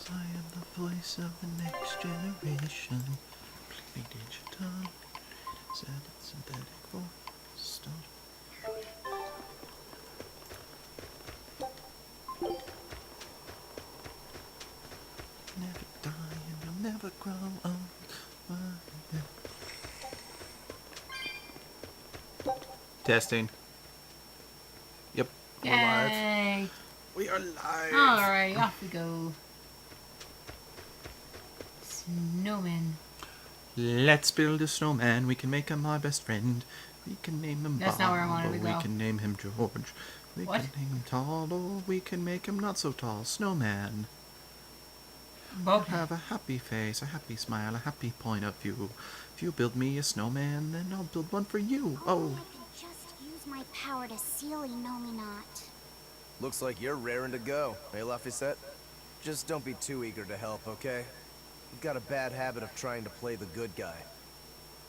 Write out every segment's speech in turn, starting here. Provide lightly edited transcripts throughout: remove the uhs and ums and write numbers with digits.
I am the voice of the next generation. Play digital, synthetic voice. Stuff. Never die and you'll never grow old. Testing. Yep, we're live. Yay! We are live. Alright, off we go. Snowman. Let's build a snowman. We can make him our best friend. We can name him That's Bob, not where I wanted or to we go. can name him George. We What? can name him Tall, or we can make him not so tall. Snowman. Okay. Have a happy face, a happy smile, a happy point of view. If you build me a snowman, then I'll build one for you. Oh, I can just use my power to seal not. Looks like you're raring to go, eh, Laphicette? Just don't be too eager to help, okay? You've got a bad habit of trying to play the good guy.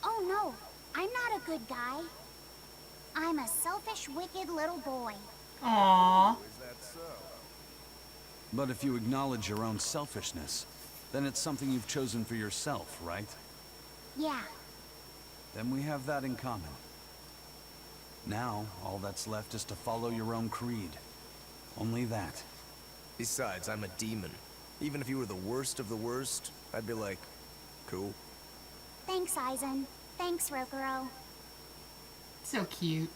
Oh no, I'm not a good guy. I'm a selfish, wicked little boy. Aww. Is that so? But if you acknowledge your own selfishness, then it's something you've chosen for yourself, right? Yeah, Then we have that in common. Now, all that's left is to follow your own creed. Only that. Besides, I'm a demon. Even if you were the worst of the worst, I'd be like, cool. thanks, Aizen. Thanks, Rokuro. So cute.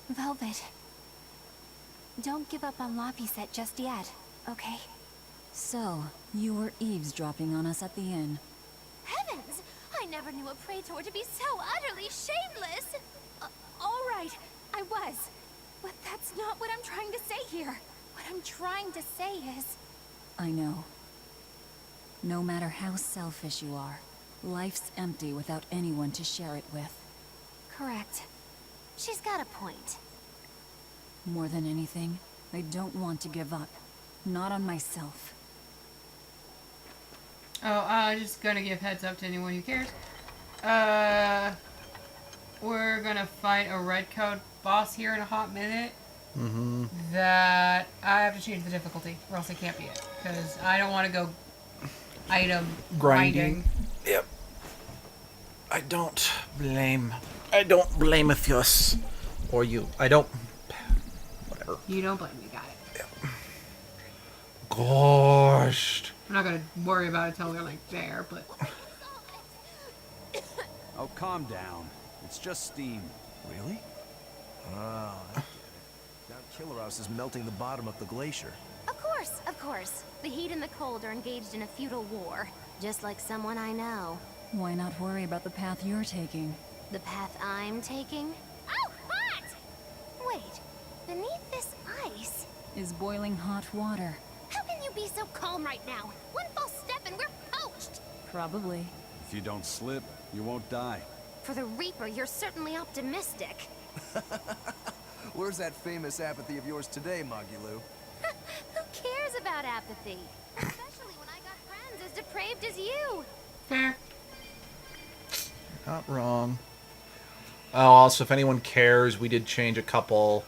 Velvet. Don't give up on Laphicette just yet, okay? So, you were eavesdropping on us at the inn. Heavens! I never knew a praetor to be so utterly shameless! All right, I was. But that's not what I'm trying to say here. What I'm trying to say is... I know. No matter how selfish you are, life's empty without anyone to share it with. Correct. She's got a point. More than anything, I don't want to give up. Not on myself. Oh, just gonna give heads up to anyone who cares. We're gonna fight a red coat boss here in a hot minute. Mm-hmm. That I have to change the difficulty, or else I can't beat it. Because I don't want to go item grinding. Yep. I don't blame Afios. Or you. I don't. Whatever. You don't blame me, got it. Gosh. I'm not gonna worry about it till we're like there, but Oh, calm down. It's just steam. Really? Ah, I get it. Now Killeros is melting the bottom of the glacier. Of course. The heat and the cold are engaged in a futile war. Just like someone I know. Why not worry about the path you're taking? The path I'm taking? Oh, hot! Wait, beneath this ice... Is boiling hot water. How can you be so calm right now? One false step and we're poached! Probably. If you don't slip, you won't die. For the Reaper, you're certainly optimistic. Where's that famous apathy of yours today, Magulu? Who cares about apathy? Especially when I got friends as depraved as you. fair. Not wrong. Oh, also, if anyone cares, we did change a couple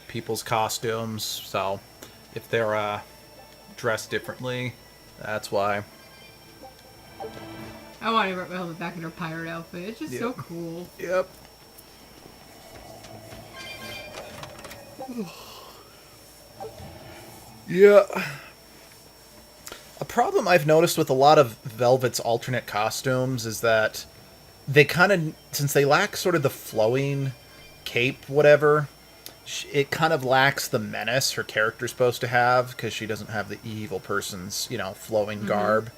people's costumes, so if they're dressed differently, that's why. I want to put Velvet back in her pirate outfit. It's just so cool. Yep. Yeah. A problem I've noticed with a lot of Velvet's alternate costumes is that they kind of, since they lack sort of the flowing cape, whatever, it kind of lacks the menace her character's supposed to have, because she doesn't have the evil person's, flowing garb.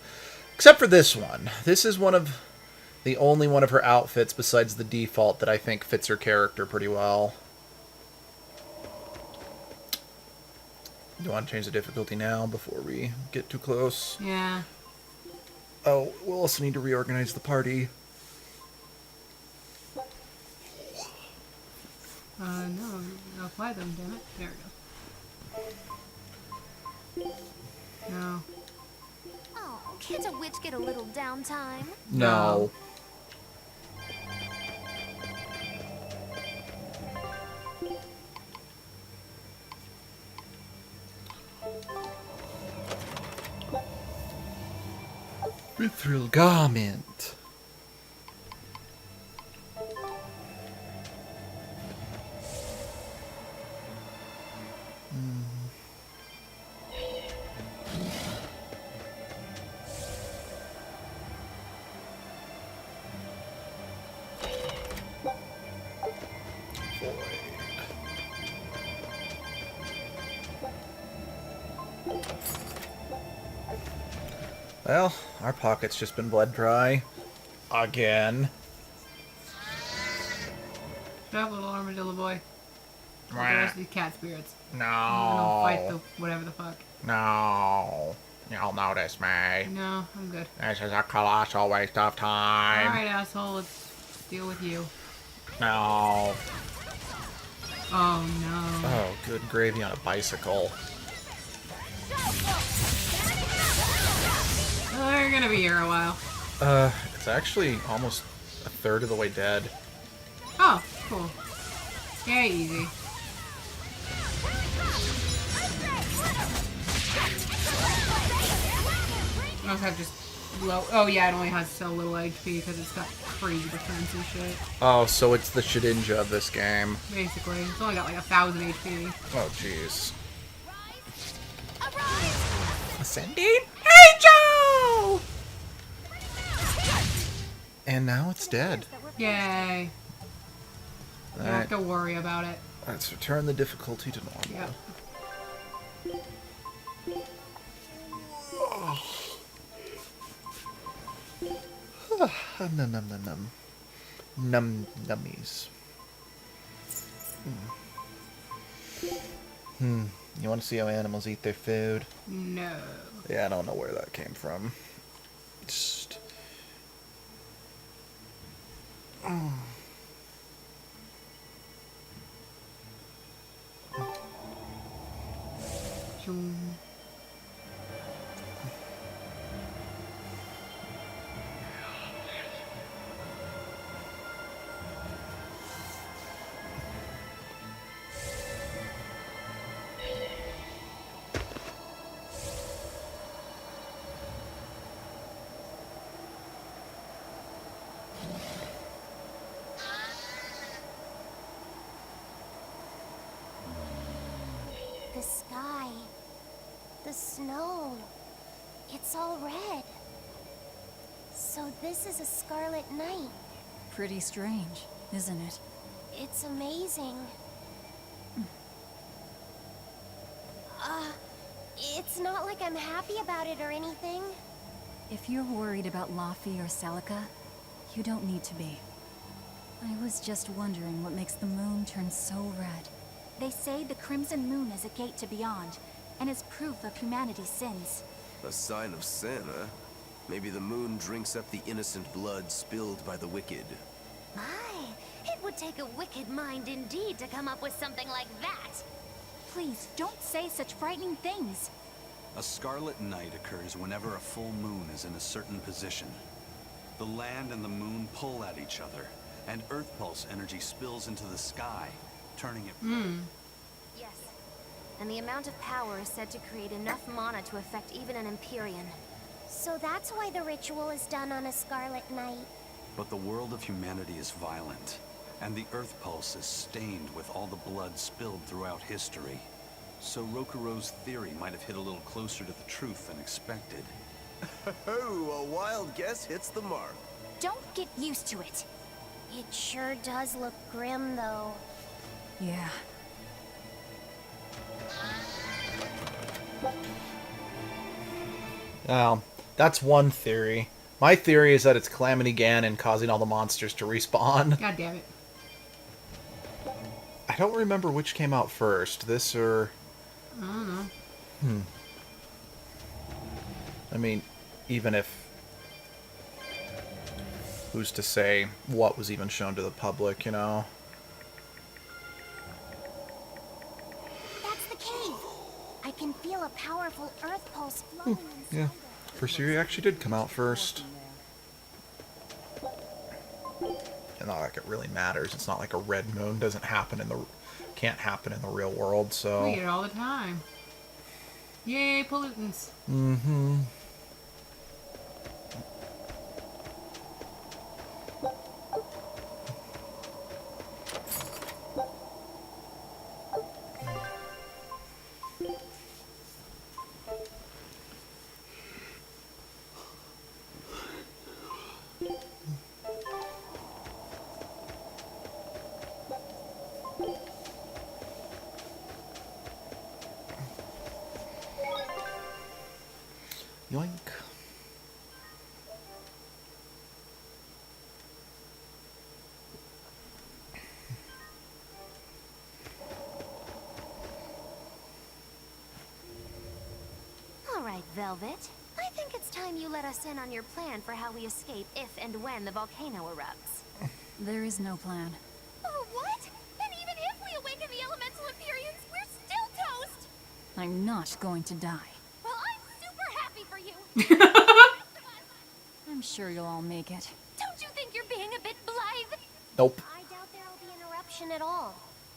Except for this one. This is the only one of her outfits besides the default that I think fits her character pretty well. Do you want to change the difficulty now before we get too close? Yeah. Oh, we'll also need to reorganize the party. No, apply them, damn it. There we go. No. Oh, can't a witch get a little downtime? No. Mithril garment. Well, our pocket's just been bled dry. Again. Shut up, little armadillo boy. With the rest of these cat spirits. No. I'm gonna fight the whatever the fuck. No. You'll notice me. No, I'm good. This is a colossal waste of time. Alright, asshole, let's deal with you. No. Oh no. Oh, good gravy on a bicycle. Oh, you're gonna be here a while. It's actually almost a third of the way dead. Oh, cool. Yeah, easy. I must have just low. Oh yeah, it only has so little HP because it's got crazy defense and shit. Oh, so it's the Shedinja of this game. Basically, it's only got like 1,000 HP. Oh, jeez. Ascending? Hey, Joe! And now it's dead. Yay! You don't have to worry about it. Let's return the difficulty to normal. Yep. Num num num num. Num nummies. You want to see how animals eat their food? No. Yeah, I don't know where that came from. Just... Zoom. The sky. The snow. It's all red. So this is a scarlet night. Pretty strange, isn't it? It's amazing. It's not like I'm happy about it or anything. If you're worried about Laffy or Celica, you don't need to be. I was just wondering what makes the moon turn so red. They say the Crimson Moon is a gate to beyond, and is proof of humanity's sins. A sign of sin, huh? Maybe the moon drinks up the innocent blood spilled by the wicked. My, it would take a wicked mind indeed to come up with something like that. Please, don't say such frightening things. A scarlet night occurs whenever a full moon is in a certain position. The land and the moon pull at each other, and Earth Pulse energy spills into the sky, turning it red. Yes. And the amount of power is said to create enough mana to affect even an Empyrean. So that's why the ritual is done on a scarlet night. But the world of humanity is violent, and the Earth Pulse is stained with all the blood spilled throughout history. So Rokuro's theory might have hit a little closer to the truth than expected. Oh, a wild guess hits the mark. Don't get used to it. It sure does look grim, though. Yeah. Well, that's one theory. My theory is that it's Calamity Ganon causing all the monsters to respawn. God damn it. I don't remember which came out first, this or... I don't know. I mean, even if... Who's to say what was even shown to the public, you know? That's the cave. I can feel a powerful earth pulse flowing inside Yeah. it. Berseria actually did come out first. And not like it really matters. It's not like a red moon doesn't happen in the... Can't happen in the real world, so... We get it all the time. Yay, pollutants. Mm-hmm. Yoink. All right, Velvet. I think it's time you let us in on your plan for how we escape if and when the volcano erupts. There is no plan. Oh, what? And even if we awaken the elemental Empyreans, we're still toast! I'm not going to die. Well, I'm super happy for you! I'm sure you'll all make it. Don't you think you're being a bit blithe? Nope. I doubt there'll be an eruption at all.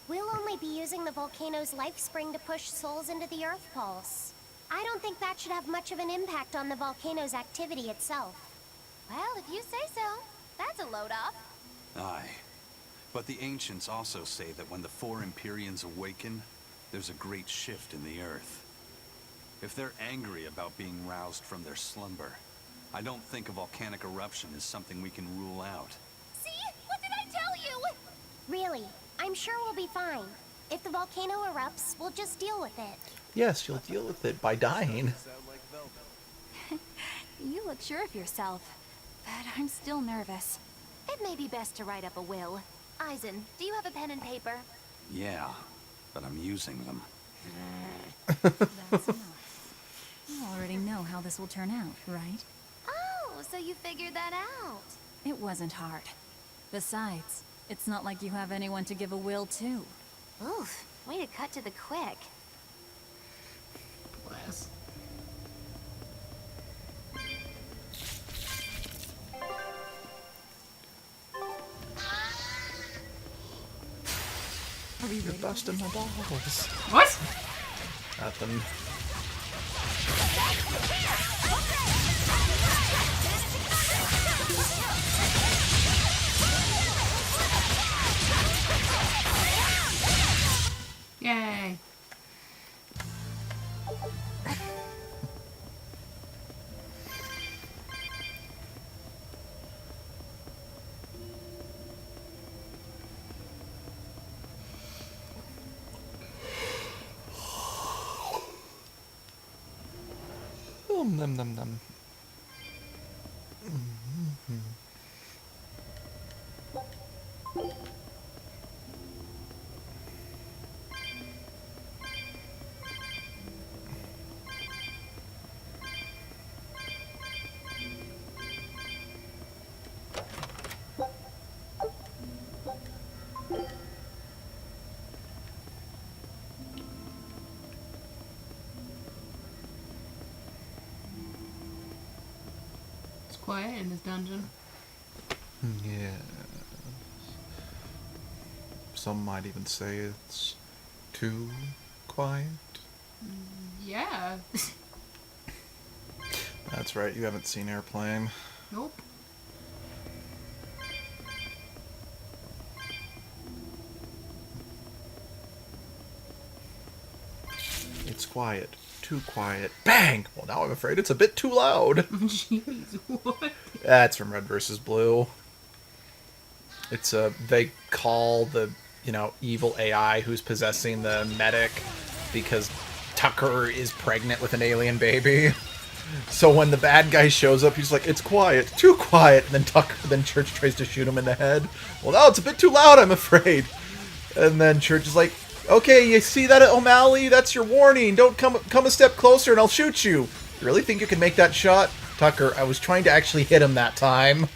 We'll only be using the volcano's life spring to push souls into the Earth pulse. I don't think that should have much of an impact on the volcano's activity itself. Well, if you say so. That's a load off. Aye. But the ancients also say that when the four Empyreans awaken, there's a great shift in the earth. If they're angry about being roused from their slumber, I don't think a volcanic eruption is something we can rule out. See? What did I tell you? Really, I'm sure we'll be fine. If the volcano erupts, we'll just deal with it. Yes, you'll deal with it by dying. Sound like Velvet. You look sure of yourself, but I'm still nervous. It may be best to write up a will. Eisen, do you have a pen and paper? Yeah, but I'm using them. That's enough. You already know how this will turn out, right? Oh, so you figured that out. It wasn't hard. Besides, it's not like you have anyone to give a will to. Oof, way to cut to the quick. Bless. Are we You're ready? busting my balls. What? Nothing. Yay. Num num num. It's quiet in this dungeon. Yeah. Some might even say it's too quiet. Yeah. That's right, you haven't seen Airplane. Nope. It's quiet. Too quiet. Bang! Well, now I'm afraid it's a bit too loud. Jeez, what? That's from Red vs. Blue. It's they call the, evil AI who's possessing the medic because Tucker is pregnant with an alien baby. So when the bad guy shows up, he's like, "It's quiet, too quiet." And then Church tries to shoot him in the head. Well, now it's a bit too loud, I'm afraid. And then Church is like, "Okay, you see that, O'Malley? That's your warning. Don't come a step closer and I'll shoot you." You really think you can make that shot? Tucker, I was trying to actually hit him that time.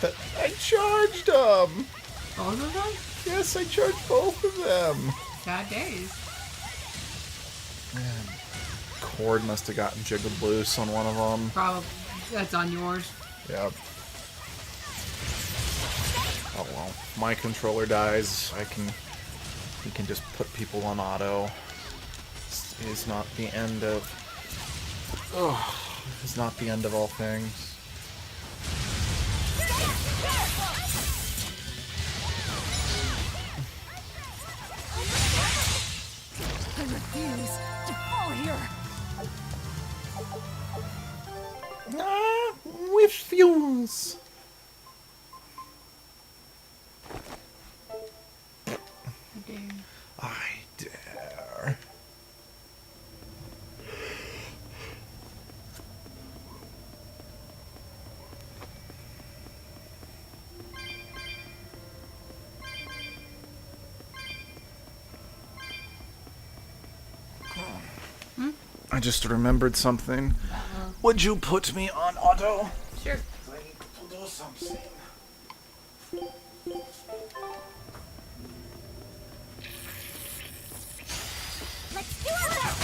But I charged them. Both of them? Yes, I charged both of them. Sad days. Man, cord must have gotten jiggled loose on one of them. Probably. That's on yours. Yep. Oh well. If my controller dies, we can just put people on auto. It's not the end of. Oh, it's not the end of all things. I refuse things. I dare. I just remembered something. Would you put me on auto? Sure. I need to do something. Let's do our best!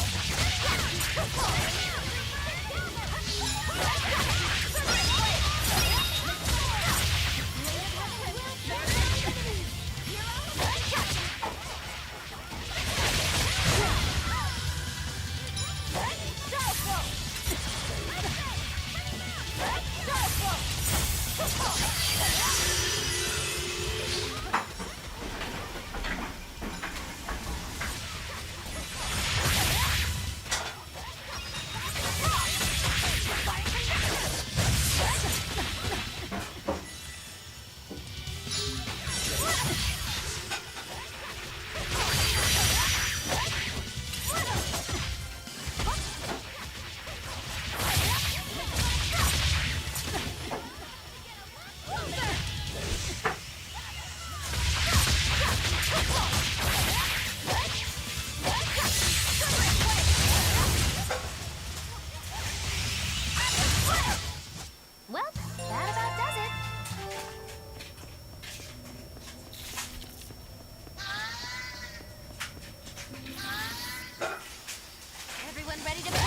Well, that about does it. Everyone ready to play?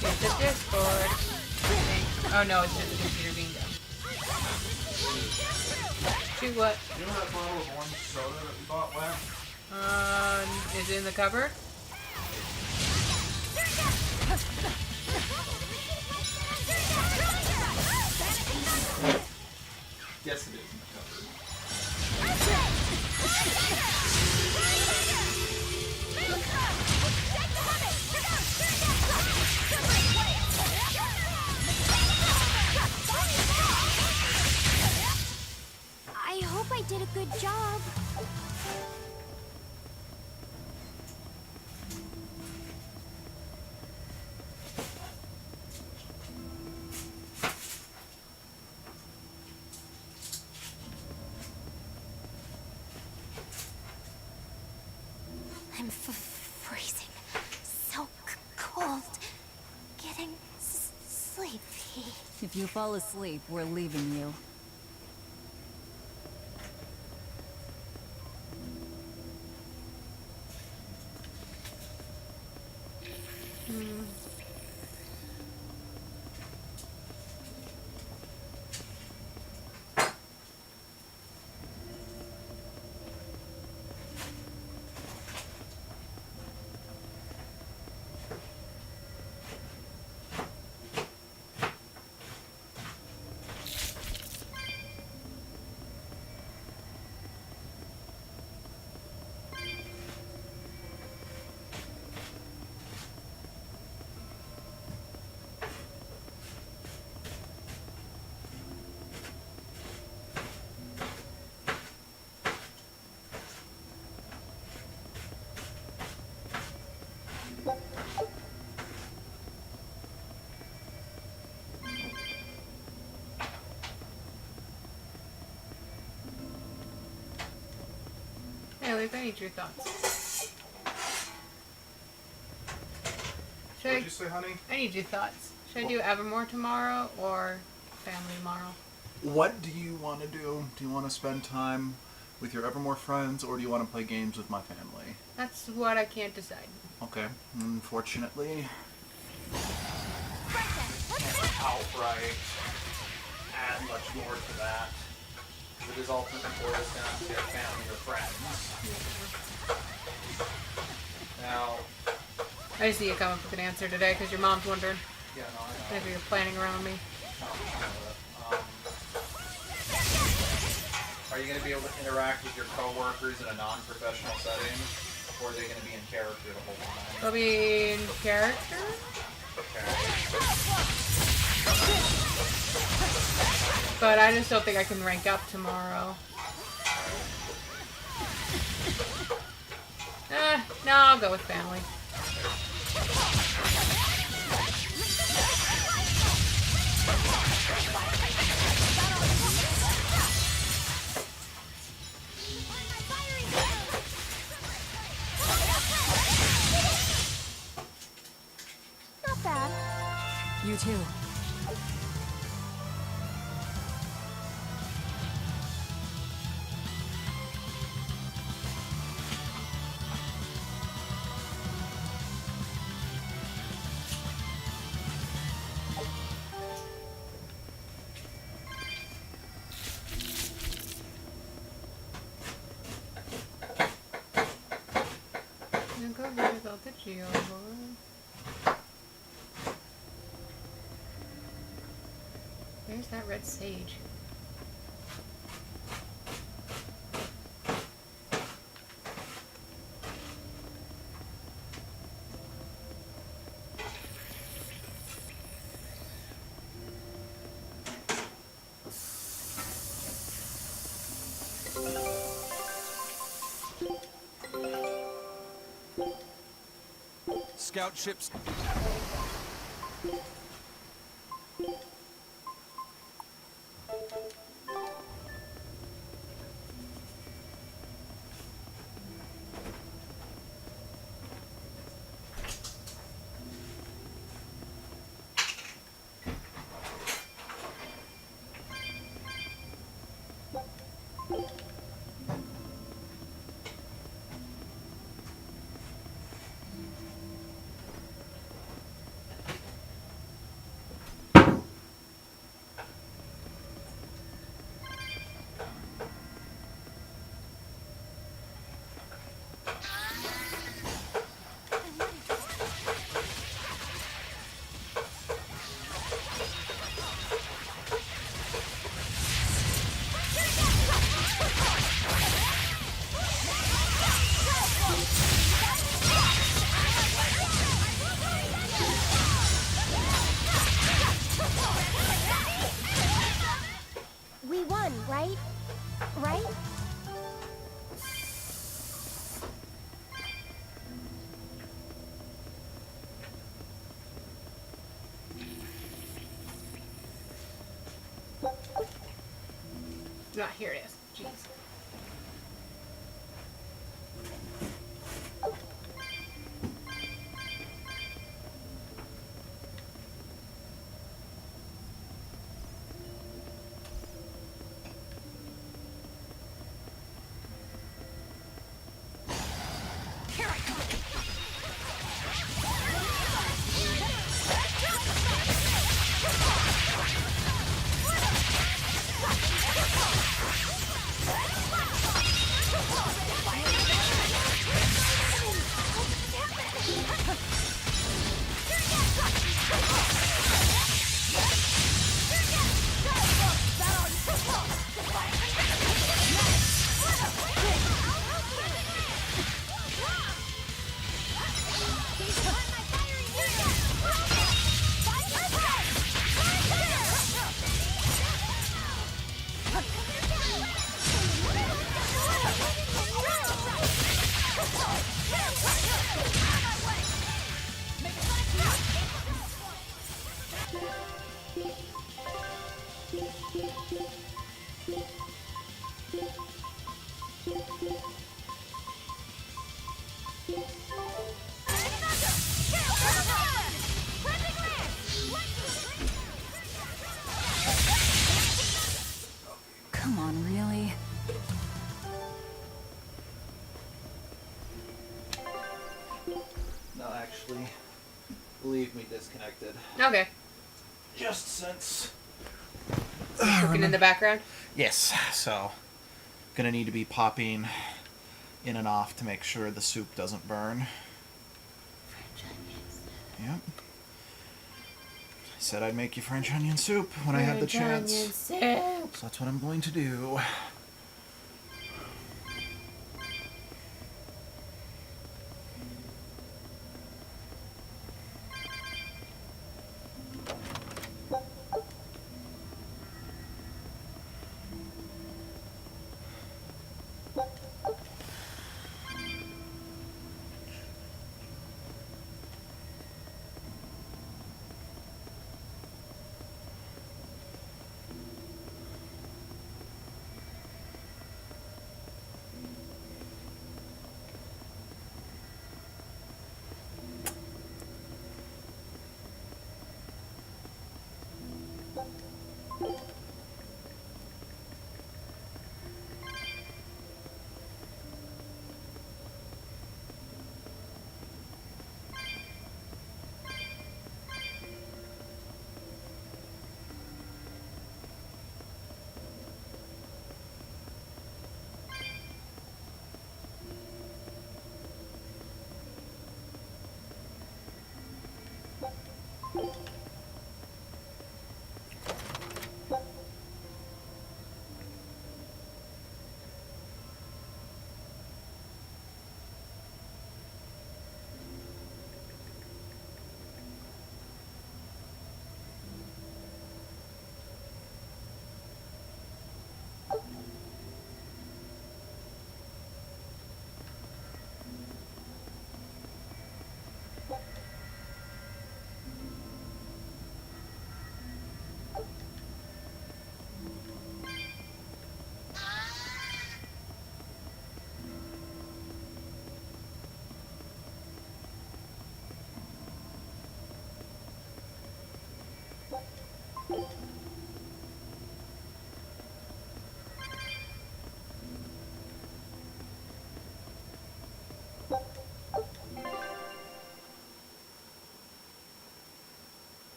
It's a Discord. Oh no, it's just a computer being dumb. Shoot what? You know that bottle of orange soda that we bought last? Is it in the cupboard? Yes, it is in the cupboard. I hope I did a good job. I'm freezing. So cold. Getting sleepy. If you fall asleep, we're leaving you. Hey, Luke, I need your thoughts. What'd you say, honey? I need your thoughts. Should I do Evermore tomorrow or Family tomorrow? What do you want to do? Do you want to spend time with your Evermore friends, or do you want to play games with my family? That's what I can't decide. Okay. Unfortunately, Right then, let's outright add much more to that. It is ultimately boils down to their family or friends. Now, I just see you come up with an answer today because your mom's wondering yeah, no, I know. if you're planning around me. Are you going to be able to interact with your coworkers in a non-professional setting, or are they going to be in character the whole time? They'll be in character? Okay. But I just don't think I can rank up tomorrow. No, I'll go with family. Not bad. You too. Now go without the geoboard. There's that red sage. Scout ships. We won, right? Right? Ah, here it is. Jeez. Come on, really? No, actually, leave me disconnected. Okay. just since. Cooking in the background. Yes, so gonna need to be popping in and off to make sure the soup doesn't burn. Yep. I said I'd make you French onion soup when I had the chance. So that's what I'm going to do.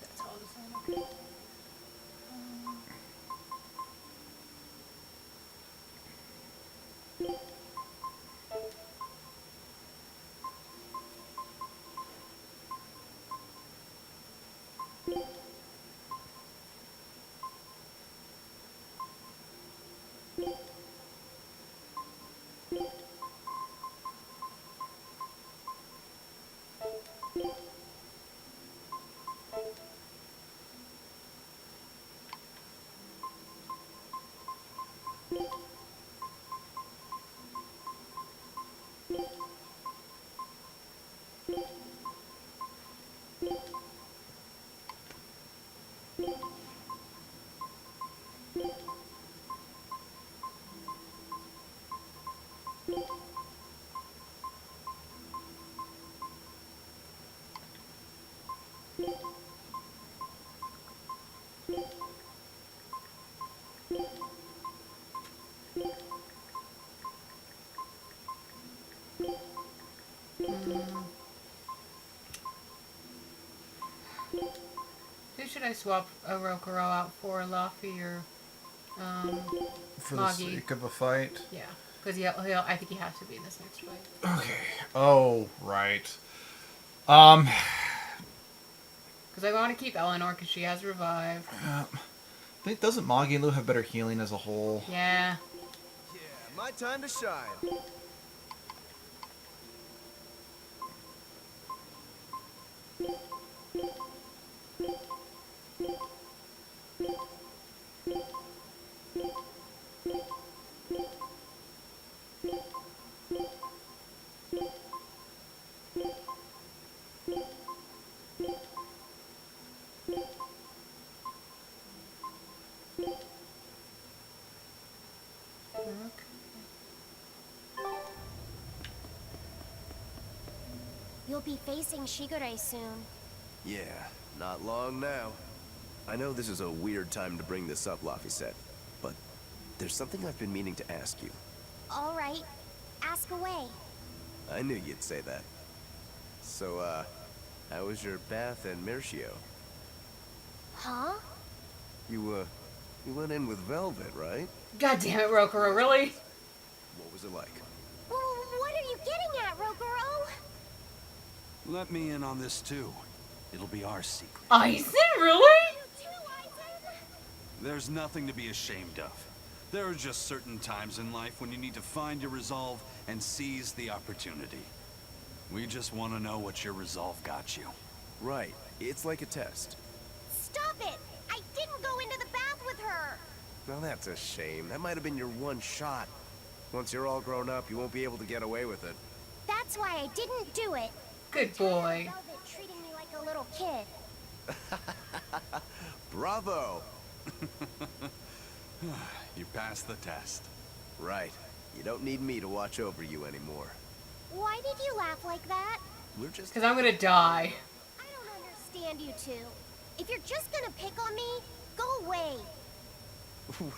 That's all the same. Okay. Who should I swap a Rokuro out for, Luffy or For the Magi? sake of a fight. Yeah, because I think he has to be in this next fight. Okay. Oh, right. Because I want to keep Eleanor because she has revived. Doesn't Magilu have better healing as a whole? Yeah. Yeah, my time to shine. You'll be facing Shigure soon. Yeah, not long now. I know this is a weird time to bring this up, Laphicet, but there's something I've been meaning to ask you. All right, ask away. I knew you'd say that. So, how was your bath and Mercio? Huh? You went in with Velvet, right? God damn it, Rokuro, really? What was it like? Well, what are you getting at, Rokuro? Let me in on this too. It'll be our secret. Aizen, really? You too, Aizen? There's nothing to be ashamed of. There are just certain times in life when you need to find your resolve and seize the opportunity. We just want to know what your resolve got you. Right. It's like a test. Stop it! I didn't go into the bath with her! Now that's a shame. That might have been your one shot. Once you're all grown up, you won't be able to get away with it. That's why I didn't do it. Good boy. Velvet treating me like a little kid. Bravo! You passed the test. Right. You don't need me to watch over you anymore. Why did you laugh like that? We're just... Because I'm gonna die. I don't understand you two. If you're just gonna pick on me, go away.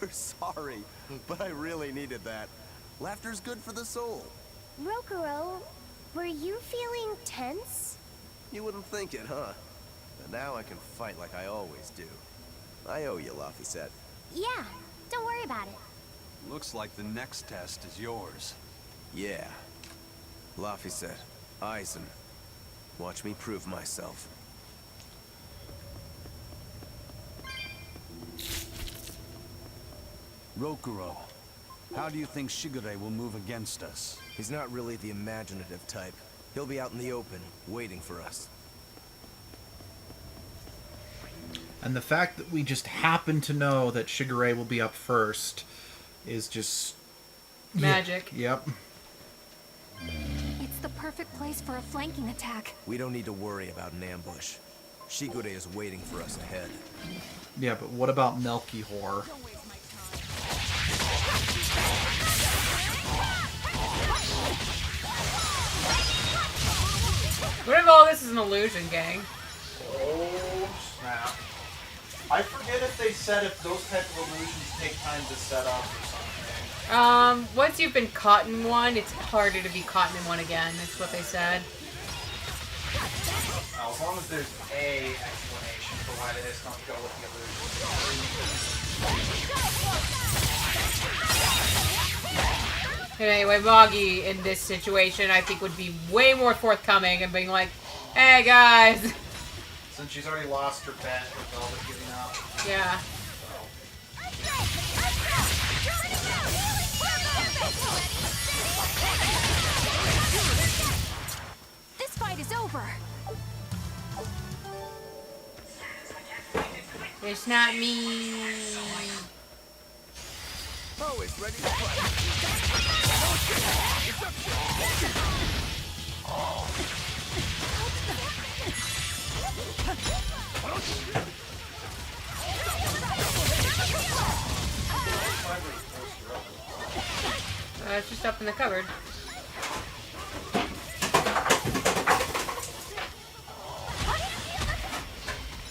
We're sorry, but I really needed that. Laughter's good for the soul. Rokuro, were you feeling tense? You wouldn't think it, huh? But now I can fight like I always do. I owe you, Laphicet. Yeah, don't worry about it. Looks like the next test is yours. Yeah. Laphicet, Aizen. Watch me prove myself. Rokuro, how do you think Shigure will move against us? He's not really the imaginative type. He'll be out in the open, waiting for us. And the fact that we just happen to know that Shigure will be up first is just... Magic. Yep. It's the perfect place for a flanking attack. We don't need to worry about an ambush. Shigure is waiting for us ahead. Yeah, but what about Melchior? What if all this is an illusion, gang? Oh, snap. I forget if they said if those type of illusions take time to set up or something. Once you've been caught in one, it's harder to be caught in one again. That's what they said. As long as there's a explanation for why they just don't go with the illusion. Anyway, Moggy in this situation, I think, would be way more forthcoming and being like, hey, guys. Since she's already lost her bet with Velvet giving up. Yeah. This fight is over. It's not me. Always ready to fight. It's just up in the cupboard.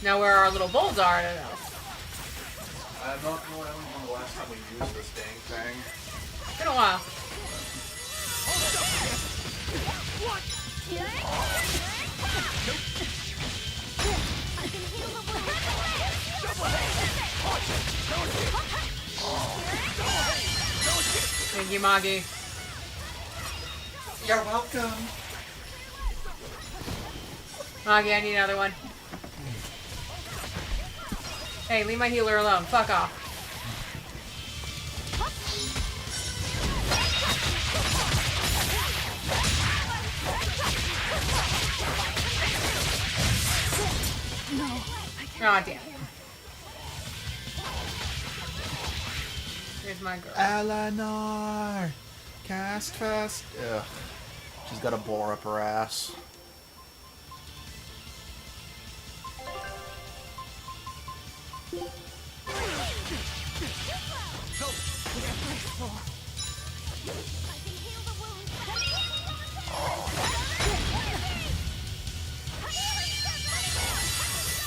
Now where our little bowls are, I don't know. I'm not knowing when the last time we used this dang thing. It's been a while. Thank you, Moggy. You're welcome. Moggy, I need another one. Hey, leave my healer alone. Fuck off. Aw, damn. Here's my girl. Eleanor! Cast fast. Ugh. She's got a bore up her ass.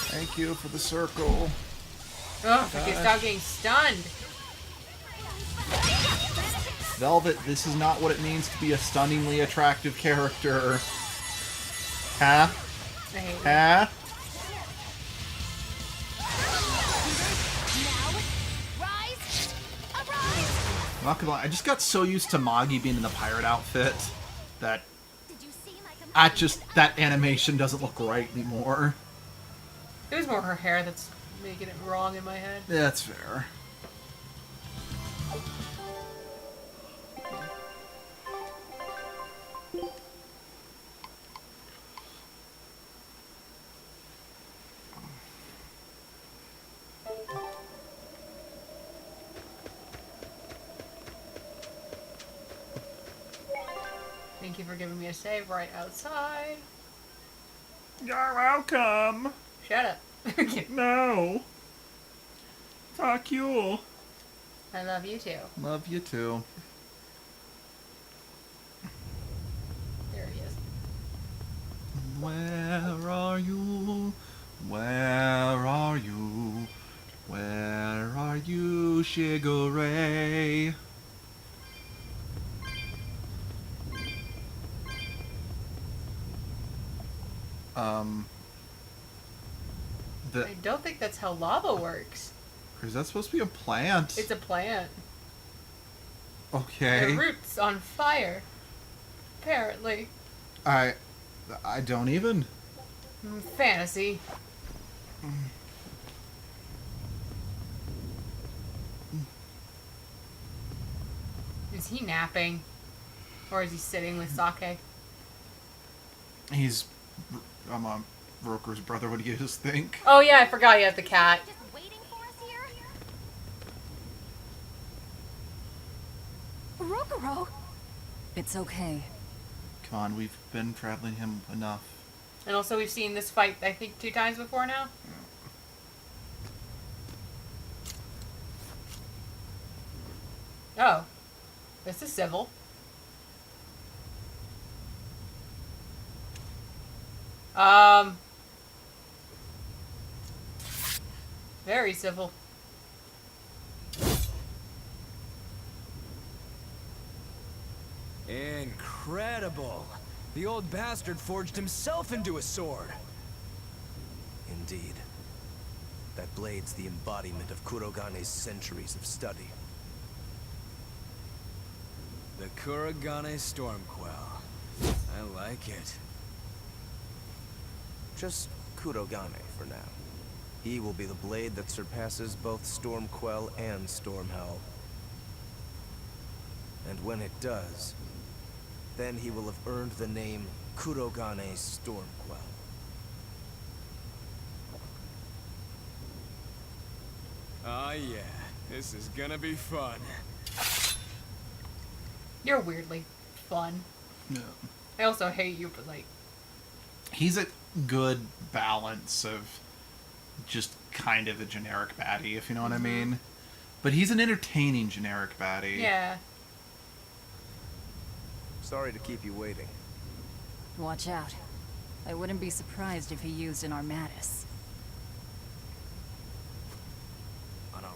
Thank you for the circle. Ugh, I can stop getting stunned. Velvet, this is not what it means to be a stunningly attractive character. Huh? I hate it. Huh? Rise! Arise! I'm not gonna lie, I just got so used to Magi being in the pirate outfit that Did you see my that animation doesn't look right anymore. It was more her hair that's making it wrong in my head. Yeah, that's fair. Thank you for giving me a save right outside. You're welcome. Shut up. No. Fuck you. I love you too. Love you too. There he is. Where are you? Where are you? Where are you, Shigure? I don't think that's how lava works. Is that supposed to be a plant? It's a plant. Okay. The roots on fire. Apparently. I don't even. Fantasy. Is he napping? Or is he sitting with sake? He's Roker's brother. What do you just think? Oh yeah, I forgot you have the cat. just waiting for us here? Rokuro! It's okay. Come on, we've been traveling him enough. And also we've seen this fight, I think, 2 times before now. Oh. This is civil. Very civil. Incredible! The old bastard forged himself into a sword! Indeed. That blade's the embodiment of Kurogane's centuries of study. The Kurogane Stormquell. I like it. Just Kurogane for now. He will be the blade that surpasses both Stormquell and Stormhell. And when it does, then he will have earned the name Kurogane Stormquell. Oh yeah, this is gonna be fun. You're weirdly fun. Yeah. I also hate you, but like... He's a good balance of just kind of a generic baddie, if you know what I mean. But he's an entertaining generic baddie. Yeah. Sorry to keep you waiting. Watch out. I wouldn't be surprised if he used an Armatus.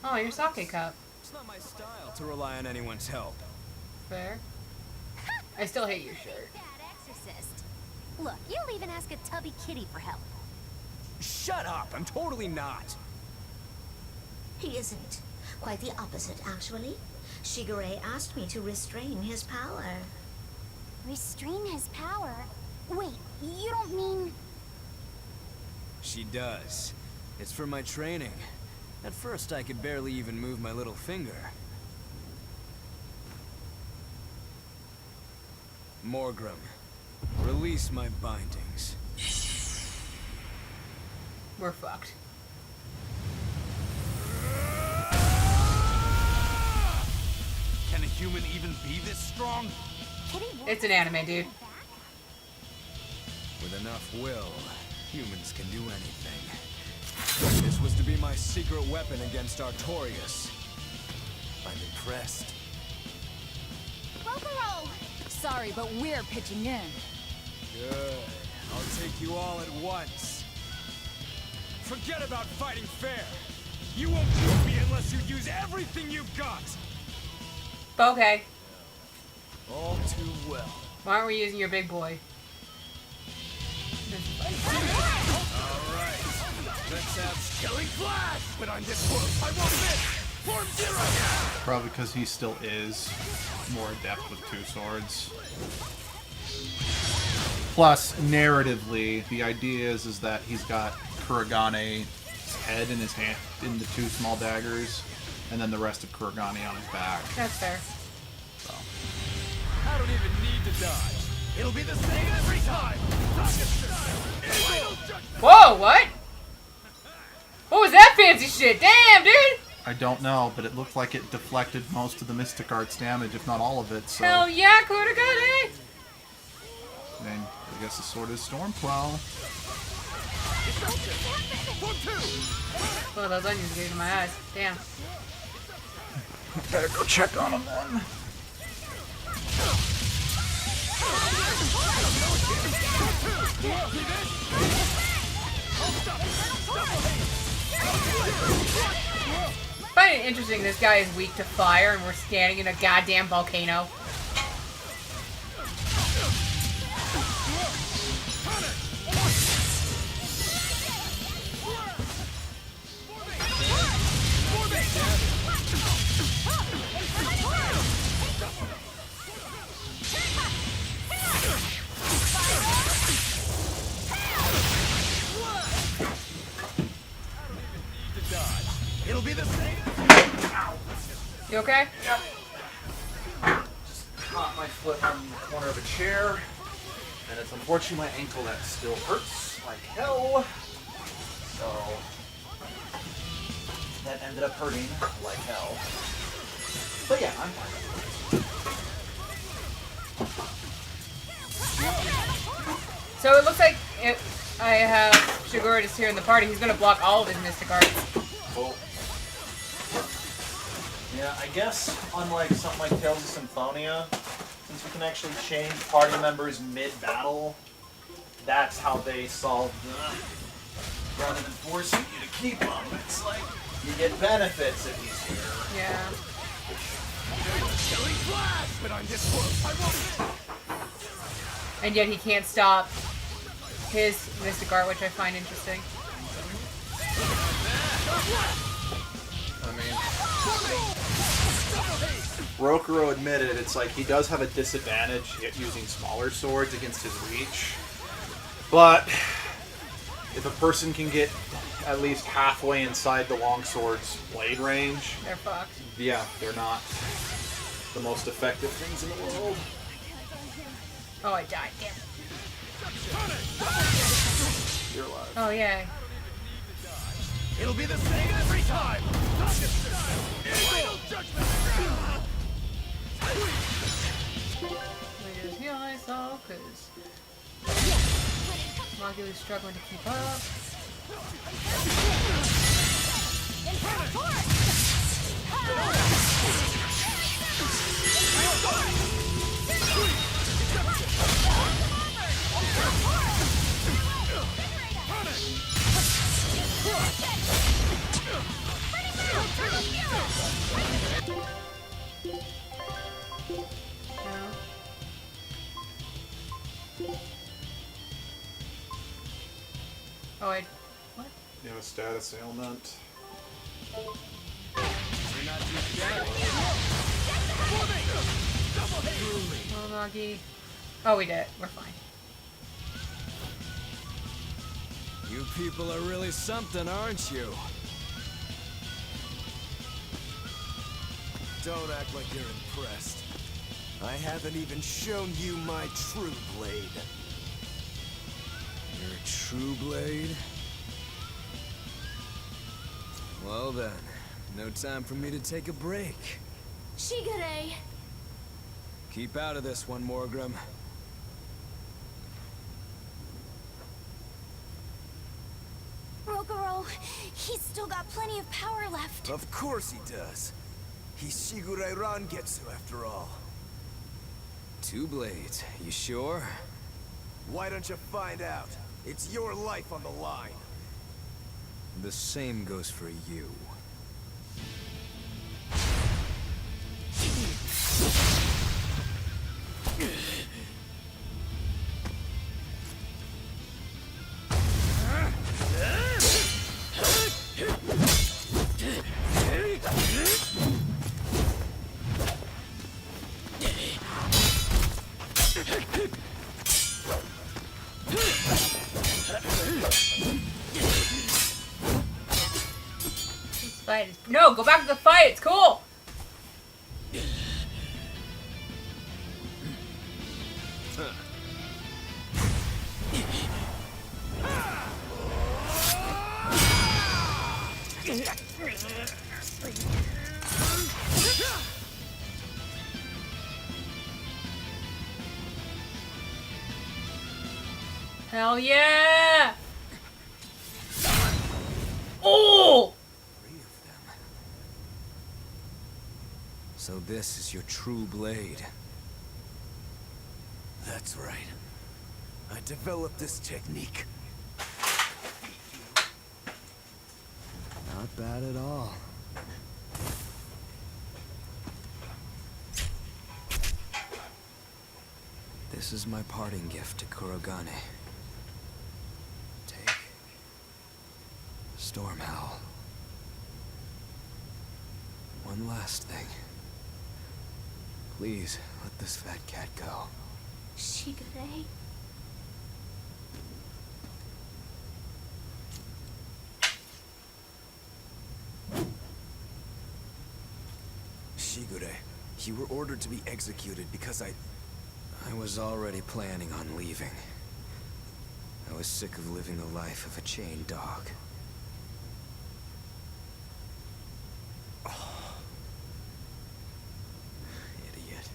Oh, your sake cup. It's not my style to rely on anyone's help. Fair. I still hate your shirt. Bad exorcist. Look, you'll even ask a tubby kitty for help. Shut up! I'm totally not! He isn't. Quite the opposite, actually. Shigure asked me to restrain his power. Restrain his power? Wait, you don't mean... She does. It's for my training. At first, I could barely even move my little finger. Morgrim, release my bindings. We're fucked. Can a human even be this strong? Kitty It's an anime, dude. With enough will, humans can do anything. This was to be my secret weapon against Artorias. I'm impressed. Rokuro! Sorry, but we're pitching in. Good. I'll take you all at once. Forget about fighting fair. You won't beat me unless you use everything you've got. Okay. All too well. Why aren't we using your big boy? Alright. Let's have killing flash! But on this form, I won't miss! Form zero! Probably because he still is more adept with two swords. Plus, narratively, the idea is that he's got Kuragane's head in his hand, in the two small daggers, and then the rest of Kuragane on his back. That's fair. So. I don't even need to dodge. It'll be the same every time! Whoa, what? What was that fancy shit? Damn, dude! I don't know, but it looked like it deflected most of the Mystic Art's damage, if not all of it, so... Hell yeah, Kuragane! I mean, I guess the sword is Stormplow. Oh, those onions getting in my eyes. Damn. Better go check on him then. I find it interesting this guy is weak to fire and we're standing in a goddamn volcano. It'll be the same. You okay? Yep. Just caught my foot on the corner of a chair, and it's unfortunately my ankle that still hurts like hell. So that ended up hurting like hell. But yeah, I'm fine. So it looks like I have Shigura just here in the party. He's gonna block all of his Mystic Arts. Cool. Yeah, I guess unlike something like Tales of Symphonia, since we can actually change party members mid-battle, that's how they solve the... Rather than forcing you to keep them, it's like you get benefits if he's here. Yeah. But on this one, I won't. And yet he can't stop his Mystic Art, which I find interesting. I mean, Rokuro admitted it's like he does have a disadvantage at using smaller swords against his reach. But if a person can get at least halfway inside the longsword's blade range, They're fucked. yeah, they're not the most effective things in the world. Oh, I died. Damn. You're alive. Oh, yay. It'll be the same every time. Let me just heal myself, because Magu's struggling to keep up. Oh, wait. What? You have a status ailment. Oh, Magi. Oh, we did it. We're fine. You people are really something, aren't you? Don't act like you're impressed. I haven't even shown you my true blade. Your true blade? Well then, no time for me to take a break. Shigure! Keep out of this one, Morgrim. Rokuro, he's still got plenty of power left. Of course he does. He's Shigure Rangetsu after all. Two blades, you sure? Why don't you find out? It's your life on the line. The same goes for you. Fight is no, go back to the fight. It's cool. Hell yeah! Oh! 3 of them. So this is your true blade. That's right. I developed this technique. Not bad at all. This is my parting gift to Kurogane. Take Stormhowl. One last thing. Please let this fat cat go. Shigure? Shigure, you were ordered to be executed because I was already planning on leaving. I was sick of living the life of a chained dog. Idiot.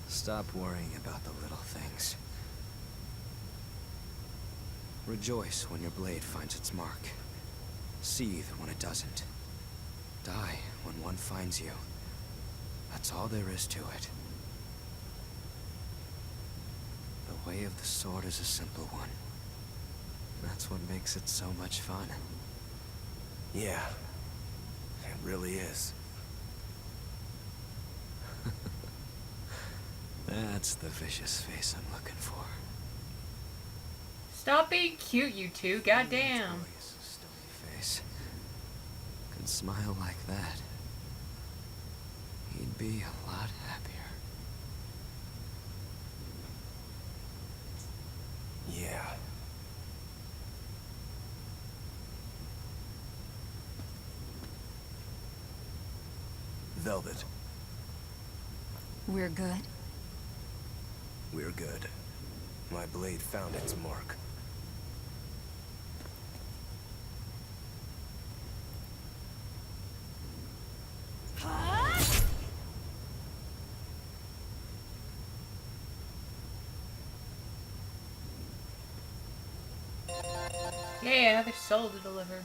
Stop worrying about the little things. Rejoice when your blade finds its mark. Seethe when it doesn't. Die when one finds you. That's all there is to it. The way of the sword is a simple one. That's what makes it so much fun. Yeah, it really is. That's the vicious face I'm looking for. Stop being cute, you two. Goddamn. Joyous, stony face. Could smile like that. He'd be a lot happier. Yeah. Velvet, We're good? we're good. My blade found its mark. Yeah, another soul to deliver.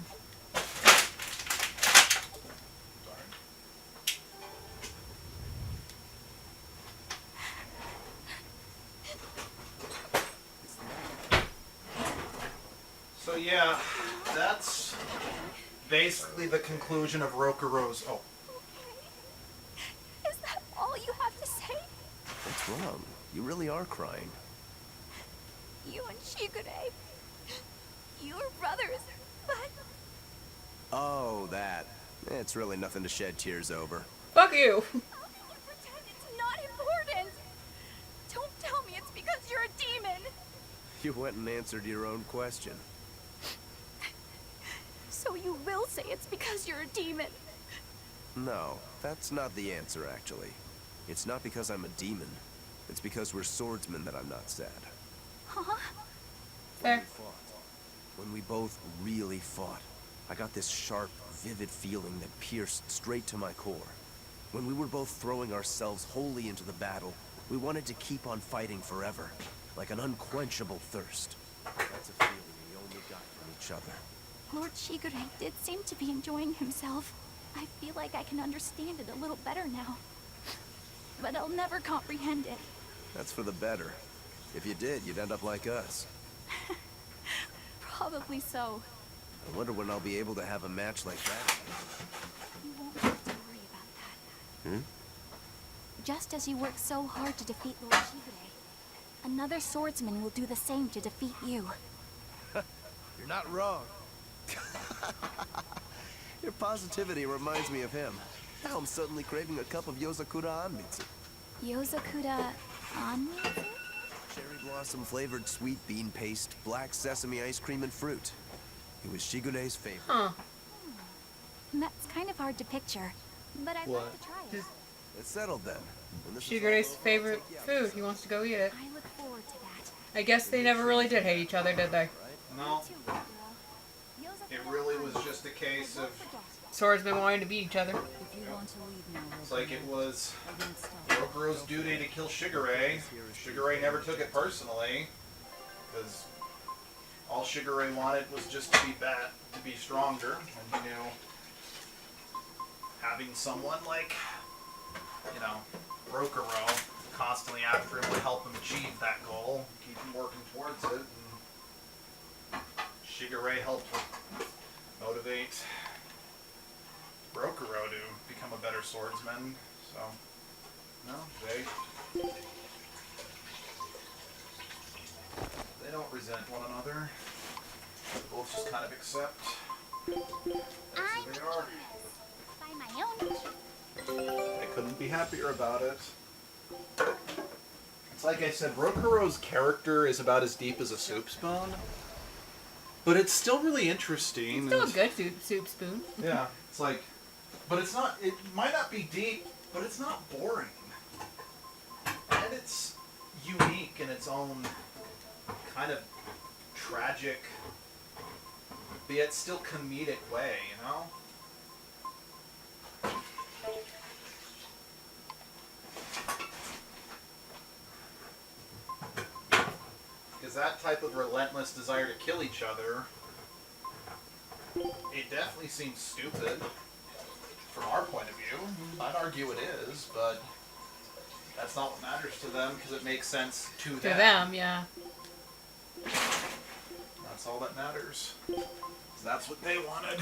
So yeah, that's basically the conclusion of Rokuro's. Oh, Is that all you have to say? What's wrong? You really are crying. You and Shigure. You were brothers, but Oh, that. It's really nothing to shed tears over. Fuck you. how can you pretend it's not important? Don't tell me it's because you're a demon. You went and answered your own question. So you will say it's because you're a demon. No, that's not the answer, actually. It's not because I'm a demon. It's because we're swordsmen that I'm not sad. Huh? Fair. When we both really fought, I got this sharp, vivid feeling that pierced straight to my core. When we were both throwing ourselves wholly into the battle, we wanted to keep on fighting forever, like an unquenchable thirst. That's a feeling we only got from each other. Lord Shigure did seem to be enjoying himself. I feel like I can understand it a little better now. But I'll never comprehend it. That's for the better. If you did, you'd end up like us. Probably so. I wonder when I'll be able to have a match like that. You won't have to worry about that. Just as you worked so hard to defeat Lord Shigure, another swordsman will do the same to defeat you. You're not wrong. Your positivity reminds me of him. Now I'm suddenly craving a cup of Yozakura Anmitsu. Yozakura Anmitsu? Cherry blossom flavored sweet bean paste, black sesame ice cream, and fruit. It was Shigure's favorite. Huh. That's kind of hard to picture, but I'd What? like to try it. It's settled then. When this is Shigure's all over, I'll favorite take you out. food. He wants to go eat it. I look forward to that. I guess they never really did hate each other, did they? No, Too, little girl. it Yozakura really was Anmitsu. just a case Don't of. forget. Swordsmen wanting to beat each other. If you want to leave now, It's like it was I won't stop. Rokuro's duty to kill Shigure. Shigure never took it personally, because all Shigure wanted was just to be bad, to be stronger, and he knew having someone like, you know, Rokuro constantly after him would help him achieve that goal, keep him working towards it, and Shigure helped motivate Rokuro to become a better swordsman, so, no, they don't resent one another. They both just kind of accept I'm who they are. by my own. I couldn't be happier about it. It's like I said, Rokuro's character is about as deep as a soup spoon, but it's still really interesting. Still a and- good soup spoon. Yeah, it's like, but it's not, it might not be deep, but it's not boring. And it's unique in its own kind of tragic, but yet still comedic way, you know? Because that type of relentless desire to kill each other, it definitely seems stupid from our point of view. I'd argue it is, but that's not what matters to them because it makes sense to To them. them, yeah. That's all that matters. 'Cause that's what they wanted.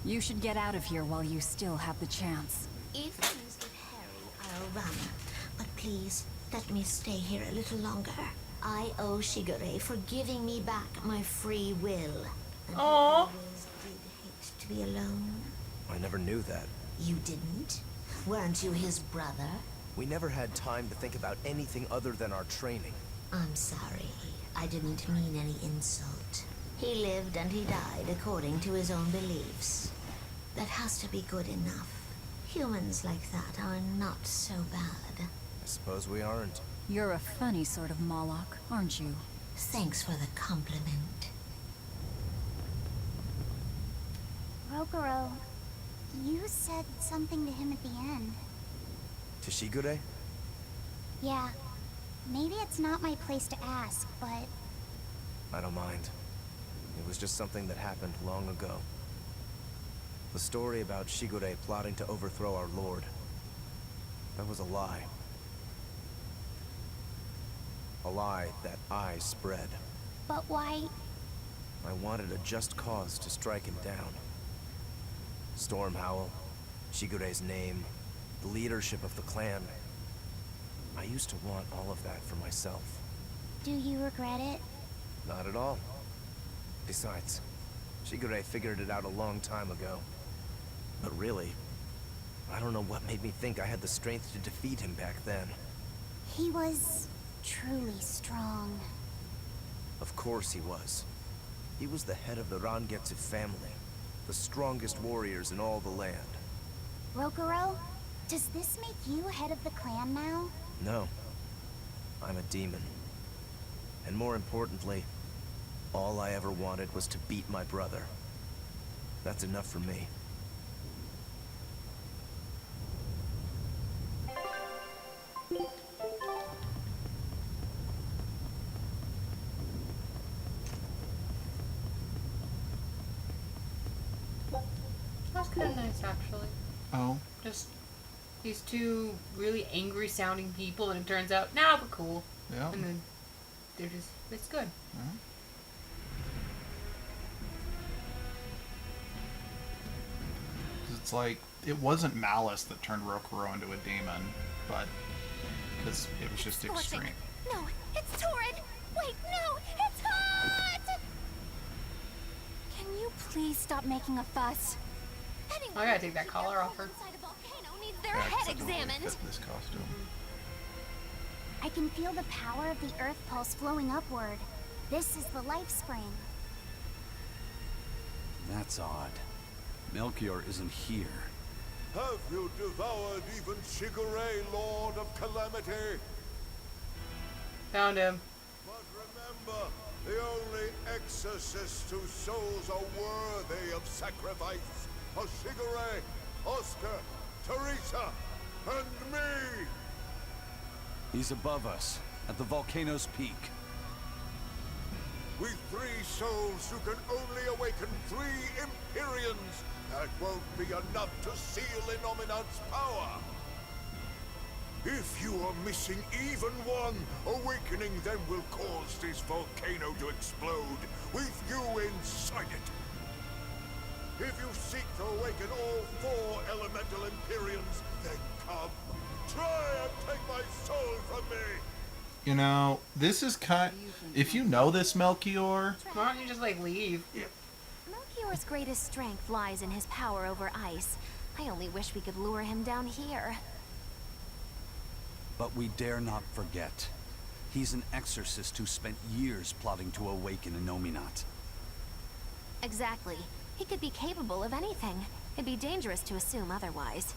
You should get out of here while you still have the chance. If things get hairy, I'll run. But please, let me stay here a little longer. I owe Shigure for giving me back my free will. And I Aw. always did hate to be alone. I never knew that. You didn't? Weren't you his brother? We never had time to think about anything other than our training. I'm sorry. I didn't mean any insult. He lived and he died according to his own beliefs. That has to be good enough. Humans like that are not so bad. I suppose we aren't. You're a funny sort of Moloch, aren't you? Thanks for the compliment. Rokuro, you said something to him at the end. To Shigure? Yeah. Maybe it's not my place to ask, but I don't mind. It was just something that happened long ago. The story about Shigure plotting to overthrow our lord. That was a lie. A lie that I spread. but why? I wanted a just cause to strike him down. Storm Howl, Shigure's name, the leadership of the clan. I used to want all of that for myself. Do you regret it? Not at all. Besides, Shigure figured it out a long time ago. But really, I don't know what made me think I had the strength to defeat him back then. He was truly strong. Of course he was. He was the head of the Rangetsu family, the strongest warriors in all the land. Rokuro, does this make you head of the clan now? No. I'm a demon. And more importantly, all I ever wanted was to beat my brother. That's enough for me. That's kind of nice, actually. Oh. Just these two really angry sounding people, and it turns out, nah, we're cool. Yeah. And then they're just, it's good. Mhm. It's like, it wasn't malice that turned Rokuro into a demon, but because it was just Scorching. extreme. No, it's torrid. Wait, no, it's hot! Can you please stop making a fuss? I gotta take that collar off her. Inside a volcano needs their Yeah, 'cause head that doesn't really examined. fit this costume. I can feel the power of the Earth Pulse flowing upward. This is the life spring. That's odd. Melchior isn't here. Have you devoured even Shigure, Lord of Calamity? Found him. But remember, the only exorcists whose souls are worthy of sacrifice are Shigure, Oscar, Teresa, and me! He's above us, at the volcano's peak. We three souls who can only awaken 3 Empyreans. That won't be enough to seal Innominat's power. If you are missing even one, awakening them will cause this volcano to explode, with you inside it. If you seek to awaken all 4 elemental Empyreans, then come. Try and take my soul from me! You know, this is if you know this Melchior, Why don't you just, like, leave? Melchior's greatest strength lies in his power over ice. I only wish we could lure him down here. But we dare not forget. He's an exorcist who spent years plotting to awaken Innominat. Exactly. He could be capable of anything. It'd be dangerous to assume otherwise.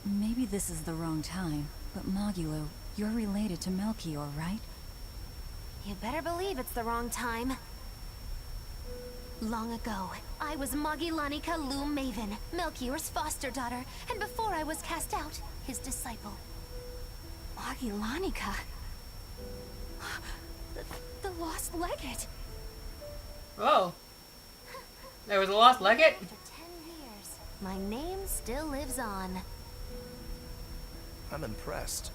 Maybe this is the wrong time, but Magilo, you're related to Melchior, right? You better believe it's the wrong time. Long ago, I was Magilanica Loom Maven, Melchior's foster daughter, and before I was cast out, his disciple. Magilanica? The lost legate. Whoa. There was a lost legate? For 10 years, my name still lives on. I'm impressed.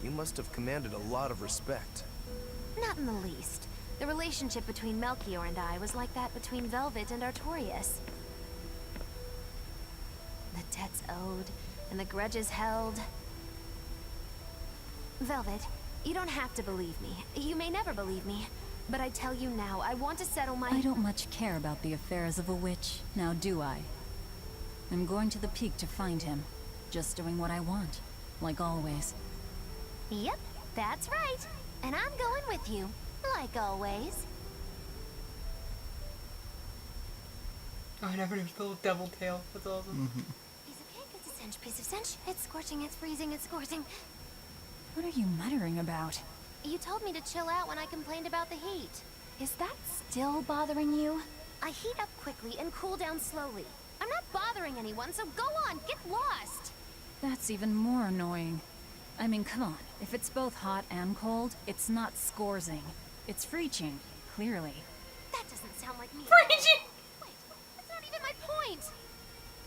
You must have commanded a lot of respect. Not in the least. The relationship between Melchior and I was like that between Velvet and Artorias. The debts owed, and the grudges held. Velvet, you don't have to believe me. You may never believe me. But I tell you now, I want to settle my... I don't much care about the affairs of a witch, now do I? I'm going to the peak to find him. Just doing what I want, like always. Yep, that's right. And I'm going with you, like always. Oh, I never knew it was called Devil Tail. That's awesome. Piece of cake, it's a cinch, piece of cinch. It's scorching, it's freezing, it's scorching. What are you muttering about? You told me to chill out when I complained about the heat. Is that still bothering you? I heat up quickly and cool down slowly. I'm not bothering anyone, so go on, get lost! That's even more annoying. I mean, come on. If it's both hot and cold, it's not scorzing. It's freeching, clearly. That doesn't sound like me. Freezing! Wait, that's not even my point!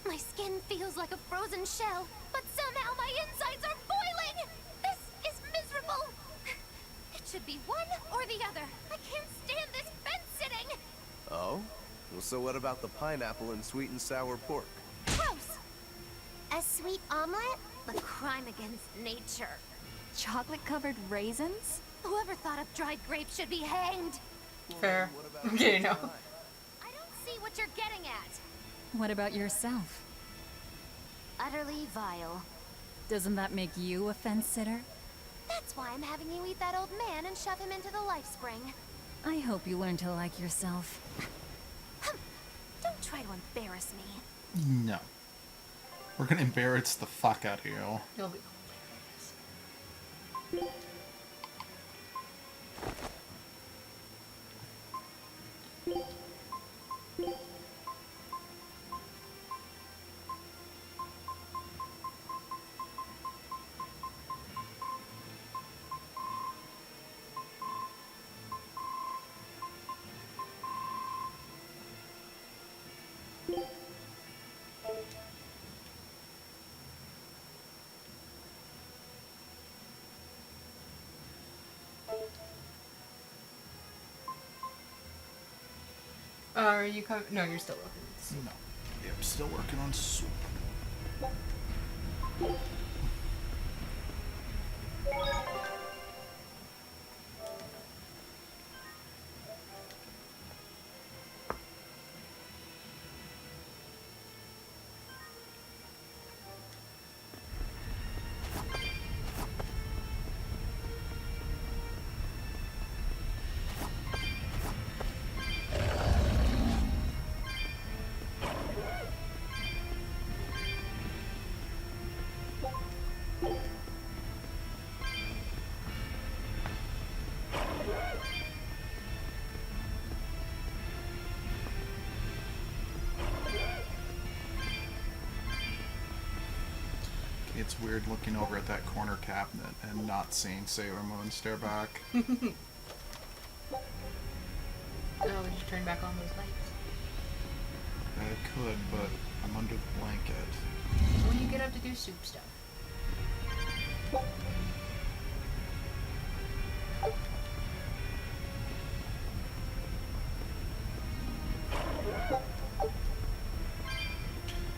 My skin feels like a frozen shell, but somehow my insides are boiling! This is miserable! It should be one or the other. I can't stand this fence-sitting! Oh? Well, so what about the pineapple and sweet and sour pork? Gross! A sweet omelet? The crime against nature. Chocolate-covered raisins? Whoever thought of dried grapes should be hanged! Fair. Okay, no. I don't see what you're getting at! What about yourself? Utterly vile. Doesn't that make you a fence-sitter? That's why I'm having you eat that old man and shove him into the life spring. I hope you learn to like yourself. Don't try to embarrass me. No. We're gonna embarrass the fuck out of you. You'll be Are you coming? No, you're still working. No. Yeah, I'm still working on soup. It's weird looking over at that corner cabinet and not seeing Sailor Moon stare back. Oh, we just turn back on those lights. I could, but I'm under the blanket. When you get up to do soup stuff.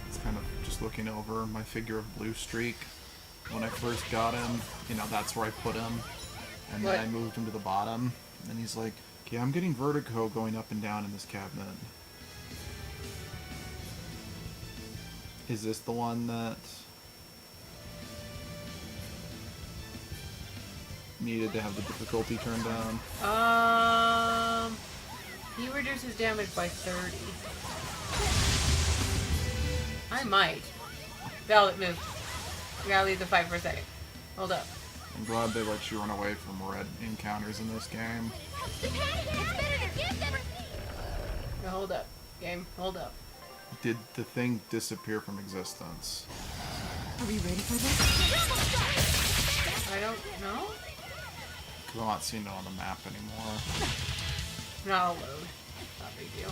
It's kind of just looking over my figure of Blue Streak. When I first got him, you know, that's where I put him. And What? then I moved him to the bottom. And he's like, okay, I'm getting vertigo going up and down in this cabinet. Is this the one that needed to have the difficulty turned down? He reduces damage by 30. I might. Velvet, move. We gotta leave the fight for a second. Hold up. I'm glad they let you run away from red encounters in this game. No, hold up. Game, hold up. Did the thing disappear from existence? Are we ready for this? I don't know. Because I'm not seeing it on the map anymore. Not a load. Not a big deal.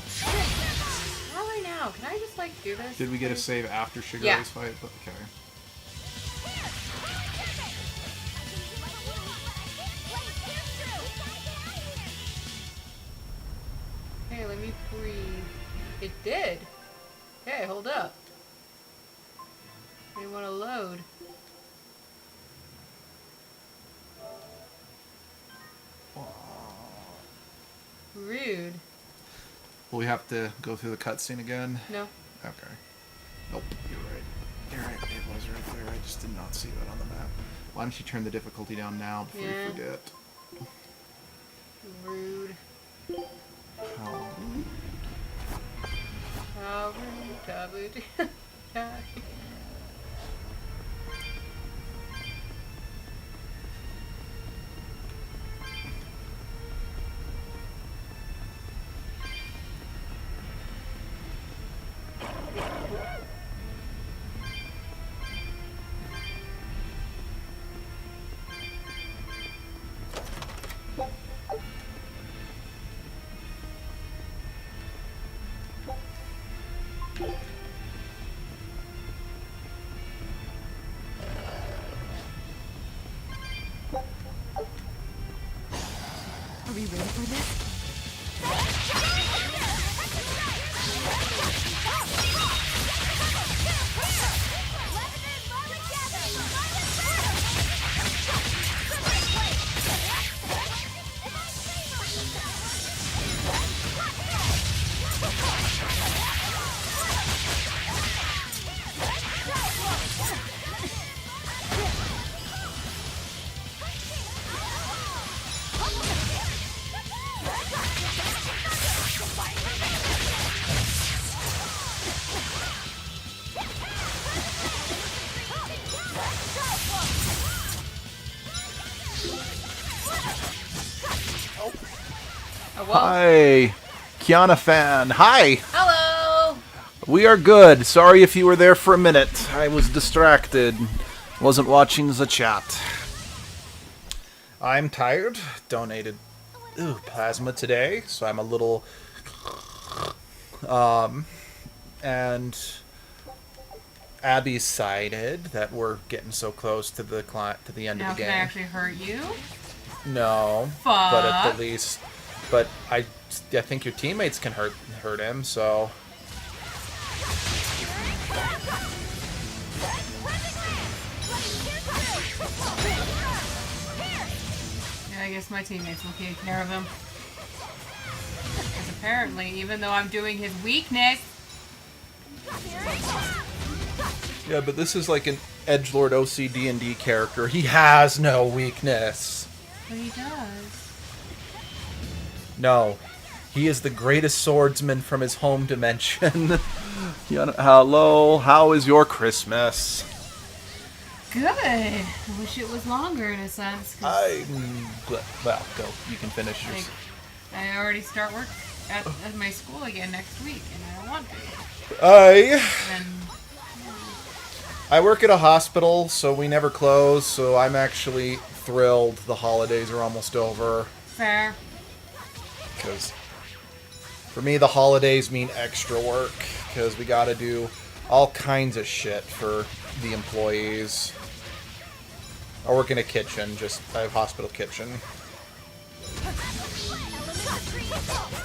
Not right now. Can I just, like, do this? Did we get a please? save after Shigeru's Yeah. fight? Okay. Hey, let me breathe. It did. Okay, hold up. I want to load. Rude. Will we have to go through the cutscene again? No. Okay. Nope, you're right. You're right, it was right there. I just did not see that on the map. Why don't you turn the difficulty down now before Yeah. you forget? Rude. How How rude. Taboo. Are we ready for this? Oh, well. Hi, Kiana fan. Hi. Hello. We are good. Sorry if you were there for a minute. I was distracted. Wasn't watching the chat. I'm tired. Donated plasma today, so I'm a little and Abby's sided that we're getting so close to the end Now of the can game. I actually hurt you? No, Fuck. but at the least, but I think your teammates can hurt him. So yeah, I guess my teammates will take care of him. Because apparently, even though I'm doing his weakness. yeah, but this is like an edgelord OCD&D character. He has no weakness. But he does. No, he is the greatest swordsman from his home dimension. Hello, how is your Christmas? Good. I wish it was longer in a sense. 'Cause Well, go. You can finish yours. I already start work at my school again next week, and I don't want to. And I work at a hospital, so we never close, so I'm actually thrilled the holidays are almost over. fair. Because for me, the holidays mean extra work, because we gotta do all kinds of shit for the employees. I work in a kitchen, I have a hospital kitchen.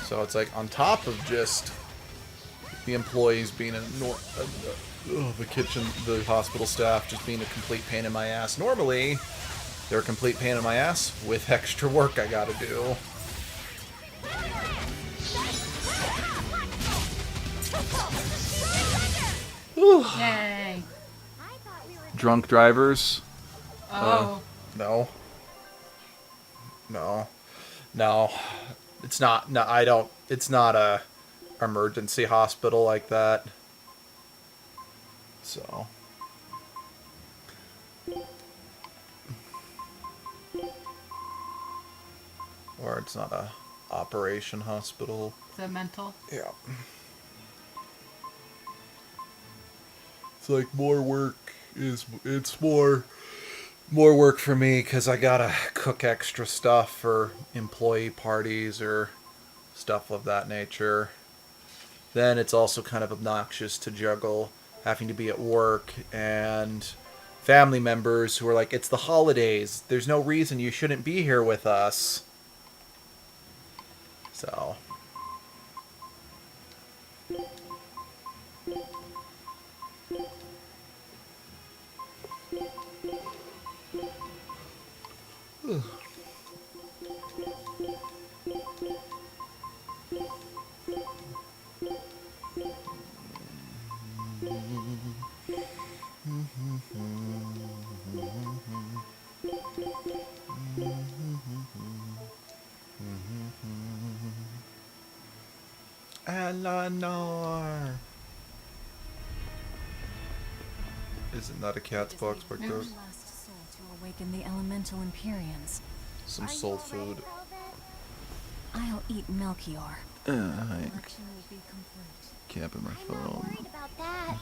So it's like on top of just the employees being the hospital staff just being a complete pain in my ass. Normally, they're a complete pain in my ass with extra work I gotta do. Yay. Drunk drivers? Oh. No. No. It's not. No, I don't. It's not a emergency hospital like that. So. Or it's not a operation hospital. Is that mental? Yeah. It's like more work it's more work for me because I gotta cook extra stuff for employee parties or stuff of that nature. Then it's also kind of obnoxious to juggle having to be at work and family members who are like, it's the holidays. There's no reason you shouldn't be here with us. So. Eleanor. Isn't that a cat's box back there? Last soul to awaken the elemental Empyreans. Some soul food. I'll eat Melchior. Collection will be complete. Capping my I'm not phone. worried about that.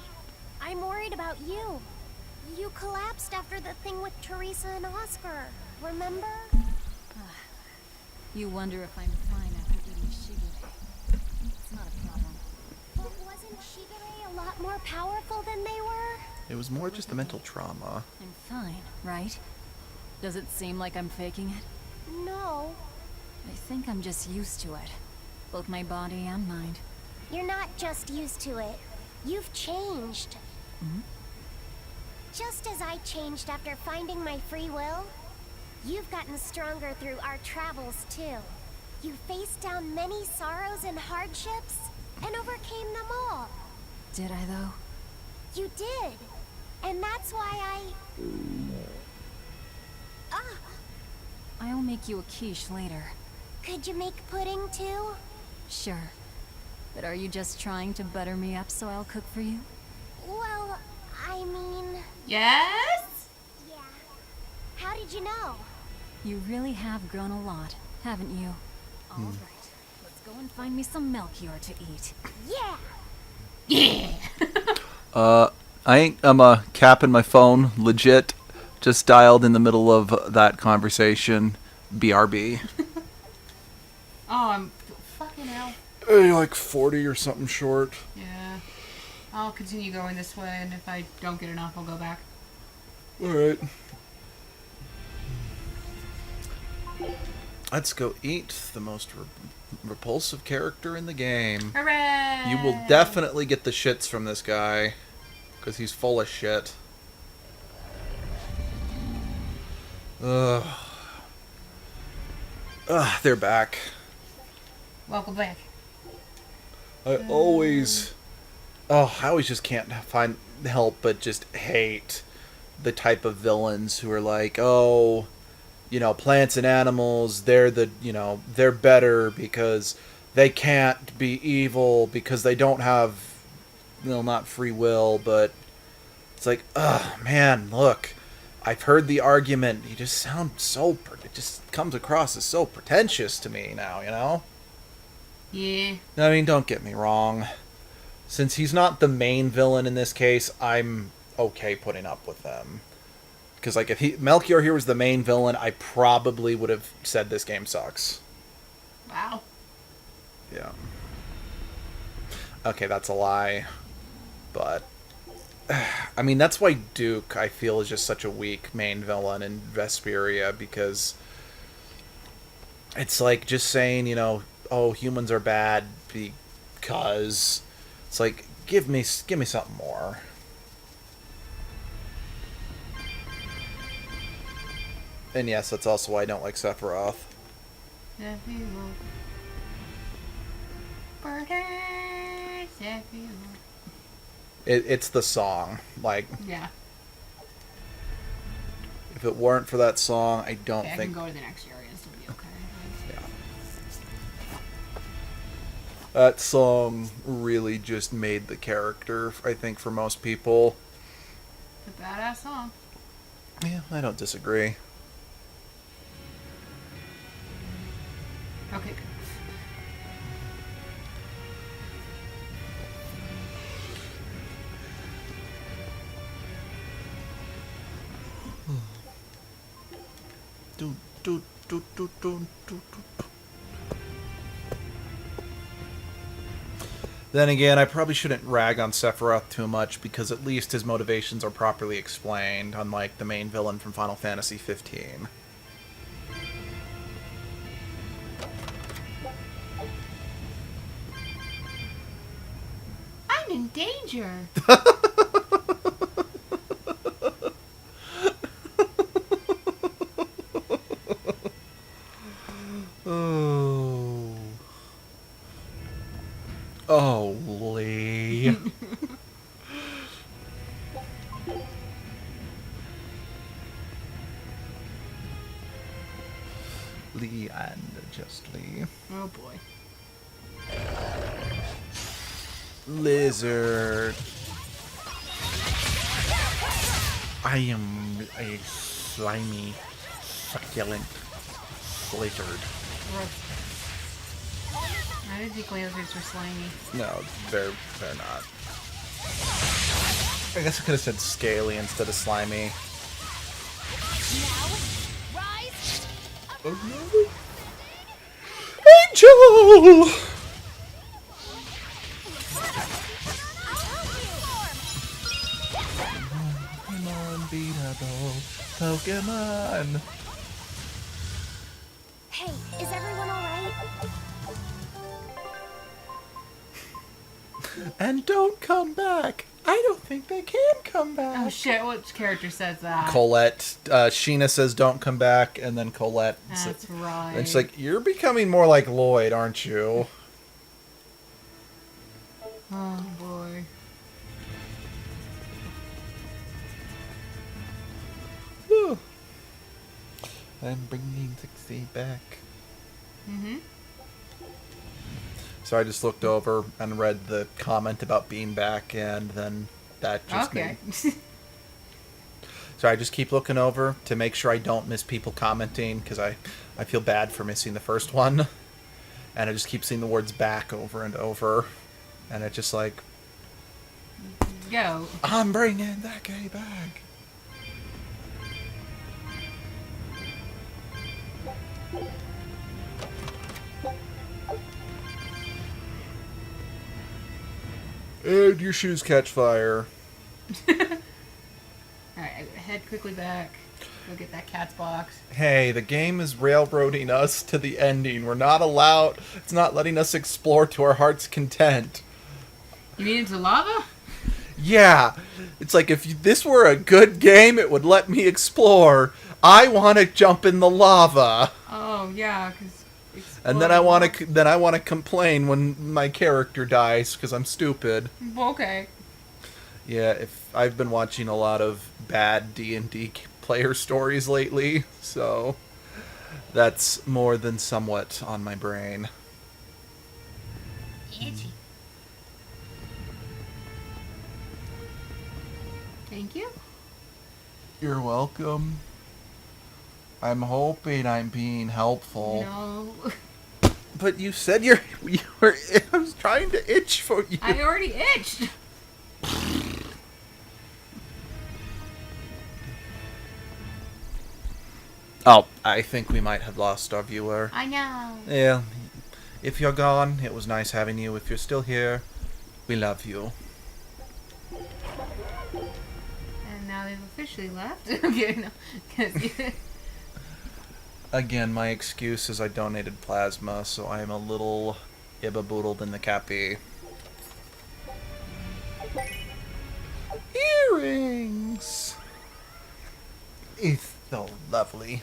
I'm worried about you. You collapsed after the thing with Teresa and Oscar. Remember? You wonder if I'm fine after eating Shigure. It's not a problem. But wasn't Shigure a lot more powerful than they were? It was more just the mental trauma. I'm fine, right? Does it seem like I'm faking it? No. I think I'm just used to it. Both my body and mind. You're not just used to it. You've changed. Hmm? Just as I changed after finding my free will, you've gotten stronger through our travels too. You faced down many sorrows and hardships, and overcame them all. Did I, though? You did. And that's why I'll make you a quiche later. Could you make pudding too? Sure. But are you just trying to butter me up so I'll cook for you? Well, I mean... Yes? Yeah. How did you know? You really have grown a lot, haven't you? All right, let's go and find me some Melchior to eat. Yeah! Yeah. I'm capping my phone. Legit, just dialed in the middle of that conversation. BRB. Oh, I'm fucking hell. You're like 40 or something short. Yeah. I'll continue going this way, and if I don't get enough, I'll go back. Alright. Let's go eat the most repulsive character in the game. Hooray! You will definitely get the shits from this guy, because he's full of shit. Ugh. Ugh, they're back. Welcome back. I always just can't find help but just hate the type of villains who are like, oh, you know, plants and animals, they're better because they can't be evil because they don't have, not free will, but it's like, oh man, look, I've heard the argument. You just sound so, it just comes across as so pretentious to me now, Yeah. I mean, don't get me wrong. Since he's not the main villain in this case, I'm okay putting up with them. Because, like, if Melchior here was the main villain, I probably would have said this game sucks. Wow. Yeah. Okay, that's a lie. But, I mean, that's why Duke, I feel, is just such a weak main villain in Vesperia, because it's like just saying, oh, humans are bad because it's like, give me something more. And yes, that's also why I don't like Sephiroth. Sephiroth. Sephiroth. It's the song. Like, Yeah. if it weren't for that song, I don't Okay, I think. can go to the next area. This will be okay. Yeah. That song really just made the character, I think, for most people. It's a badass song. Yeah, I don't disagree. Okay, good. Then again, I probably shouldn't rag on Sephiroth too much, because at least his motivations are properly explained, unlike the main villain from Final Fantasy 15. I'm in danger. Oh. Oh, Lee. Lee and just Lee. Oh boy. Lizard. I am a slimy, succulent lizard. I didn't think lizards were slimy. No, they're not. I guess I could have said scaly instead of slimy. Oh no! Angel! Come on, beatable Pokemon! Hey, is everyone alright? And don't come back! I don't think they can come back! Oh shit, which character says that? Colette, Sheena says don't come back, and then Colette That's right. and she's like, you're becoming more like Lloyd, aren't you? Oh boy. Whew. I'm bringing 60 back. Mm-hmm. So I just looked over and read the comment about being back, and then that just Okay. So I just keep looking over to make sure I don't miss people commenting, because I feel bad for missing the first one. and I just keep seeing the words back over and over, and it's just like, Go. I'm bringing that gay back. And your shoes catch fire. Alright, head quickly back. Go get that cat's box. Hey, the game is railroading us to the ending. We're not allowed. It's not letting us explore to our heart's content. You mean into lava? Yeah, it's like if this were a good game, it would let me explore. I want to jump in the lava, Oh yeah, because. and then I want to complain when my character dies because I'm stupid. Okay. Yeah, if I've been watching a lot of bad D&D player stories lately, so that's more than somewhat on my brain. Itchy. Thank you. You're welcome. I'm hoping I'm being helpful. No. But you said you were. I was trying to itch for you. I already itched. Oh, I think we might have lost our viewer. I know. Yeah. If you're gone, it was nice having you. If you're still here, we love you. And now they've officially left. Okay, no. 'Cause Again, my excuse is I donated plasma, so I am a little ibba-boodled in the cappy. Earrings! It's so lovely.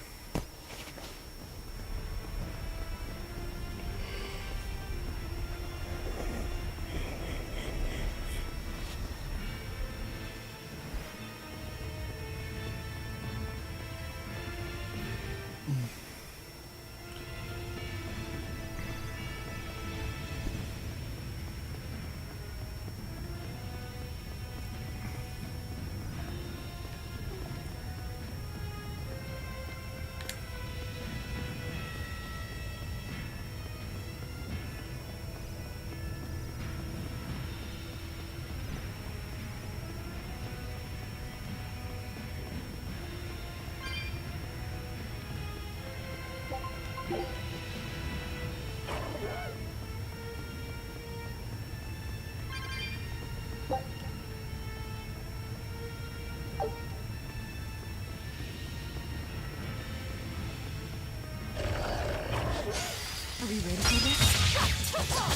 Are we ready for this?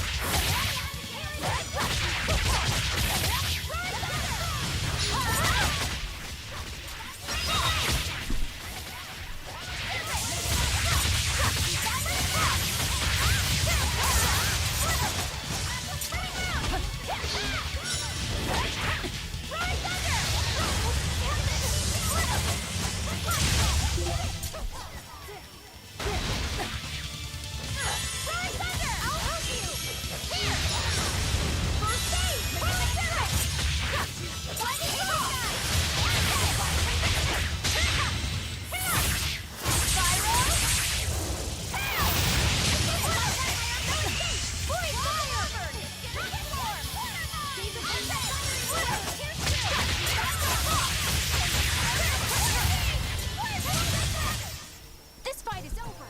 This fight is over.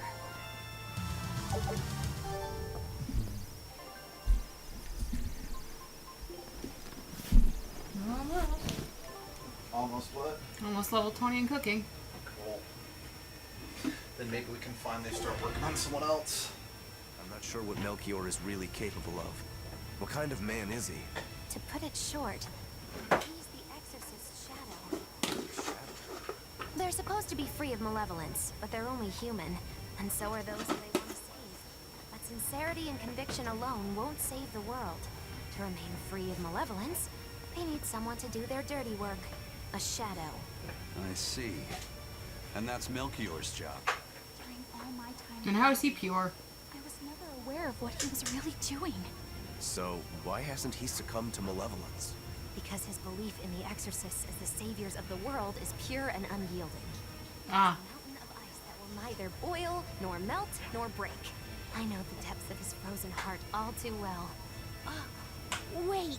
Almost what? almost level 20 in cooking. Cool. Then maybe we can finally start working on someone else. I'm not sure what Melchior is really capable of. What kind of man is he? To put it short, he's the Exorcist's shadow. They're supposed to be free of malevolence, but they're only human, and so are those who they want to save. But sincerity and conviction alone won't save the world. To remain free of malevolence, they need someone to do their dirty work. A shadow. I see. And that's Melchior's job. During all my time, And how is he pure? I was never aware of what he was really doing. So, why hasn't he succumbed to malevolence? Because his belief in the Exorcists as the saviors of the world is pure and unyielding. Ah. A mountain of ice that will neither boil, nor melt, nor break. I know the depths of his frozen heart all too well. Wait,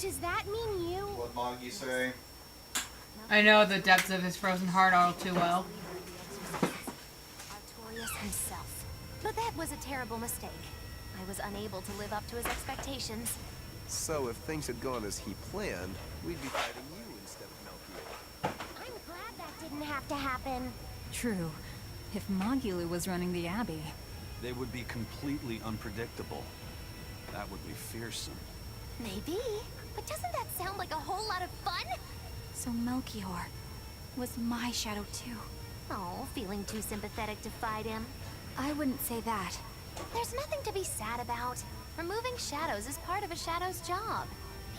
does that mean you? What Moggy say? I know the depths of his frozen heart all too well. Artorias himself. But that was a terrible mistake. I was unable to live up to his expectations. So if things had gone as he planned, we'd be fighting you instead of Melchior. I'm glad that didn't have to happen. True. If Mogulu was running the Abbey. They would be completely unpredictable. That would be fearsome. Maybe. But doesn't that sound like a whole lot of fun? So Melchior was my shadow too. Oh, feeling too sympathetic to fight him? I wouldn't say that. There's nothing to be sad about. Removing shadows is part of a shadow's job.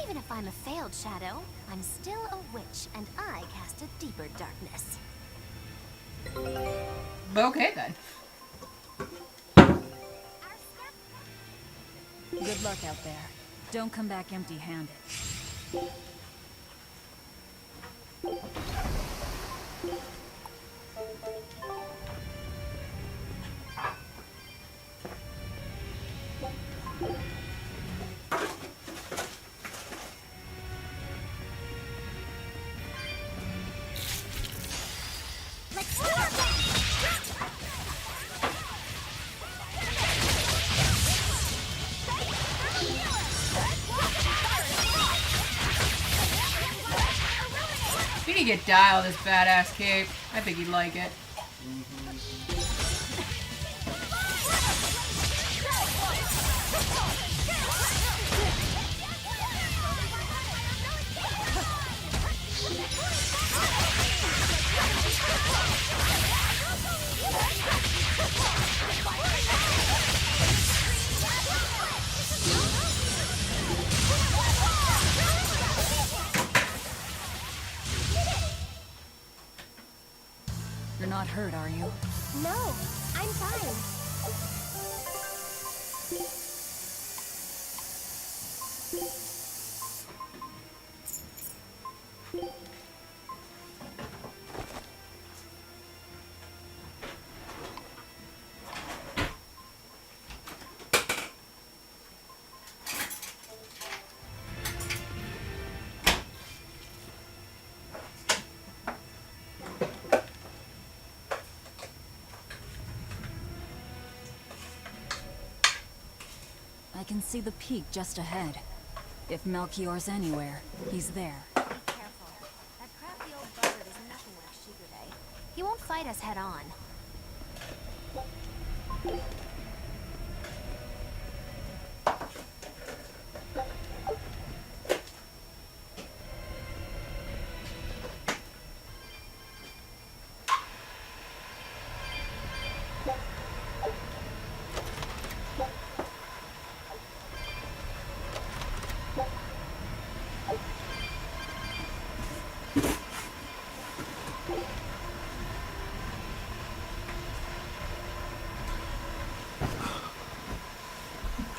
Even if I'm a failed shadow, I'm still a witch, and I cast a deeper darkness. Okay then. Good luck out there. Don't come back empty-handed. Let's do our best! He need to get dialed, this badass cape. I think he'd like it. You're not hurt, are you? No, I'm fine. I can see the peak just ahead. If Melchior's anywhere, he's there. Be careful. That crafty old buzzard is nothing like Shigure. He won't fight us head on.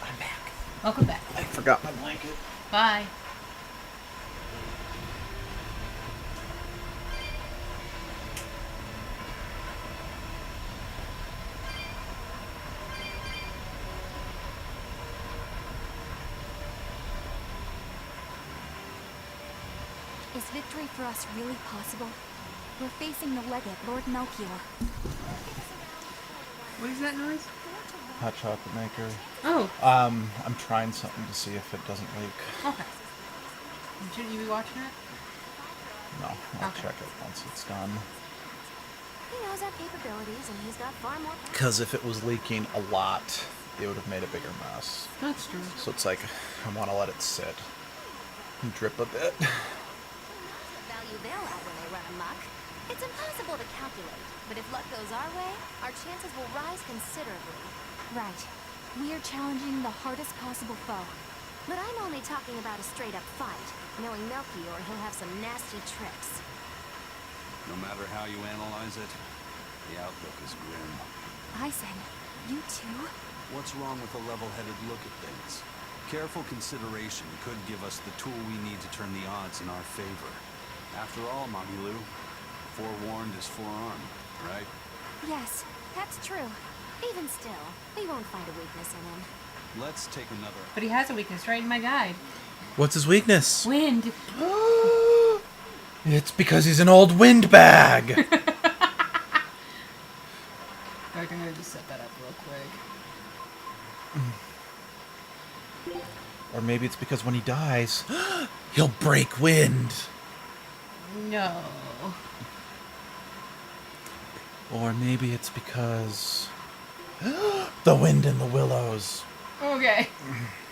I'm back. Welcome back. I forgot my blanket. Bye. Is victory for us really possible? We're facing the legate, Lord Melchior. What is that noise? Hot chocolate maker. Oh, I'm trying something to see if it doesn't leak. okay. Shouldn't you be watching it? No, I'll Okay. check it once it's done. He knows our capabilities, and he's got far more. Because if it was leaking a lot, it would have made a bigger mess. That's true. So it's like, I want to let it sit and drip a bit. The value they'll add when they run amok. It's impossible to calculate, but if luck goes our way, our chances will rise considerably. Right. We're challenging the hardest possible foe. But I'm only talking about a straight-up fight. Knowing Melchior, he'll have some nasty tricks. No matter how you analyze it, the outlook is grim. Eisen, you too? What's wrong with a level-headed look at things? Careful consideration could give us the tool we need to turn the odds in our favor. After all, Magilou, forewarned is forearmed, right? Yes, that's true. Even still, we won't find a weakness in him. Let's take another. But he has a weakness right in my guide. What's his weakness? Wind. It's because he's an old windbag. Alright, I'm gonna just set that up real quick. Or maybe it's because when he dies, he'll break wind. No. Or maybe it's because the wind in the willows. Okay.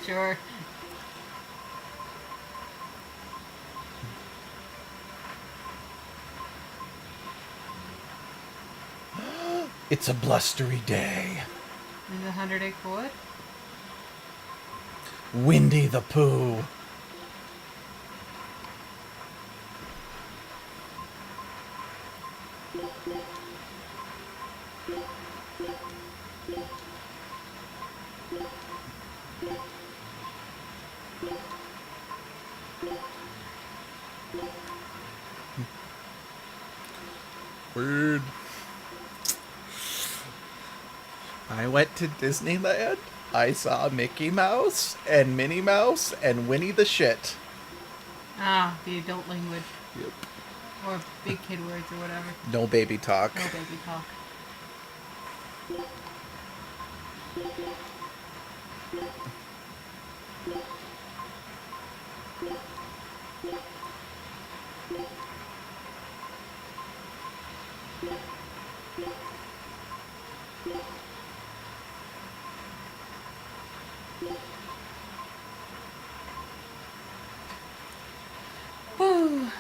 Sure. It's a blustery day. In the 100-acre wood? Windy the Pooh. Weird. I went to Disneyland. I saw Mickey Mouse and Minnie Mouse and Winnie the Shit. Ah, the adult language. Yep. Or big kid words or whatever. No baby talk. No baby talk. Whew.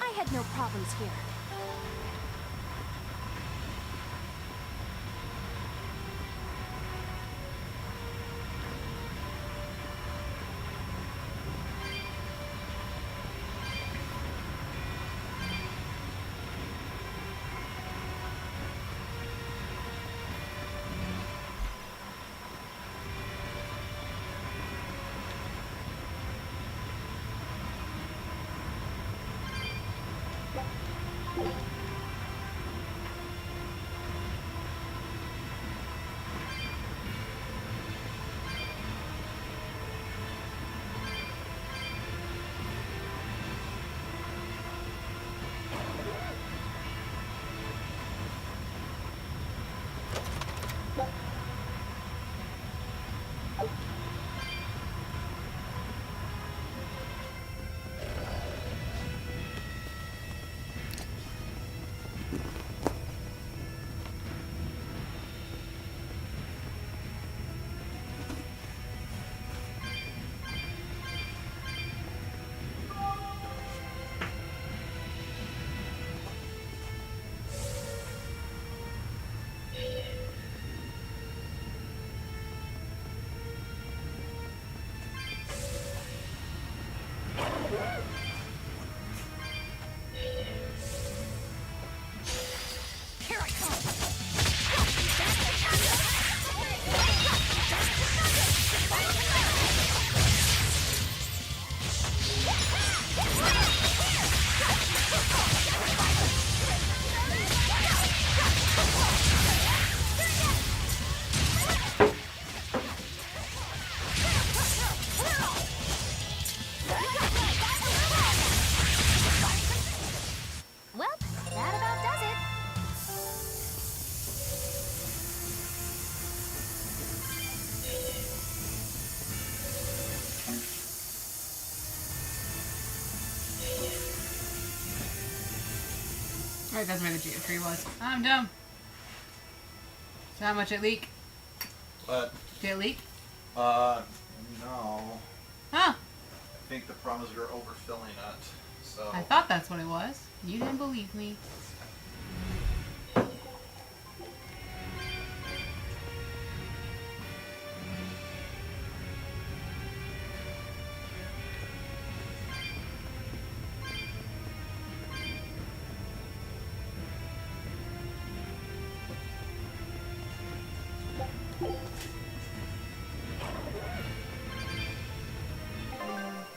I had no problems here. Alright, that's where the tree was. I'm dumb. So how much it leak? But, Did it leak? no. Huh. I think the problem is you're overfilling it. So. I thought that's what it was. You didn't believe me.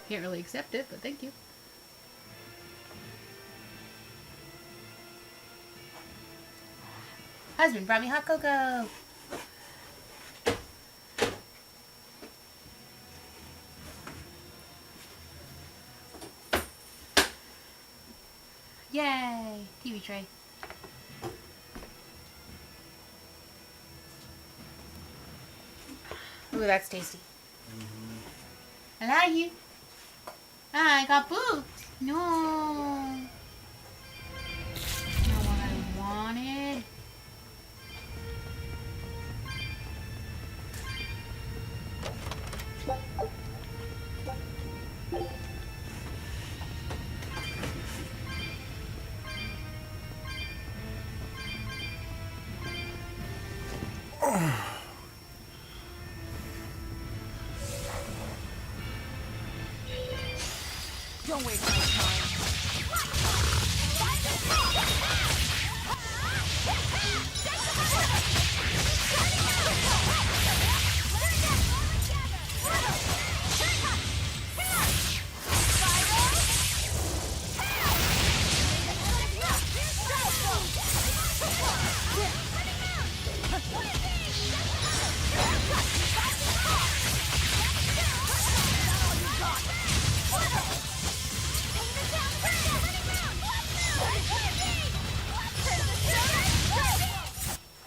Can't really accept it, but thank you. Husband brought me hot cocoa. Yay! TV tray. Ooh, that's tasty. I like you. I got booked. No. Not what I wanted. Don't waste my time.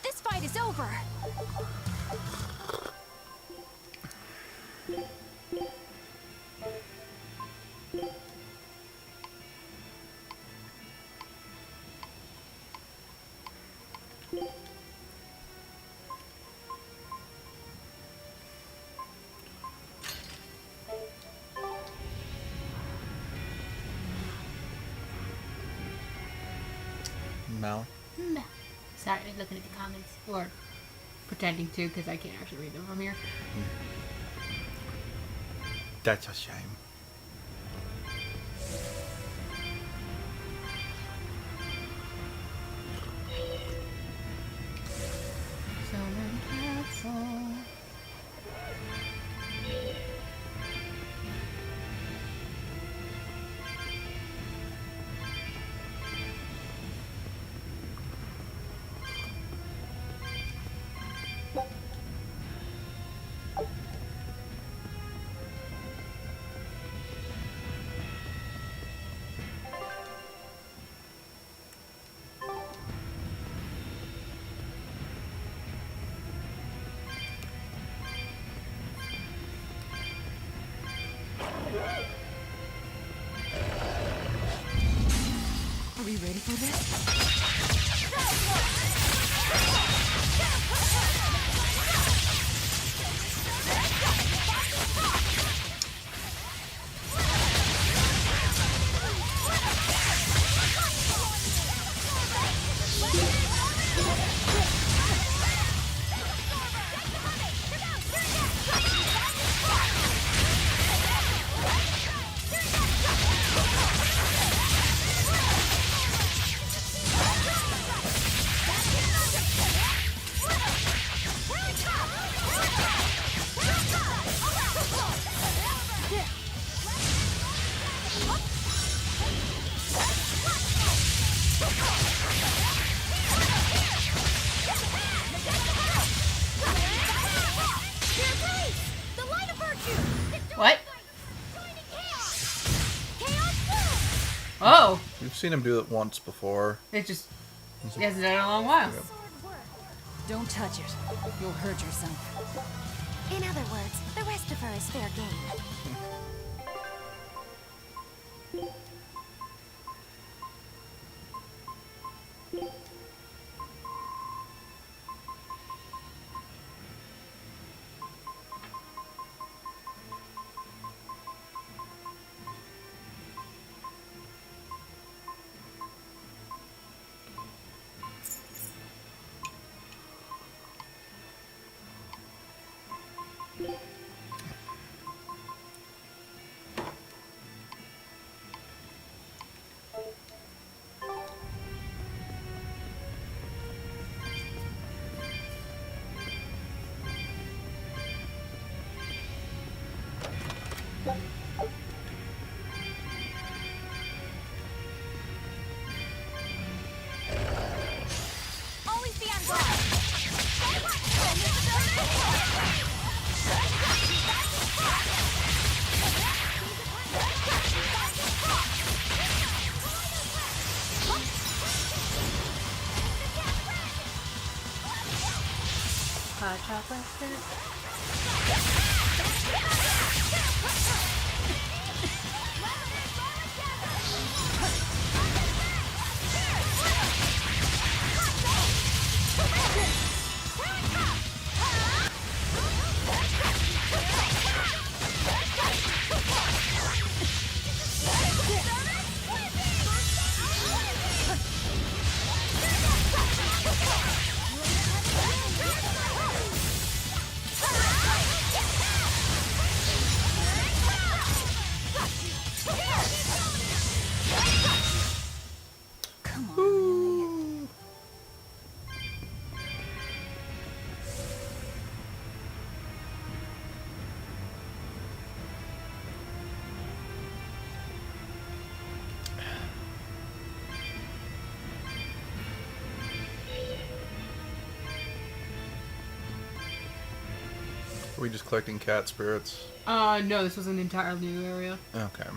This fight is over. No. No. Sorry, I was looking at the comments. Or pretending to, because I can't actually read them from here. That's a shame. So many castles. Are we ready for this? What? Oh! You've seen him do it once before. It just... He hasn't done it in a long while. Don't touch it. You'll hurt yourself. In other words, the rest of her is fair game. hot chocolate. Come on, really? Are we just collecting cat spirits? No, this was an entirely new area. Okay.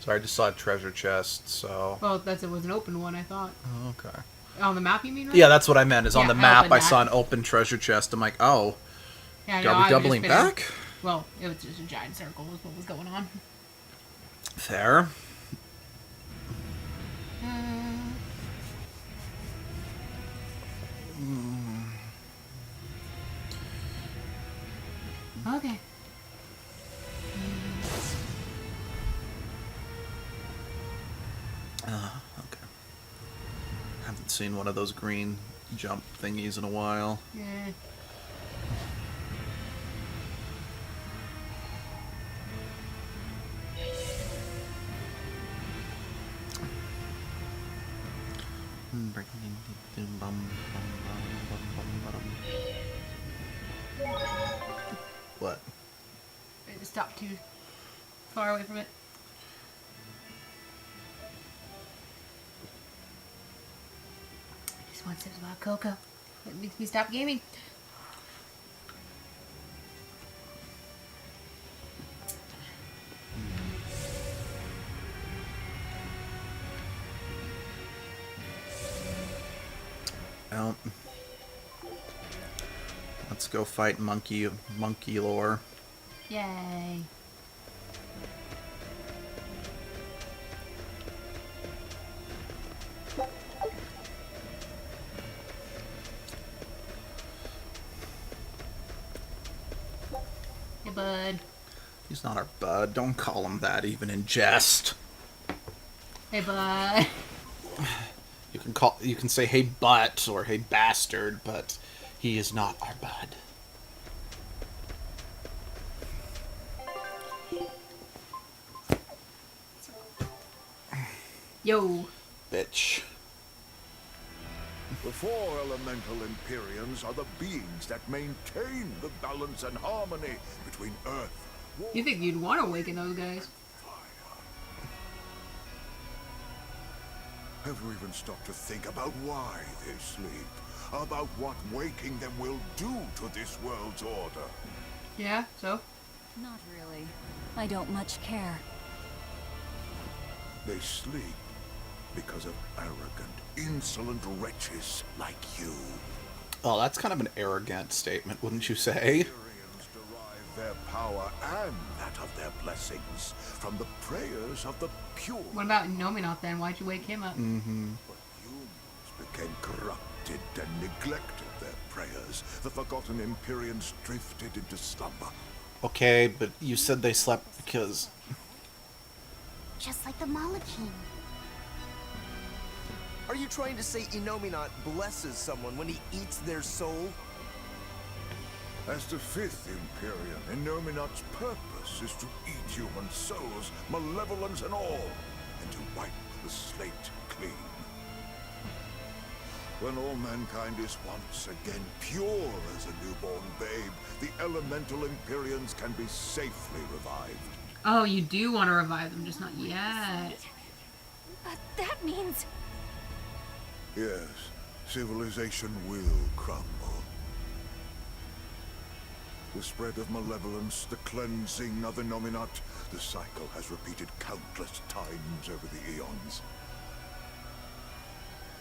So I just saw a treasure chest, so... Well, it was an open one, I thought. Oh, okay. On the map, you mean? Right? Yeah, that's what I meant, is on Yeah, the I map opened I that. saw an open treasure chest. I'm like, oh, Yeah, are no, we I was doubling just spinning. back? Well, it was just a giant circle was what was going on. Fair. Okay. Okay. Haven't seen one of those green jump thingies in a while. Yeah. What? It stopped too far away from it. Just one sip about cocoa. That makes me stop gaming. Well, let's go fight monkey lore. Yay. Hey, bud. He's not our bud. Don't call him that, even in jest. Hey, bud. You can say hey butt or hey bastard, but he is not our bud. Yo. Bitch. The four elemental Empyreans are the beings that maintain the balance and harmony between Earth, water, You think you'd want to awaken those guys? Have you even stopped to think about why they sleep? About what waking them will do to this world's order? Yeah, so? Not really. I don't much care. They sleep because of arrogant, insolent wretches like you. Oh, that's kind of an arrogant statement, wouldn't you say? Empyreans derive their power and that of their blessings from the prayers of the pure. What about Nominot then? Why'd you wake him up? But humans became corrupted and neglected their prayers. The forgotten Empyreans drifted into slumber. Okay, but you said they slept because... Just like the Malachim. Are you trying to say Inominat blesses someone when he eats their soul? As the fifth Empyrean, Inominat's purpose is to eat human souls, malevolence and all, and to wipe the slate clean. When all mankind is once again pure as a newborn babe, the elemental Empyreans can be safely revived. Oh, you do want to revive them, just not yet. But that means... Yes, civilization will crumble. The spread of malevolence, the cleansing of Inominat, the cycle has repeated countless times over the eons.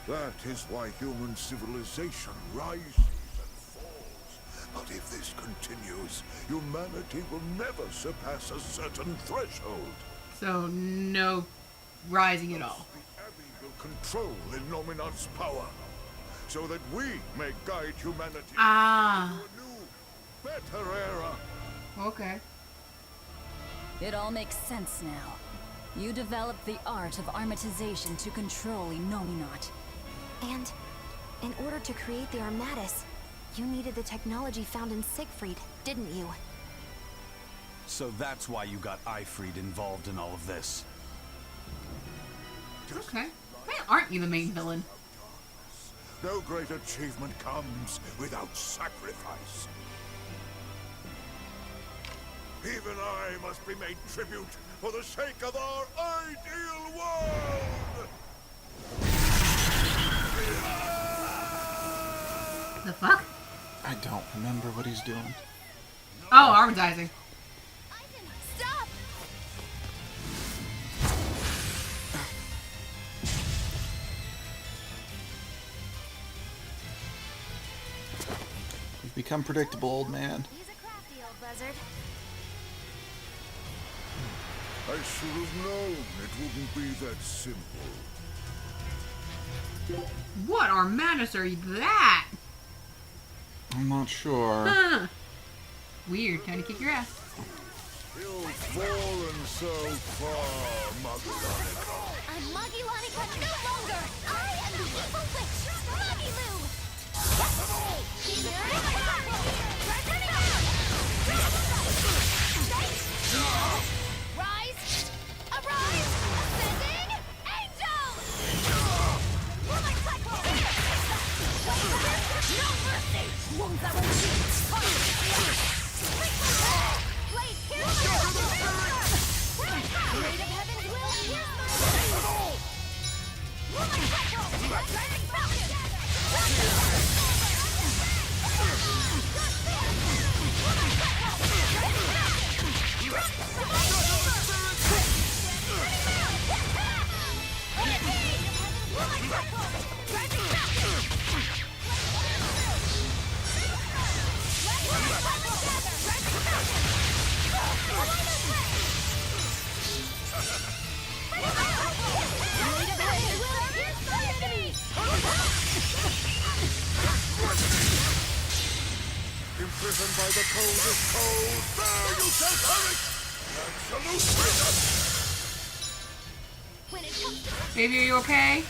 That is why human civilization rises and falls, But if this continues, humanity will never surpass a certain threshold. So, no rising at all. The Abbey will control Illuminat's power, so that we may guide humanity Ah, to a new, better era. okay. It all makes sense now. You developed the art of armatization to control Innominat. And in order to create the Armatus, you needed the technology found in Siegfried, didn't you? So that's why you got Ifried involved in all of this. Okay. Why aren't you the main villain? No great achievement comes without sacrifice. Even I must be made tribute for the sake of our ideal world! The fuck? I don't remember what he's doing. Oh, armatizing. Stop! You've become predictable, old man. He's a crafty old buzzard. I should have known it wouldn't be that simple. What Armatus are that? I'm not sure. Huh. Weird. Time to kick your ass. You've fallen so far, Magdalene. I'm Magilanica no longer! I am the evil witch, Magilu! Rise! Arise! Ascending angels! No mercy! Wounds that won't Blade, pierce Blade of heaven's will, pierce my Rising Falcon! Imprisoned by the coldest cold, there you shall perish! Absolute freedom! Baby, are you okay?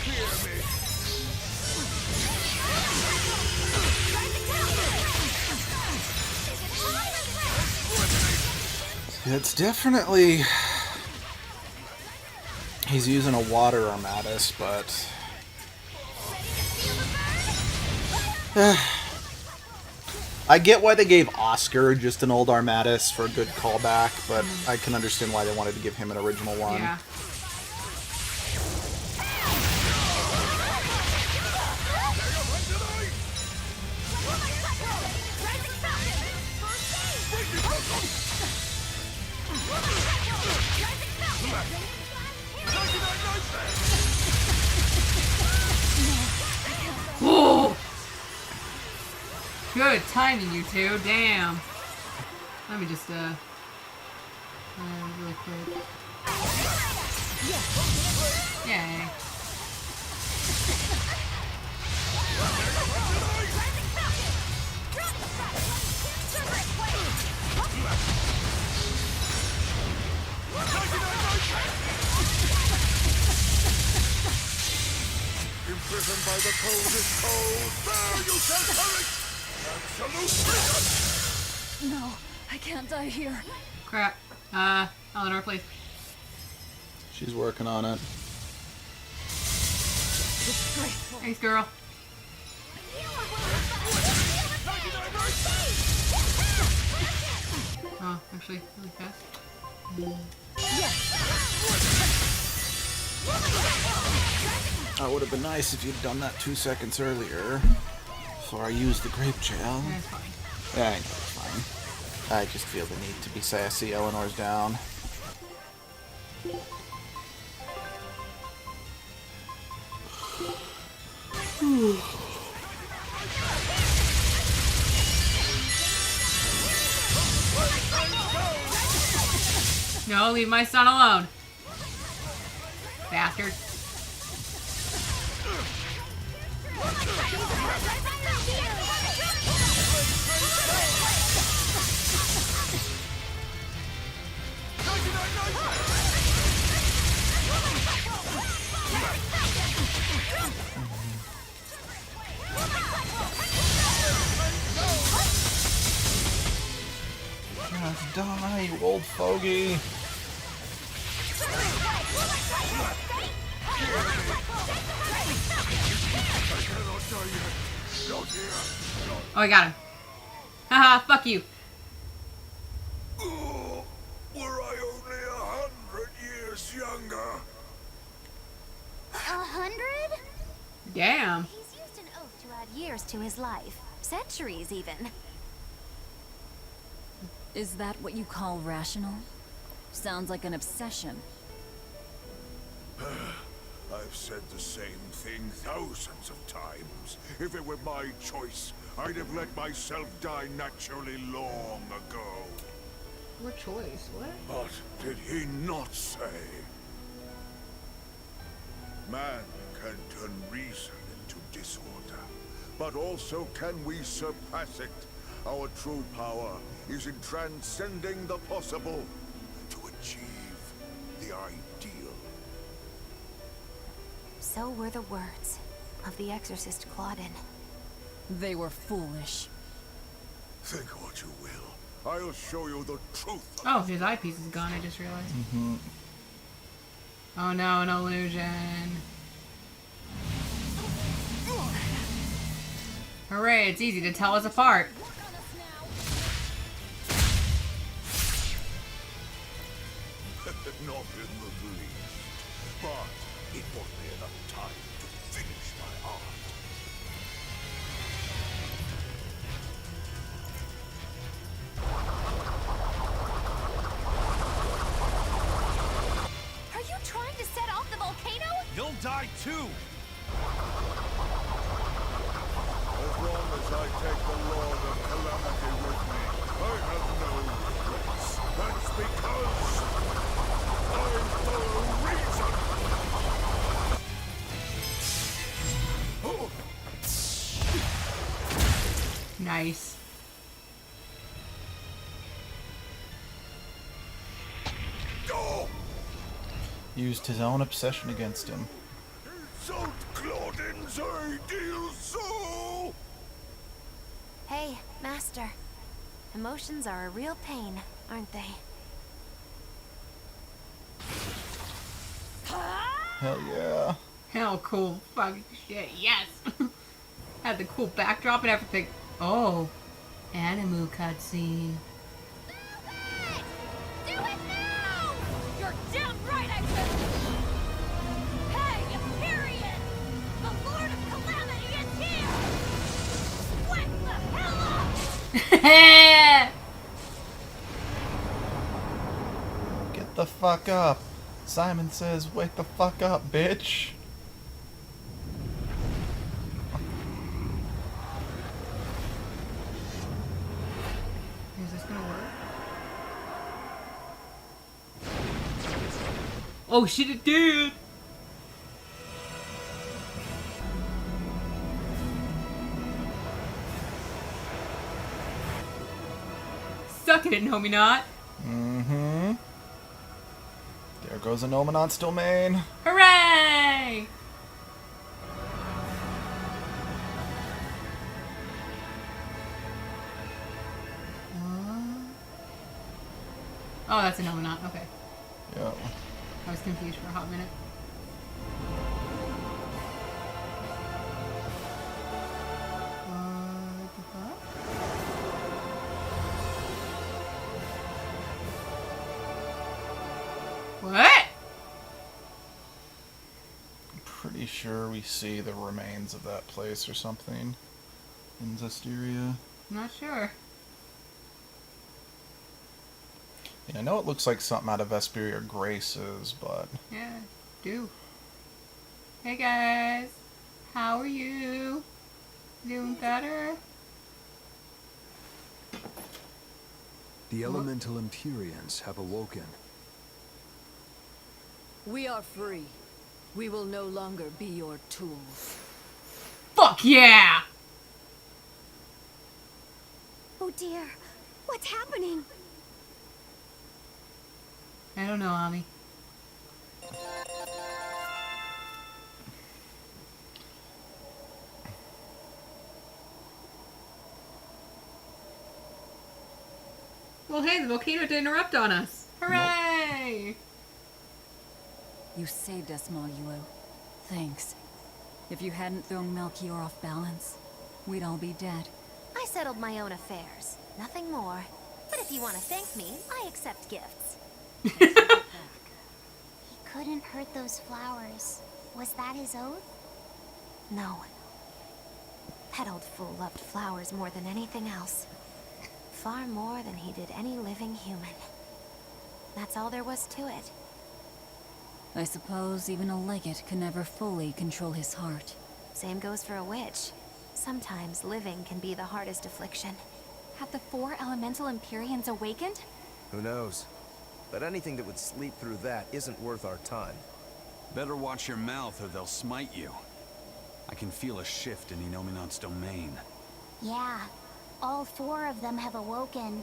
Hear me! It's definitely... He's using a water Armatus, but... I get why they gave Oscar just an old Armatus for a good callback, but I can understand why they wanted to give him an original one. Yeah. Whoa! Good timing, you two. Damn. Let me just, really quick. Yay. Imprisoned by the coldest cold, there you shall perish! Absolute freedom! No, I can't die here. Crap. Eleanor, please. She's working on it. Thanks, girl. Oh, actually, really fast. That would have been nice if you'd done that 2 seconds earlier. Before I used the grape gel. Yeah, it's fine. Yeah, I know it's fine. I just feel the need to be sassy. Eleanor's down. No, leave my son alone. Bastard. Just die, you old fogey. Oh, I got him. Haha, fuck you. Oh, were I only 100 years younger? 100? Damn. He's used an oath to add years to his life. Centuries, even. Is that what you call rational? Sounds like an obsession. I've said the same thing thousands of times. If it were my choice, I'd have let myself die naturally long ago. What choice? What? But did he not say? Man can turn reason into disorder, but also can we surpass it? Our true power is in transcending the possible to achieve the ideal. So were the words of the exorcist Claudin. They were foolish. Think what you will. I'll show you the truth. Oh, his eyepiece is gone, I just realized. Oh no, an illusion. Hooray, it's easy to tell us apart. Not in the least. But it bought me enough time to finish my art. Are you trying to set off the volcano? You'll die too! As long as I take the Lord of Calamity with me, I have no regrets. That's because I follow reason. Oh. Nice. Oh. Used his own obsession against him. Insult Claudin's ideal soul! Hey, Master. Emotions are a real pain, aren't they? Hell yeah. Hell cool. Fucking shit. Yes. Had the cool backdrop and everything. Oh. Animu cutscene. Do it now! You're damn right I will! Hey, Imperian! The Lord of Calamity is here! Wake the hell up! Get the fuck up. Simon says, wake the fuck up, bitch. Is this gonna work? Oh shit, it did! Suck it, Nomi Not! Mm-hmm. There goes a Nominant's domain. Hooray! Oh, that's a Nominant. Okay. Yeah. I was confused for a hot minute. What the fuck? What? I'm pretty sure we see the remains of that place or something in Zestiria. I'm not sure. Yeah, I know it looks like something out of Vesperia Graces, but... Yeah, do. Hey guys. How are you? Doing better? The elemental Empyreans have awoken. We are free. We will no longer be your tools. Fuck yeah! Oh dear, what's happening? I don't know, Ami. Well, hey, the volcano didn't erupt on us. Hooray! You saved us, Mogulu. Thanks. If you hadn't thrown Melchior off balance, we'd all be dead. I settled my own affairs. Nothing more. But if you want to thank me, I accept gifts. He couldn't hurt those flowers. Was that his oath? No. That old fool loved flowers more than anything else. Far more than he did any living human. That's all there was to it. I suppose even a legate can never fully control his heart. Same goes for a witch. Sometimes living can be the hardest affliction. Have the 4 elemental Empyreans awakened? Who knows? But anything that would sleep through that isn't worth our time. Better watch your mouth or they'll smite you. I can feel a shift in Inominat's domain. Yeah. All 4 of them have awoken.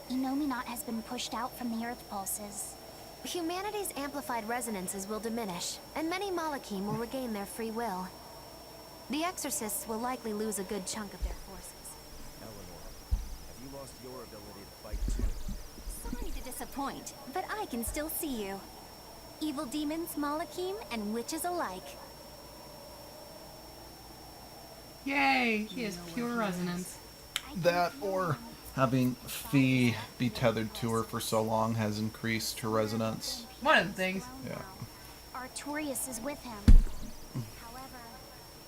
Inominat has been pushed out from the Earth pulses. Humanity's amplified resonances will diminish, and many Malachim will regain their free will. The Exorcists will likely lose a good chunk of their forces. Eleanor, have you lost your ability to fight too? Sorry to disappoint, but I can still see you. Evil demons, Malachim, and witches alike. Yay! He has pure resonance. That or having Fee be tethered to her for so long has increased her resonance. One of the things. Yeah. Artorias is with him. However,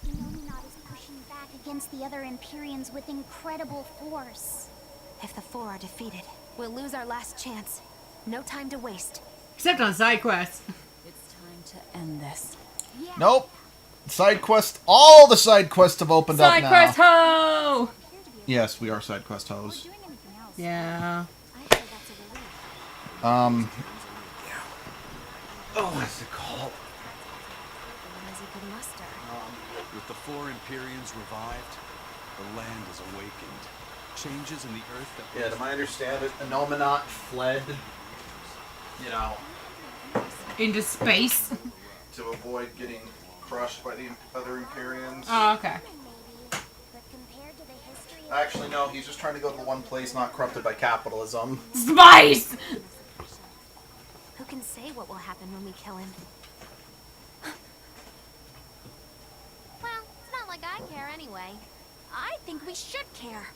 Inominat is pushing back against the other Empyreans with incredible force. If the 4 are defeated, we'll lose our last chance. No time to waste. Except on side quests. It's time to end this. Yeah. Nope. Side quest. All the side quests have opened up Side now. quest ho! Yes, we are side quest hoes. Doing anything else? Yeah. I heard that's a relief. Oh, what's it called? As you could muster. With the 4 Empyreans revived, the land is awakened. Changes in the earth that Yeah, to my understanding, Inominat fled, Into space. to avoid getting crushed by the other Empyreans. Oh, okay. Maybe, but compared to the history of Actually, no, he's just trying to go to the one place not corrupted by capitalism. Spice! Who can say what will happen when we kill him? Well, it's not like I care anyway. I think we should care.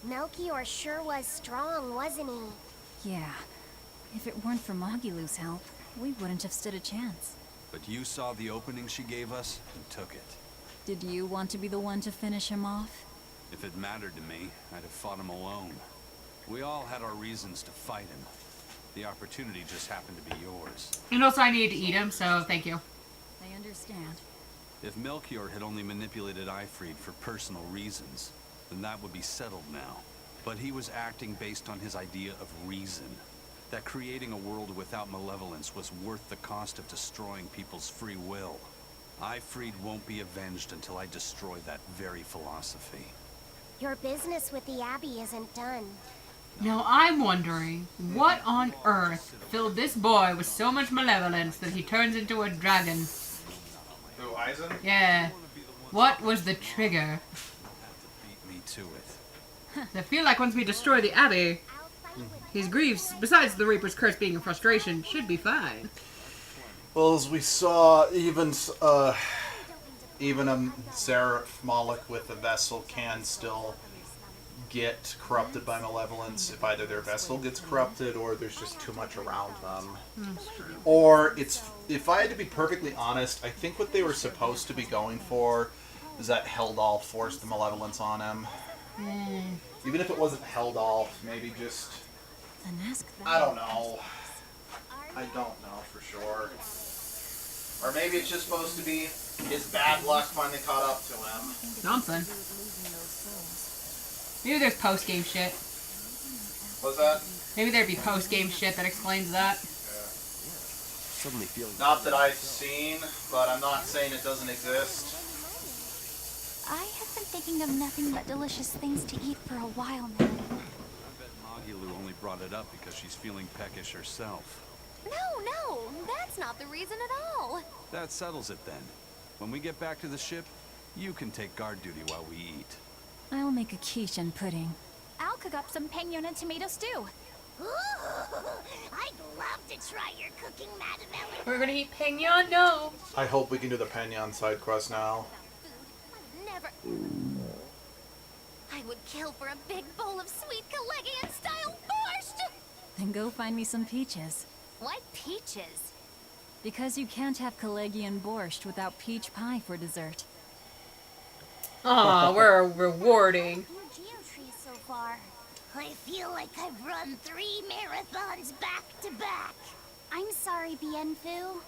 Melchior sure was strong, wasn't he? Yeah. If it weren't for Mogulu's help, we wouldn't have stood a chance. But you saw the opening she gave us and took it. Did you want to be the one to finish him off? If it mattered to me, I'd have fought him alone. We all had our reasons to fight him. The opportunity just happened to be yours. And also I needed to eat him, so thank you. I understand. If Melchior had only manipulated Ifrid for personal reasons, then that would be settled now. But he was acting based on his idea of reason. That creating a world without malevolence was worth the cost of destroying people's free will. Ifrid won't be avenged until I destroy that very philosophy. Your business with the Abbey isn't done. Now I'm wondering, what on earth filled this boy with so much malevolence that he turns into a dragon? Who, Eisen? Yeah. What was the trigger? Beat me to it. I feel like once we destroy the Abbey, his griefs, besides the Reaper's curse being a frustration, should be fine. Well, as we saw, even a Seraph Moloch with a vessel can still get corrupted by malevolence if either their vessel gets corrupted or there's just too much around them. That's true. Or if I had to be perfectly honest, I think what they were supposed to be going for is that Heldalf forced the malevolence on him. Even if it wasn't Heldalf, maybe just... Then ask them. I don't know. I don't know for sure. Or maybe it's just supposed to be His bad luck finally caught up to him. Something. Maybe there's post-game shit. What's that? Maybe there'd be post-game shit that explains that. Suddenly feeling... Not that I've seen, but I'm not saying it doesn't exist. I have been thinking of nothing but delicious things to eat for a while now. I bet Magilu only brought it up because she's feeling peckish herself. No, that's not the reason at all. That settles it then. When we get back to the ship, you can take guard duty while we eat. I'll make a quiche and pudding. I'll cook up some pignon and tomato stew. Ooh, I'd love to try your cooking, Madame Ellen. We're gonna eat pignon? No. I hope we can do the Penyon side quest now. Never. I would kill for a big bowl of sweet Calegian-style borscht! Then go find me some peaches. What peaches? Because you can't have Calegian borscht without peach pie for dessert. Aw, we're rewarding. Your geotree so far. I feel like I've run 3 marathons back to back. I'm sorry, Bienfu.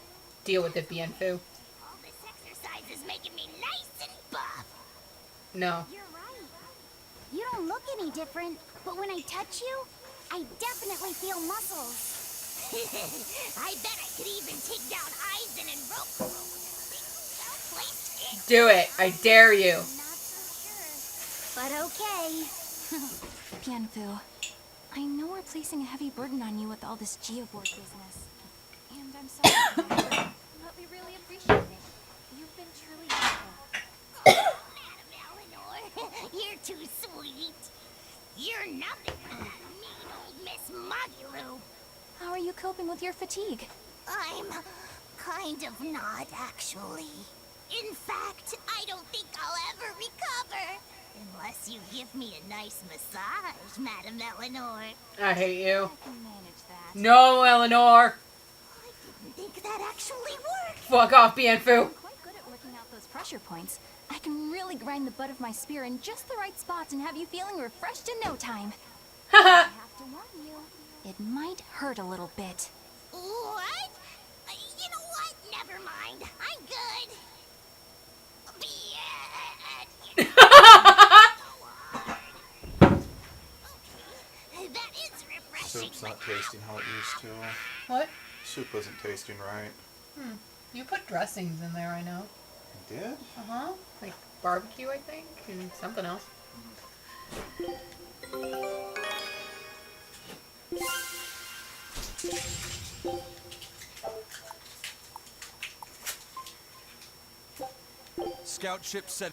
Deal with it, Bienfu. All this exercise is making me nice and buff. No. You're right. You don't look any different, but when I touch you, I definitely feel muscles. I bet I could even take down Aizen and Roku with a single well-placed kick. Do it. I dare you. Not so sure, but okay. Bienfu, I know we're placing a heavy burden on you with all this geoboard business. And I'm sorry, but we really appreciate it. You've been truly helpful. Madame Eleanor, you're too sweet. You're nothing but that mean old Miss Magilu. How are you coping with your fatigue? I'm kind of not, actually. In fact, I don't think I'll ever recover. Unless you give me a nice massage, Madame Eleanor. I hate you. I can manage that. No, Eleanor. I didn't think that actually worked. Fuck off, Bienfu. I'm quite good at working out those pressure points. I can really grind the butt of my spear in just the right spots and have you feeling refreshed in no time. I have to warn you, it might hurt a little bit. What? You know what? Never mind. I'm good. That is refreshing. Soup's not tasting how it used to. What? Soup isn't tasting right. You put dressings in there, I know. I did? Uh-huh. Like barbecue, I think, and something else. Scout ship set.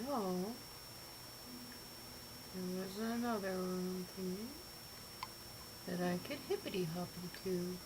No. There was another thing that I could hippity hoppy to.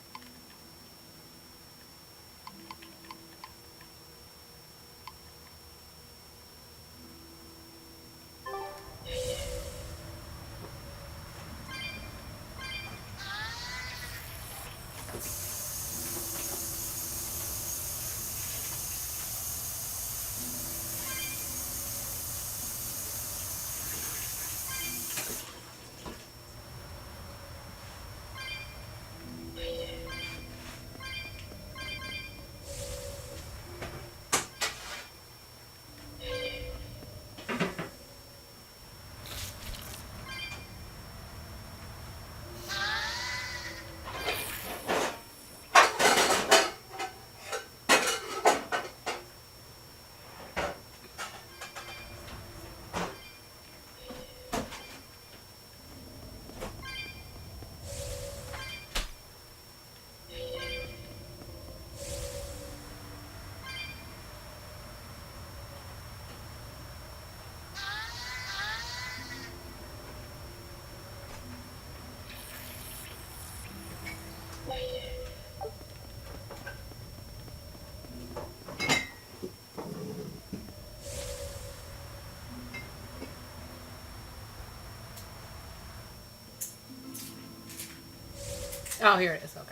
Oh, here it is. Okay.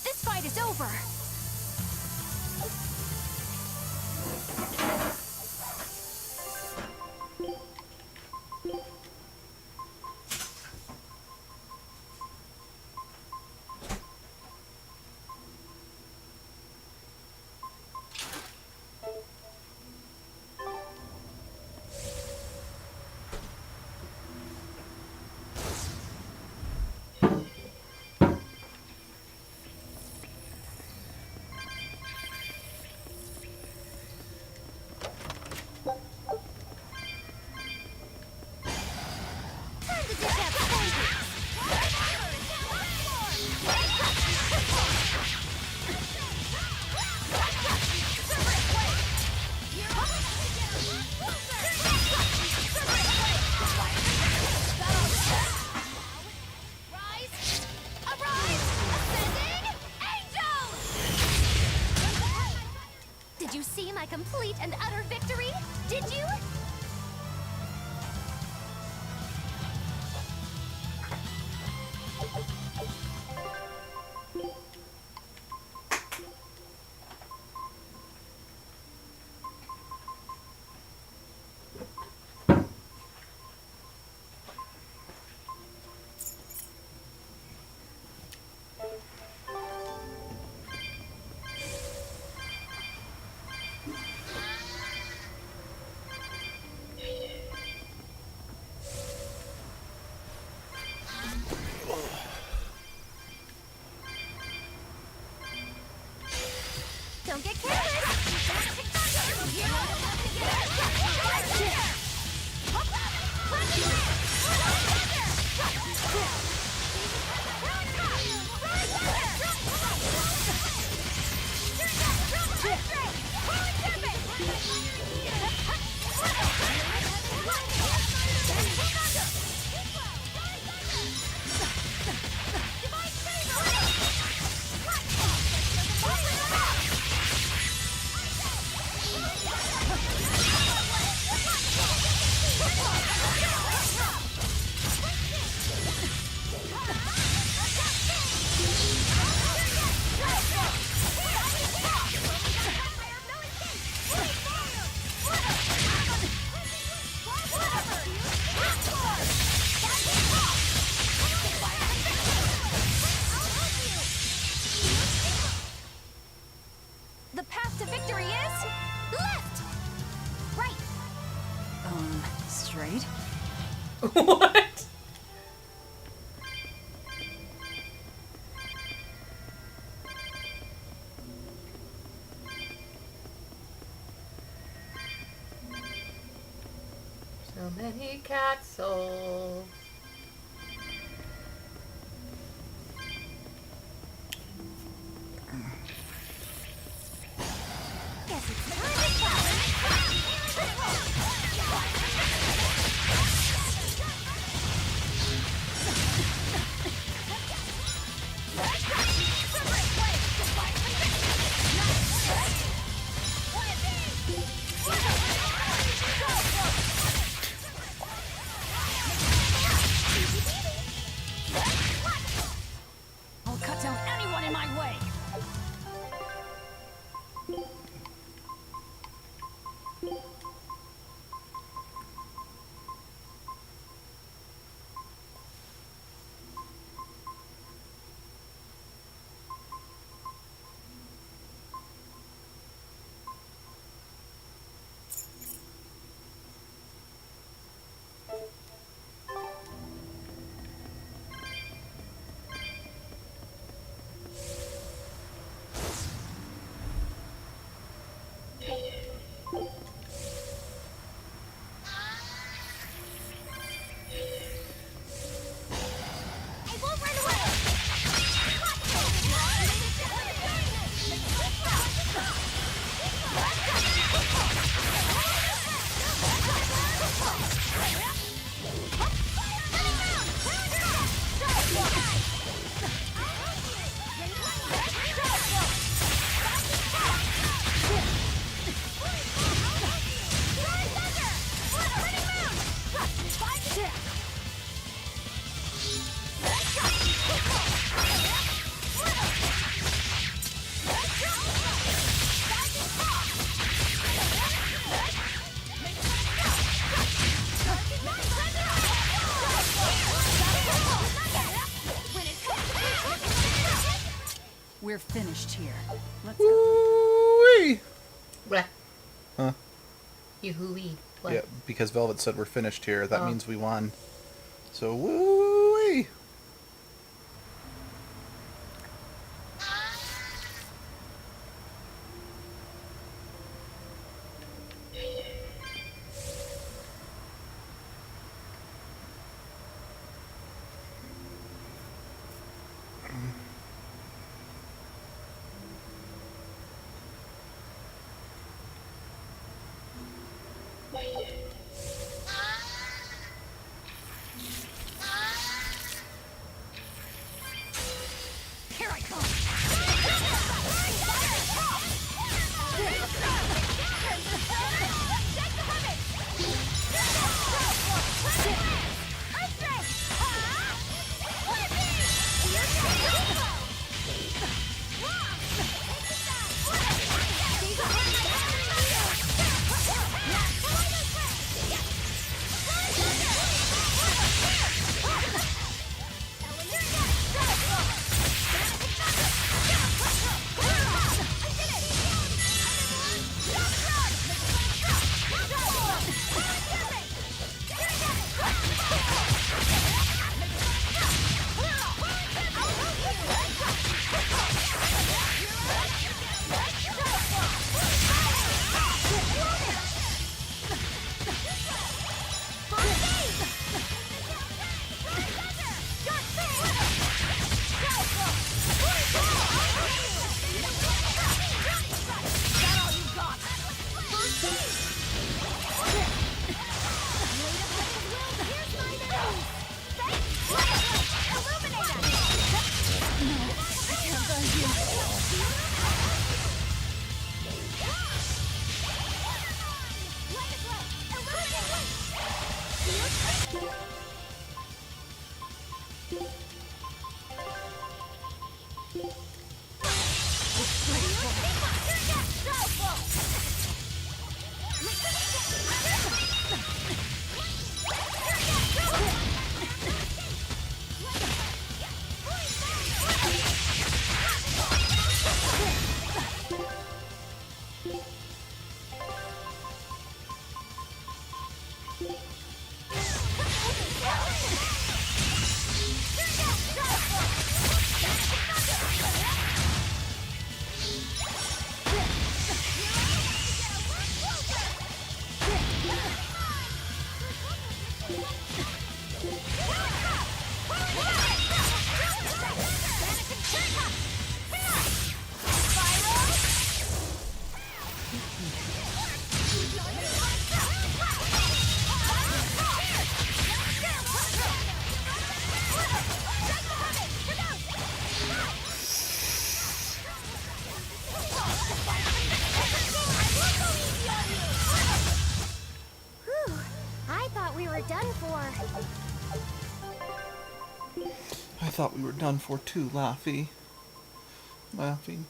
This fight is over. Did you see my complete and utter victory? Did you? Don't get careless! The path to victory is left, right. Straight? What? So many castles. Guess it's time to challenge. we're finished here. Let's go. Woo-wee! Bleh. Huh? You hooey. What? Yeah, because Velvet said we're finished here. That Oh. means we won. So, woo-wee! Here I come! I thought we were done for too, Laffy. Laughing.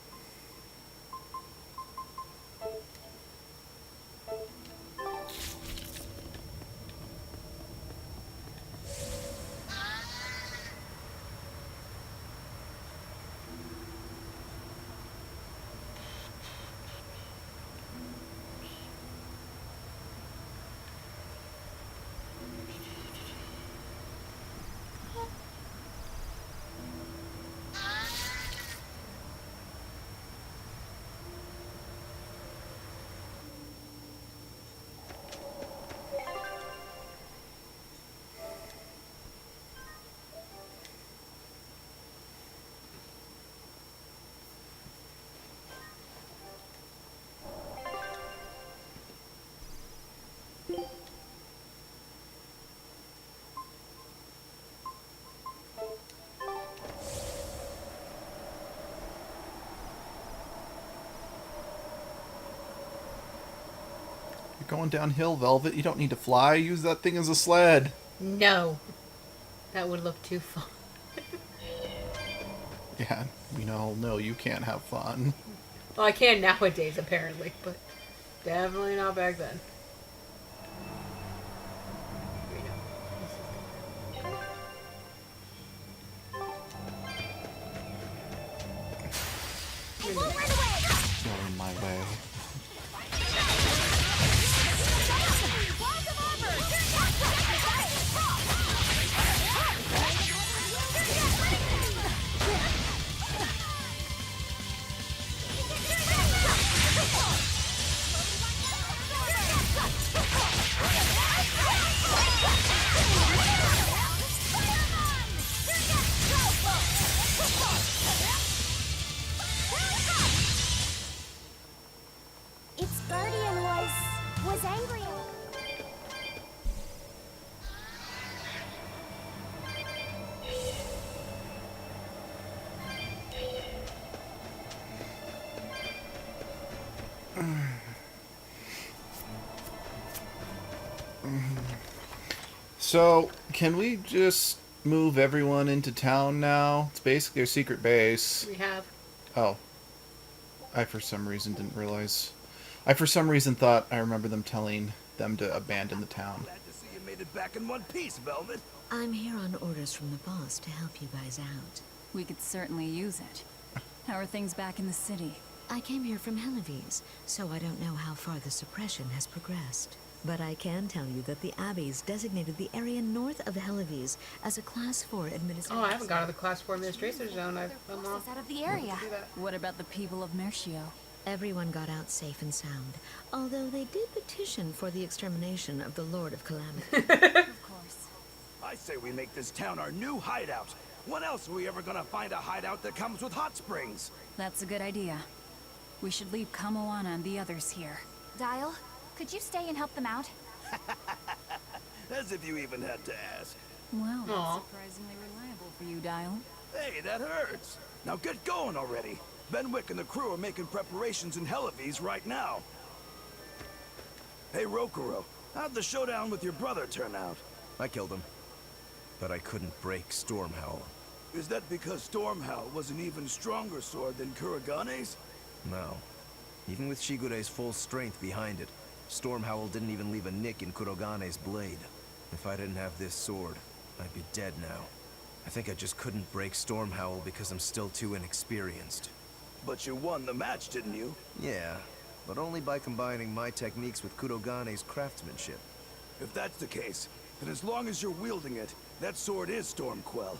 Going downhill, Velvet. You don't need to fly. Use that thing as a sled. No. That would look too fun. Yeah, no, you can't have fun. Well, I can nowadays, apparently, but definitely not back then. is angry. So, can we just move everyone into town now? It's basically a secret base. We have. Oh. I for some reason didn't realize. I for some reason thought I remember them telling them to abandon the town. Glad to see you made it back in one piece, Velvet. I'm here on orders from the boss to help you guys out. We could certainly use it. How are things back in the city? I came here from Helives, so I don't know how far the suppression has progressed. But I can tell you that the Abbeys designated the area north of Helives as a Class 4 administration. Oh, I haven't got to the Class 4 administrator zone. I'm Forces out of the area. What about the people of Mercio? Everyone got out safe and sound, although they did petition for the extermination of the Lord of Calamity. Of course. I say we make this town our new hideout. When else are we ever gonna find a hideout that comes with hot springs? That's a good idea. We should leave Kamoana and the others here. Dial, could you stay and help them out? As if you even had to ask. Well, that's Aw. surprisingly reliable for you, Dial. Hey, that hurts. Now get going already. Benwick and the crew are making preparations in Helives right now. Hey, Rokuro, how'd the showdown with your brother turn out? I killed him, but I couldn't break Stormhowl. Is that because Stormhowl was an even stronger sword than Kuragane's? No. Even with Shigure's full strength behind it, Stormhowl didn't even leave a nick in Kuragane's blade. If I didn't have this sword, I'd be dead now. I think I just couldn't break Stormhowl because I'm still too inexperienced. But you won the match, didn't you? Yeah, but only by combining my techniques with Kurogane's craftsmanship. If that's the case, then as long as you're wielding it, that sword is Stormquell.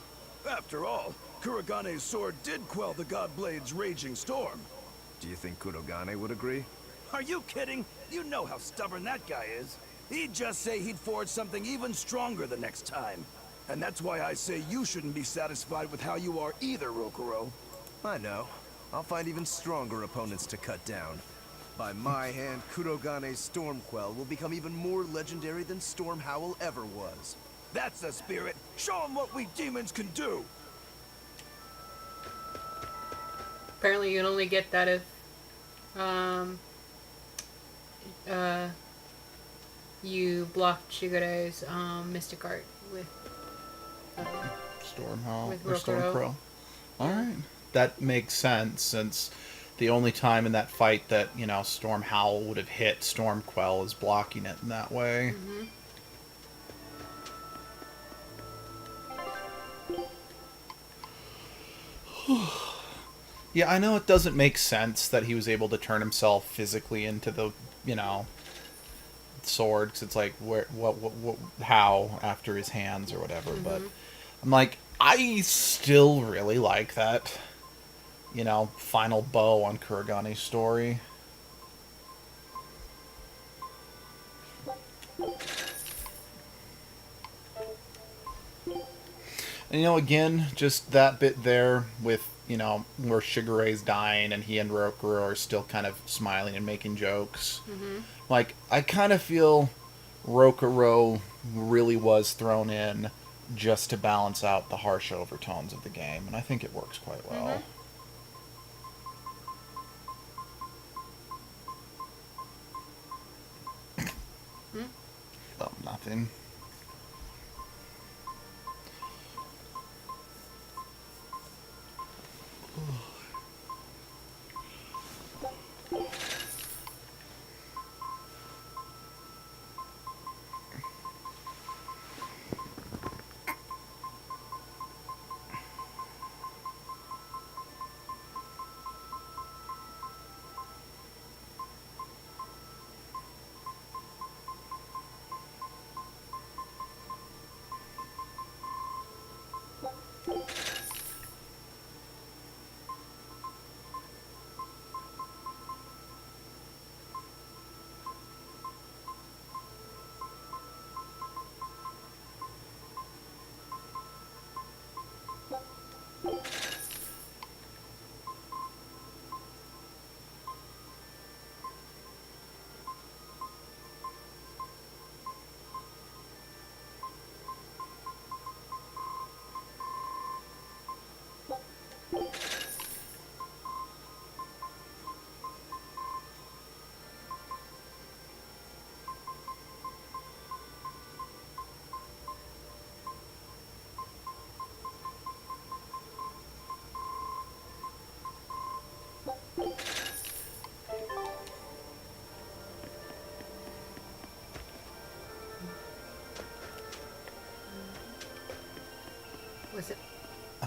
After all, Kuragane's sword did quell the Godblade's raging storm. Do you think Kurogane would agree? Are you kidding? You know how stubborn that guy is. He'd just say he'd forge something even stronger the next time. And that's why I say you shouldn't be satisfied with how you are either, Rokuro. I know. I'll find even stronger opponents to cut down. By my hand, Kurogane's Stormquell will become even more legendary than Stormhowl ever was. That's the spirit! Show him what we demons can do! Apparently, you can only get that if, you blocked Shigure's, Mystic Art with, Stormhowl with or Rokuro. Stormcrow. Alright. That makes sense, since the only time in that fight that, you know, Stormhowl would have hit Stormquell is blocking it in that way. Yeah, I know it doesn't make sense that he was able to turn himself physically into the, you know, sword, 'cause it's like, where, what, how, after his hands or whatever, but I'm like, I still really like that, you know, final bow on Kuragane's story. And, you know, again, just that bit there with, you know, where Shigure's dying and he and Rokuro are still kind of smiling and making jokes. Like, I kind of feel Rokuro really was thrown in just to balance out the harsh overtones of the game, and I think it works quite well. Oh, nothing.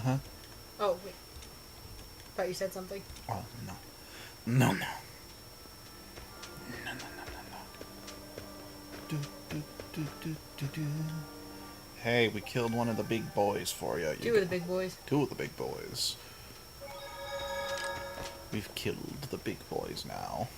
Uh-huh. Oh, wait. Thought you said something. Oh, no. No, no. No, no, no, no, no. Do, do, do, do, do, do. Hey, we killed one of the big boys for you. Two of the big boys. Two of the big boys. We've killed the big boys now.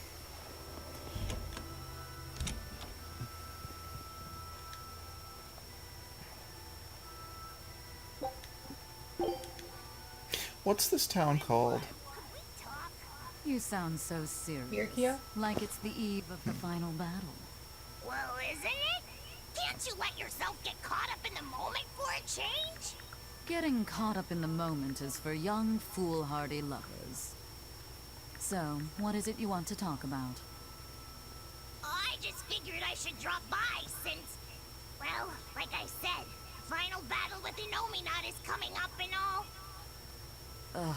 What's this town called? You sound so serious. Birkia? Like it's the eve of the final battle. Well, isn't it? Can't you let yourself get caught up in the moment for a change? Getting caught up in the moment is for young, foolhardy lovers. So, what is it you want to talk about? I just figured I should drop by since, well, like I said, final battle with Inominat is coming up and all. Ugh,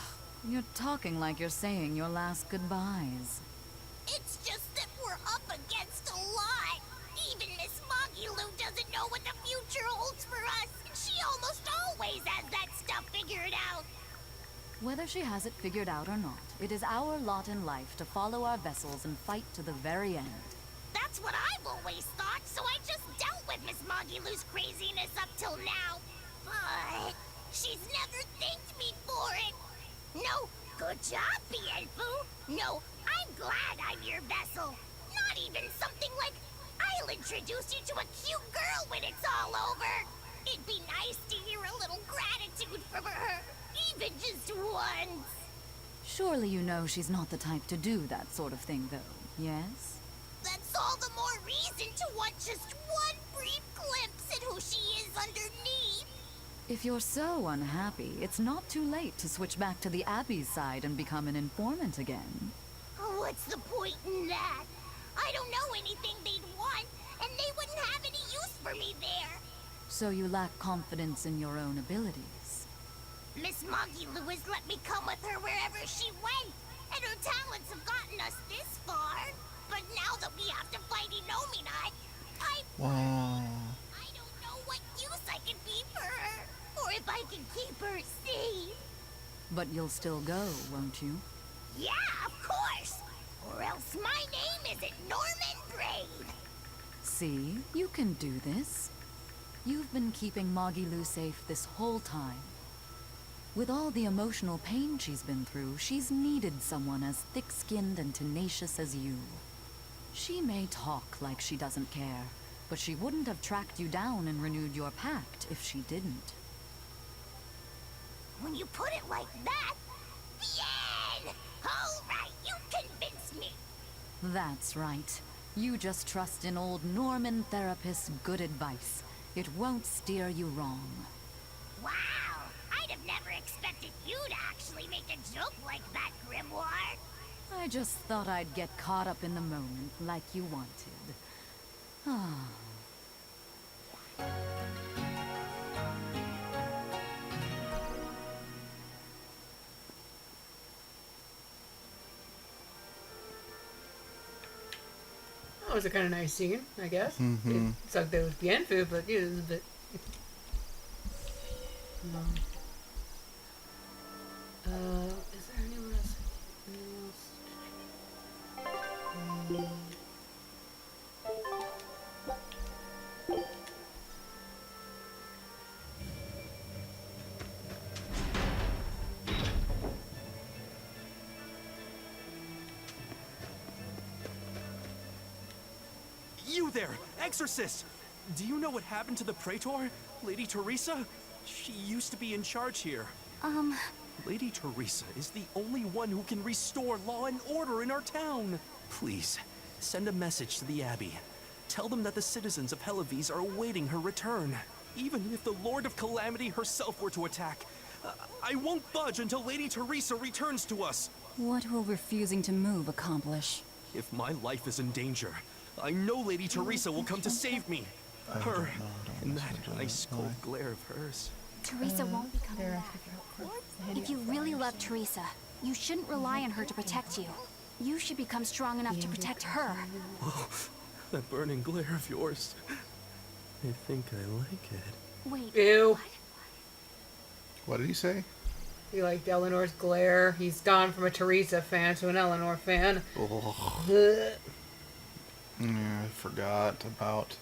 you're talking like you're saying your last goodbyes. It's just that we're up against a lot. Even Miss Mogulu doesn't know what the future holds for us. She almost always has that stuff figured out. Whether she has it figured out or not, it is our lot in life to follow our vessels and fight to the very end. That's what I've always thought, so I just dealt with Miss Mogulu's craziness up till now. But she's never thanked me for it. No, good job, Bienfu. No, I'm glad I'm your vessel. Not even something like, I'll introduce you to a cute girl when it's all over. It'd be nice to hear a little gratitude from her, even just once. Surely you know she's not the type to do that sort of thing, though, yes? That's all the more reason to want just one brief glimpse at who she is underneath. If you're so unhappy, it's not too late to switch back to the Abbey's side and become an informant again. What's the point in that? I don't know anything they'd want, and they wouldn't have any use for me there. So you lack confidence in your own abilities. Miss Mogulu has let me come with her wherever she went, and her talents have gotten us this far. But now that we have to fight Inominat, I don't know what use I can be for her, or if I can keep her safe. But you'll still go, won't you? Yeah, of course. Or else my name isn't Norman Braid. See, you can do this. You've been keeping Mogulu safe this whole time. With all the emotional pain she's been through, she's needed someone as thick-skinned and tenacious as you. She may talk like she doesn't care, but she wouldn't have tracked you down and renewed your pact if she didn't. When you put it like that, Bien! All right, you convinced me. That's right. You just trust in old Norman therapist's good advice. It won't steer you wrong. Wow, I'd have never expected you to actually make a joke like that, Grimoire. I just thought I'd get caught up in the moment like you wanted. Ah. That was a kind of nice scene, I guess. Mm-hmm. It sucked that it was Bienfu, but it was a bit... is there anyone else? You there, Exorcist! Do you know what happened to the Praetor? Lady Teresa? She used to be in charge here. Lady Teresa is the only one who can restore law and order in our town. Please, send a message to the Abbey. Tell them that the citizens of Helives are awaiting her return. Even if the Lord of Calamity herself were to attack, I won't budge until Lady Teresa returns to us. What will refusing to move accomplish? If my life is in danger, I know Lady Teresa will come to save me. Her, in that ice-cold glare of hers. Teresa won't be coming back. If you really love Teresa, you shouldn't rely on her to protect you. You should become strong enough to protect her. Oh, that burning glare of yours. I think I like it. Wait. Ew. What did he say? He liked Eleanor's glare. He's gone from a Teresa fan to an Eleanor fan. Ugh. Yeah, I forgot about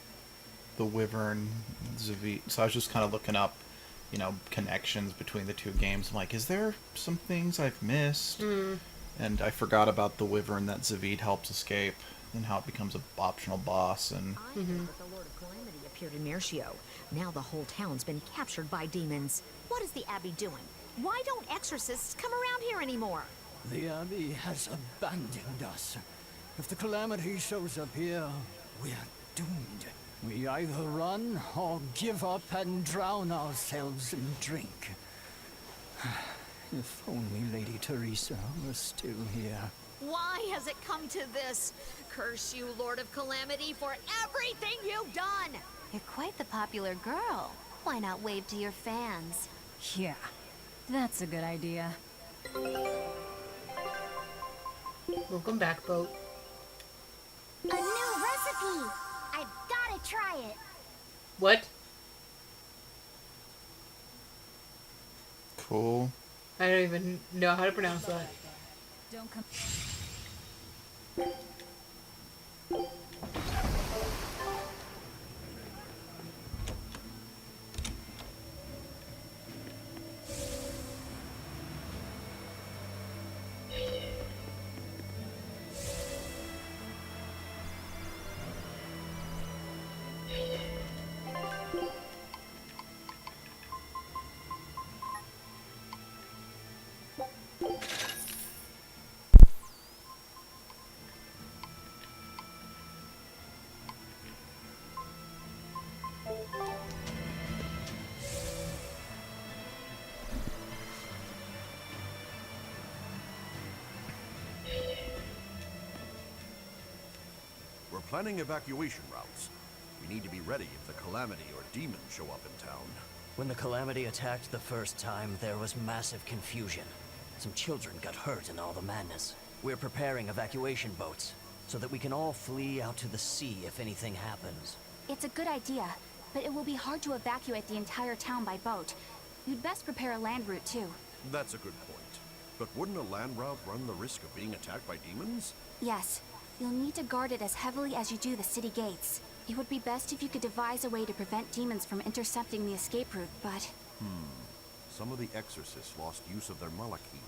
the Wyvern Zavit. So I was just kind of looking up, connections between the two games. I'm like, is there some things I've missed? And I forgot about the Wyvern that Zavit helps escape and how it becomes an optional boss. And I heard that the Lord of Calamity appeared in Mercio. Now the whole town's been captured by demons. What is the Abbey doing? Why don't exorcists come around here anymore? The Abbey has abandoned us. If the Calamity shows up here, we're doomed. We either run or give up and drown ourselves in drink. If only Lady Teresa were still here. Why has it come to this? Curse you, Lord of Calamity, for everything you've done! You're quite the popular girl. Why not wave to your fans? Yeah, that's a good idea. Welcome back, boat. A new recipe! I've gotta try it. What? cool. I don't even know how to pronounce that. Don't come. We're planning evacuation routes. We need to be ready if the Calamity or demons show up in town. When the Calamity attacked the first time, there was massive confusion. Some children got hurt in all the madness. We're preparing evacuation boats, so that we can all flee out to the sea if anything happens. It's a good idea, but it will be hard to evacuate the entire town by boat. You'd best prepare a land route, too. That's a good point. But wouldn't a land route run the risk of being attacked by demons? Yes. You'll need to guard it as heavily as you do the city gates. It would be best if you could devise a way to prevent demons from intercepting the escape route, but... Some of the exorcists lost use of their Malachim.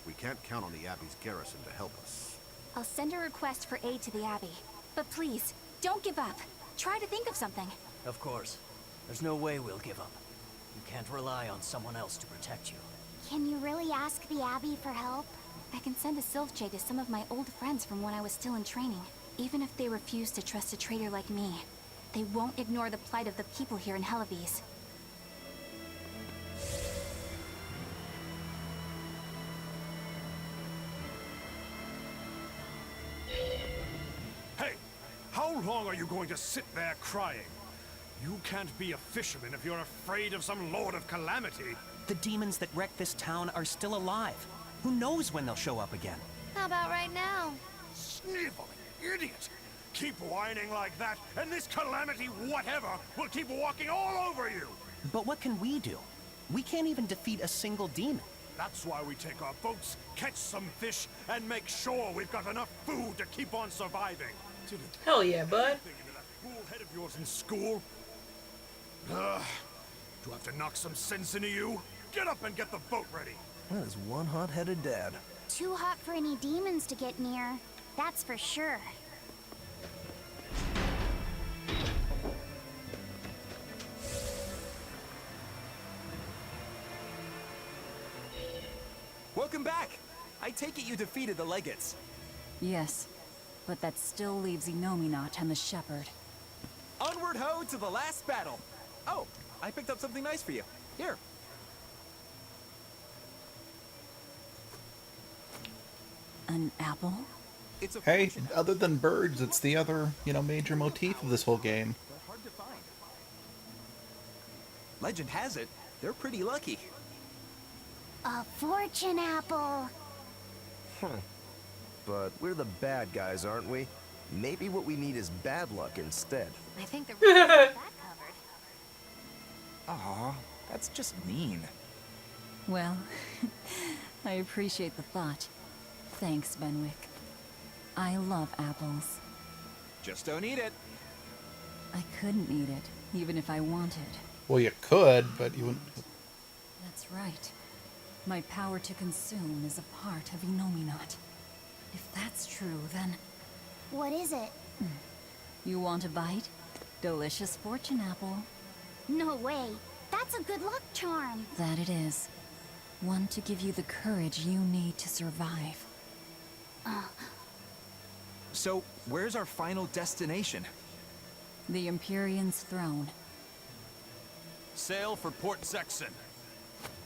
We can't count on the Abbey's garrison to help us. I'll send a request for aid to the Abbey. But please, don't give up. Try to think of something. Of course. There's no way we'll give up. You can't rely on someone else to protect you. Can you really ask the Abbey for help? I can send a Sylph Jade to some of my old friends from when I was still in training. Even if they refuse to trust a traitor like me, they won't ignore the plight of the people here in Helivis. Hey! How long are you going to sit there crying? You can't be a fisherman if you're afraid of some Lord of Calamity. The demons that wrecked this town are still alive. Who knows when they'll show up again? How about right now? Sniveling idiot! Keep whining like that, and this Calamity whatever will keep walking all over you! But what can we do? We can't even defeat a single demon. That's why we take our boats, catch some fish, and make sure we've got enough food to keep on surviving. Hell yeah, bud. Into that fool head of yours in school? Ugh. Do I have to knock some sense into you? Get up and get the boat ready. That is one hot-headed dad. Too hot for any demons to get near. That's for sure. Welcome back! I take it you defeated the Legates. Yes, but that still leaves Inominat and the Shepherd. Onward ho to the last battle! Oh, I picked up something nice for you. Here. An apple? Hey, other than birds, it's the other, major motif of this whole game. Hard to find. Legend has it, they're pretty lucky. A fortune apple. But we're the bad guys, aren't we? Maybe what we need is bad luck instead. I think the rest of that covered. Aw, that's just mean. Well, I appreciate the thought. Thanks, Benwick. I love apples. Just don't eat it. I couldn't eat it, even if I wanted. Well, you could, but you wouldn't. That's right. My power to consume is a part of Inominat. If that's true, then... What is it? You want a bite? Delicious fortune apple. No way. That's a good luck charm. That it is. One to give you the courage you need to survive. So, where's our final destination? The Empyrean's throne. Sail for Port Sexton.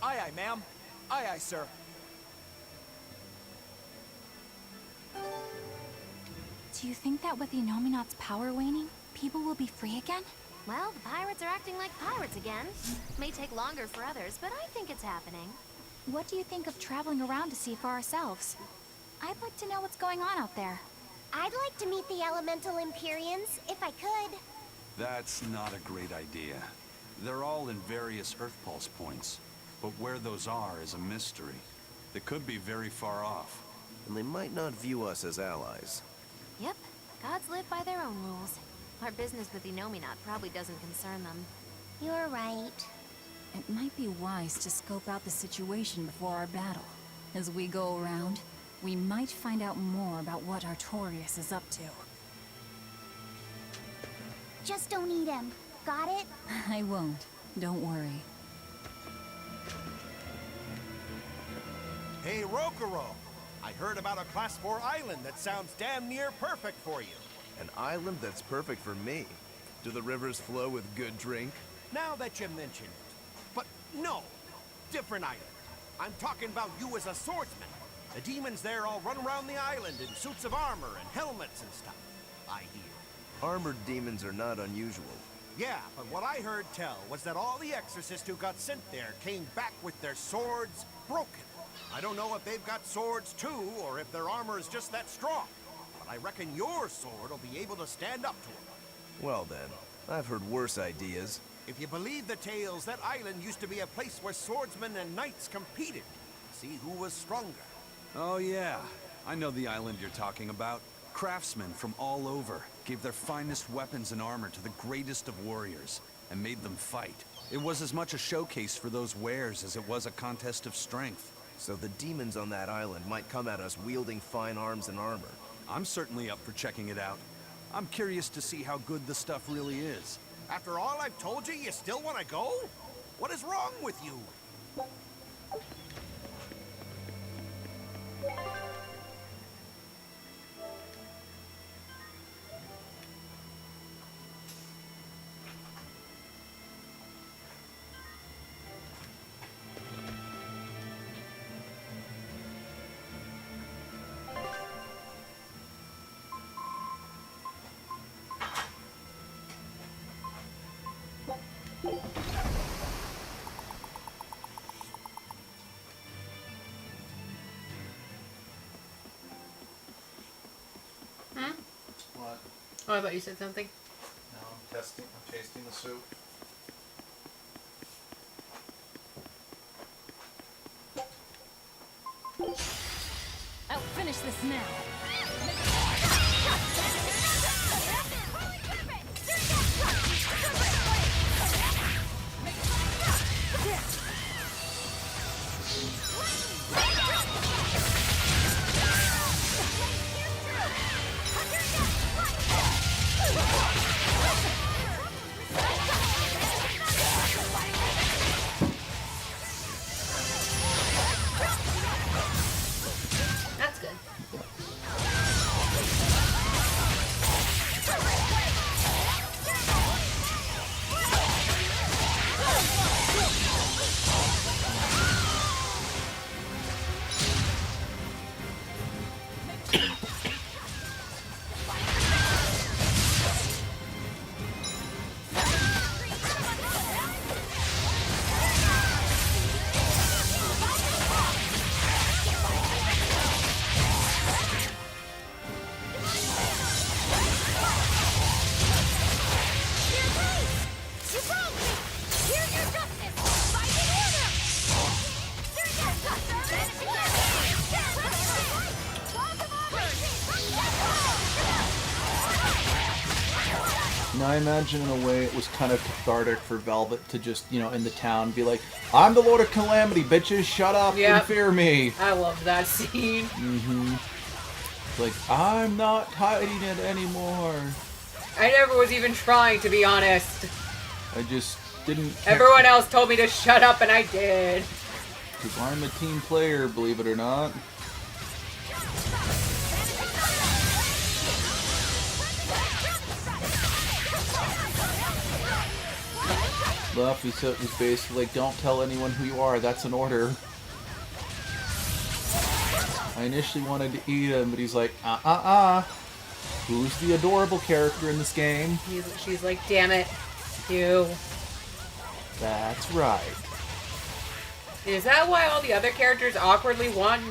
Aye, aye, ma'am. Aye, aye, sir. Do you think that with the Inominat's power waning, people will be free again? Well, the pirates are acting like pirates again. May take longer for others, but I think it's happening. What do you think of traveling around to see for ourselves? I'd like to know what's going on out there. I'd like to meet the elemental Empyreans, if I could. That's not a great idea. They're all in various Earth Pulse points, but where those are is a mystery. They could be very far off. And they might not view us as allies. Yep, gods live by their own rules. Our business with Inominat probably doesn't concern them. You're right. It might be wise to scope out the situation before our battle. As we go around, we might find out more about what Artorias is up to. Just don't eat him. Got it? I won't. Don't worry. Hey, Rokuro! I heard about a Class 4 island that sounds damn near perfect for you. An island that's perfect for me. Do the rivers flow with good drink? Now that you mention it. But no, different island. I'm talking about you as a swordsman. The demons there all run around the island in suits of armor and helmets and stuff, I hear. Armored demons are not unusual. Yeah, but what I heard tell was that all the exorcists who got sent there came back with their swords broken. I don't know if they've got swords too, or if their armor is just that strong. But I reckon your sword will be able to stand up to them. Well then, I've heard worse ideas. If you believe the tales, that island used to be a place where swordsmen and knights competed. See who was stronger. Oh yeah, I know the island you're talking about. Craftsmen from all over gave their finest weapons and armor to the greatest of warriors and made them fight. It was as much a showcase for those wares as it was a contest of strength. So the demons on that island might come at us wielding fine arms and armor. I'm certainly up for checking it out. I'm curious to see how good the stuff really is. After all I've told you, you still want to go? What is wrong with you? What? Oh, I thought you said something. No, I'm tasting the soup. I'll finish this now. That's good. And I imagine in a way it was kind of cathartic for Velvet to just, in the town be like, I'm the Lord of Calamity, bitches, shut up and fear me. I loved that scene. Like, I'm not hiding it anymore. I never was even trying, to be honest. I just didn't care. Everyone else told me to shut up, and I did. Because I'm a team player, believe it or not. Luffy was basically like, don't tell anyone who you are, that's an order. I initially wanted to eat him, but he's like, who's the adorable character in this game? She's like, damn it, you. That's right. Is that why all the other characters awkwardly want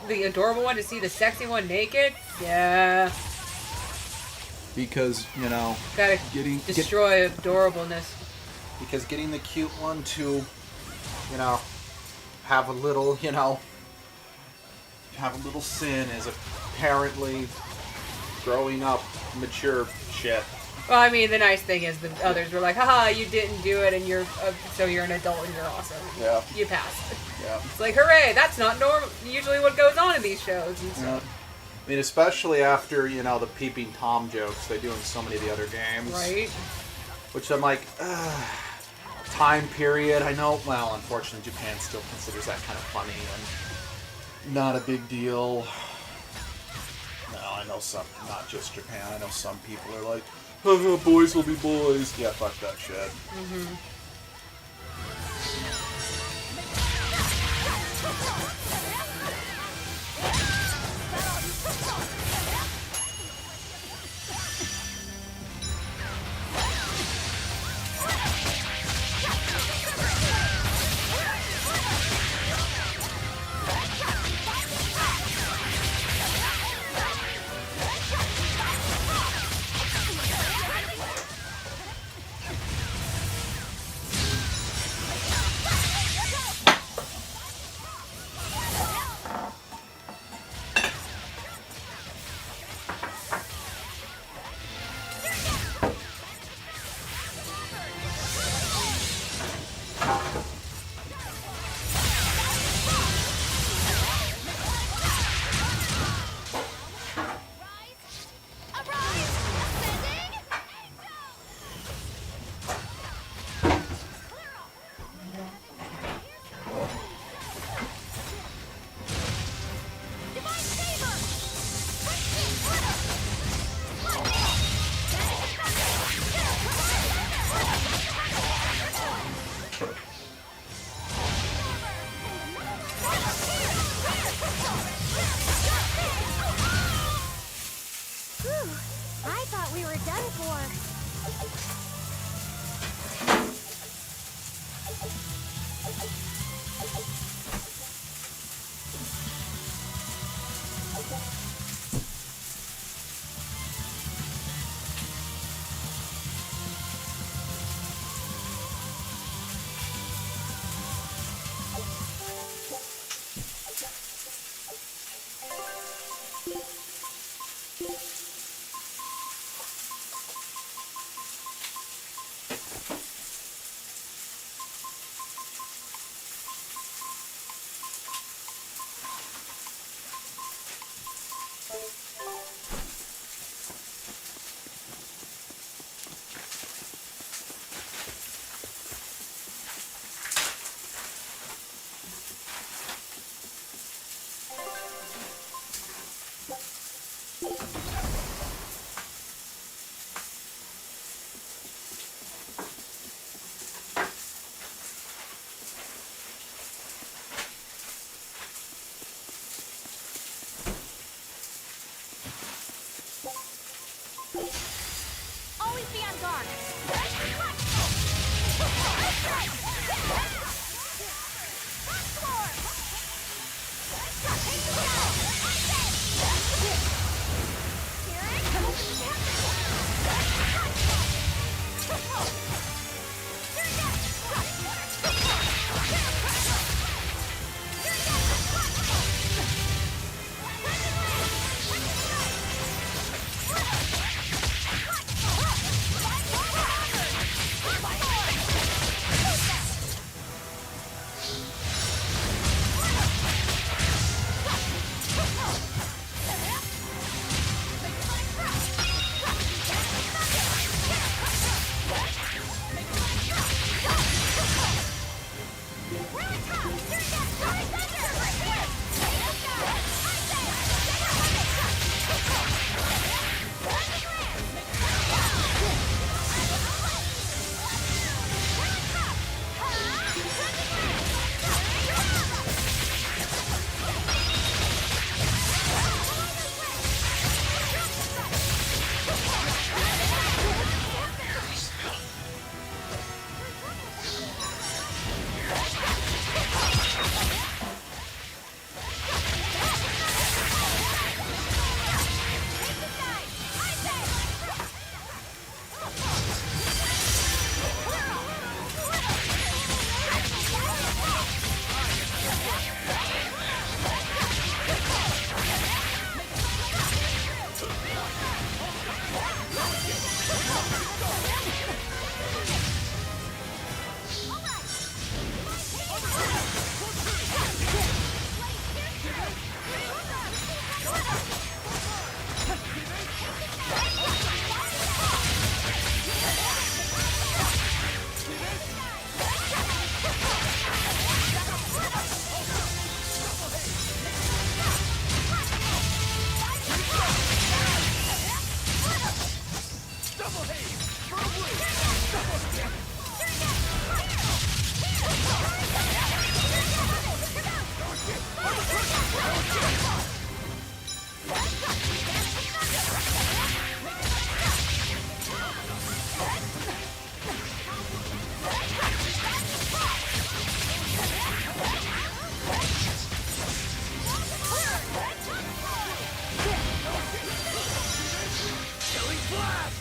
the adorable one to see the sexy one naked? Yeah. Because, gotta destroy adorableness. Because getting the cute one to, have a little, have a little sin is apparently growing up mature shit. Well, I mean, the nice thing is the others were like, haha, you didn't do it, and so you're an adult and you're awesome. Yeah. You passed. Yeah. It's like, hooray, that's not usually what goes on in these shows. And yeah. I mean, especially after, the peeping Tom jokes they do in so many of the other games. Right. Which I'm like, time period. I know, well, unfortunately, Japan still considers that kind of funny and not a big deal. No, I know some, not just Japan, I know some people are like, boys will be boys. Yeah, fuck that shit. I thought we were done for. Always be on guard.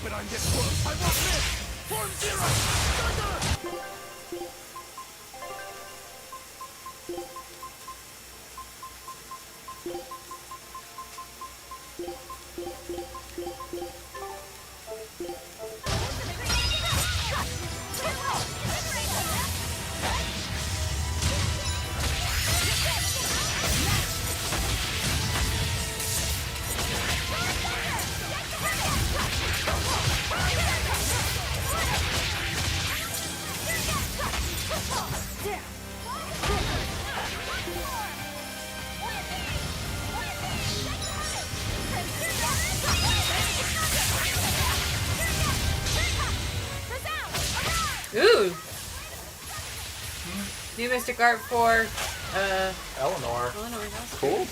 But I'm this close, I won't miss! Form zero! Thunder! Ooh! New Mystic Art for, Eleanor. Eleanor, that's Cool.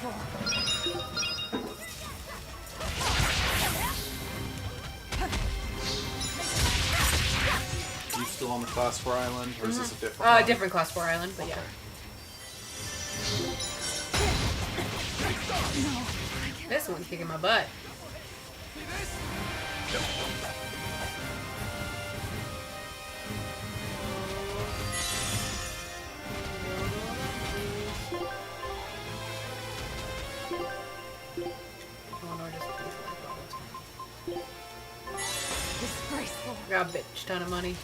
disgraceful. You still on the Class 4 island, or is this a different one? Different Class 4 island, but yeah. This one's kicking my butt. Disgraceful. Got a bitch ton of money.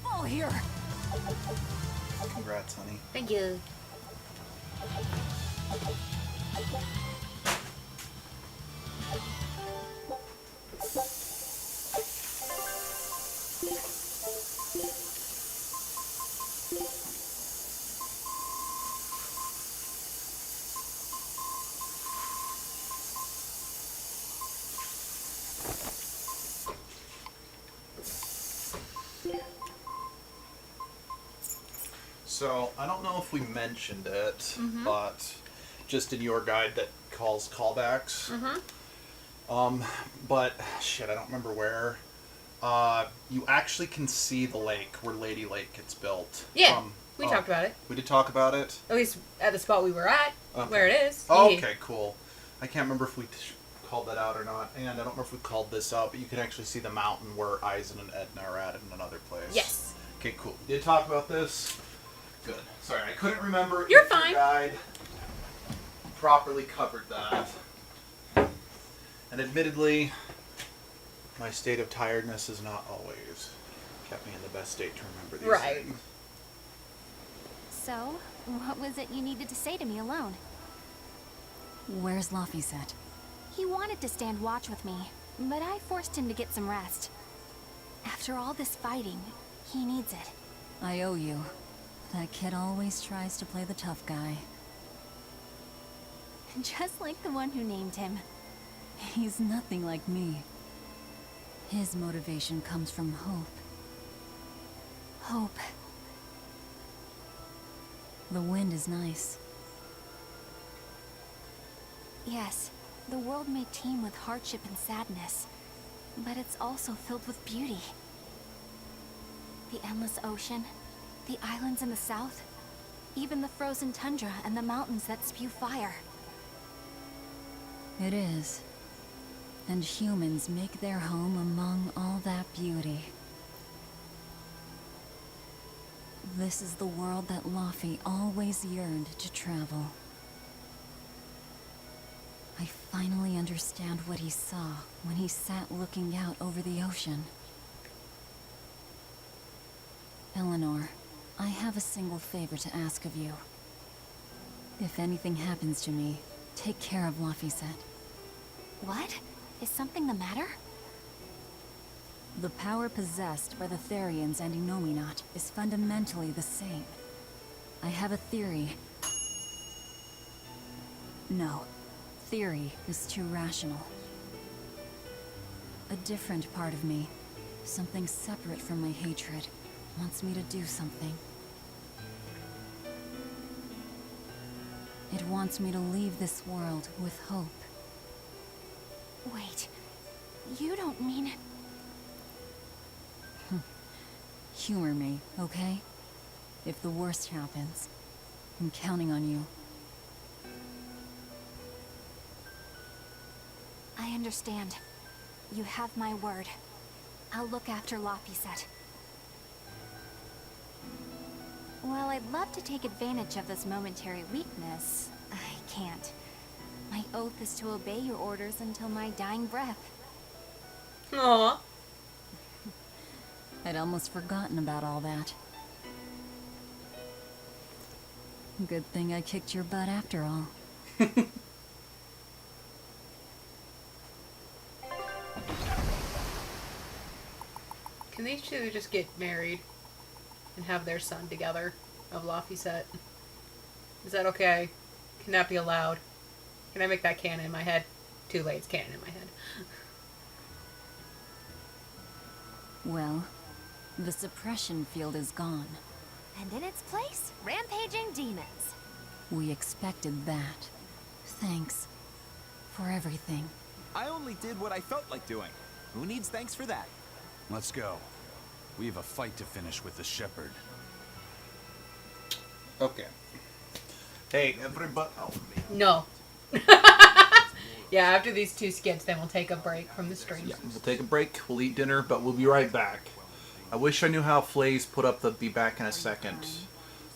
Fall here. Congrats, honey. Thank you. So, I don't know if we mentioned it, Mhm. but just in your guide that calls callbacks. Mm-hmm. But, shit, I don't remember where. You actually can see the lake where Lady Lake gets built. Yeah, we talked about it. We did talk about it? At least at the spot we were at, Okay. where it is. Oh, Yeah. okay, cool. I can't remember if we called that out or not, and I don't remember if we called this out, but you can actually see the mountain where Aizen and Edna are at in another place. Yes. Okay, cool. We did talk about this. Good. Sorry, I couldn't remember You're if your fine. guide properly covered that. And admittedly, my state of tiredness has not always kept me in the best state to remember these Right. things. So, what was it you needed to say to me alone? Where's Laphicet? He wanted to stand watch with me, but I forced him to get some rest. After all this fighting, he needs it. I owe you. That kid always tries to play the tough guy. Just like the one who named him. He's nothing like me. His motivation comes from hope. Hope. The wind is nice. Yes, the world may teem with hardship and sadness, but it's also filled with beauty. The endless ocean, the islands in the south, even the frozen tundra and the mountains that spew fire. It is. And humans make their home among all that beauty. This is the world that Laffy always yearned to travel. I finally understand what he saw when he sat looking out over the ocean. Eleanor, I have a single favor to ask of you. If anything happens to me, take care of Laphicet. What? Is something the matter? The power possessed by the Therians and Innominat is fundamentally the same. I have a theory. No, theory is too rational. A different part of me, something separate from my hatred, wants me to do something. It wants me to leave this world with hope. Wait, you don't mean... Humor me, okay? If the worst happens, I'm counting on you. I understand. You have my word. I'll look after Laphicet. While I'd love to take advantage of this momentary weakness, I can't. My oath is to obey your orders until my dying breath. Aww. I'd almost forgotten about all that. Good thing I kicked your butt after all. Can these two just get married and have their son together of Laphicet? Is that okay? Can that be allowed? Can I make that canon in my head? Too late, it's canon in my head. Well, the suppression field is gone. And in its place, rampaging demons. We expected that. Thanks for everything. I only did what I felt like doing. Who needs thanks for that? Let's go. We have a fight to finish with the Shepherd. Okay. Hey, everybody. Oh, No. Yeah, after these two skits, then we'll take a break from the stream. yeah, we'll take a break. We'll eat dinner, but we'll be right back. I wish I knew how Flays put up the "be back in a second"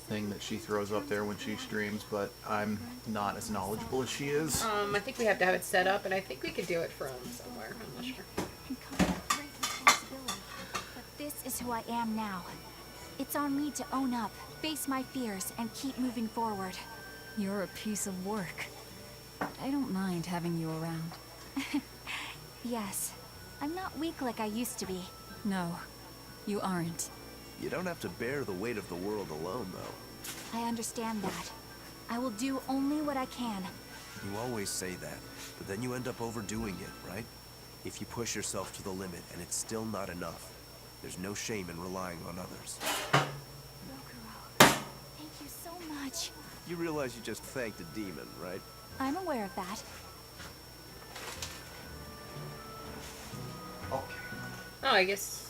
thing that she throws up there when she streams, but I'm not as knowledgeable as she is. I think we have to have it set up, and I think we could do it from somewhere. I'm not sure. But this is who I am now. It's on me to own up, face my fears, and keep moving forward. You're a piece of work. I don't mind having you around. Yes, I'm not weak like I used to be. No, you aren't. You don't have to bear the weight of the world alone, though. I understand that. I will do only what I can. You always say that, but then you end up overdoing it, right? If you push yourself to the limit and it's still not enough, there's no shame in relying on others. Rokuro, thank you so much. You realize you just thanked a demon, right? I'm aware of that. Okay. Oh, I guess.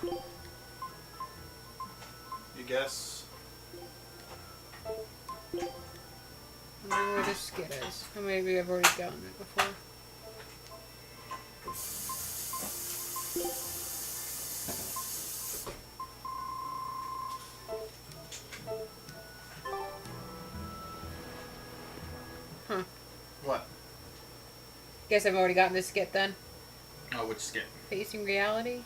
You guess? I wonder where this skit is. Or maybe I've already gotten it before. Huh. What? Guess I've already gotten this skit then. Oh, which skit? Facing reality?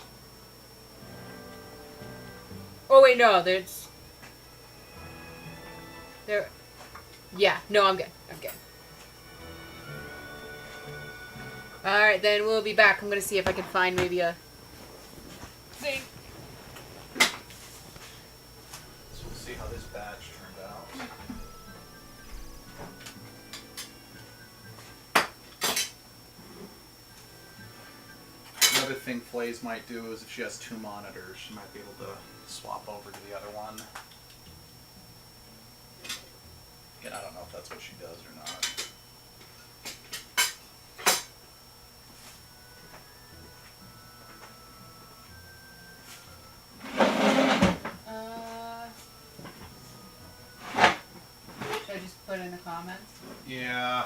Oh wait, no, there's... There... Yeah, no, I'm good. I'm good. Alright, then we'll be back. I'm gonna see if I can find maybe a... thing. So we'll see how this batch turned out. Another thing Flays might do is if she has two monitors, she might be able to swap over to the other one. Again, I don't know if that's what she does or not. Should I just put in the comments? Yeah.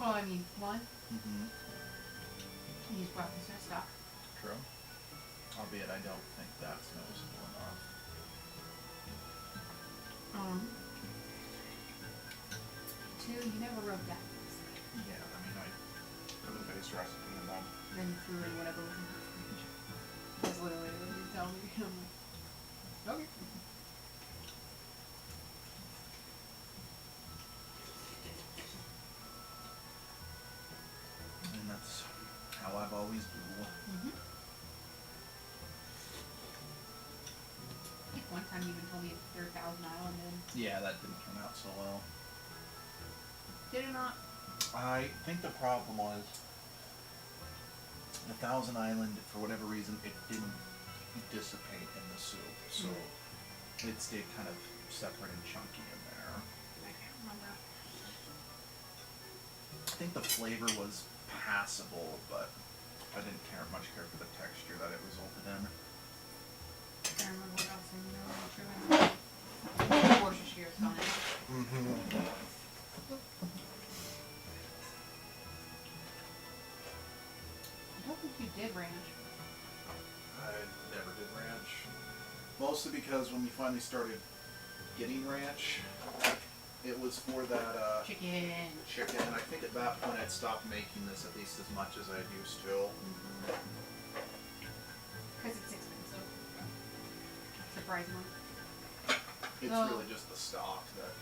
Well, I mean, one. Mm-hmm. Use weapons and stuff. True. Albeit I don't think that's noticeable enough. Two, you never wrote that. Yeah, I mean, I put a base recipe in them. Then you threw in whatever was in the fridge. That's literally what you tell me. I'm like, okay. And that's how I've always do. Mm-hmm. I think one time you even told me there were Thousand Island in. Yeah, that didn't turn out so well. Did it not? I think the problem was the Thousand Island, for whatever reason, it didn't dissipate in the soup, so it stayed kind of separate and chunky in there. I can't remember. I think the flavor was passable, but I didn't much care for the texture that it resulted in. I can't remember what else I knew. Worcestershire is on it. Mm-hmm. I don't think you did ranch. I never did ranch. Mostly because when we finally started getting ranch, it was for that chicken. And I think at that point I'd stopped making this at least as much as I used to. Because it's expensive. Surprisingly. It's So, really just the stock that.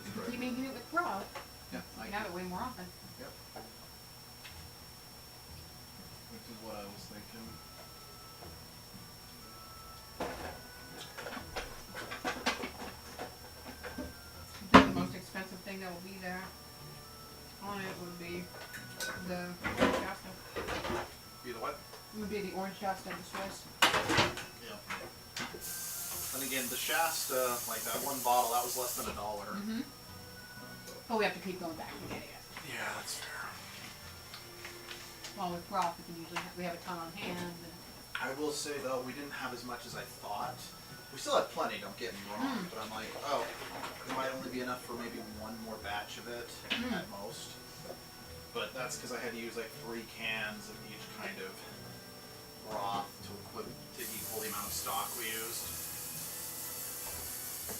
if you keep making it with broth, Yeah, you can have it way more often. Yep. Which is what I was thinking. I think the most expensive thing that will be there on it would be the orange Shasta. Be the what? It would be the orange Shasta and the Swiss. Yeah. And again, the Shasta, like that one bottle, that was less than $1. Mm-hmm. But we have to keep going back and getting it. Yeah, that's fair. Well, with broth, we can usually we have a ton on hand. And I will say though, we didn't have as much as I thought. We still had plenty, don't get me wrong, but I'm like, oh, there might only be enough for maybe one more batch of it at most. But that's because I had to use like 3 cans of each kind of broth to equal the amount of stock we used.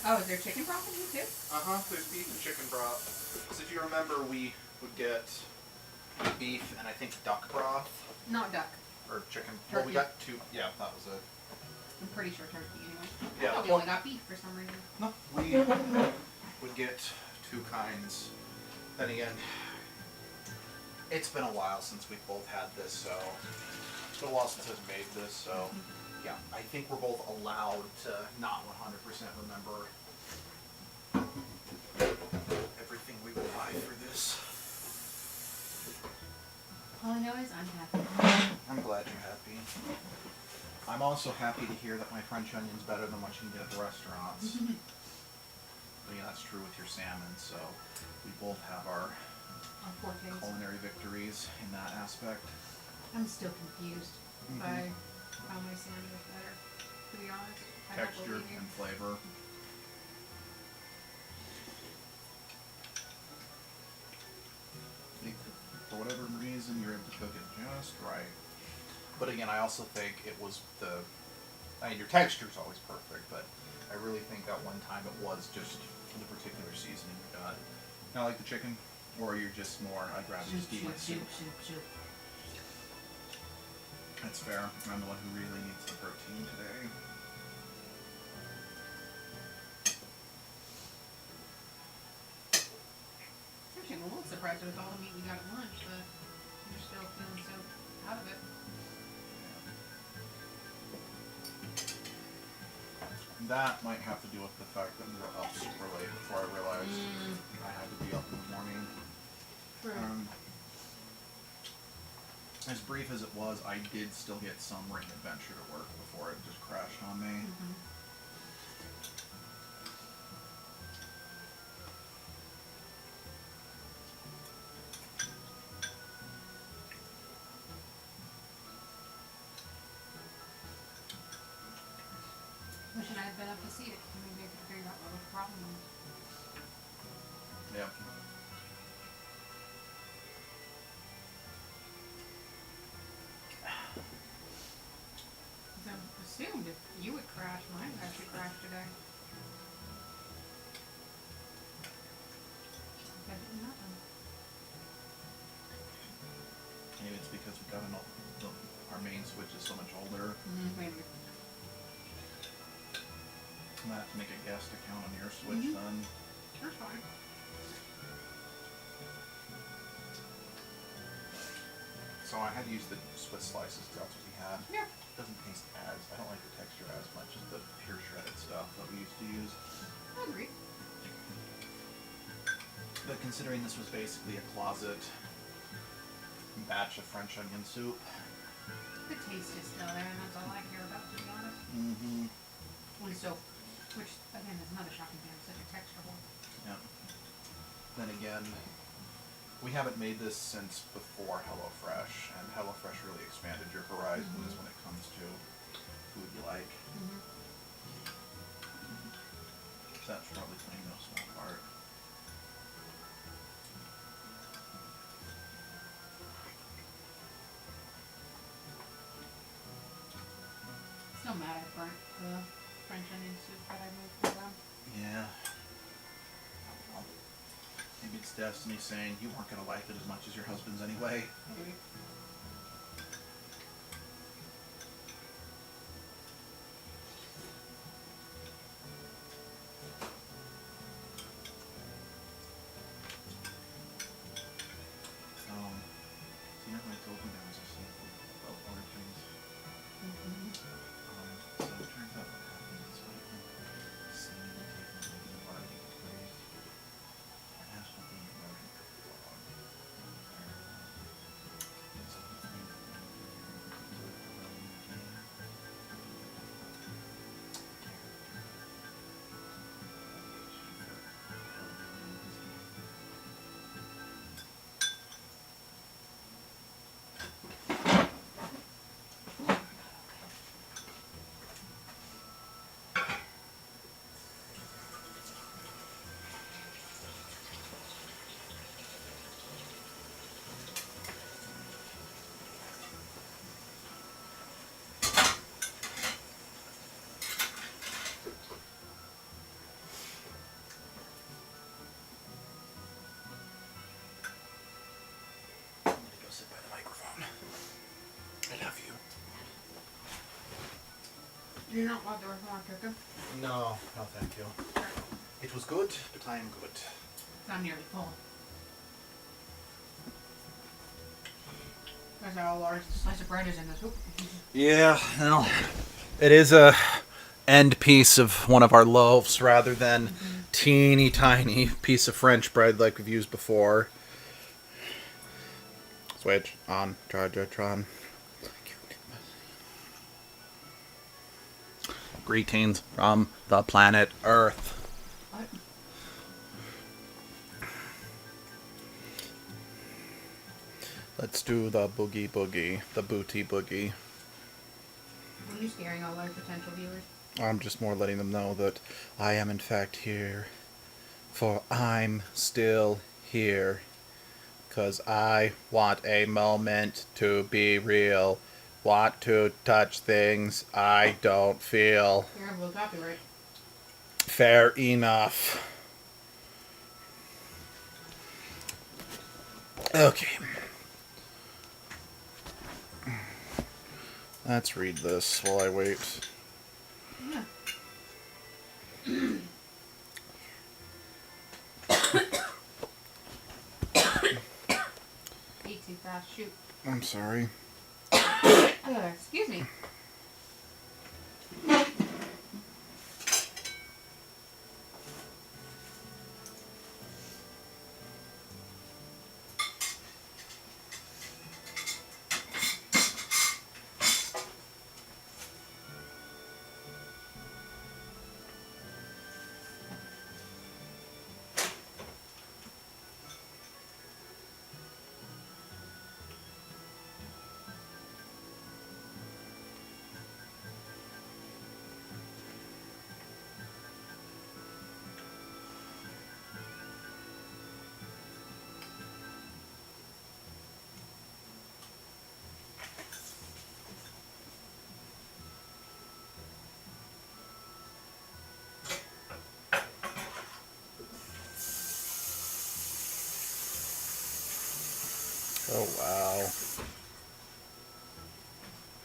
oh, is there chicken broth in here too? There's beef and chicken broth. Because if you remember, we would get beef and I think duck broth. Not duck. Or chicken. Turkey. Well, we got 2. Yeah, that was it. I'm pretty sure turkey anyway. Yeah, I thought we only got beef for some reason. No, we would get 2 kinds. Then again, it's been a while since we've both had this, so it's been a while since I've made this, so yeah, I think we're both allowed to not 100% remember everything we would buy for this. All I know is I'm happy. I'm glad you're happy. I'm also happy to hear that my French onion's better than what you can get at the restaurants. But yeah, that's true with your salmon, so we both have our culinary victories in that aspect. I'm still confused by how my salmon is better, to be honest. I don't Texture believe you. and flavor. For whatever reason, you're able to cook it just right. But again, I also think it was I mean, your texture's always perfect, but I really think that one time it was just the particular seasoning you got. Now, like the chicken, or you're just more, I'd rather just eat my soup. That's fair. I'm the one who really needs the protein today. Actually, I'm a little surprised with all the meat we got at lunch, but you're still feeling so out of it. That might have to do with the fact that we were up super late before I realized I had to be up in the morning. As brief as it was, I did still get some ring adventure to work before it just crashed on me. Wishing I had been up to see it. Maybe I could figure out what the problem was. Yeah. assumed if you would crash, mine would actually crash today. That didn't happen. Maybe it's because we got our main switch is so much older. Maybe. I'm gonna have to make a guest account on your switch then. That's fine. So I had to use the Swiss slices because that's what he had. Yeah. It doesn't taste as, I don't like the texture as much as the pure shredded stuff that we used to use. I agree. But considering this was basically a closet batch of French onion soup. The taste is still there, and that's all I care about, to be honest. Mm-hmm. Which, again, is another shocking thing. It's such a texture hole. Yeah. Then again, we haven't made this since before HelloFresh, and HelloFresh really expanded your horizons when it comes to food you like. That's probably playing no small part. Still mad I burnt the French onion soup that I made for them. Yeah. Well, maybe it's destiny saying you weren't going to like it as much as your husband's anyway. Maybe. So you know when I told you there was a sample of other things? So it turns out what happened is what even seeing the taking of the bargaining place, there has to be an emergent prologue. So the thing that sit by the microphone. I love you. Do you not want the rest of my chicken? No, no thank you. It was good, but I am good. I'm nearly full. That's how large the slice of bread is in the soup. Yeah, well, it is a end piece of one of our loaves rather than teeny tiny piece of French bread like we've used before. Switch on, Chargertron. Greetings from the planet Earth. What? Let's do the boogie boogie, the booty boogie. Are you scaring all our potential viewers? I'm just more letting them know that I am in fact here. For I'm still here. 'Cause I want a moment to be real. Want to touch things I don't feel. You're gonna blow copyright. Fair enough. Okay. Let's read this while I wait. Yeah. Eat too fast, shoot. I'm sorry. Excuse me. Oh, wow.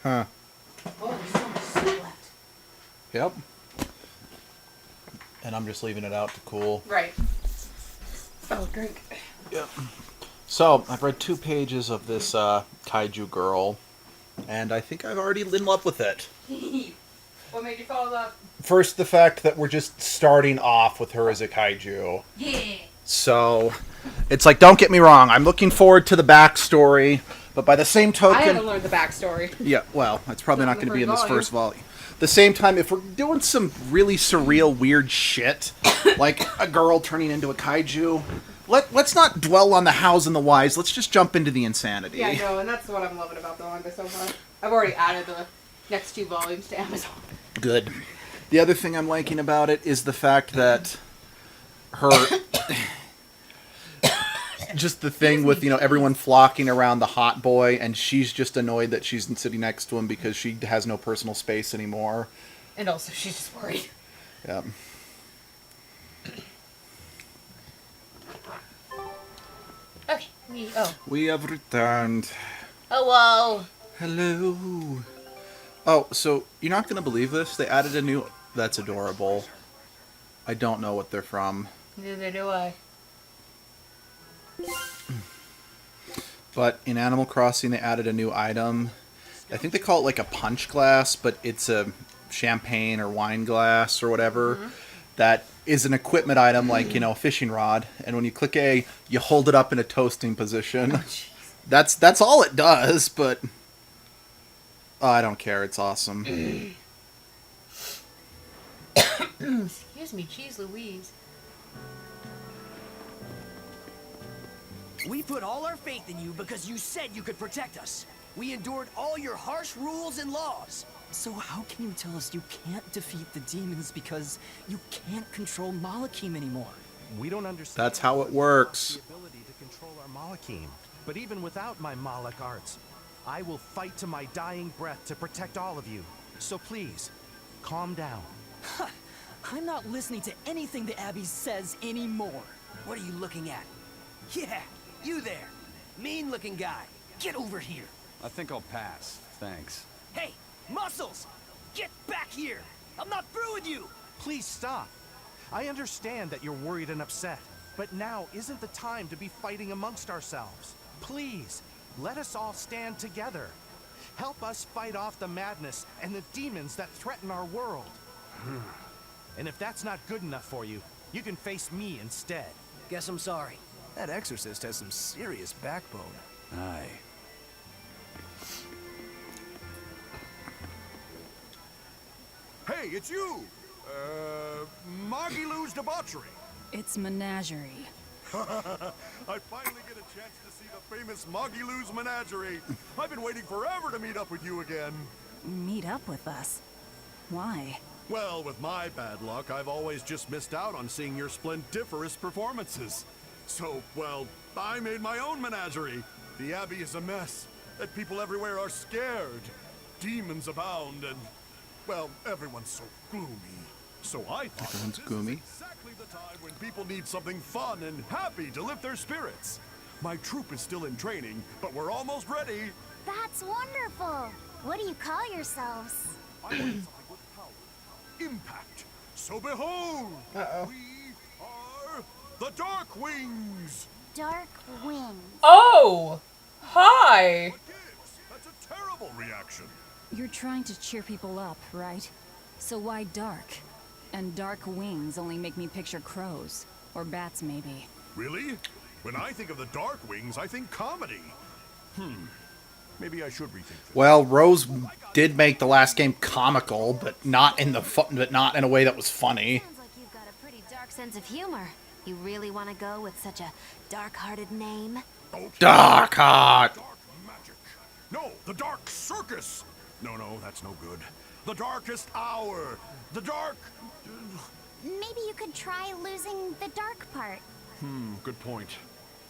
Huh. Oh, there's so much soup left. Yep. And I'm just leaving it out to cool. Right. Oh, drink. Yep. So, I've read 2 pages of this kaiju girl, and I think I've already in love with it. What made you fall in love? First, the fact that we're just starting off with her as a kaiju. Yeah. So, it's like, don't get me wrong, I'm looking forward to the backstory, but by the same token... I haven't learned the backstory. Yeah, well, it's probably not going to be in this volume. first volume. The same time, if we're doing some really surreal, weird shit, like a girl turning into a kaiju, let's not dwell on the hows and the whys. Let's just jump into the insanity. Yeah, I know, and that's what I'm loving about the manga so far. I've already added the next 2 volumes to Amazon. Good. The other thing I'm liking about it is the fact that her... just the thing with, everyone flocking around the hot boy, and she's just annoyed that she's sitting next to him because she has no personal space anymore. And also, she's just worried. Yeah. Okay, We have returned. Hello. Hello. Oh, so you're not going to believe this? They added a new... That's adorable. I don't know what they're from. Neither do I. But in Animal Crossing, they added a new item. I think they call it like a punch glass, but it's a champagne or wine glass or whatever. Mm-hmm. That is an equipment item like, a fishing rod. And when you click A, you hold it up in a toasting position. Oh, that's all it does, but... I don't care. It's awesome. Excuse me, Cheese Louise. We put all our faith in you because you said you could protect us. We endured all your harsh rules and laws. So how can you tell us you can't defeat the demons because you can't control Malakim anymore? We don't understand. That's how it works. The ability to control our Malakim. But even without my Malak arts, I will fight to my dying breath to protect all of you. So please, calm down. I'm not listening to anything the Abbey says anymore. What are you looking at? Yeah, you there. Mean-looking guy. Get over here. I think I'll pass. Thanks. Hey, Muscles! Get back here! I'm not through with you! Please stop. I understand that you're worried and upset, but now isn't the time to be fighting amongst ourselves. Please, let us all stand together. Help us fight off the madness and the demons that threaten our world. And if that's not good enough for you, you can face me instead. Guess I'm sorry. That exorcist has some serious backbone. Aye. Hey, it's you! Magilou's debauchery. It's menagerie. I finally get a chance to see the famous Magilou's menagerie. I've been waiting forever to meet up with you again. Meet up with us? Why? Well, with my bad luck, I've always just missed out on seeing your splendiferous performances. So, well, I made my own menagerie. The Abbey is a mess, and people everywhere are scared. Demons abound, and, well, everyone's so gloomy. So I thought Everyone's this gloomy. is exactly the time when people need something fun and happy to lift their spirits. My troop is still in training, but we're almost ready. That's wonderful. What do you call yourselves? I want something with power, impact. So behold, we are the Dark Wings. Dark Wings. Oh! Hi! What gives? That's a terrible reaction. You're trying to cheer people up, right? So why dark? And dark wings only make me picture crows. Or bats, maybe. Really? When I think of the Dark Wings, I think comedy. Maybe I should rethink this. Well, Rose did make the last game comical, but not in a way that was funny. Sounds like you've got a pretty dark sense of humor. You really want to go with such a dark-hearted name? Dark Heart! Dark magic. No, the Dark Circus. No, that's no good. The Darkest Hour. The Dark... Maybe you could try losing the dark part. Good point.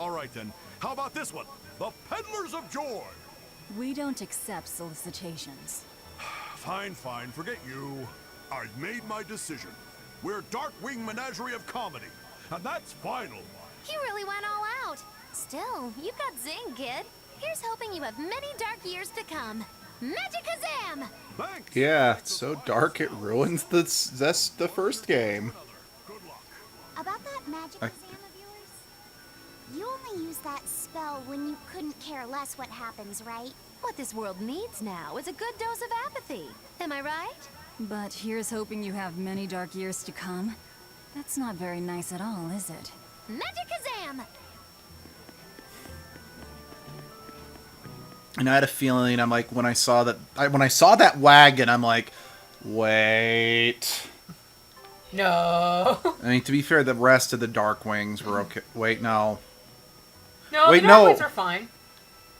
All right, then. How about this one? The Peddlers of Joy. We don't accept solicitations. Fine. Forget you. I've made my decision. We're Darkwing Menagerie of Comedy. And that's final. You really went all out. Still, you've got zing, kid. Here's hoping you have many dark years to come. Magikazam! Yeah, it's so dark it ruins the first game. About that Magikazam of yours? You only use that spell when you couldn't care less what happens, right? What this world needs now is a good dose of apathy. Am I right? But here's hoping you have many dark years to come. That's not very nice at all, is it? Magikazam! And I had a feeling, I'm like, when I saw that wagon, I'm like, wait. No. I mean, to be fair, the rest of the Darkwings were okay. Wait, no. No, Wait, the no. Darkwings are fine.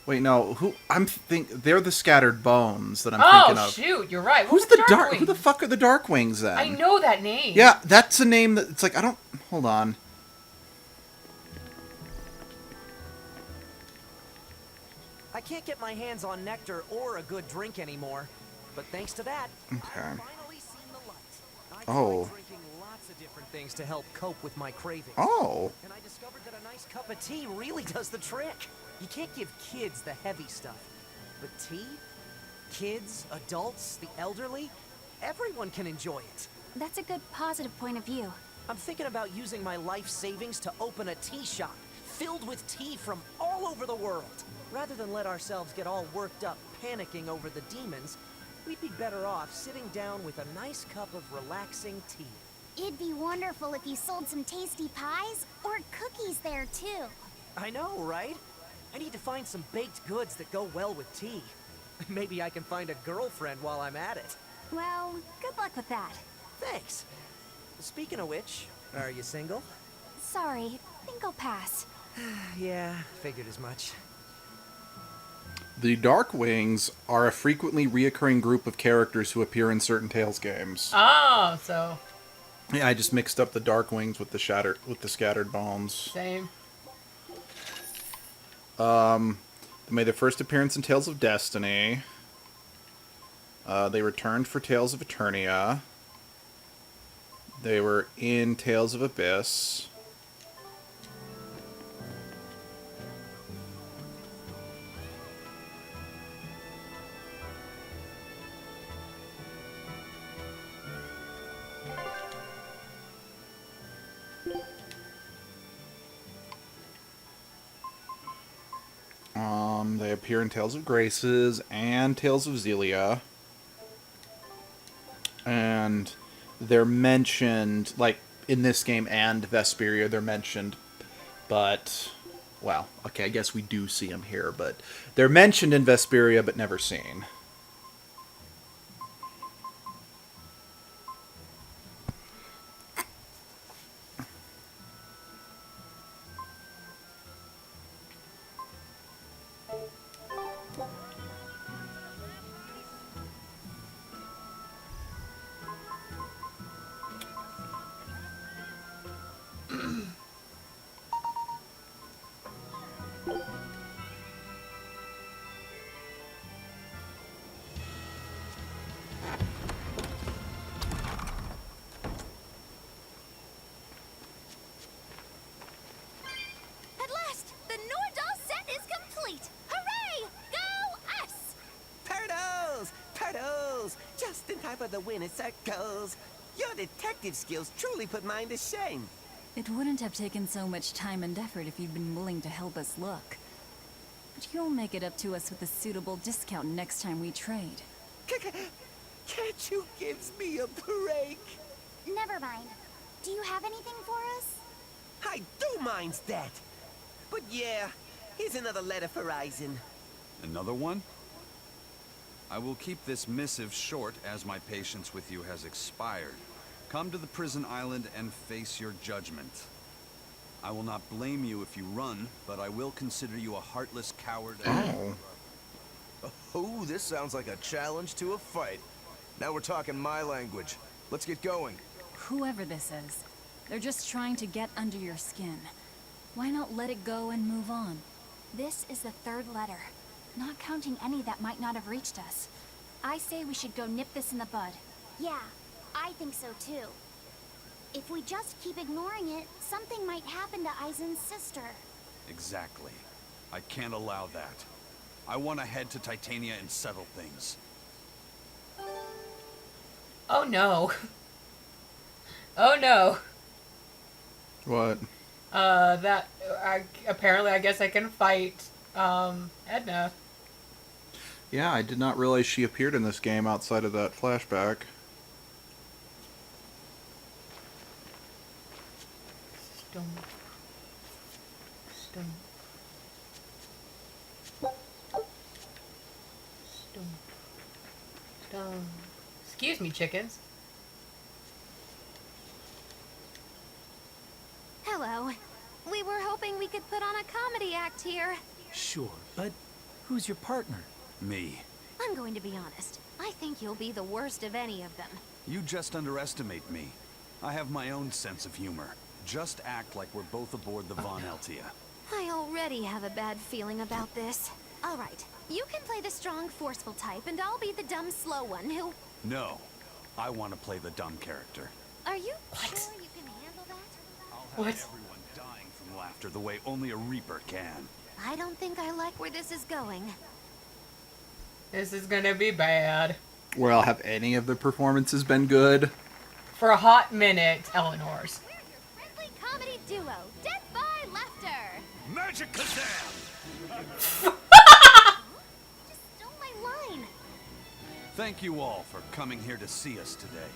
Wait, no. They're the Scattered Bones that I'm thinking of. Oh, shoot, you're right. Who's the Dark? Who the fuck are the Darkwings then? I know that name. Yeah, that's a name that it's like I don't. Hold on. I can't get my hands on nectar or a good drink anymore, but thanks to that, Okay. I've finally seen the light. I Oh. tried drinking lots of different things to help cope with my cravings. Oh. And I discovered that a nice cup of tea really does the trick. You can't give kids the heavy stuff, but tea? Kids, adults, the elderly, everyone can enjoy it. That's a good positive point of view. I'm thinking about using my life savings to open a tea shop filled with tea from all over the world. Rather than let ourselves get all worked up panicking over the demons, we'd be better off sitting down with a nice cup of relaxing tea. It'd be wonderful if you sold some tasty pies or cookies there, too. I know, right? I need to find some baked goods that go well with tea. Maybe I can find a girlfriend while I'm at it. Well, good luck with that. Thanks. Speaking of which, are you single? Sorry, think I'll pass. Yeah, figured as much. The Darkwings are a frequently reoccurring group of characters who appear in certain Tales games. Oh, so Yeah, I just mixed up the Darkwings with the Scattered Bones. same. They made their first appearance in Tales of Destiny. They returned for Tales of Eternia. They were in Tales of Abyss. They appear in Tales of Graces and Tales of Zelia. And they're mentioned, like, in this game and Vesperia, they're mentioned, but, well, okay, I guess we do see them here, but they're mentioned in Vesperia, but never seen. At last, the Nordal set is complete! Hooray! Go us! Turtles! Turtles! Just in time for the winter circles. Your detective skills truly put mine to shame. It wouldn't have taken so much time and effort if you'd been willing to help us look. But you'll make it up to us with a suitable discount next time we trade. Can't you give me a break? Never mind. Do you have anything for us? I do mind that. But yeah, here's another letter for Eisen. Another one? I will keep this missive short as my patience with you has expired. Come to the prison island and face your judgment. I will not blame you if you run, but I will consider you a heartless coward. Oh, this sounds like a challenge to a fight. Now we're talking my language. Let's get going. Whoever this is, they're just trying to get under your skin. Why not let it go and move on? This is the third letter, not counting any that might not have reached us. I say we should go nip this in the bud. Yeah, I think so too. If we just keep ignoring it, something might happen to Eisen's sister. Exactly. I can't allow that. I want to head to Titania and settle things. Oh no. Oh no. What? Apparently I guess I can fight, Edna. Yeah, I did not realize she appeared in this game outside of that flashback. Stomp. Stomp. Stomp. Stomp. Excuse me, chickens. Hello. We were hoping we could put on a comedy act here. Sure, but who's your partner? Me. I'm going to be honest. I think you'll be the worst of any of them. You just underestimate me. I have my own sense of humor. Just act like we're both aboard the Von Eltia. I already have a bad feeling about this. All right. You can play the strong, forceful type, and I'll be the dumb, slow one who... No. I want to play the dumb character. Are you sure you can handle that? I'll have everyone dying from laughter the way only a Reaper can. I don't think I like where this is going. This is gonna be bad. Well, have any of the performances been good? For a hot minute, Eleanor's. Friendly comedy duo, Death by Laughter. Magic Kazam! Just stole my line. Thank you all for coming here to see us today.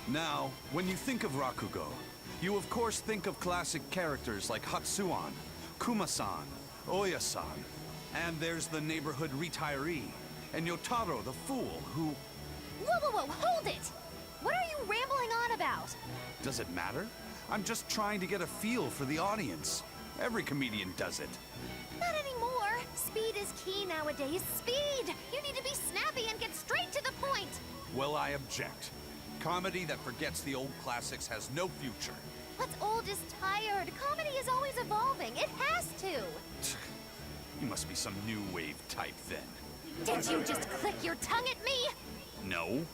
Now, when you think of Rakugo, you of course think of classic characters like Hatsuan, Kuma-san, Oya-san, and there's the neighborhood retiree, and Yotaro the fool who... Whoa, whoa, whoa, hold it! What are you rambling on about? Does it matter? I'm just trying to get a feel for the audience. Every comedian does it. Not anymore. Speed is key nowadays. Speed! You need to be snappy and get straight to the point. Well, I object. Comedy that forgets the old classics has no future. What's old is tired. Comedy is always evolving. It has to. You must be some new wave type then. Did you just click your tongue at me? No.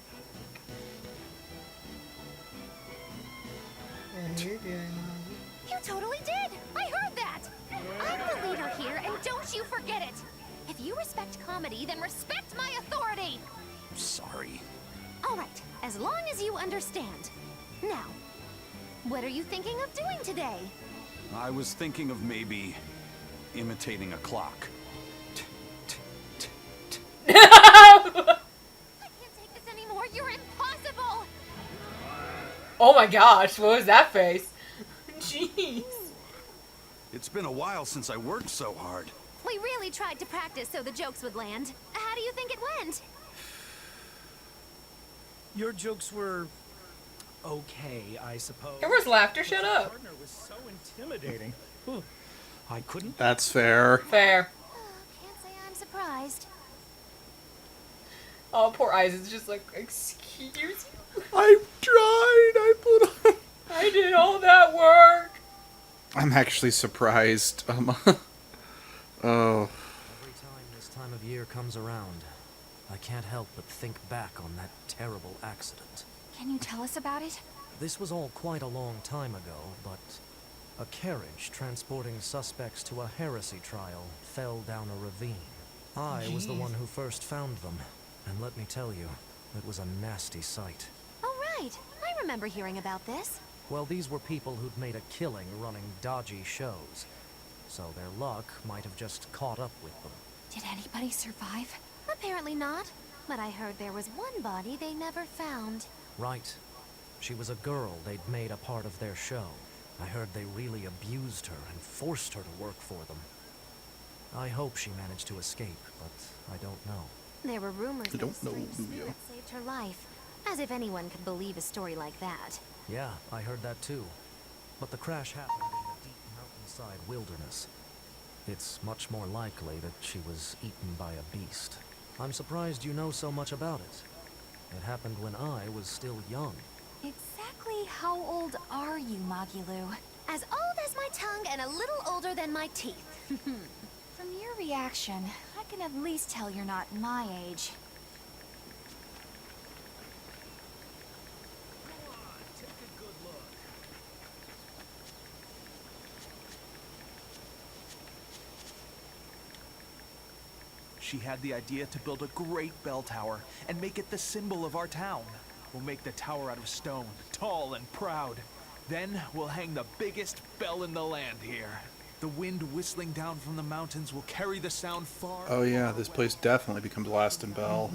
You totally did! I heard that! I'm the leader here, and don't you forget it! If you respect comedy, then respect my authority! Sorry. Alright, as long as you understand. Now, what are you thinking of doing today? I was thinking of maybe imitating a clock. I can't take this anymore, you're impossible! Oh my gosh, what was that face? Jeez. It's been a while since I worked so hard. We really tried to practice so the jokes would land. How do you think it went? Your jokes were... okay, I suppose. There was laughter, shut up. Partner was so intimidating. I couldn't... That's fair. Fair. Can't say I'm surprised. Oh, poor Eyes is just like, excuse you? I tried. I did all that work. I'm actually surprised. Oh. Every time this time of year comes around, I can't help but think back on that terrible accident. Can you tell us about it? This was all quite a long time ago, but a carriage transporting suspects to a heresy trial fell down a ravine. I was the Jeez. one who first found them, and let me tell you, it was a nasty sight. Oh, right. I remember hearing about this. Well, these were people who'd made a killing running dodgy shows, so their luck might have just caught up with them. Did anybody survive? Apparently not. But I heard there was one body they never found. Right. She was a girl they'd made a part of their show. I heard they really abused her and forced her to work for them. I hope she managed to escape, but I don't know. There were rumors I that a don't know, strange do you? spirit saved her life. As if anyone could believe a story like that. Yeah, I heard that too. But the crash happened in the deep mountainside wilderness. It's much more likely that she was eaten by a beast. I'm surprised you know so much about it. It happened when I was still young. Exactly how old are you, Magilu? As old as my tongue and a little older than my teeth. From your reaction, I can at least tell you're not my age. she had the idea to build a great bell tower and make it the symbol of our town. We'll make the tower out of stone, tall and proud. Then we'll hang the biggest bell in the land here. The wind whistling down from the mountains will carry the sound far. Oh yeah, this place definitely becomes Laston Bell.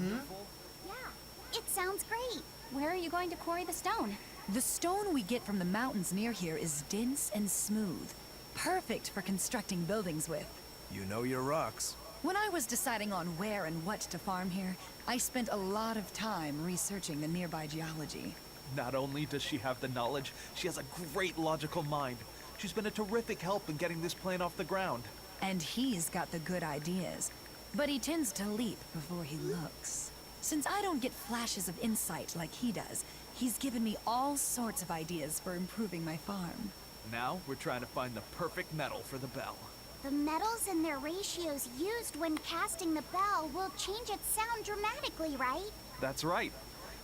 It sounds great. Where are you going to quarry the stone? The stone we get from the mountains near here is dense and smooth. Perfect for constructing buildings with. You know your rocks. When I was deciding on where and what to farm here, I spent a lot of time researching the nearby geology. Not only does she have the knowledge, she has a great logical mind. She's been a terrific help in getting this plan off the ground. And he's got the good ideas, but he tends to leap before he looks. Since I don't get flashes of insight like he does, he's given me all sorts of ideas for improving my farm. Now we're trying to find the perfect metal for the bell. The metals and their ratios used when casting the bell will change its sound dramatically, right? That's right.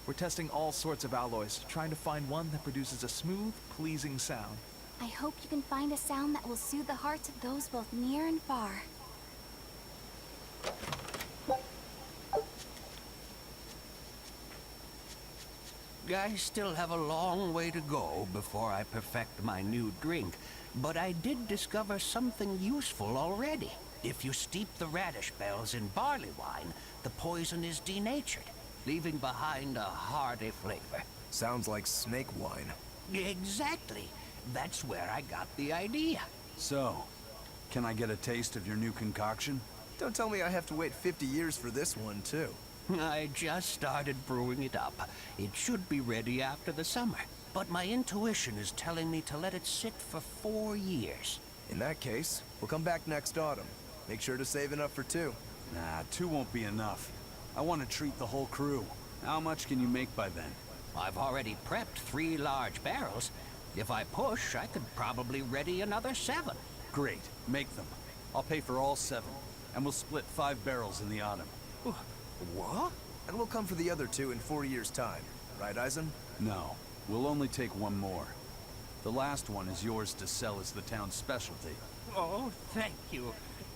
We're testing all sorts of alloys, trying to find one that produces a smooth, pleasing sound. I hope you can find a sound that will soothe the hearts of those both near and far. I still have a long way to go before I perfect my new drink, but I did discover something useful already. If you steep the radish bells in barley wine, the poison is denatured, leaving behind a hearty flavor. Sounds like snake wine. Exactly. That's where I got the idea. So, can I get a taste of your new concoction? Don't tell me I have to wait 50 years for this one, too. I just started brewing it up. It should be ready after the summer, but my intuition is telling me to let it sit for 4 years. In that case, we'll come back next autumn. Make sure to save enough for 2. Nah, 2 won't be enough. I want to treat the whole crew. How much can you make by then? I've already prepped 3 large barrels. If I push, I could probably ready another 7. Great, make them. I'll pay for all 7, and we'll split 5 barrels in the autumn. What? And we'll come for the other 2 in 4 years' time. Right, Eisen? No, we'll only take 1 more. The last one is yours to sell as the town's specialty. Oh, thank you.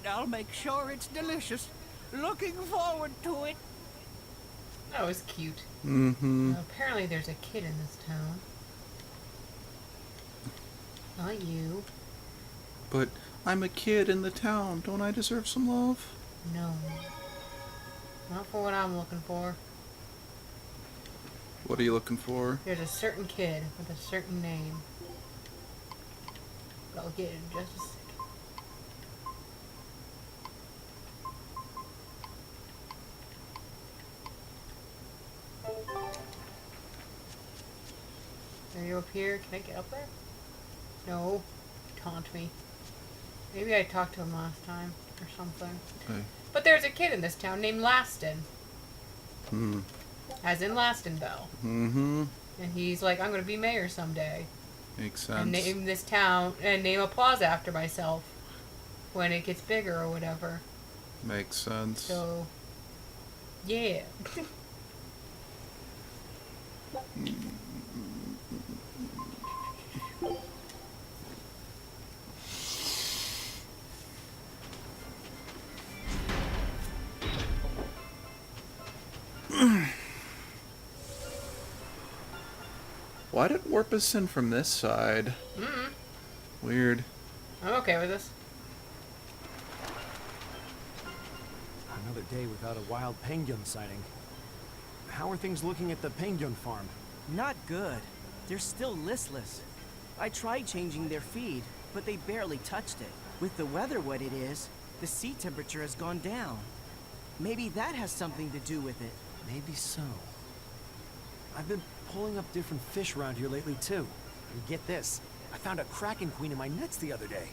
I'll make sure it's delicious. Looking forward to it. That was cute. Mm-hmm. Now, apparently there's a kid in this town. Not you. But I'm a kid in the town. Don't I deserve some love? No. Not for what I'm looking for. What are you looking for? There's a certain kid with a certain name. I'll get it in just a second. Are you up here? Can I get up there? No. Taunt me. Maybe I talked to him last time or something. Okay. But there's a kid in this town named Laston. Hmm. As in Lastonbell. Mm-hmm. And he's like, I'm going to be mayor someday. Makes sense. And name this town, and name a plaza after myself when it gets bigger or whatever. Makes sense. So, yeah. Why did warp us in from this side? Weird. I'm okay with this. Another day without a wild penguin sighting. How are things looking at the penguin farm? Not good. They're still listless. I tried changing their feed, but they barely touched it. With the weather what it is, the sea temperature has gone down. Maybe that has something to do with it. Maybe so. I've been pulling up different fish around here lately, too. And get this, I found a kraken queen in my nets the other day.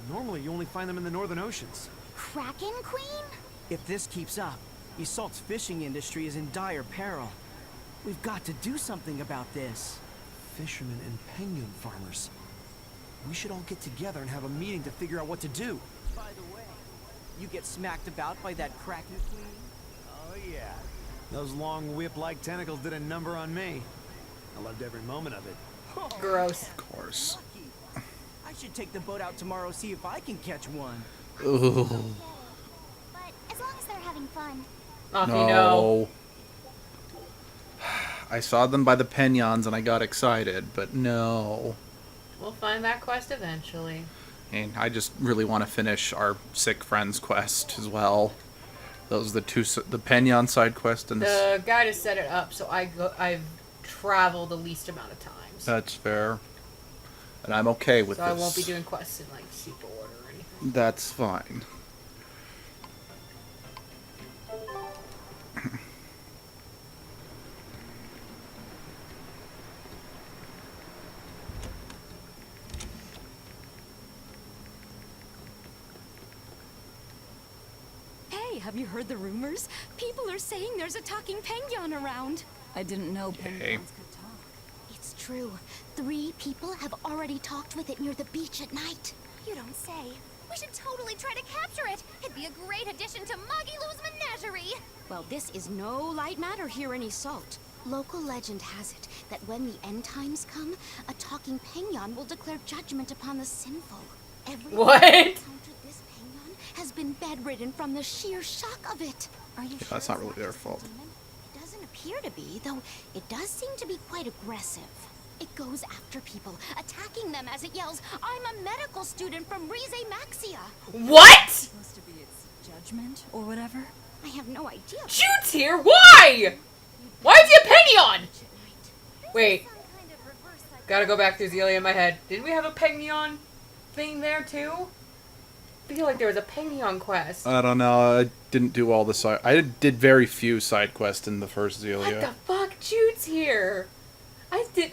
Normally, you only find them in the northern oceans. Kraken Queen? If this keeps up, Isolt's fishing industry is in dire peril. We've got to do something about this. Fishermen and penguin farmers. We should all get together and have a meeting to figure out what to do. By the way, you get smacked about by that kraken queen? Oh, yeah. Those long whip-like tentacles did a number on me. I loved every moment of it. Gross. Of course. I should take the boat out tomorrow, see if I can catch one. Ugh. But as long as they're having some fun. Off No. you know. I saw them by the Penyons and I got excited, but no. We'll find that quest eventually. And I just really want to finish our Sick Friends quest as well. Those are the Penyon side quest and The guy just set it up so I've traveled the least amount of times. That's fair. And I'm okay with So this. I won't be doing quests in like super order or anything. That's fine. Hey, have you heard the rumors? People are saying there's a talking penguin around. I didn't know Okay. penguins could talk. It's true. 3 people have already talked with it near the beach at night. You don't say. We should totally try to capture it. It'd be a great addition to Magilou's menagerie. Well, this is no light matter here in Isolt. Local legend has it that when the end times come, a talking penguin will declare judgment upon the sinful. Everyone What? who encountered this penguin has been bedridden from the sheer shock of it. Are you sure That's not it's really their just a fault. demon? It doesn't appear to be, though it does seem to be quite aggressive. It goes after people, attacking them as it yells, "I'm a medical student from Rize Maxia." What? Supposed to be its judgment or whatever? I have no idea. Jude's here? Why? Why is he a Penyon? Wait. Gotta go back through Zelia in my head. Didn't we have a Penyon thing there too? I feel like there was a Penyon quest. I don't know. I didn't do all the side. I did very few side quests in the first What Zelia. the fuck? Jude's here.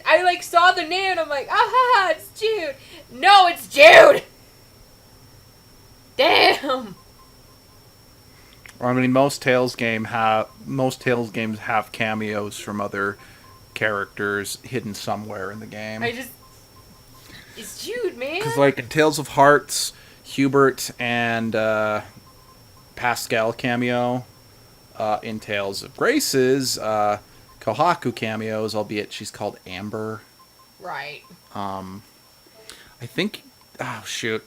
I like saw the name and I'm like, aha, it's Jude. No, it's Jude. Damn. I mean, most Tales games have cameos from other characters hidden somewhere in the game. It's Jude, man. Because, like, in Tales of Hearts, Hubert and Pascal cameo. In Tales of Graces, Kohaku cameos, albeit she's called Amber. Right. I think... Oh, shoot.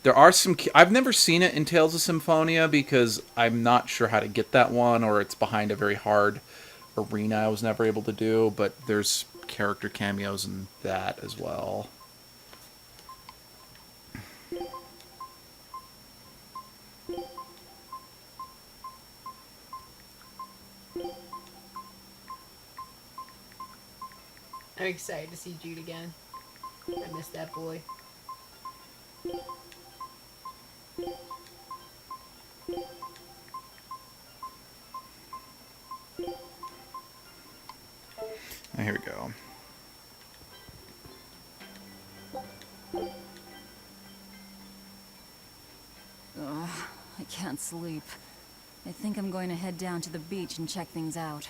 There are some... I've never seen it in Tales of Symphonia because I'm not sure how to get that one, or it's behind a very hard arena I was never able to do, but there's character cameos in that as well. I'm excited to see Jude again. I miss that boy. Here we go. Ugh, I can't sleep. I think I'm going to head down to the beach and check things out.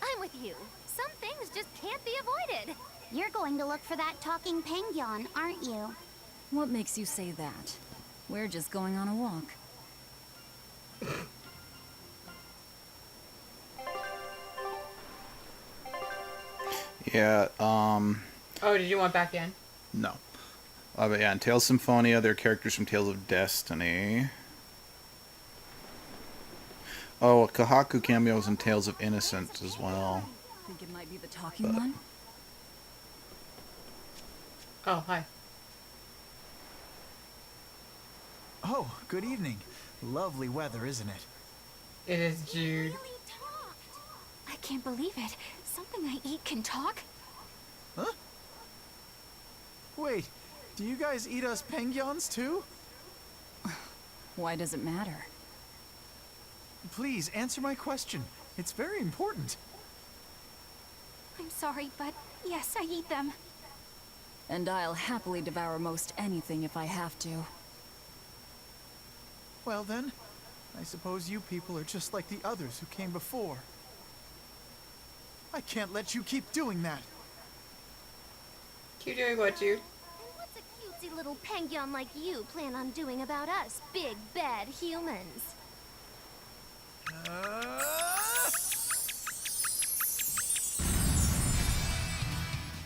I'm with you. Some things just can't be avoided. You're going to look for that talking penguin, aren't you? What makes you say that? We're just going on a walk. Yeah, Oh, did you want back in? No. But yeah, in Tales of Symphonia, there are characters from Tales of Destiny. Oh, Kohaku cameos in Tales of Innocence as well. Think it might be the talking one? Oh, hi. Oh, good evening. Lovely weather, isn't it? It is Jude. I can't believe it. Something I eat can talk? Huh? Wait, do you guys eat us penguins too? Why does it matter? Please, answer my question. It's very important. I'm sorry, but yes, I eat them. And I'll happily devour most anything if I have to. Well then, I suppose you people are just like the others who came before. I can't let you keep doing that. Keep doing what, Jude? And what's a cutesy little penguin like you plan on doing about us, big bad humans?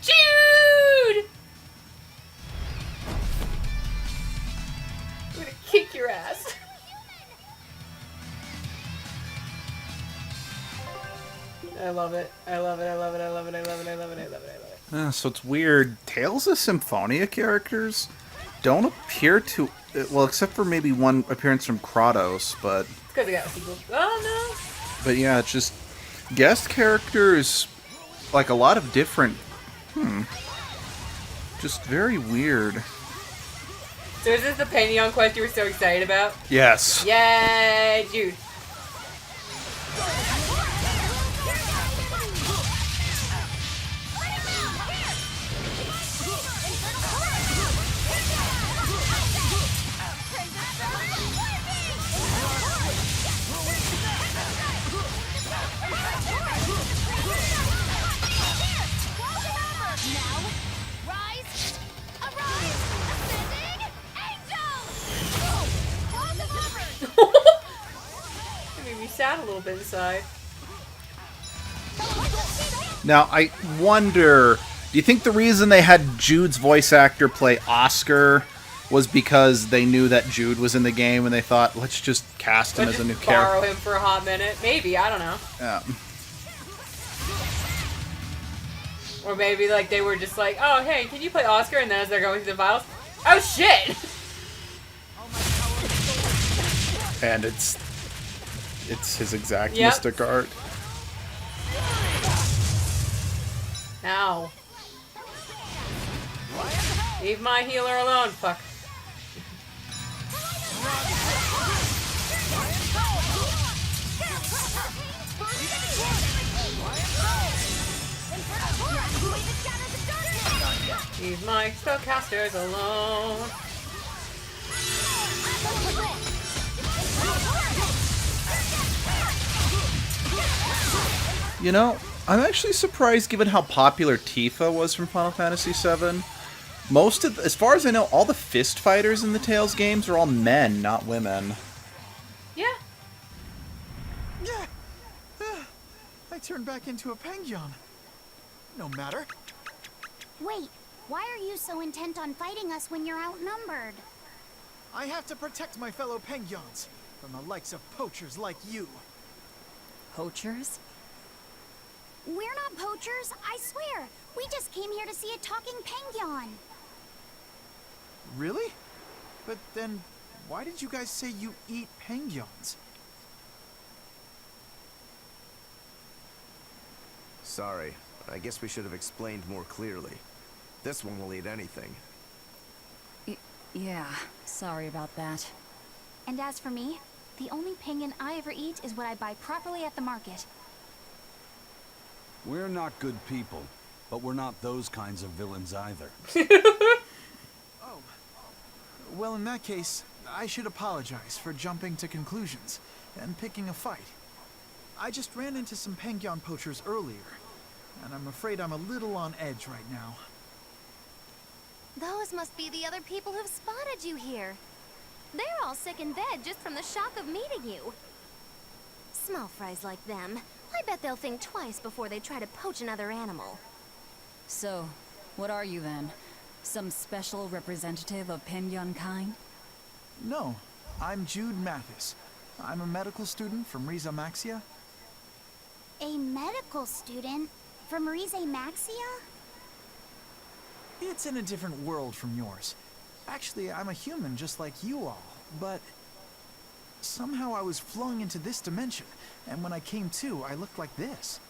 Jude! I'm gonna kick your ass. I love it. I love it. I love it. I love it. I love it. I love it. I love it. I love it. So it's weird. Tales of Symphonia characters don't appear to... Well, except for maybe one appearance from Kratos, but... It's because they got people. Oh, no. But yeah, it's just... Guest characters... Like, a lot of different... Just very weird. So is this the Penyon quest you were so excited about? Yes. Yay, Jude. It made me sad a little bit inside. Now, I wonder... Do you think the reason they had Jude's voice actor play Oscar was because they knew that Jude was in the game and they thought, let's just cast him as a new character? Borrow him for a hot minute. Maybe, I don't know. Yeah. Or maybe like they were just like, oh hey, can you play Oscar? And then as they're going through the files, oh shit! And it's his exact Yep. mystic art. Ow. Leave my healer alone, fuck. Leave my spellcasters alone. You know, I'm actually surprised given how popular Tifa was from Final Fantasy VII. Most of, as far as I know, all the fist fighters in the Tales games are all men, not women. Yeah. Yeah. I turned back into a Penguin. No matter. Wait, why are you so intent on fighting us when you're outnumbered? I have to protect my fellow Penguins from the likes of poachers like you. Poachers? We're not poachers, I swear. We just came here to see a talking Penguin. Really? But then, why did you guys say you eat Penguins? Sorry. I guess we should have explained more clearly. This one will eat anything. Yeah, sorry about that. And as for me, the only penguin I ever eat is what I buy properly at the market. We're not good people, but we're not those kinds of villains either. Oh. Well, in that case, I should apologize for jumping to conclusions and picking a fight. I just ran into some Penguin poachers earlier, and I'm afraid I'm a little on edge right now. Those must be the other people who've spotted you here. They're all sick in bed just from the shock of meeting you. Small fries like them, I bet they'll think twice before they try to poach another animal. So, what are you then? Some special representative of Penyon kind? No, I'm Jude Mathis. I'm a medical student from Riza Maxia. A medical student from Rize Maxia? It's in a different world from yours. Actually, I'm a human just like you all, but somehow I was flung into this dimension, and when I came to, I looked like this.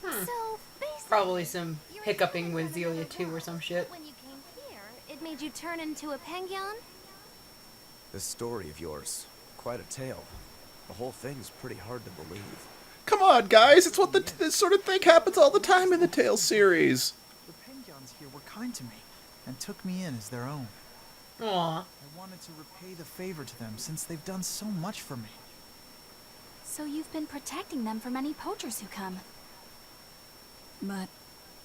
So, Probably some hiccuping with Zelia 2 or some shit. when you came here, it made you turn into a penguin? This story of yours, quite a tale. The whole thing's pretty hard to believe. Come on, guys! It's what this sort of thing happens all the time in the Tales series. The Penguins here were kind to me, and took me in as their own. Aww. I wanted to repay the favor to them since they've done so much for me. So you've been protecting them from any poachers who come. But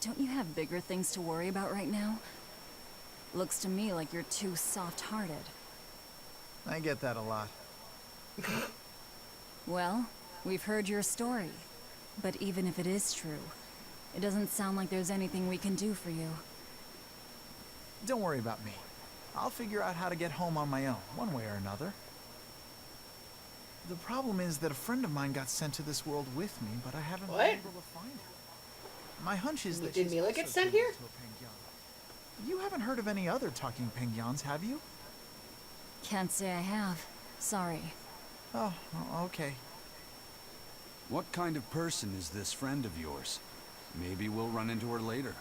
don't you have bigger things to worry about right now? Looks to me like you're too soft-hearted. I get that a lot. Well, we've heard your story. But even if it is true, it doesn't sound like there's anything we can do for you. Don't worry about me. I'll figure out how to get home on my own, one way or another. The problem is that a friend of mine got sent to this world with me, but I haven't What? been able to find her. My hunch is that Did she's Mila also get sent turned here? into a Pangyon. You haven't heard of any other talking Pangyons, have you? Can't say I have. Sorry. Oh, okay. What kind of person is this friend of yours? Maybe we'll run into her later.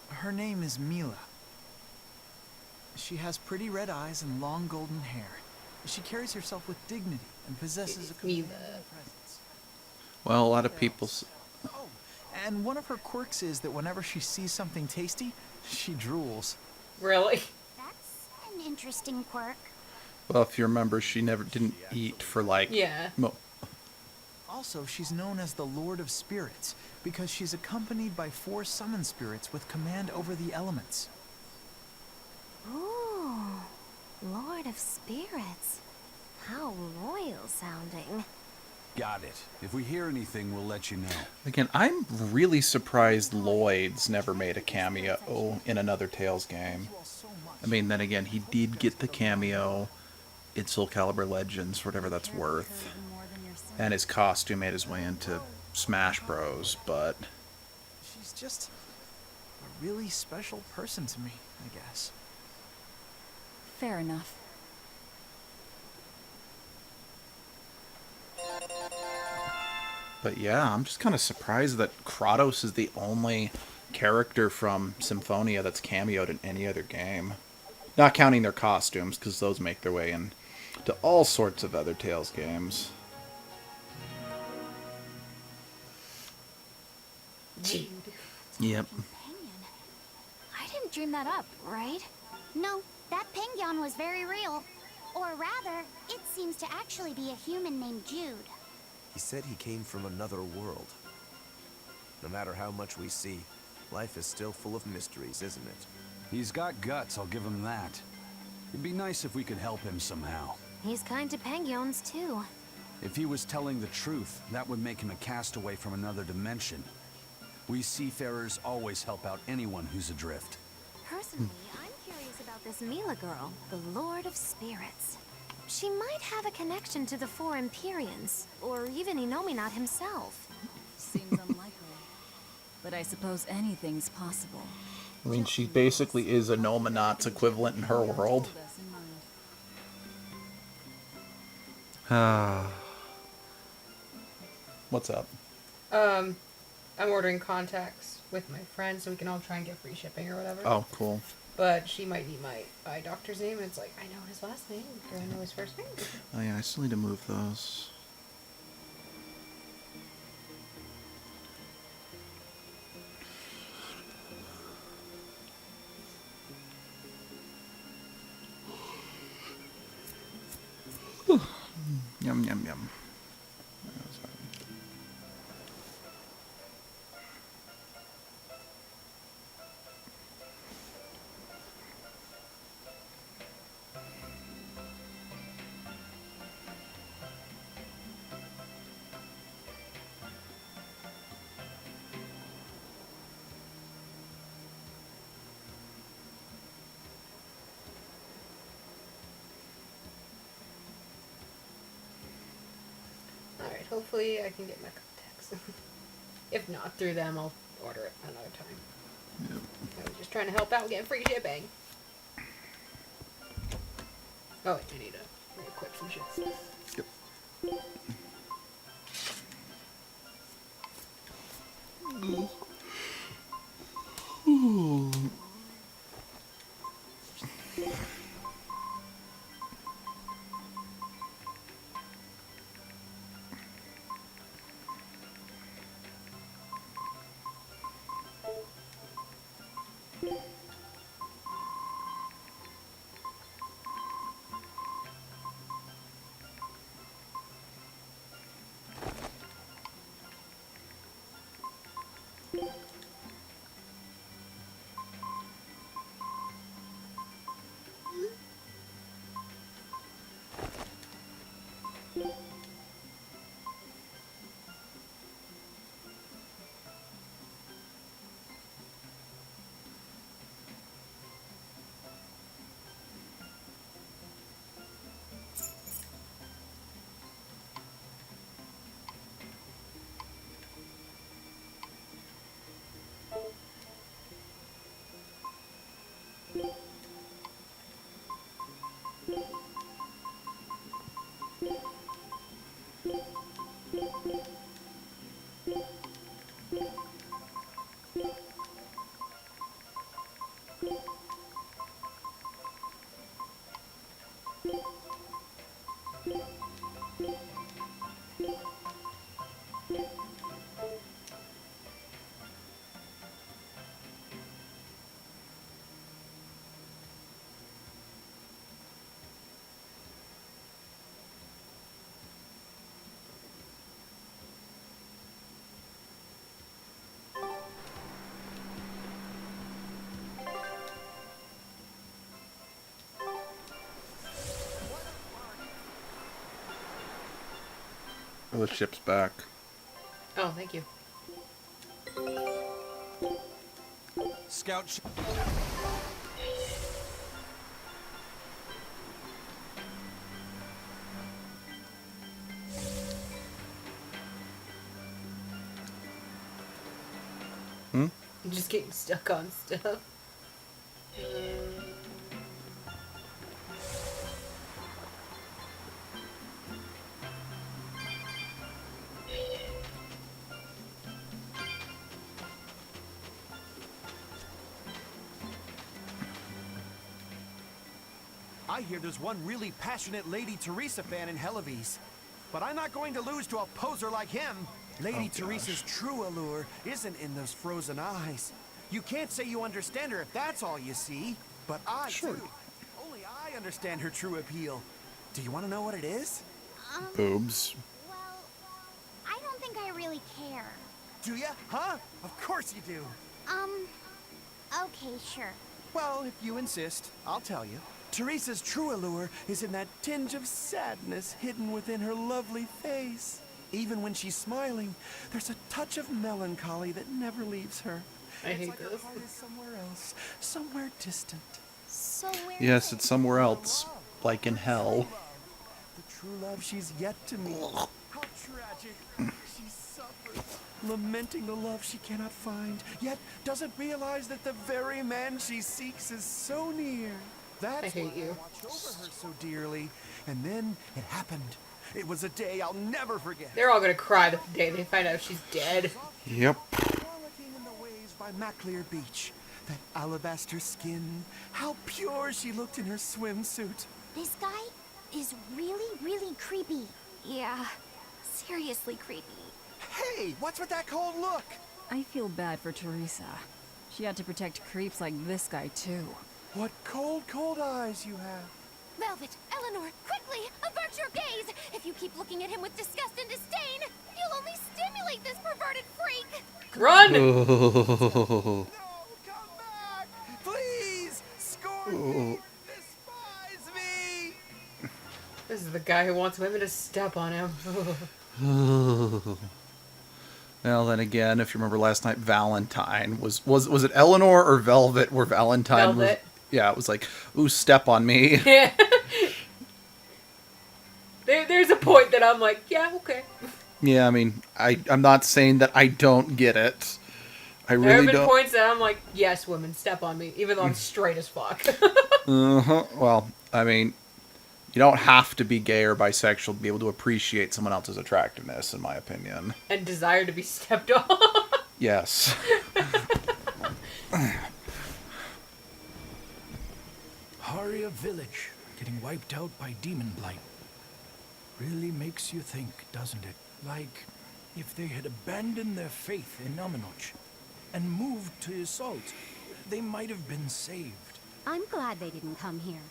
Her name is Mila. She has pretty red eyes and long golden hair. She carries herself with dignity and possesses a commanding presence. Well, a lot of people... Oh, and one of her quirks is that whenever she sees something tasty, she drools. Really? That's an interesting quirk. Well, if you remember, she never didn't eat for like... Yeah. Also, she's known as the Lord of Spirits because she's accompanied by 4 summon spirits with command over the elements. Ooh, Lord of Spirits. How royal sounding. Got it. If we hear anything, we'll let you know. Again, I'm really surprised Lloyd's never made a cameo in another Tales game. I mean, then again, he did get the cameo in Soul Calibur Legends, whatever that's worth. And his costume made his way into Smash Bros, but... She's just a really special person to me, I guess. Fair enough. But yeah, I'm just kind of surprised that Kratos is the only character from Symphonia that's cameoed in any other game. Not counting their costumes, because those make their way into all sorts of other Tales games. Yep. I didn't dream that up, right? No, that Pangyon was very real. Or rather, it seems to actually be a human named Jude. He said he came from another world. No matter how much we see, life is still full of mysteries, isn't it? He's got guts, I'll give him that. It'd be nice if we could help him somehow. He's kind to Pangyons, too. If he was telling the truth, that would make him a castaway from another dimension. We seafarers always help out anyone who's adrift. Personally, I'm curious about this Mila girl, the Lord of Spirits. She might have a connection to the 4 Empyreans, or even Inominat himself. Seems unlikely. But I suppose anything's possible. I mean, she basically is a Nominat's equivalent in her world. What's up? I'm ordering contacts with my friend so we can all try and get free shipping or whatever. Oh, cool. But she might need my eye doctor's name, and it's like, I know his last name, do I know his first name? Oh yeah, I still need to move those. Yum, yum, yum. Alright, hopefully I can get my contacts. If not through them, I'll order it another time. Yep. I was just trying to help out getting free shipping. Oh, wait, I need to equip some shit. Yep. Ooh. Oh, the ship's back. Oh, thank you. Scout ship. Hmm? I'm just getting stuck on stuff. I hear there's one really passionate Lady Teresa fan in Helives. But I'm not going to lose to a poser like him. Lady Teresa's true allure isn't in those frozen eyes. You can't say you understand her if that's all you see. But I do. Only I understand her true appeal. Do you want to know what it is? Boobs. Well, I don't think I really care. Do ya? Huh? Of course you do. Okay, sure. Well, if you insist, I'll tell you. Teresa's true allure is in that tinge of sadness hidden within her lovely face. Even when she's smiling, there's a touch of melancholy that never leaves her. I hate like this. her heart is somewhere else, somewhere distant. So where? Yes, it's somewhere else, like in hell. The true love she's yet to meet. How tragic. She suffers, lamenting the love she cannot find, yet doesn't realize that the very man she seeks is so near. That's I hate why you. I watch over her so dearly. And then it happened. It was a day I'll never forget. They're all gonna cry the day they find out she's dead. Yep. Frolicking in the waves by Maclear Beach. That alabaster skin. How pure she looked in her swimsuit. This guy is really, really creepy. Yeah, seriously creepy. Hey, what's with that cold look? I feel bad for Teresa. She had to protect creeps like this guy, too. What cold, cold eyes you have. Velvet, Eleanor, quickly, avert your gaze! If you keep looking at him with disgust and disdain, you'll only stimulate this perverted freak! Run! Oh. No, come back! Please! Scorn me! Despise me! This is the guy who wants women to step on him. Well, then again, if you remember last night, Valentine was it Eleanor or Velvet where Valentine Velvet. was? Yeah, it was like, ooh, step on me. Yeah. There's a point that I'm like, yeah, okay. Yeah, I mean, I'm not saying that I don't get it. I There have really been don't. points that I'm like, yes, women, step on me, even though I'm straight as fuck. Well, I mean, you don't have to be gay or bisexual to be able to appreciate someone else's attractiveness, in my opinion. And desire to be stepped on. Yes. Haria village getting wiped out by demon blight. Really makes you think, doesn't it? Like, if they had abandoned their faith in Nominoch and moved to Isolt, they might have been saved. I'm glad they didn't come here.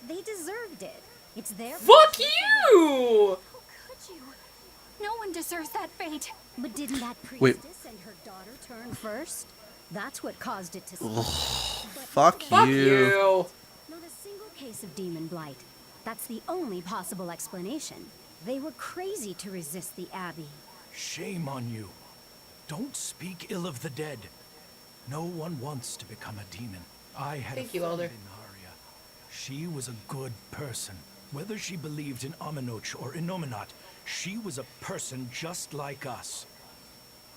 They deserved it. It's their Fuck you! How could you? No one deserves that fate. But didn't that Wait. priestess and her daughter turn first? That's what caused it to Ugh, stop. fuck you. Not a single case of demon blight. That's the only possible explanation. They were crazy to resist the Abbey. Shame on you. Don't speak ill of the dead. No one wants to become a demon. I had Thank a you, friend Elder. in Haria. She was a good person. Whether she believed in Aminoch or Inominat, she was a person just like us.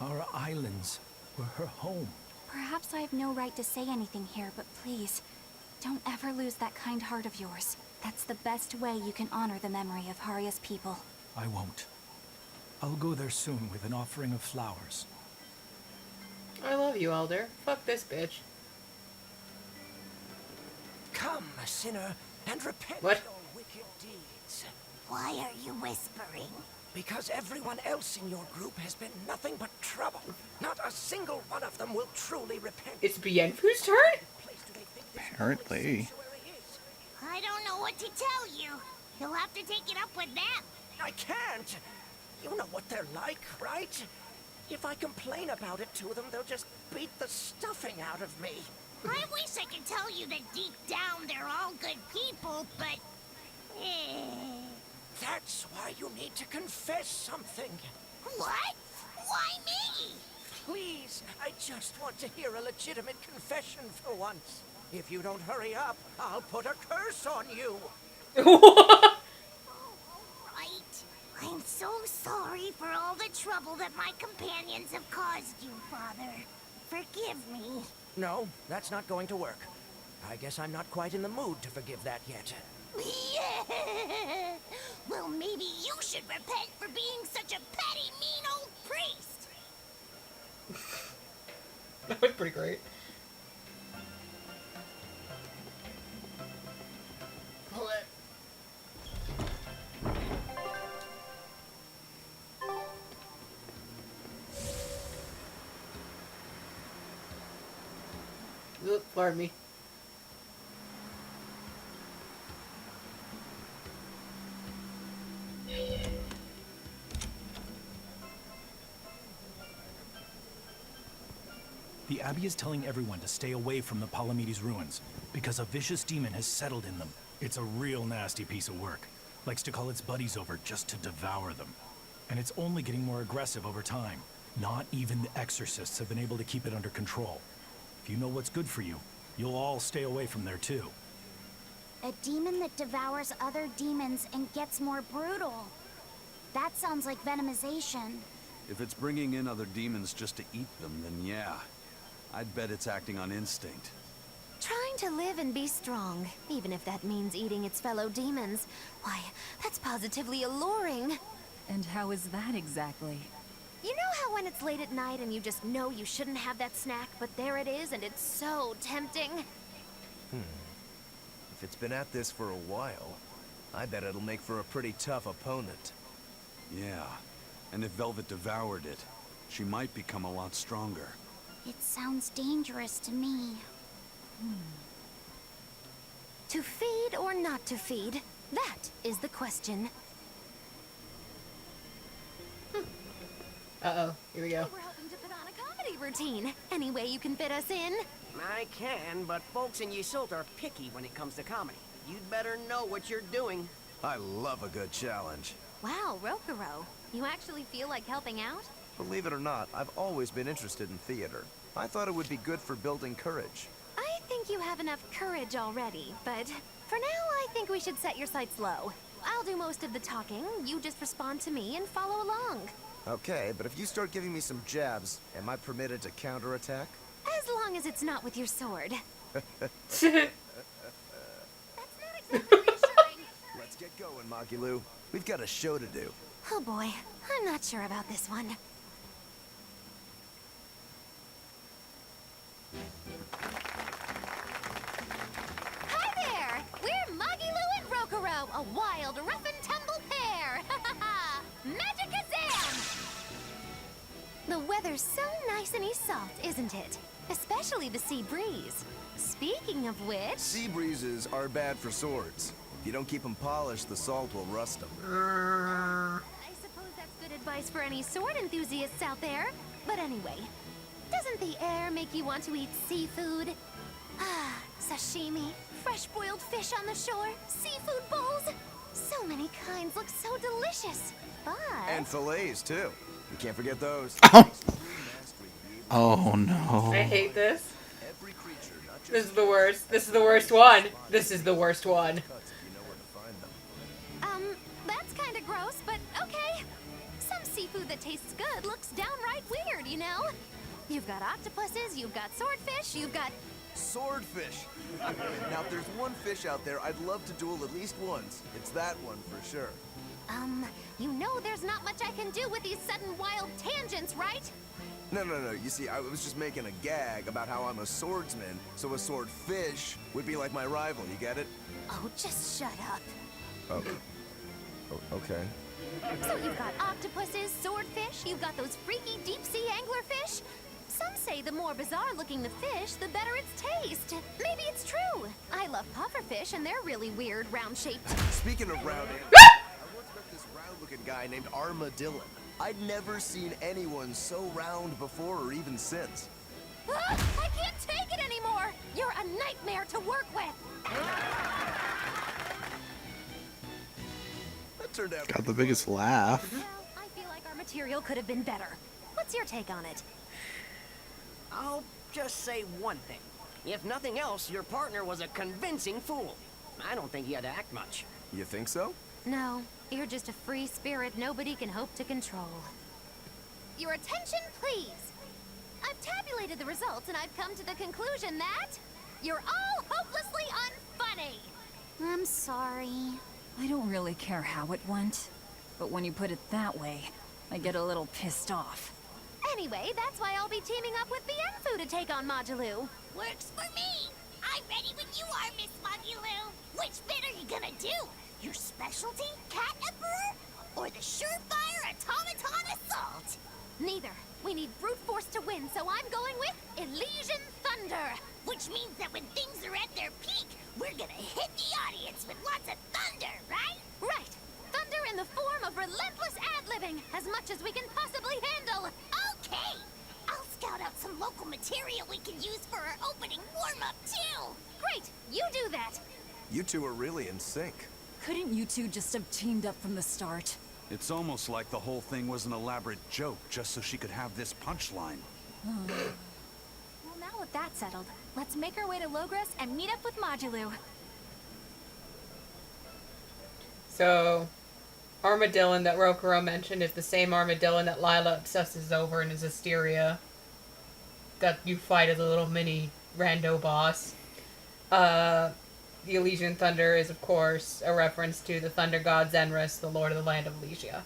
Our islands were her home. Perhaps I have no right to say anything here, but please, Don't ever lose that kind heart of yours. That's the best way you can honor the memory of Haria's people. I won't. I'll go there soon with an offering of flowers. I love you, Elder. Fuck this bitch. Come, sinner, and repent What? of your wicked deeds. Why are you whispering? Because everyone else in your group has been nothing but trouble. Not a single one of them will truly repent. It's Bienfu's turn? Apparently. I don't know what to tell you. You'll have to take it up with them. I can't. You know what they're like, right? If I complain about it to them, they'll just beat the stuffing out of me. I wish I could tell you that deep down they're all good people, but... That's why you need to confess something. What? Why me? Please, I just want to hear a legitimate confession for once. If you don't hurry up, I'll put a curse on you. Right. I'm so sorry for all the trouble that my companions have caused you, Father. Forgive me. No, that's not going to work. I guess I'm not quite in the mood to forgive that yet. Yeah. Well, maybe you should repent for being such a petty, mean old priest. That was pretty great. Pull it. Oop, pardon me. The Abbey is telling everyone to stay away from the Palamedes ruins, because a vicious demon has settled in them. It's a real nasty piece of work. Likes to call its buddies over just to devour them. And it's only getting more aggressive over time. Not even the exorcists have been able to keep it under control. If you know what's good for you, you'll all stay away from there too. A demon that devours other demons and gets more brutal. That sounds like venomization. If it's bringing in other demons just to eat them, then yeah. I'd bet it's acting on instinct. Trying to live and be strong, even if that means eating its fellow demons. Why, that's positively alluring. And how is that exactly? You know how when it's late at night and you just know you shouldn't have that snack, but there it is and it's so tempting? If it's been at this for a while, I bet it'll make for a pretty tough opponent. Yeah, and if Velvet devoured it, she might become a lot stronger. It sounds dangerous to me. To feed or not to feed? That is the question. Uh-oh, here we go. We're hoping to put on a comedy routine. Any way you can fit us in? I can, but folks in Yusult are picky when it comes to comedy. You'd better know what you're doing. I love a good challenge. Wow, Rokuro. You actually feel like helping out? Believe it or not, I've always been interested in theater. I thought it would be good for building courage. I think you have enough courage already, but for now I think we should set your sights low. I'll do most of the talking, you just respond to me and follow along. Okay, but if you start giving me some jabs, am I permitted to counterattack? As long as it's not with your sword. Let's get going, Magilu. We've got a show to do. Oh boy, I'm not sure about this one. Hi there! We're Magilu and Rokuro, a wild, rough and tumble pair! Magicazam! The weather's so nice and salt, isn't it? Especially the sea breeze. Speaking of which... Sea breezes are bad for swords. If you don't keep them polished, the salt will rust them. I suppose that's good advice for any sword enthusiasts out there. But anyway, doesn't the air make you want to eat seafood? Ah, sashimi, fresh-boiled fish on the shore, seafood bowls. So many kinds look so delicious, but... And fillets, too. You can't forget those. Oh no. I hate this. This is the worst. This is the worst one. This is the worst one. That's kind of gross, but okay. Some seafood that tastes good looks downright weird, you know? You've got octopuses, you've got swordfish, you've got... Swordfish! Now, if there's one fish out there I'd love to duel at least once, it's that one for sure. You know there's not much I can do with these sudden wild tangents, right? No. You see, I was just making a gag about how I'm a swordsman, so a swordfish would be like my rival, you get it? Oh, just shut up. Okay. So you've got octopuses, swordfish, you've got those freaky deep-sea anglerfish. Some say the more bizarre-looking the fish, the better its taste. Maybe it's true. I love pufferfish, and they're really weird, round-shaped. Speaking of round I once met this round-looking guy named Armadillo. I'd never seen anyone so round before or even since. I can't take it anymore! You're a nightmare to work with! That turned out Got the biggest laugh. Well, I feel like our material could have been better. What's your take on it? I'll just say one thing. If nothing else, your partner was a convincing fool. I don't think he had to act much. You think so? No, you're just a free spirit nobody can hope to control. Your attention, please! I've tabulated the results and I've come to the conclusion that you're all hopelessly unfunny! I'm sorry. I don't really care how it went, but when you put it that way, I get a little pissed off. Anyway, that's why I'll be teaming up with Bienfu to take on Majulu. Works for me! I'm ready when you are, Miss Magulu! Which bit are you gonna do? Your specialty, Cat Emperor? Or the surefire automaton assault? Neither. We need brute force to win, so I'm going with Elysian Thunder! Which means that when things are at their peak, we're gonna hit the audience with lots of thunder, right? Right! Thunder in the form of relentless ad-libbing, as much as we can possibly handle! Okay! I'll scout out some local material we can use for our opening warm-up, too! Great! You do that! You two are really in sync. Couldn't you two just have teamed up from the start? It's almost like the whole thing was an elaborate joke just so she could have this punchline. Well, now with that settled, let's make our way to Logres and meet up with Majulu. So, Armadillon that Rokuro mentioned is the same Armadillon that Lila obsesses over in his Asteria. That you fight as a little mini rando boss. The Elysian Thunder is, of course, a reference to the thunder god Zenris, the lord of the land of Elysia.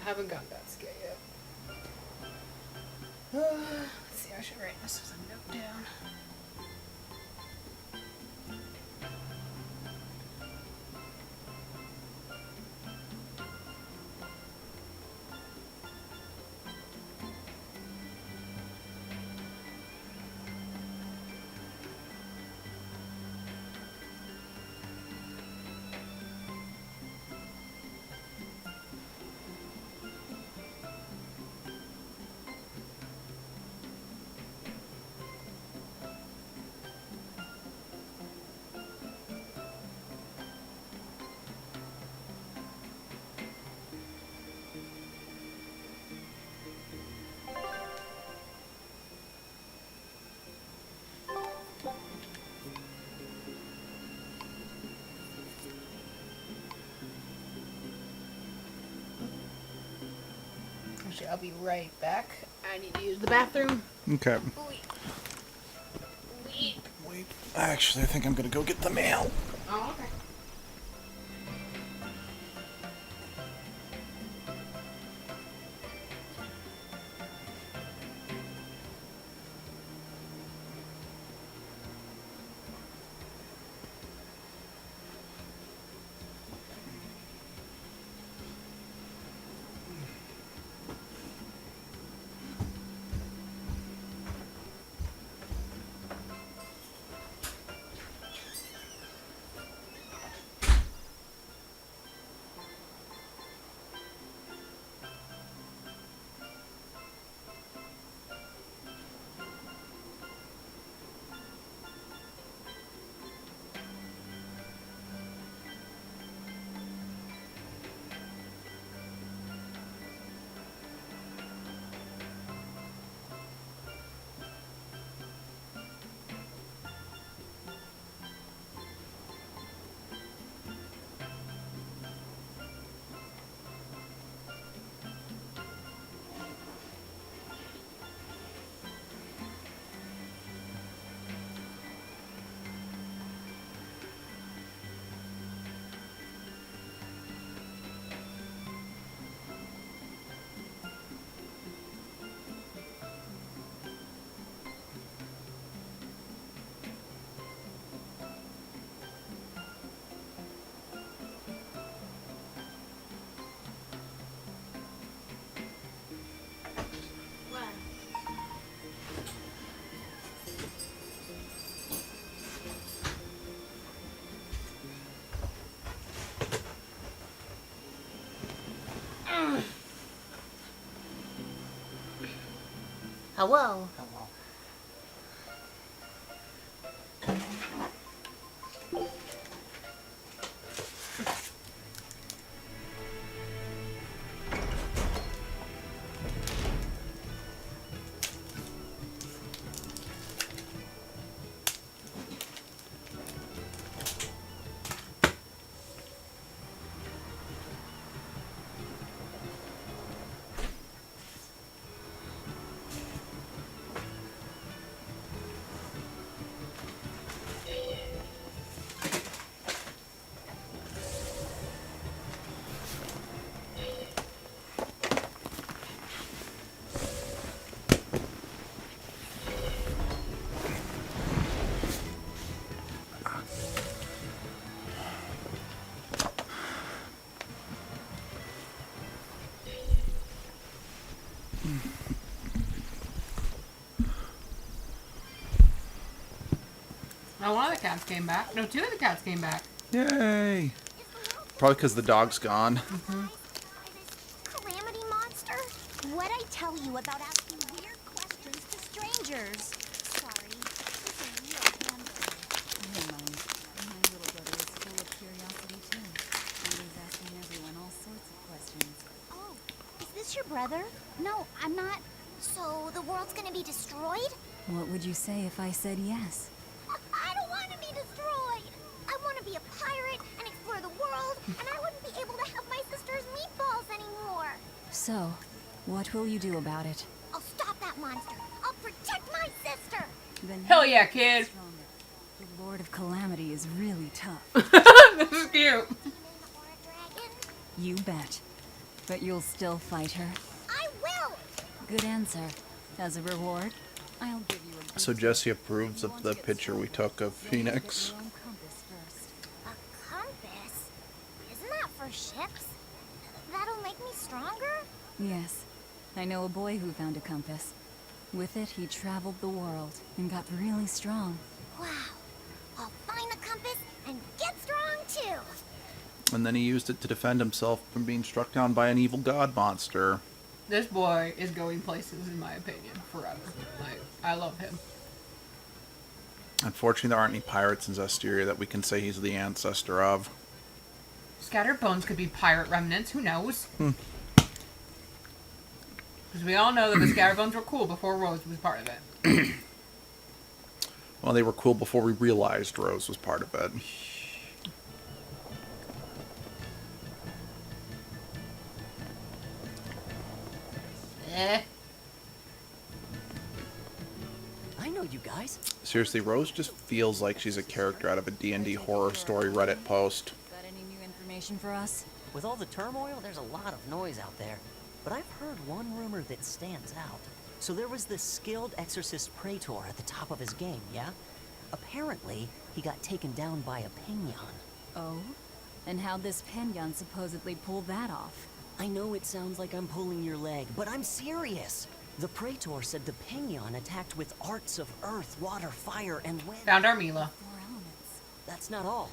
Haven't got that scale yet. Let's see, I should write this as a note down. Actually, I'll be right back. I need to use the bathroom. Okay. Wait. Actually, I think I'm gonna go get the mail. Oh, okay. Hello. Oh, one of the cats came back. No, two of the cats came back. Yay! Probably because the dog's gone. Calamity monster? What'd I tell you about asking weird questions to strangers? Sorry. This is real handful. Never mind. My little brother is full of curiosity too. Always asking everyone all sorts of questions. Oh, is this your brother? No, I'm not. So the world's gonna be destroyed? What would you say if I said yes? I don't want to be destroyed. I want to be a pirate and explore the world, and I wouldn't be able to have my sister's meatballs anymore. So, what will you do about it? I'll stop that monster. I'll protect my sister. Then Hell yeah, kid. The Lord of Calamity is really tough. This is cute. You bet. But you'll still fight her? I will. Good answer. As a reward, I'll give you a... So Jesse approves of the picture we took of Phoenix. A compass? Isn't that for ships? That'll make me stronger? Yes. I know a boy who found a compass. With it, he traveled the world and got really strong. Wow. I'll find the compass and get strong too. And then he used it to defend himself from being struck down by an evil god monster. This boy is going places, in my opinion, forever. Like, I love him. Unfortunately, there aren't any pirates in Zestiria that we can say he's the ancestor of. Scattered Bones could be pirate remnants. Who knows? Because we all know that the Scattered Bones were cool before Rose was part of it. Well, they were cool before we realized Rose was part of it. I know you guys. Seriously, Rose just feels like she's a character out of a D&D horror story Reddit post. Got any new information for us? With all the turmoil, there's a lot of noise out there. But I've heard one rumor that stands out. So there was this skilled exorcist praetor at the top of his game, yeah? Apparently, he got taken down by a pinion. Oh? And how'd this Penyon supposedly pull that off? I know it sounds like I'm pulling your leg, but I'm serious. The praetor said the pinion attacked with arts of earth, water, fire, and wind. Found our Mila. That's not all.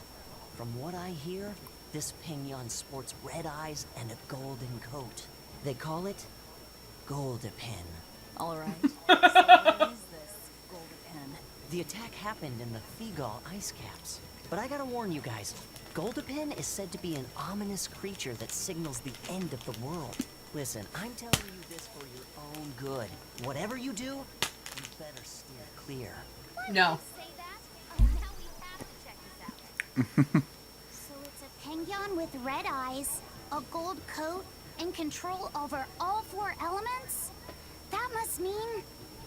From what I hear, this pinion sports red eyes and a golden coat. They call it Goldepin. All right. So what is this Goldepin? The attack happened in the Figal ice caps. But I gotta warn you guys, Goldepin is said to be an ominous creature that signals the end of the world. Listen, I'm telling you this for your own good. Whatever you do, you better steer clear. No. So it's a penguin with red eyes, a gold coat, and control over all four elements? That must mean...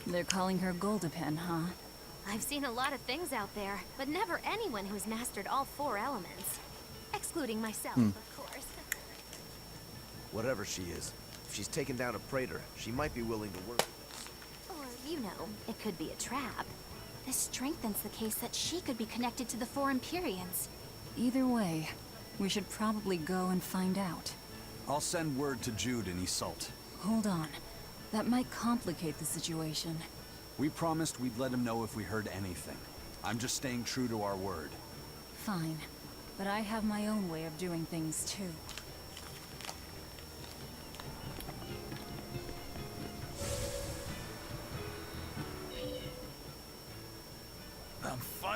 They're calling her Goldepin, huh? I've seen a lot of things out there, but never anyone who's mastered all four elements. Excluding myself, of course. Whatever she is, if she's taken down a praetor, she might be willing to work with us. Or, you know, it could be a trap. This strengthens the case that she could be connected to the four Empyreans. Either way, we should probably go and find out. I'll send word to Jude and Iseult. Hold on. That might complicate the situation. We promised we'd let him know if we heard anything. I'm just staying true to our word. Fine. But I have my own way of doing things, too.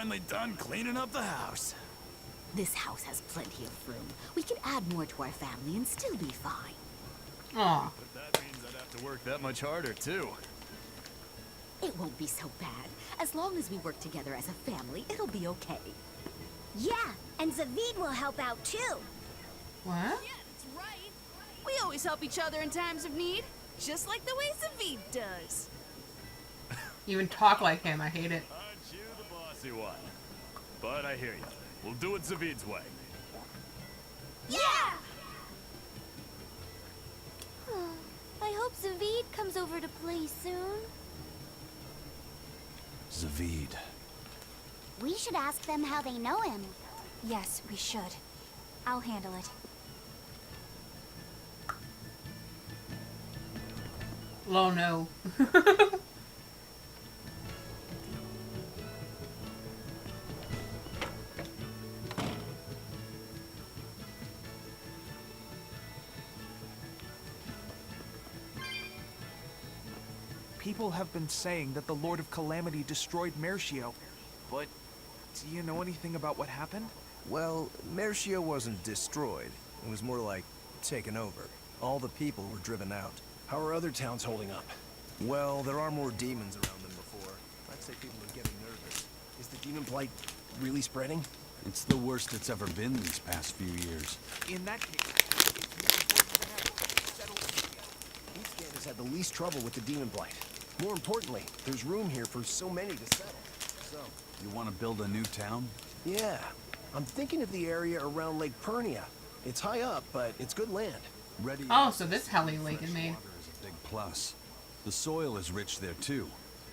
finally done cleaning up the house. This house has plenty of room. We can add more to our family and still be fine. Aw. But that means I'd have to work that much harder, too. It won't be so bad. As long as we work together as a family, it'll be okay. Yeah, and Zavid will help out too. What? Yeah, that's right. We always help each other in times of need, just like the way Zavid does. You even talk like him. I hate it. Aren't you the bossy one? But I hear you. We'll do it Zavid's way. Yeah! I hope Zavid comes over to play soon. Zavid. We should ask them how they know him. Yes, we should. I'll handle it. Oh no. People have been saying that the Lord of Calamity destroyed Mercio, but do you know anything about what happened? Well, Mercio wasn't destroyed. It was more like taken over. All the people were driven out. How are other towns holding up? Well, there are more demons around than before. I'd say people are getting nervous. Is the demon blight really spreading? It's the worst it's ever been these past few years. In that case, it's more important than ever to settle the Eastgate has had the least trouble with the demon blight. More importantly, there's room here for so many to settle. So, you want to build a new town? Yeah. I'm thinking of the area around Lake Pernia. It's high up, but it's good land. Ready. Oh, so this Helly Lake is made. Water is a big plus. The soil is rich there too,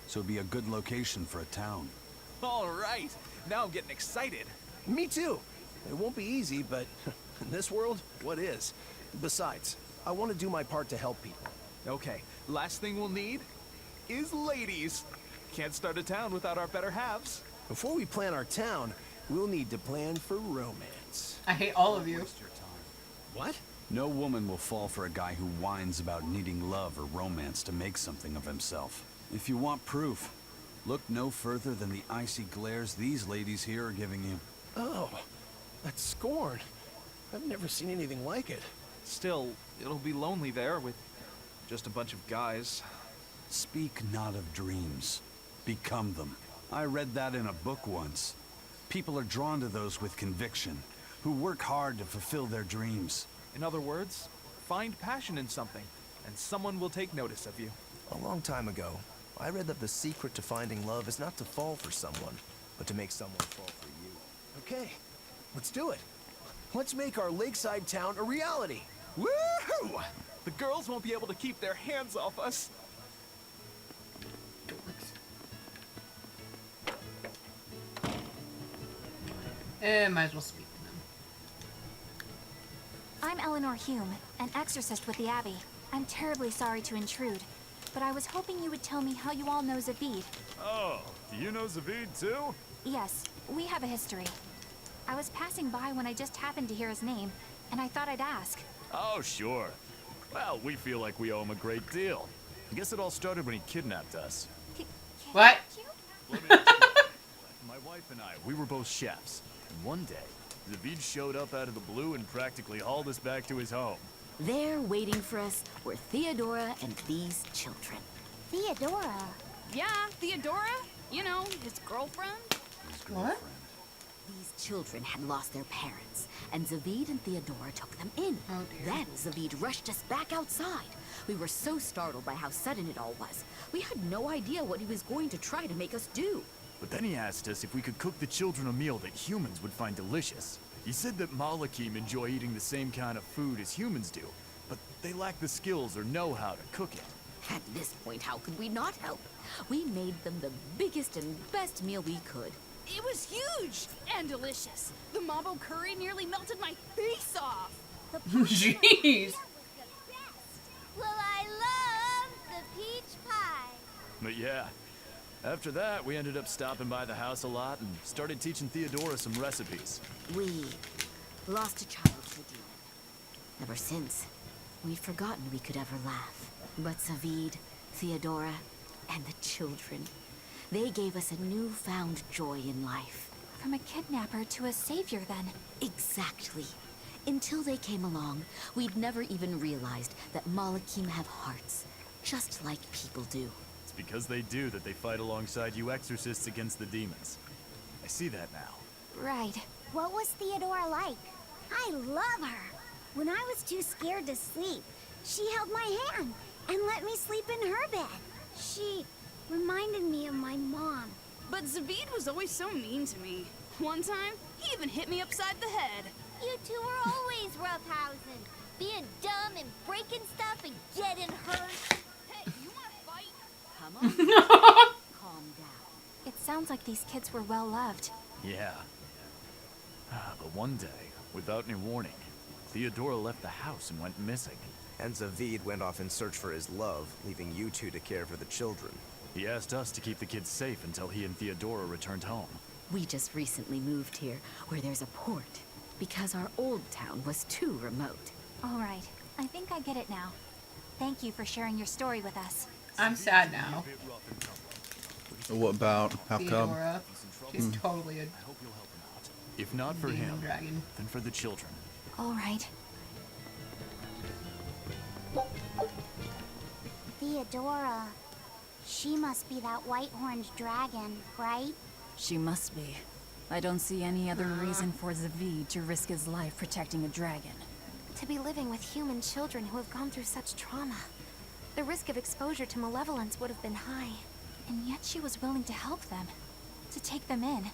so it'd be a good location for a town. All right, now I'm getting excited. Me too. It won't be easy, but in this world, what is? Besides, I want to do my part to help people. Okay, last thing we'll need is ladies. Can't start a town without our better halves. Before we plan our town, we'll need to plan for romance. I hate all of you. What? No woman will fall for a guy who whines about needing love or romance to make something of himself. If you want proof, look no further than the icy glares these ladies here are giving you. Oh, that's scorn. I've never seen anything like it. Still, it'll be lonely there with just a bunch of guys. Speak not of dreams. Become them. I read that in a book once. People are drawn to those with conviction, who work hard to fulfill their dreams. In other words, find passion in something, and someone will take notice of you. A long time ago, I read that the secret to finding love is not to fall for someone, but to make someone fall for you. Okay, let's do it. Let's make our lakeside town a reality. Woohoo! The girls won't be able to keep their hands off us. Might as well speak to them. I'm Eleanor Hume, an exorcist with the Abbey. I'm terribly sorry to intrude, but I was hoping you would tell me how you all know Zavid. Oh, do you know Zavid too? Yes, we have a history. I was passing by when I just happened to hear his name, and I thought I'd ask. Oh, sure. Well, we feel like we owe him a great deal. I guess it all started when he kidnapped us. What? Let me explain. My wife and I, we were both chefs. And one day, Zavid showed up out of the blue and practically hauled us back to his home. There, waiting for us, were Theodora and these children. Theodora? Yeah, Theodora. You know, his girlfriend. What? These children had lost their parents, and Zavid and Theodora took them in. Oh, dear. Then Zavid rushed us back outside. We were so startled by how sudden it all was. We had no idea what he was going to try to make us do. But then he asked us if we could cook the children a meal that humans would find delicious. He said that Malakim enjoy eating the same kind of food as humans do, but they lack the skills or know-how to cook it. At this point, how could we not help? We made them the biggest and best meal we could. It was huge and delicious. The mambo curry nearly melted my face off. Jeez. Well, I love the peach pie. But yeah, after that, we ended up stopping by the house a lot and started teaching Theodora some recipes. We lost a child to the demon. Ever since, we'd forgotten we could ever laugh. But Zavid, Theodora, and the children, They gave us a newfound joy in life. From a kidnapper to a savior, then. Exactly. Until they came along, we'd never even realized that Malakim have hearts, just like people do. It's because they do that they fight alongside you exorcists against the demons. I see that now. Right. What was Theodora like? I love her. When I was too scared to sleep, she held my hand and let me sleep in her bed. She reminded me of my mom. But Zavid was always so mean to me. One time, he even hit me upside the head. You two were always roughhousing, being dumb and breaking stuff and getting hurt. Hey, you wanna fight? Come on. Calm down. It sounds like these kids were well loved. Yeah. But one day, without any warning, Theodora left the house and went missing. And Zavid went off in search for his love, leaving you two to care for the children. He asked us to keep the kids safe until he and Theodora returned home. We just recently moved here, where there's a port, because our old town was too remote. All right. I think I get it now. Thank you for sharing your story with us. I'm sad now. What about? How come? Theodora. She's totally a If not for demon him, dragon. then for the children. All right. Theodora. She must be that white-horned dragon, right? She must be. I don't see any other reason for Zavid to risk his life protecting a dragon. To be living with human children who have gone through such trauma. The risk of exposure to malevolence would have been high. And yet she was willing to help them. To take them in.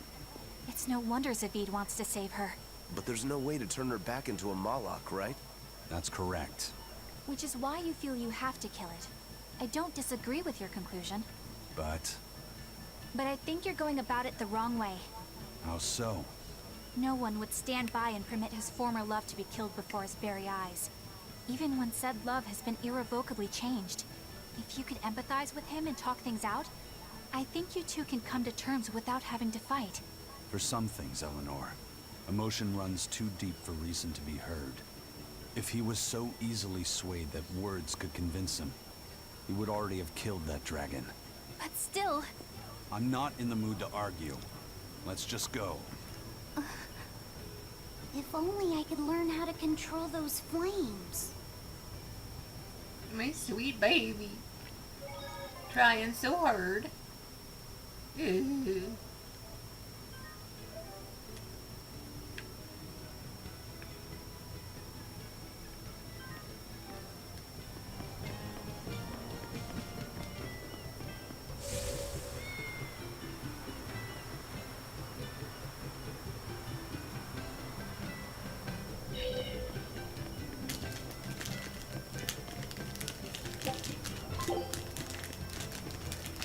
It's no wonder Zavid wants to save her. But there's no way to turn her back into a Malak, right? That's correct. Which is why you feel you have to kill it. I don't disagree with your conclusion. But But I think you're going about it the wrong way. how so? No one would stand by and permit his former love to be killed before his very eyes. Even when said love has been irrevocably changed. If you could empathize with him and talk things out, I think you two can come to terms without having to fight. For some things, Eleanor, emotion runs too deep for reason to be heard. If he was so easily swayed that words could convince him, he would already have killed that dragon. But still... I'm not in the mood to argue. Let's just go. If only I could learn how to control those flames. My sweet baby. Trying so hard. Ew.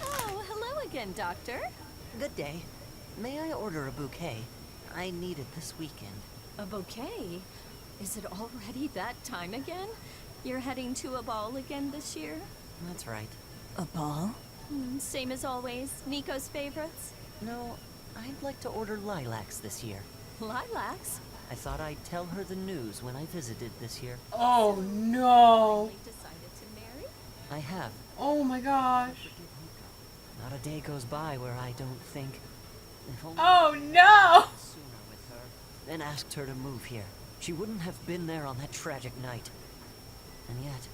Oh, hello again, Doctor. Good day. May I order a bouquet? I need it this weekend. A bouquet? Is it already that time again? You're heading to a ball again this year? That's right. A ball? Same as always. Nico's favorites? No, I'd like to order lilacs this year. Lilacs? I thought I'd tell her the news when I visited this year. Oh no! Decided to marry? I have. Oh my gosh. Not a day goes by where I don't think. If only Oh no! sooner with her, then asked her to move here. She wouldn't have been there on that tragic night. And yet,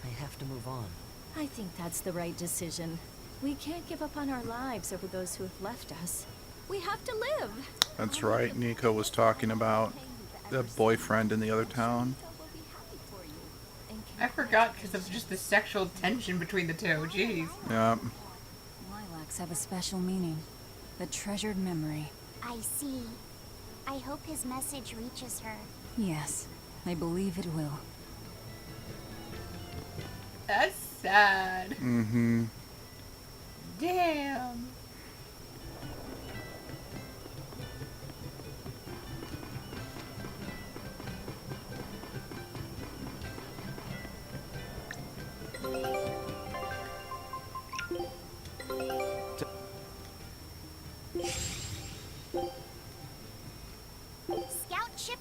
I have to move on. I think that's the right decision. We can't give up on our lives over those who have left us. We have to live. That's right. Nico was talking about the boyfriend in the other town. I forgot because of just the sexual tension between the two. Jeez. Yeah. Lilacs have a special meaning. The treasured memory. I see. I hope his message reaches her. Yes, I believe it will. That's sad. Mm-hmm. Damn. Scout ship.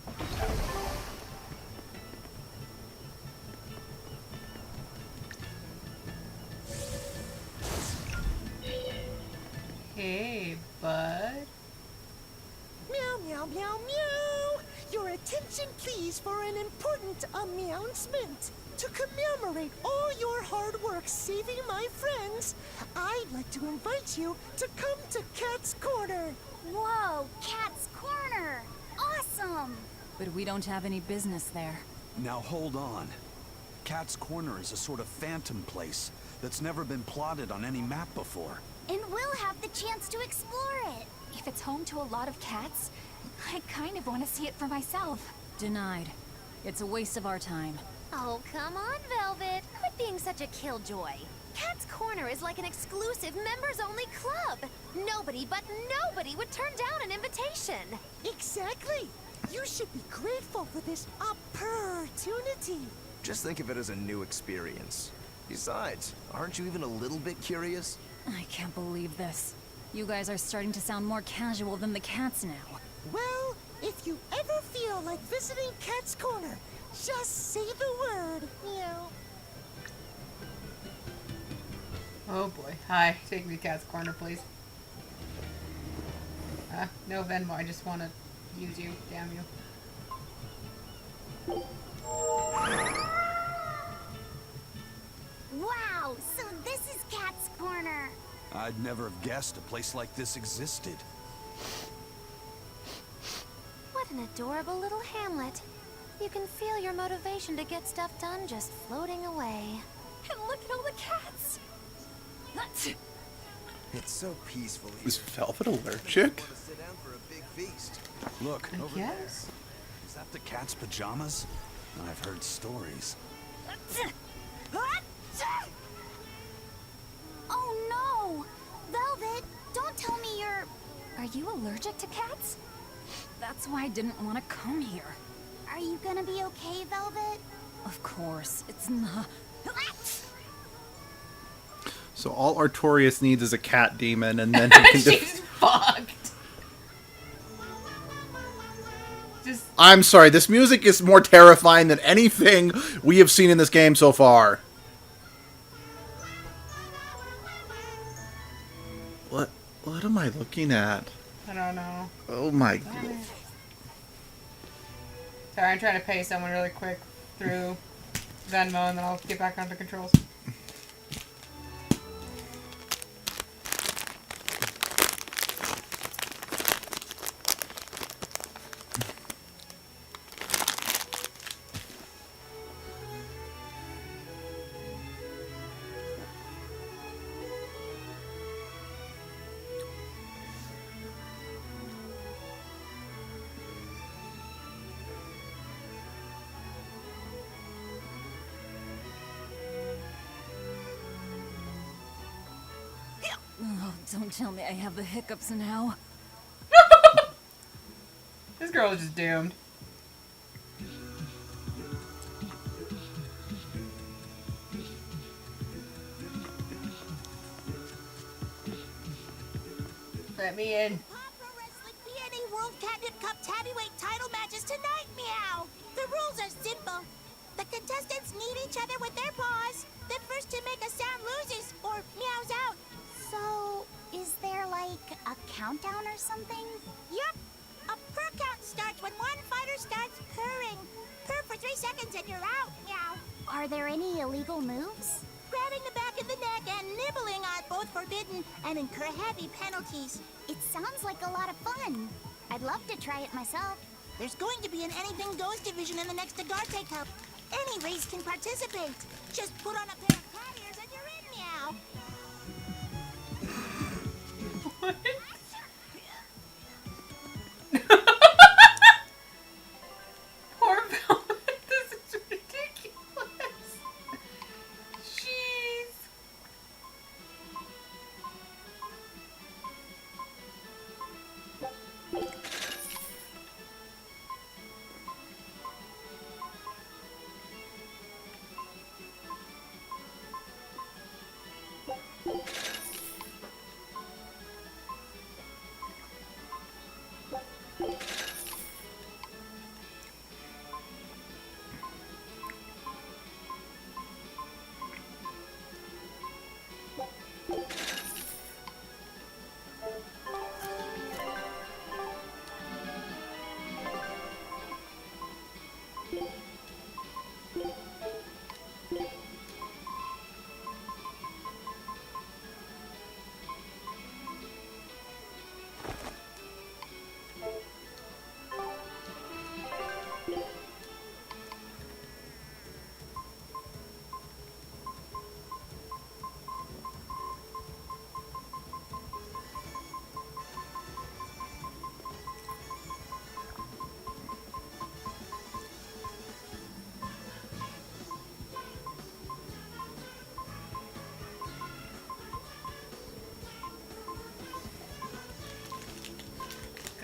please for an important announcement. To commemorate all your hard work saving my friends, I'd like to invite you to come to Cat's Corner. Whoa, Cat's Corner! Awesome! But we don't have any business there. Now hold on. Cat's Corner is a sort of phantom place that's never been plotted on any map before. And we'll have the chance to explore it. If it's home to a lot of cats, I kind of want to see it for myself. Denied. It's a waste of our time. Oh, come on, Velvet. Quit being such a killjoy. Cat's Corner is like an exclusive members-only club. Nobody but nobody would turn down an invitation. Exactly. You should be grateful for this opportunity. Just think of it as a new experience. Besides, aren't you even a little bit curious? I can't believe this. You guys are starting to sound more casual than the cats now. Well, if you ever feel like visiting Cat's Corner, just say the word. Meow. Oh boy. Hi, take me to Cat's Corner, please. No Venmo, I just want to use you. Damn you. Wow, so this is Cat's Corner. I'd never have guessed a place like this existed. What an adorable little hamlet. You can feel your motivation to get stuff done just floating away. And look at all the cats! It's so peaceful here. Is Velvet allergic? Want to sit down for a big feast. Look, over there. Yes. Is that the cat's pajamas? I've heard stories. Oh no! Velvet, don't tell me you're... Are you allergic to cats? That's why I didn't want to come here. Are you gonna be okay, Velvet? Of course, it's not... So all Artorias needs is a cat demon, and then he can She's fucked. Just... I'm sorry, this music is more terrifying than anything we have seen in this game so far. What am I looking at? I don't know. Oh my god. Sorry, I'm trying to pay someone really quick through Venmo, and then I'll get back onto the controls. Oh, don't tell me I have the hiccups now. This girl is just doomed. Let me in. PNA World Catnip Cup Heavyweight title matches tonight, meow! The rules are simple. The contestants need each other with their paws. The first to make a sound loses or meows out. So, is there like a countdown or something? Yup. A purr count starts when one fighter starts purring. Purr for 3 seconds and you're out, meow. Are there any illegal moves? Grabbing the back of the neck and nibbling are both forbidden and incur heavy penalties. It sounds like a lot of fun. I'd love to try it myself. There's going to be an Anything Goes division in the next Agarte Cup. Any race can participate. Just put on a pair of cat ears and you're in, meow. What? Poor Velvet. This is ridiculous. Jeez.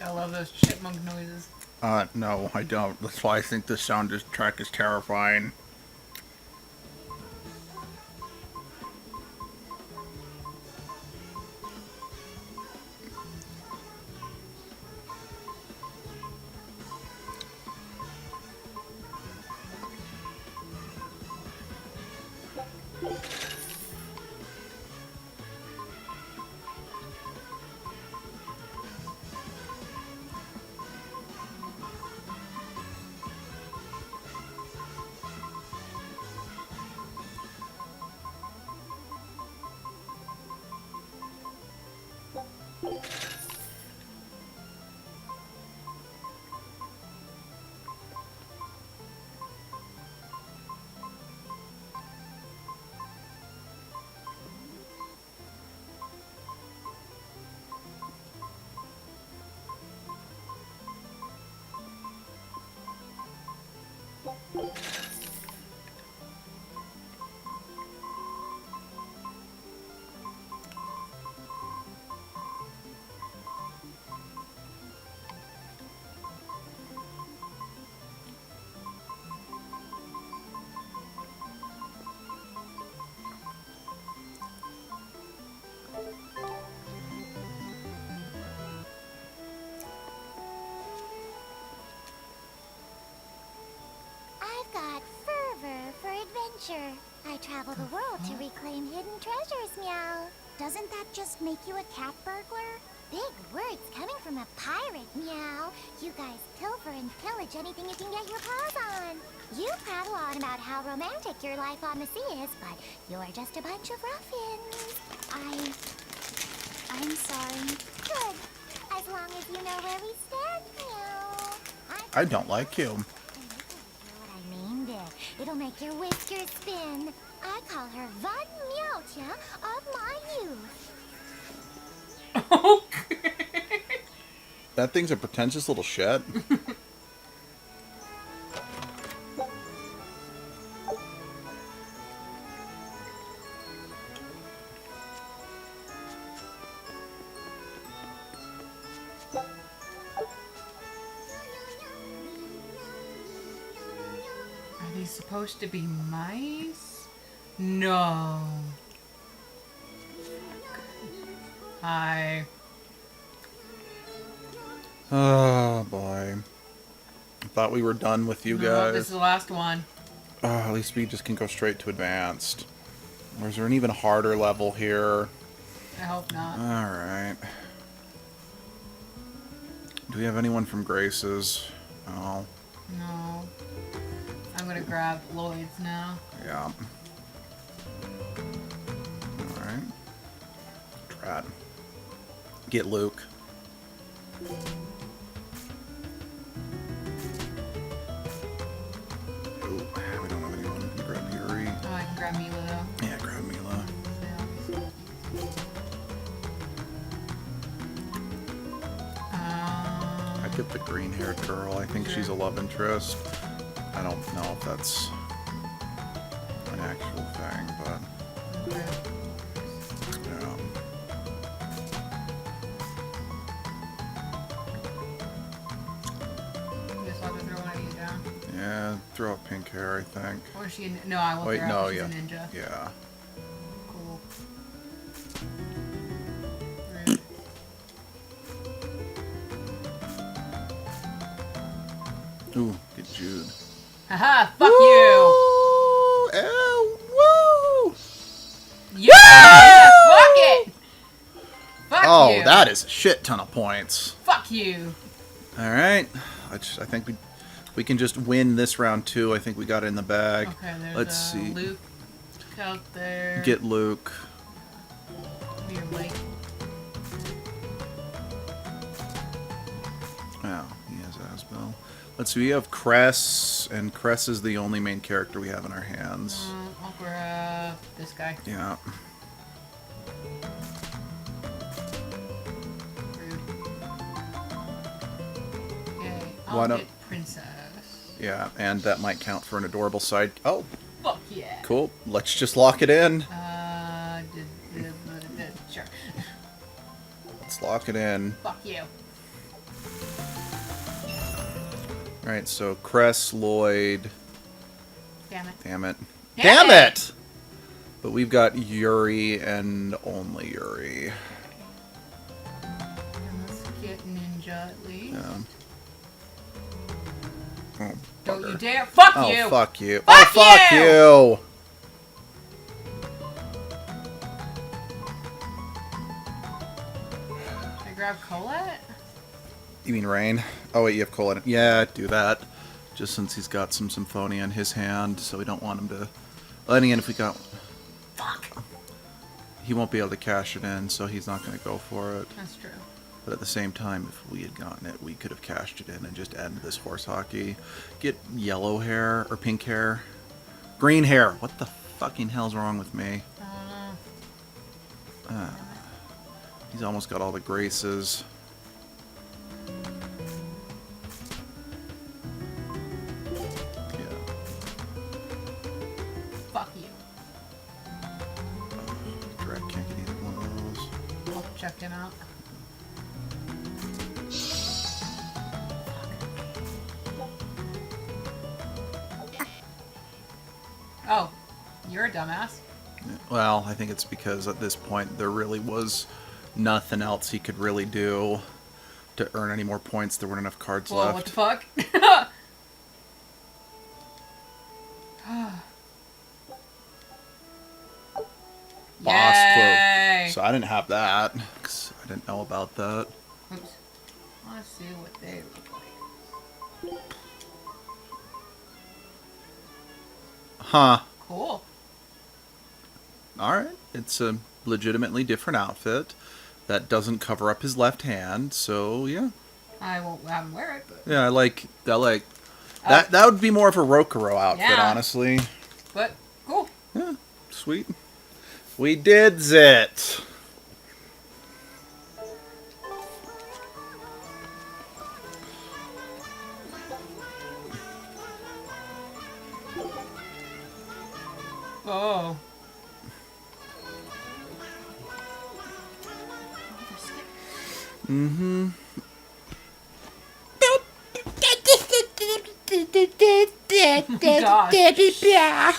I love those chipmunk noises. No, I don't. That's why I think this soundtrack is terrifying. I've got fervor for adventure. I travel the world to reclaim hidden treasures, Meow. Doesn't that just make you a cat burglar? Big words coming from a pirate, Meow. You guys pilfer and pillage anything you can get your paws on. You prattle on about how romantic your life on the sea is, but you're just a bunch of ruffians. I'm sorry. Good. As long as you know where we stand, Meow. I don't like you. What I named it. It'll make your whiskers spin. I call her Von Meowtia of my youth. That thing's a pretentious little shit. Are these supposed to be mice? No. Hi. Oh boy. I thought we were done with you No, guys. this is the last one. At least we just can go straight to advanced. Or is there an even harder level here? I hope not. Alright. Do we have anyone from Grace's? Oh. No. I'm gonna grab Lloyd's now. Yeah. Alright. Drat. Get Luke. Ooh, we don't have anyone who can grab Yuri. Oh, I can grab Mila though. Yeah, grab Mila. I'd get the green-haired girl. I think she's a love interest. I don't know if that's an actual thing, but yeah. Guess I'll just throw one of you down. Yeah, throw out pink hair, I think. Or is she a, no, I will Wait, throw no, out. She's yeah. a ninja. Yeah. Cool. Ooh, get Jude. Haha, fuck you! Woo! Yeah! Fuck it! Fuck Oh, you! that is a shit ton of points. Fuck you! All right, I think we We can just win this round too. I think we got it in the bag. Okay, there's Let's see. Luke out there. Get Luke. Your mic. Oh, he has Asbel. Let's see. We have Cress, and Cress is the only main character we have in our hands. I'll grab this guy. Yeah. Okay, Why I'll not? get Princess. Yeah, and that might count for an adorable side. Oh. Fuck yeah. Cool. Let's just lock it in. Sure. Let's lock it in. Fuck you. Alright, so Cress, Lloyd. Damn it. Damn it. Damn Damn it! it! But we've got Yuri and only Yuri. And let's get Ninja at least. Yeah. Oh, Don't bugger. you dare. Fuck Oh, you! fuck you. Fuck Oh, fuck you! you! Can I grab Colette? You mean Rain? Oh, wait, you have Colin. Yeah, do that. Just since he's got some Symphonia in his hand, so we don't want him to... Well, in the end, if we got... Fuck! He won't be able to cash it in, so he's not going to go for it. That's true. But at the same time, if we had gotten it, we could have cashed it in and just ended this horse hockey. Get yellow hair, or pink hair. Green hair! What the fucking hell's wrong with me? I don't know. He's almost got all the graces. Fuck you. Drag can't get either one of those. I'll check him out. Oh, you're a dumbass. Well, I think it's because at this point there really was nothing else he could really do to earn any more points. There weren't enough cards Whoa, left. what the fuck? Boss Yay! clue. So I didn't have that, 'cause I didn't know about that. Oops. Let's see what they look like. Huh. Cool. Alright. It's a legitimately different outfit that doesn't cover up his left hand, so yeah. I won't have him wear it, but... Yeah, I like that. That would be more of a Rokuro outfit, Yeah. honestly. But, cool. Yeah, sweet. We did it. Oh. Mm-hmm. Gosh.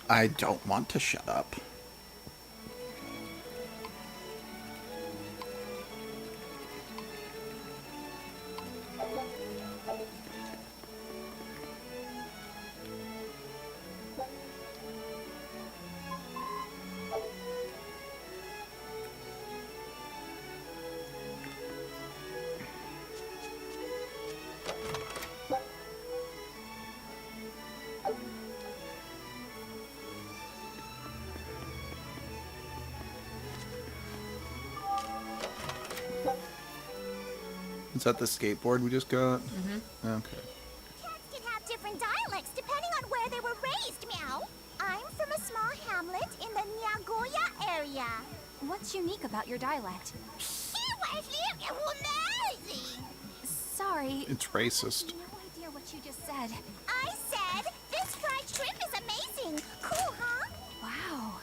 I don't want to shut up. Is that the skateboard we just got? Mm-hmm. Okay. Cats can have different dialects depending on where they were raised, meow. I'm from a small hamlet in the Nagoya area. What's unique about your dialect? Sorry. It's racist. No idea what you just said. I said this fried shrimp is amazing. Cool, huh? Wow.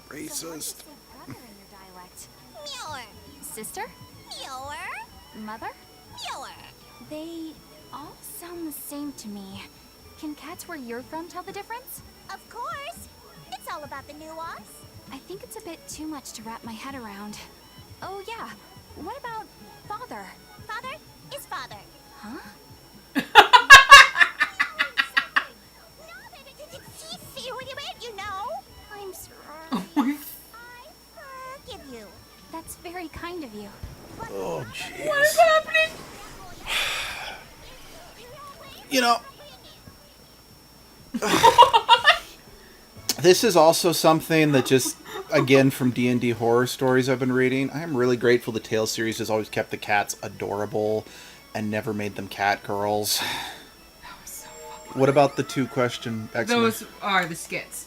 Racist. Brother in your dialect. Muir. Sister? Muir. Mother? Muir. They all sound the same to me. Can cats where you're from tell the difference? Of course. It's all about the nuance. I think it's a bit too much to wrap my head around. Oh yeah, what about father? Father is father. Huh? You know? I'm sorry. I forgive you. That's very kind of you. Oh, jeez. What is happening? You know, this is also something that just, again, from D&D horror stories I've been reading, I am really grateful the Tales series has always kept the cats adorable and never made them cat girls. What about the two-question X-Men? Those are the skits.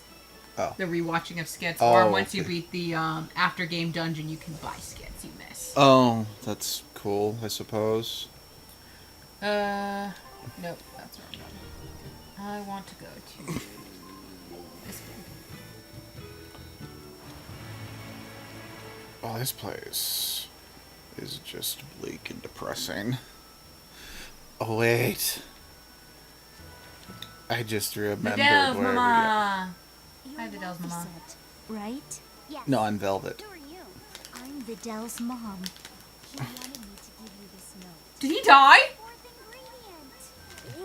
Oh. The rewatching of skits. Oh, or once you okay. beat the after-game dungeon, you can buy skits you miss. Oh, that's cool, I suppose. Nope, that's wrong one. I want to go to this one. Oh, this place is just bleak and depressing. Oh, wait. I just remembered Vidal's where mama! You're Hi, Vidal's mama. Laphicet, right? Yes. No, I'm Velvet. Who are you? I'm Vidal's mom. He wanted me to give you this note. Did he die?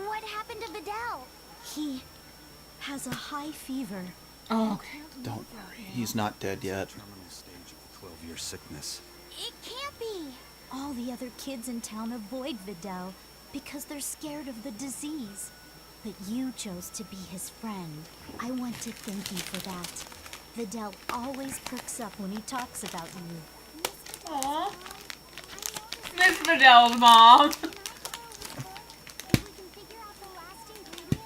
What happened to Vidal? He has a high fever. Oh, okay. Don't worry, he's not dead yet. Terminal stage of the 12-year sickness. It can't be. All the other kids in town avoid Vidal because they're scared of the disease. But you chose to be his friend. I want to thank you for that. Vidal always perks up when he talks about you. Aww. Miss Vidal's mom. If we can figure out the last ingredient,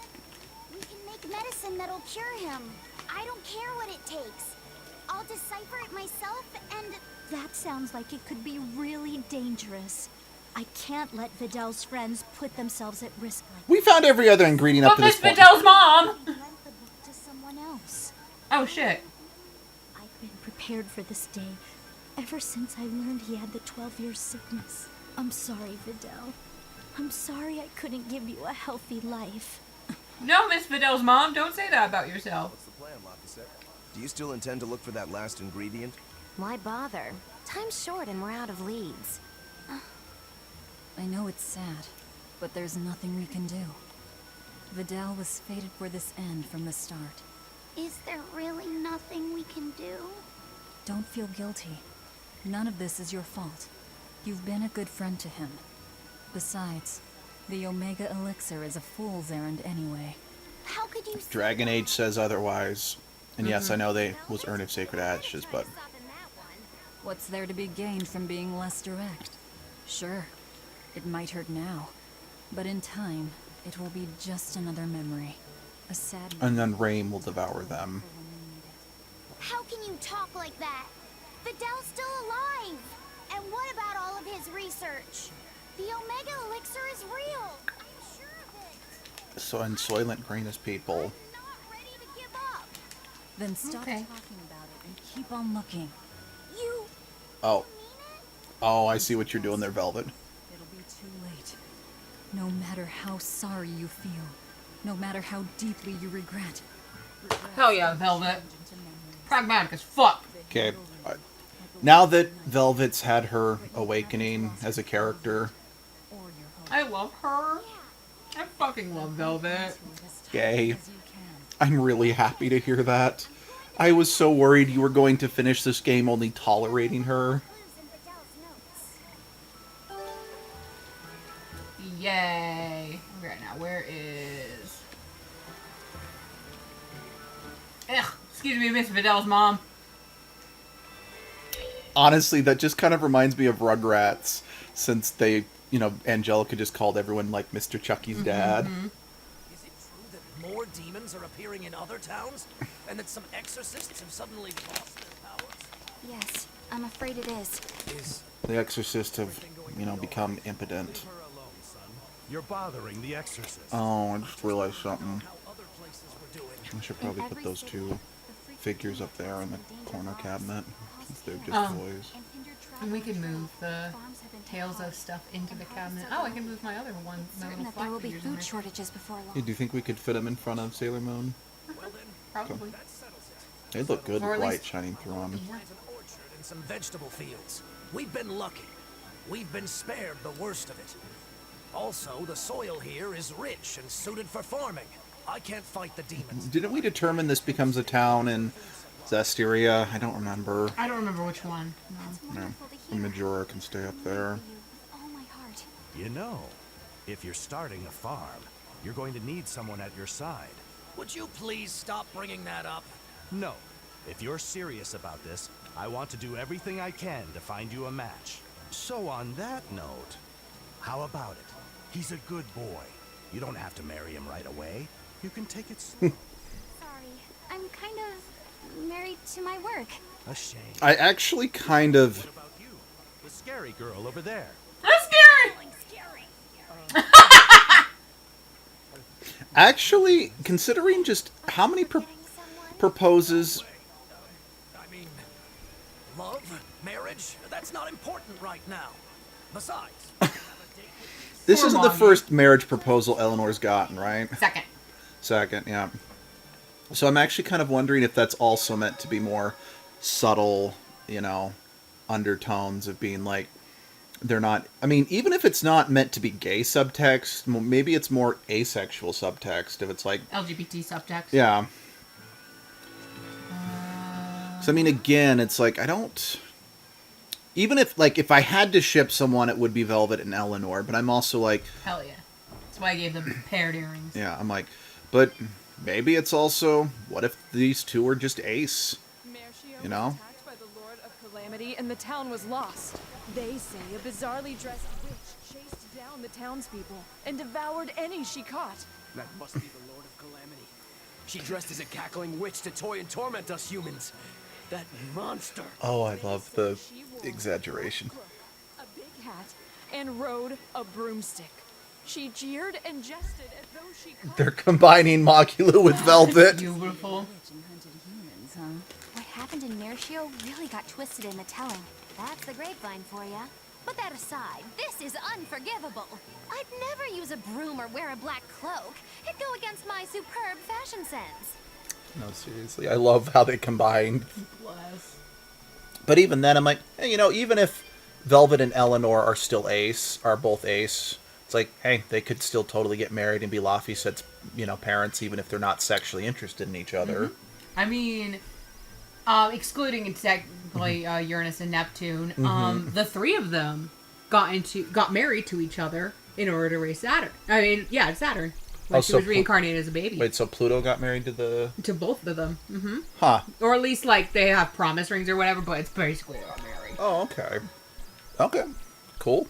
we can make medicine that'll cure him. I don't care what it takes. I'll decipher it myself and... That sounds like it could be really dangerous. I can't let Vidal's friends put themselves at risk like We found every other ingredient up But to this Miss point. Vidal's mom! lent the book to someone else. Oh, shit. I've been prepared for this day ever since I learned he had the 12-year sickness. I'm sorry, Vidal. I'm sorry I couldn't give you a healthy life. No, Miss Vidal's mom, don't say that about yourself. What's the plan, Laphicet? Do you still intend to look for that last ingredient? Why bother? Time's short and we're out of leads. I know it's sad, but there's nothing we can do. Vidal was fated for this end from the start. Is there really nothing we can do? Don't feel guilty. None of this is your fault. You've been a good friend to him. Besides, the Omega Elixir is a fool's errand anyway. How could you... Dragon Age says otherwise. And yes, I know they was Urn of Sacred Ashes, but... What's there to be gained from being less direct? Sure, it might hurt now, but in time, it will be just another memory. A sad... And then Rain will devour them. How can you talk like that? Vidal's still alive! And what about all of his research? The Omega Elixir is real! I'm sure of it! So, and Soylent Green is people. I'm not ready to give up! Then stop talking about it and keep on looking. You... Oh. Oh, I see what you're doing there, Velvet. It'll be too late. No matter how sorry you feel, no matter how deeply you regret. Hell yeah, Velvet. Pragmatic as fuck. Okay. Now that Velvet's had her awakening as a character, I love her. I fucking love Velvet. yay. I'm really happy to hear that. I was so worried you were going to finish this game only tolerating her. Yay. Okay, now where is... Ugh, excuse me, Miss Vidal's mom. Honestly, that just kind of reminds me of Rugrats, since they, you know, Angelica just called everyone like Mr. Chucky's dad. Is it true that more demons are appearing in other towns? And that some exorcists have suddenly lost their powers? Yes, I'm afraid it is. The exorcists have, you know, become impotent. You're bothering the exorcist. Oh, I just realized something. I should probably put those two figures up there in the corner cabinet, since they're just toys. And we can move the Tales of stuff into the cabinet. Oh, I can move my other one. My Certain little that there will be figures in food there. shortages before long. Hey, do you think we could fit them in front of Sailor Moon? Probably. They look good Or with at light least- shining through them. Plant an orchard and some vegetable fields. We've been lucky. We've been spared the worst of it. Also, the soil here is rich and suited for farming. I can't fight the demons. Didn't we determine this becomes a town in Zestiria? I don't remember. I don't remember which one. No. No. And Majora can stay up there. All my heart. You know, if you're starting a farm, You're going to need someone at your side. Would you please stop bringing that up? No. If you're serious about this, I want to do everything I can to find you a match. So on that note, how about it? He's a good boy. You don't have to marry him right away. You can take it slow. Sorry, I'm kind of married to my work. A shame. I actually kind of... What about you? The scary girl over there. That's scary! Actually, considering just how many proposes... I mean, love, marriage, that's not important right now. Besides, This Poor isn't the Moggy. first marriage proposal Eleanor's gotten, right? Second. Second, yeah. So I'm actually kind of wondering if that's also meant to be more subtle, you know, undertones of being like, they're not... I mean, even if it's not meant to be gay subtext, maybe it's more asexual subtext, if it's like... LGBT subtext. Yeah. So, I mean, again, it's like, I don't... Even if, like, if I had to ship someone, it would be Velvet and Eleanor, but I'm also like... Hell yeah. That's why I gave them paired earrings. Yeah, I'm like, but maybe it's also, what if these two are just ace? You know? Attacked by the Lord of Calamity, and the town was lost. They say a bizarrely dressed witch chased down the townspeople and devoured any she caught. that must be the Lord of Calamity. She dressed as a cackling witch to toy and torment us humans. That monster. Oh, I love the exaggeration. A big hat and rode a broomstick. She jeered and jested as though she They're combining Mocula with Velvet. Beautiful. What happened in Mercio really got twisted in the telling. That's the grapevine for ya. But that aside, this is unforgivable. I'd never use a broom or wear a black cloak. It'd go against my superb fashion sense. No, seriously, I love how they combined. Bless. But even then, I'm like, hey, you know, even if Velvet and Eleanor are still ace, are both ace, it's like, hey, they could still totally get married and be Laphicet's, you know, parents, even if they're not sexually interested in each other. I mean, excluding technically Uranus and Neptune, the three of them got married to each other in order to raise Saturn. I mean, yeah, Saturn. When she was reincarnated as a baby. Wait, so Pluto got married to both of them. Mm-hmm. Huh. Or at least, like, they have promise rings or whatever, but it's basically they got married. Oh, okay. Okay. Cool.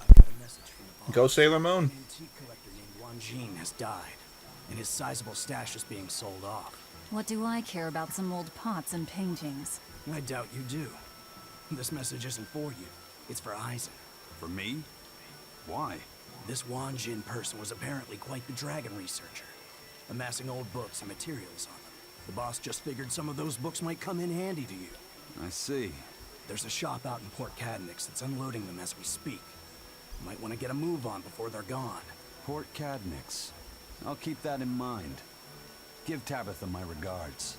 Go Sailor Moon. Antique collector named Wan Jin has died, and his sizable stash is being sold off. What do I care about some old pots and paintings? I doubt you do. This message isn't for you. It's for Aizen. For me? Why? This Wan Jin person was apparently quite the dragon researcher, amassing old books and materials on them. The boss just figured some of those books might come in handy to you. I see. There's a shop out in Port Cadnix that's unloading them as we speak. You might want to get a move on before they're gone. Port Cadnix. I'll keep that in mind. Give Tabitha my regards.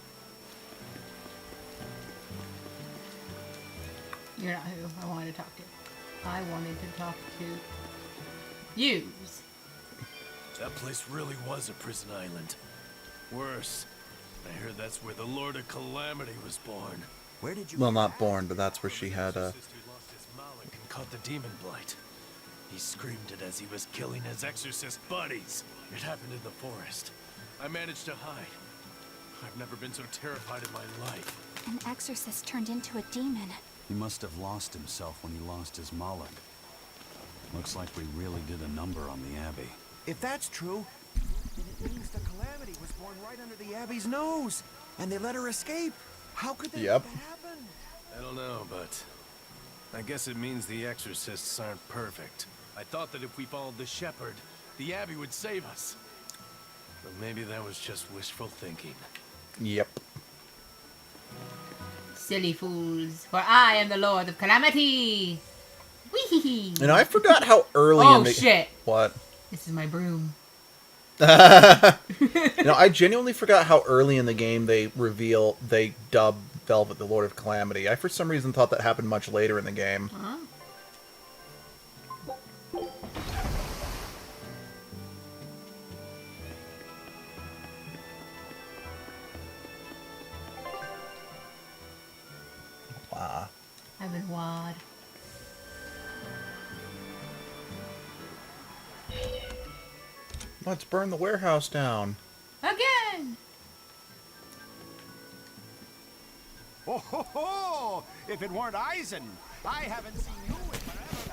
You're not who I wanted to talk to. I wanted to talk to yous. That place really was a prison island. Worse, I heard that's where the Lord of Calamity was born. Where did you... Well, not born, but that's where she had And caught the demon blight. He screamed it as he was killing his exorcist buddies. It happened in the forest. I managed to hide. I've never been so terrified in my life. An exorcist turned into a demon. He must have lost himself when he lost his Moloch. Looks like we really did a number on the Abbey. If that's true, then it means the Calamity was born right under the Abbey's nose, and they let her escape. How could they let that happen? I don't know, but I guess it means the exorcists aren't perfect. I thought that if we followed the shepherd, the Abbey would save us. But maybe that was just wishful thinking. Yep. Silly fools, for I am the Lord of Calamity. Wee. And I forgot how early in the... shit. What? This is my broom. I genuinely forgot how early in the game they dub Velvet the Lord of Calamity. I, for some reason, thought that happened much later in the game. Huh? Wow. I've been wad. Let's burn the warehouse down. Again! Oh ho ho! If it weren't Eisen, I haven't seen you in forever.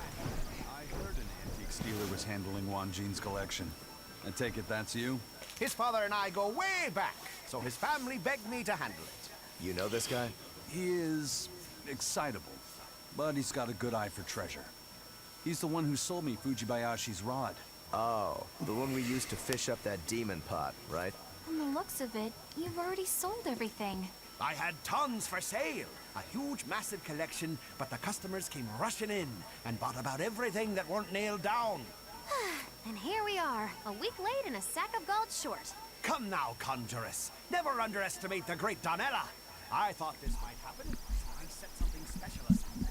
I heard an antique stealer was handling Wanjin's collection. I take it that's you? His father and I go way back, so his family begged me to handle it. You know this guy? He is excitable, but he's got a good eye for treasure. He's the one who sold me Fujibayashi's rod. Oh, the one we used to fish up that demon pot, right? From the looks of it, you've already sold everything. I had tons for sale. A huge, massive collection, but the customers came rushing in and bought about everything that weren't nailed down. And here we are, a week late and a sack of gold short. Come now, Conjuress. Never underestimate the great Donella. I thought this might happen, so I set something special aside.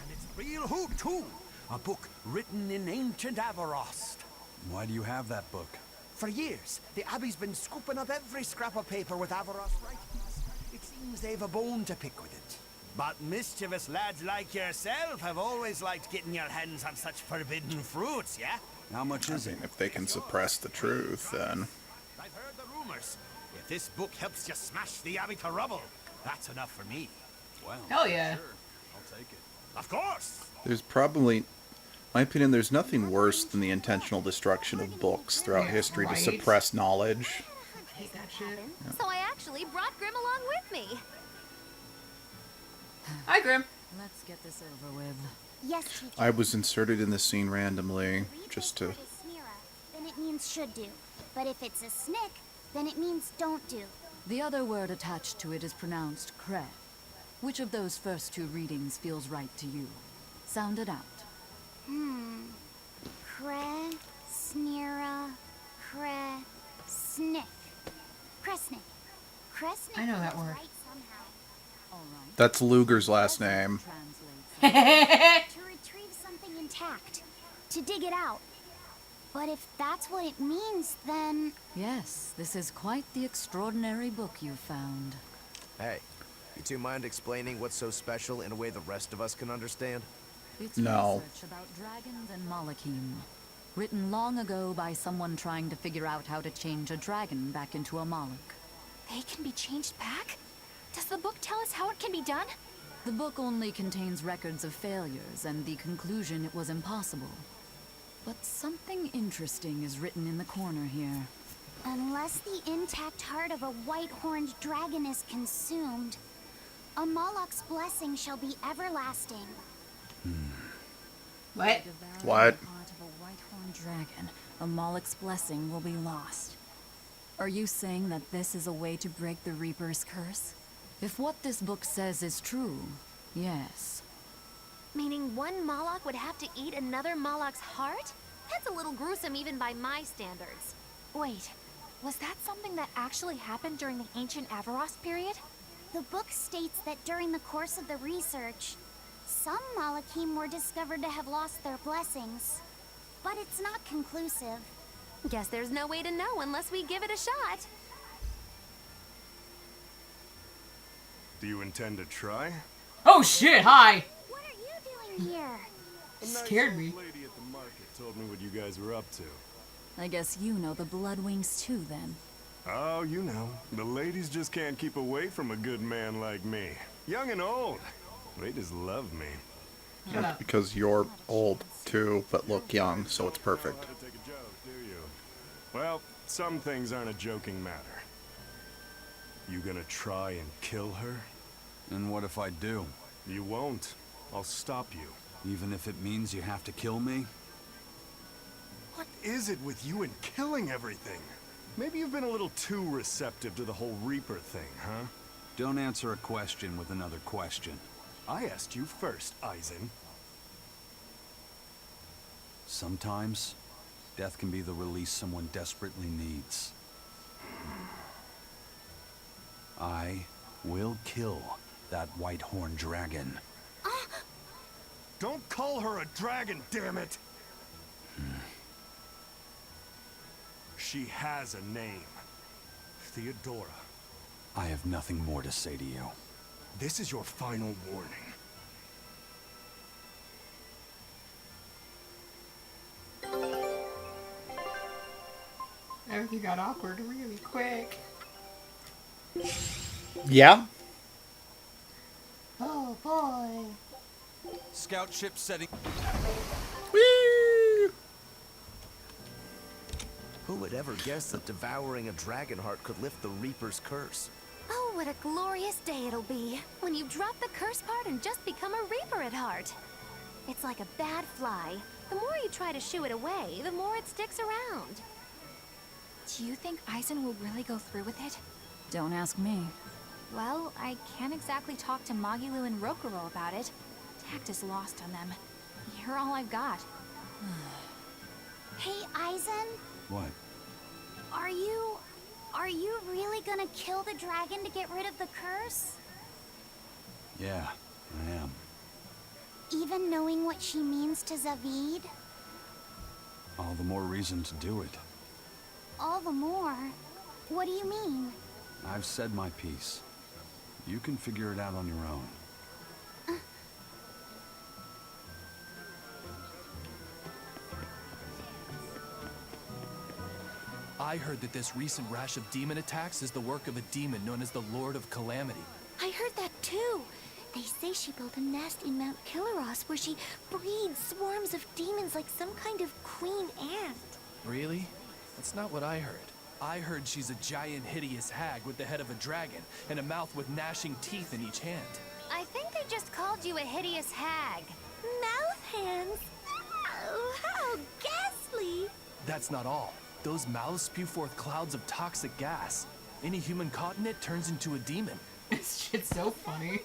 And it's real hoot, too. A book written in ancient Avarost. Why do you have that book? For years, the Abbey's been scooping up every scrap of paper with Avarost writings. It seems they've a bone to pick with it. But mischievous lads like yourself have always liked getting your hands on such forbidden fruits, yeah? How much is it? If they can suppress the truth, then... I've heard the rumors. If this book helps you smash the Abbey to rubble, that's enough for me. Well, hell yeah. Sure. I'll take it. Of course! There's probably... In my opinion, there's nothing worse than the intentional destruction of books throughout history to suppress knowledge. I hate that shit. So I actually brought Grim along with me. Hi, Grim. Let's get this over with. Yes, teacher. I was inserted in the scene randomly, just to... If it's Snira, then it means should do. But if it's a snick, then it means don't do. The other word attached to it is pronounced kre. Which of those first two readings feels right to you? Sound it out. Kre, Snira, Kre, Snick. Kresnick. Kresnick I know that feels word. right somehow. That's Luger's last name. To retrieve something intact. To dig it out. But if that's what it means, then... Yes, this is quite the extraordinary book you found. Hey, you two mind explaining what's so special in a way the rest of us can understand? It's No. research about dragons and Malakim. Written long ago by someone trying to figure out how to change a dragon back into a Malak. They can be changed back? Does the book tell us how it can be done? The book only contains records of failures and the conclusion it was impossible. But something interesting is written in the corner here. Unless the intact heart of a white-horned dragon is consumed, a Moloch's blessing shall be everlasting. What? What? The heart of a white-horned dragon, a Moloch's blessing will be lost. Are you saying that this is a way to break the Reaper's curse? If what this book says is true, yes. Meaning one Moloch would have to eat another Moloch's heart? That's a little gruesome even by my standards. Wait, was that something that actually happened during the ancient Avarost period? The book states that during the course of the research, some Malakim were discovered to have lost their blessings. But it's not conclusive. Guess there's no way to know unless we give it a shot. Do you intend to try? Oh shit, hi! What are you doing here? Scared me. Lady at the market told me what you guys were up to. I guess you know the Bloodwings too, then. Oh, you know, the ladies just can't keep away from a good man like me. Young and old. They just love me. That's because you're old, too, but look young, so it's perfect. Want to take a joke, do you? Well, some things aren't a joking matter. You gonna try and kill her? And what if I do? You won't. I'll stop you. Even if it means you have to kill me? What is it with you and killing everything? Maybe you've been a little too receptive to the whole Reaper thing, huh? Don't answer a question with another question. I asked you first, Eisen. Sometimes, death can be the release someone desperately needs. I will kill that white-horned dragon. Don't call her a dragon, damn it! She has a name. Theodora. I have nothing more to say to you. This is your final warning. Everything got awkward really quick. Yeah. Oh boy. Scout ship setting. Whee! Who would ever guess that devouring a dragon heart could lift the Reaper's curse? Oh, what a glorious day it'll be when you drop the curse part and just become a Reaper at heart. It's like a bad fly. The more you try to shoo it away, the more it sticks around. Do you think Eisen will really go through with it? Don't ask me. Well, I can't exactly talk to Magilu and Rokuro about it. Tact is lost on them. You're all I've got. Hey, Eisen, What? are you really gonna kill the dragon to get rid of the curse? Yeah, I am. Even knowing what she means to Zavid? All the more reason to do it. All the more. What do you mean? I've said my piece. You can figure it out on your own. I heard that this recent rash of demon attacks is the work of a demon known as the Lord of Calamity. I heard that too. They say she built a nest in Mount Killaros where she breeds swarms of demons like some kind of queen ant. Really? That's not what I heard. I heard she's a giant, hideous hag with the head of a dragon and a mouth with gnashing teeth in each hand. I think they just called you a hideous hag. Mouth hands? Oh, how ghastly! That's not all. Those mouths spew forth clouds of toxic gas. Any human caught in it turns into a demon. This shit's so funny.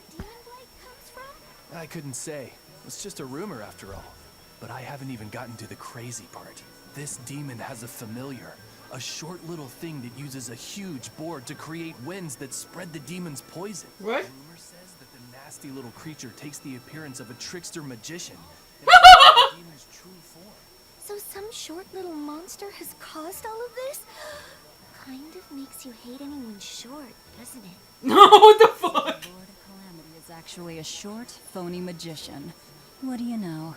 I couldn't say. It's just a rumor after all. But I haven't even gotten to the crazy part. This demon has a familiar. A short little thing that uses a huge board to create winds that spread the demon's poison. What? Rumor says that the nasty little creature takes the appearance of a trickster magician and the demon's true form. So some short little monster has caused all of this? Kind of makes you hate anyone short, doesn't it? No, what the fuck? Lord of Calamity is actually a short, phony magician. What do you know?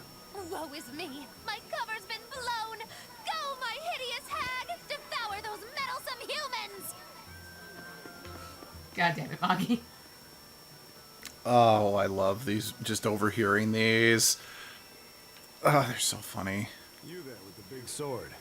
Woe is me. My cover's been blown. Go, my hideous hag! Devour those meddlesome humans! God damn it, Magi. Oh, I love these. Just overhearing these. Oh, they're so funny. You there with the big sword.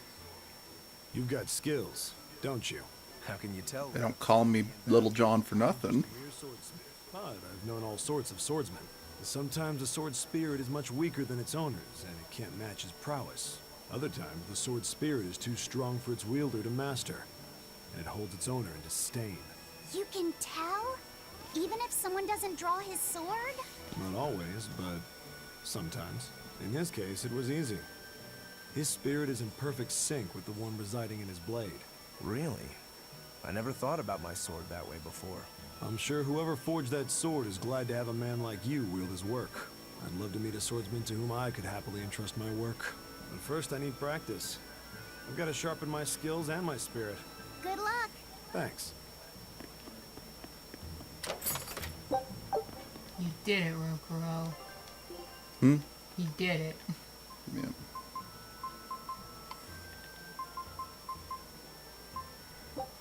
You've got skills, don't you? How can you tell? They don't call me Little John for nothing. Mere swordsmith. But I've known all sorts of swordsmen. Sometimes the sword's spirit is much weaker than its owners, and it can't match his prowess. Other times, the sword's spirit is too strong for its wielder to master, and it holds its owner in disdain. You can tell? Even if someone doesn't draw his sword? Not always, but sometimes. In his case, it was easy. His spirit is in perfect sync with the one residing in his blade. Really? I never thought about my sword that way before. I'm sure whoever forged that sword is glad to have a man like you wield his work. I'd love to meet a swordsman to whom I could happily entrust my work. But first I need practice. I've got to sharpen my skills and my spirit. Good luck. Thanks. You did it, Rokuro. Hmm? You did it. Yeah.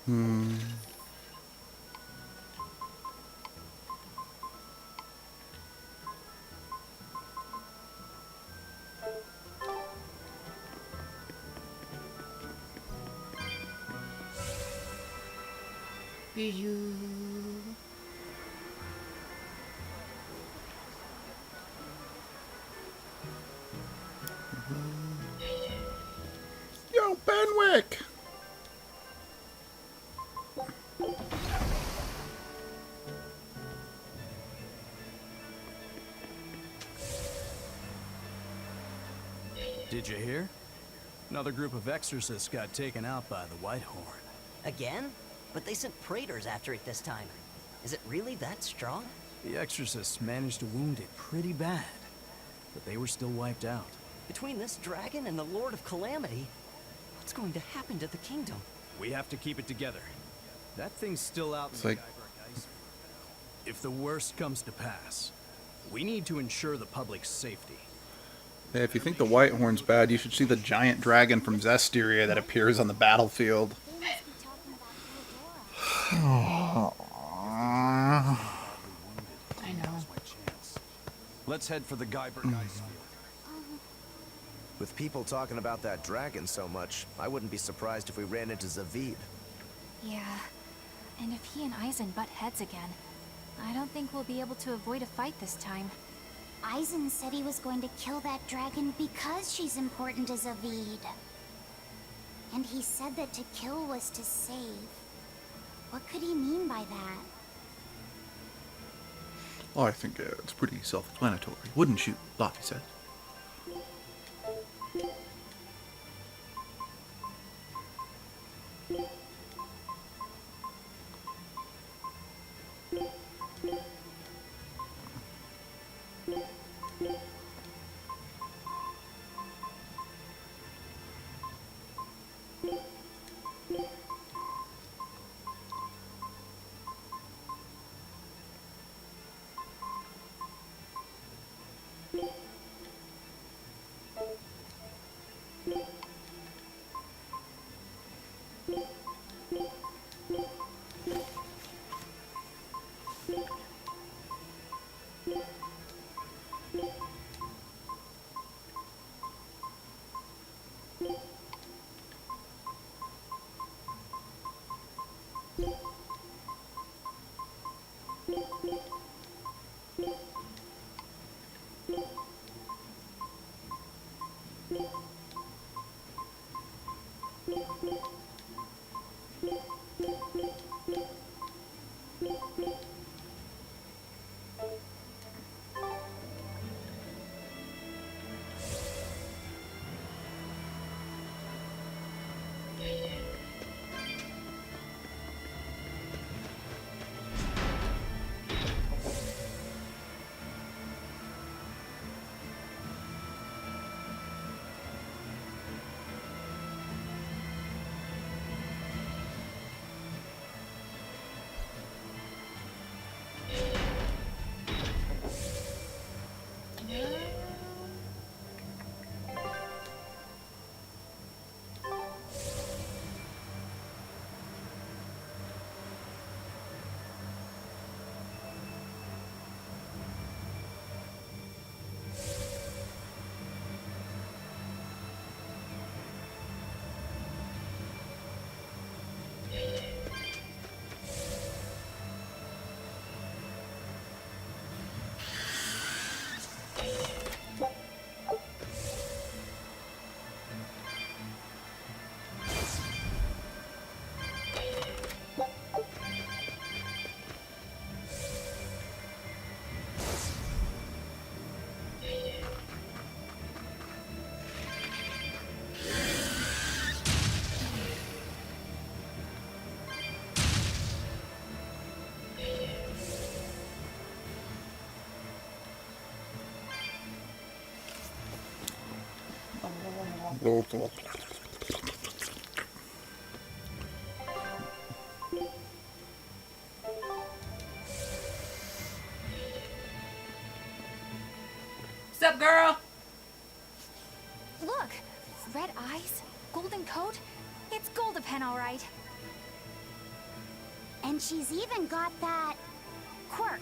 Hmm. Bijou. Yo, Benwick! Did you hear? Another group of exorcists got taken out by the White Horn. Again? But they sent praetors after it this time. Is it really that strong? The exorcists managed to wound it pretty bad, but they were still wiped out. Between this dragon and the Lord of Calamity, what's going to happen to the kingdom? We have to keep it together. That thing's still out It's in like- the Kyber ice. If the worst comes to pass, we need to ensure the public's safety. Yeah, if you think the White Horn's bad, you should see the giant dragon from Zestiria that appears on the battlefield. I know. Let's head for the Guybert ice field. With people talking about that dragon so much, I wouldn't be surprised if we ran into Zavid. Yeah. And if he and Eisen butt heads again, I don't think we'll be able to avoid a fight this time. Eisen said he was going to kill that dragon because she's important to Zavid. And he said that to kill was to save. What could he mean by that? I think it's pretty self-explanatory, wouldn't you, Lottie said. What's up, girl? Look! Red eyes, golden coat. It's Goldapen, all right. And she's even got that quirk.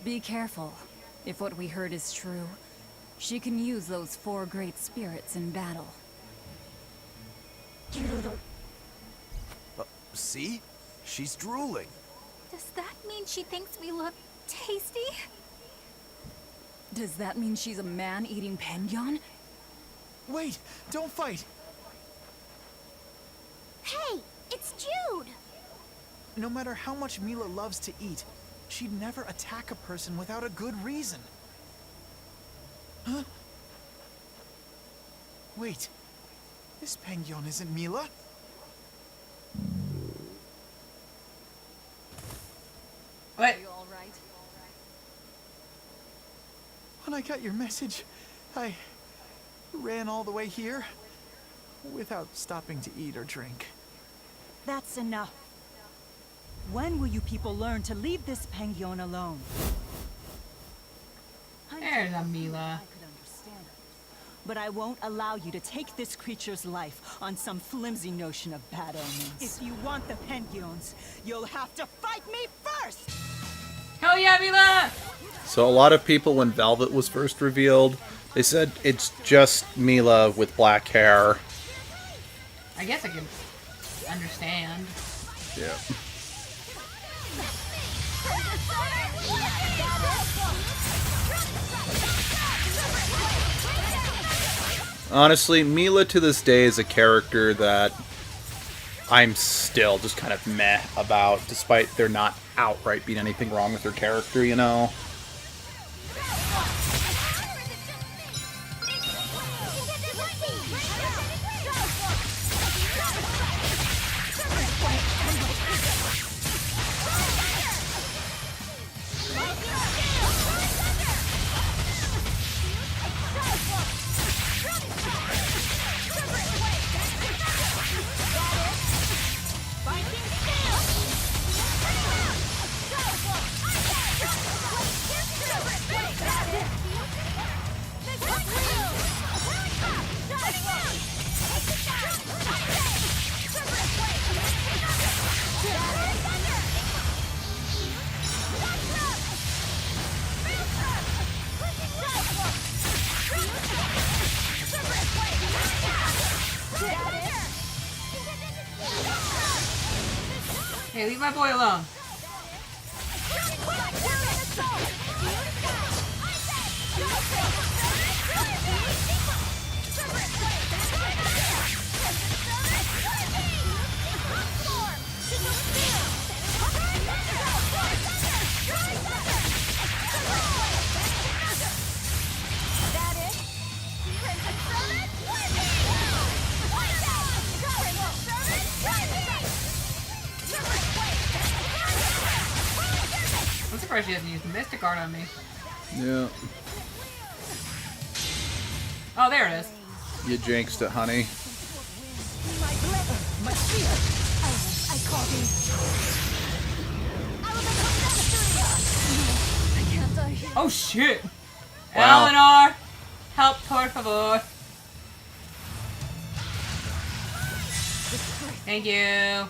Be careful. If what we heard is true, she can use those 4 great spirits in battle. See? She's drooling. Does that mean she thinks we look tasty? Does that mean she's a man-eating penguin? Wait! Don't fight! Hey! It's Jude! No matter how much Mila loves to eat, she'd never attack a person without a good reason. Huh? Wait. This penguin isn't Mila. What? Are you all right? When I got your message, I ran all the way here without stopping to eat or drink. That's enough. When will you people learn to leave this penguin alone? There's a Mila. but I won't allow you to take this creature's life on some flimsy notion of bad omens. If you want the Penguins, you'll have to fight me first! Hell yeah, Mila! So a lot of people, when Velvet was first revealed, they said it's just Mila with black hair. I guess I can understand. Yeah. Honestly, Mila to this day is a character that I'm still just kind of meh about, despite there not outright being anything wrong with her character, you know? Hey, leave my boy alone. I'm surprised she hasn't used the Mystic Art on me. Yeah. Oh, there it is. You jinxed it, honey. Oh shit! Wow. Eleanor! Help, por favor. Thank you.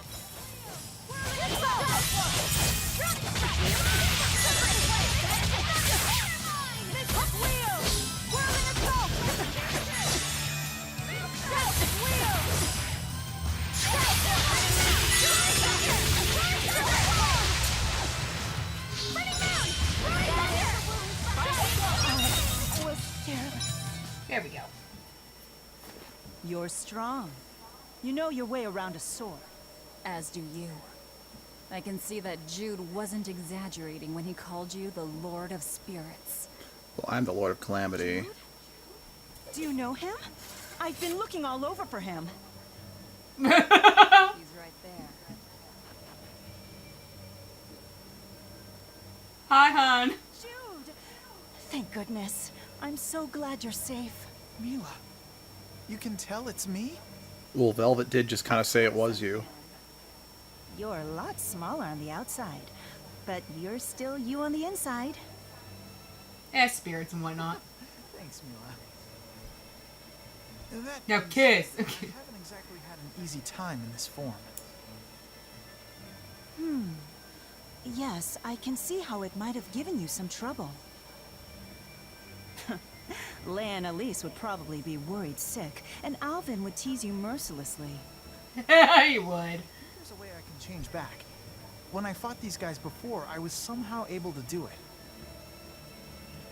There we go. You're strong. You know your way around a sword. As do you. I can see that Jude wasn't exaggerating when he called you the Lord of Spirits. Well, I'm the Lord of Calamity. Do you know him? I've been looking all over for him. He's right there. Hi, hon. Jude! Thank goodness. I'm so glad you're safe. Mila, you can tell it's me? Well, Velvet did just kind of say it was you. You're a lot smaller on the outside, but you're still you on the inside. Yeah, spirits and whatnot. Thanks, Mila. That Now means kiss. I haven't exactly had an easy time in this form. Yes, I can see how it might have given you some trouble. Leia and Elise would probably be worried sick, and Alvin would tease you mercilessly. He would. There's a way I can change back. When I fought these guys before, I was somehow able to do it.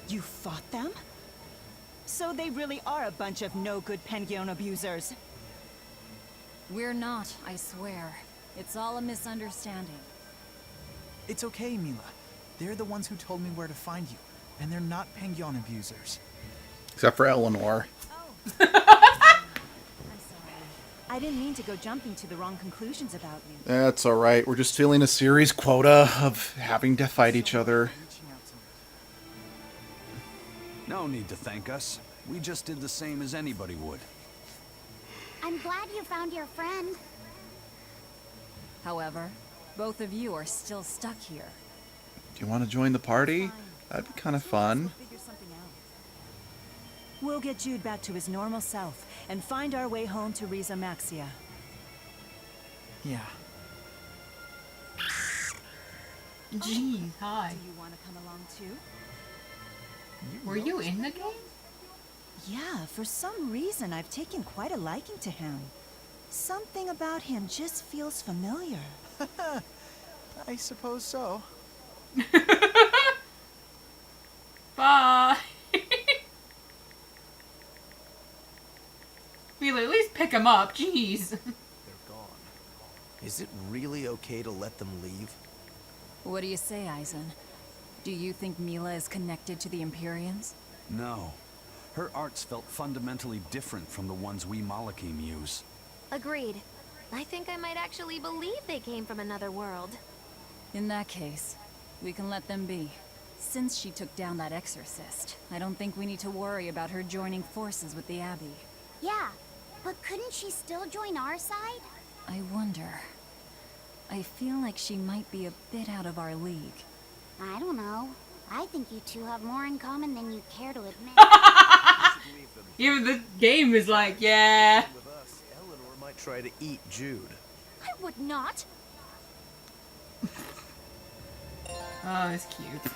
You fought them? So they really are a bunch of no-good Penguin abusers. We're not, I swear. It's all a misunderstanding. It's okay, Mila. They're the ones who told me where to find you, and they're not Penguin abusers. Except for Eleanor. I'm sorry. I didn't mean to go jumping to the wrong conclusions about you. That's alright. We're just filling a series quota of having to fight each other. No need to thank us. We just did the same as anybody would. I'm glad you found your friend. However, both of you are still stuck here. Do you want to join the party? That'd be kind of fun. We'll get Jude back to his normal self and find our way home to Riza Maxia. Yeah. Jeez, hi. Do you want to come along too? Were you in the game? Yeah, for some reason I've taken quite a liking to him. Something about him just feels familiar. I suppose so. Bye. We'll at least pick him up. Jeez. They're gone. Is it really okay to let them leave? What do you say, Aizen? Do you think Mila is connected to the Empyreans? No. Her arts felt fundamentally different from the ones we Malakim use. Agreed. I think I might actually believe they came from another world. In that case, we can let them be. Since she took down that exorcist, I don't think we need to worry about her joining forces with the Abbey. Yeah, but couldn't she still join our side? I wonder. I feel like she might be a bit out of our league. I don't know. I think you two have more in common than you care to admit. Even the game is like, yeah. With us, Eleanor might try to eat Jude. I would not. Oh, it's cute.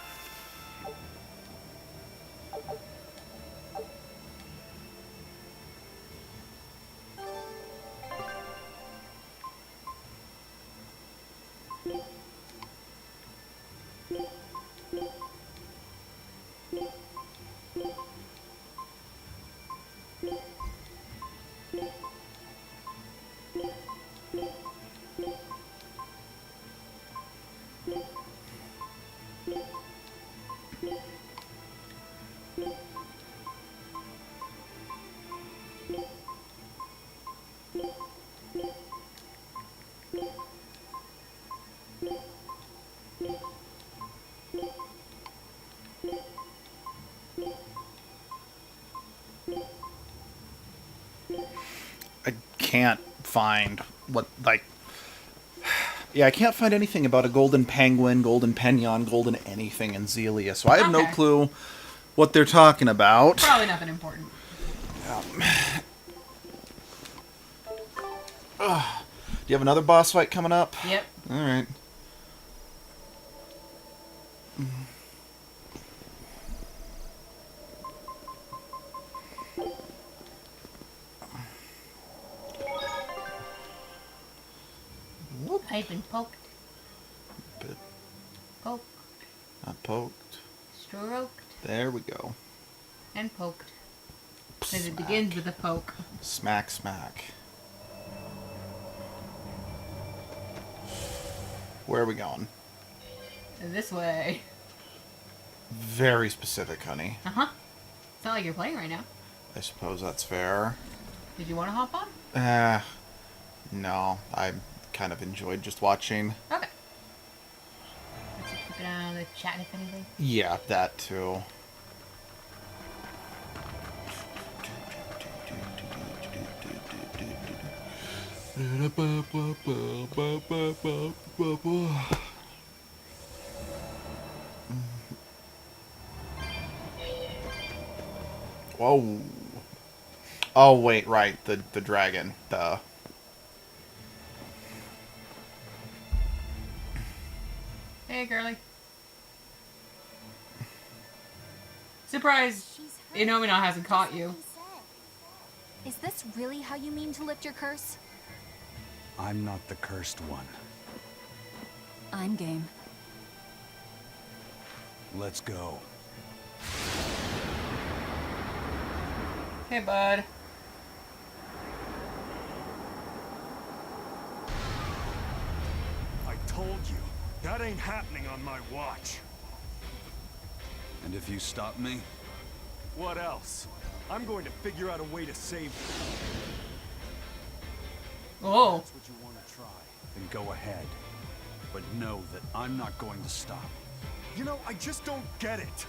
I can't find what, like... Yeah, I can't find anything about a golden penguin, golden penyon, golden anything in Zelia, so I have no clue what they're talking about. Probably nothing important. Do you have another boss fight coming up? Yep. Alright. I've been poked. Bit. Poked. Not poked. Stroked. There we go. And poked. Because it begins with a poke. Smack, smack. Where are we going? This way. Very specific, honey. Uh-huh. It's not like you're playing right now. I suppose that's fair. Did you want to hop on? No. I kind of enjoyed just watching. Okay. Let's just keep it on the chat if anything. Yeah, that too. Whoa. Oh, wait, right. The dragon. The... Hey, girly. Surprised Inomina hasn't caught you. Is this really how you mean to lift your curse? I'm not the cursed one. I'm game. Let's go. Hey, bud. I told you, that ain't happening on my watch. And if you stop me? What else? I'm going to figure out a way to save you. Oh. That's what you want to try. Then go ahead. But know that I'm not going to stop. You know, I just don't get it.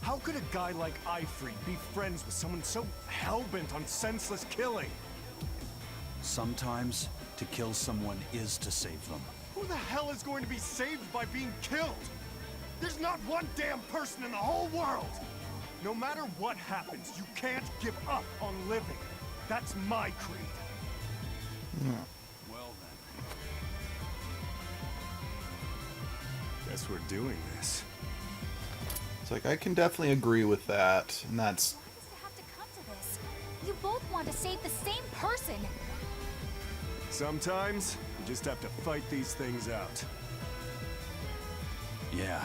How could a guy like Ifrit be friends with someone so hell-bent on senseless killing? Sometimes, to kill someone is to save them. Who the hell is going to be saved by being killed? There's not one damn person in the whole world! No matter what happens, you can't give up on living. That's my creed. Well then. Guess we're doing this. It's like, I can definitely agree with that, and that's... You both want to save the same person. Sometimes, you just have to fight these things out. Yeah.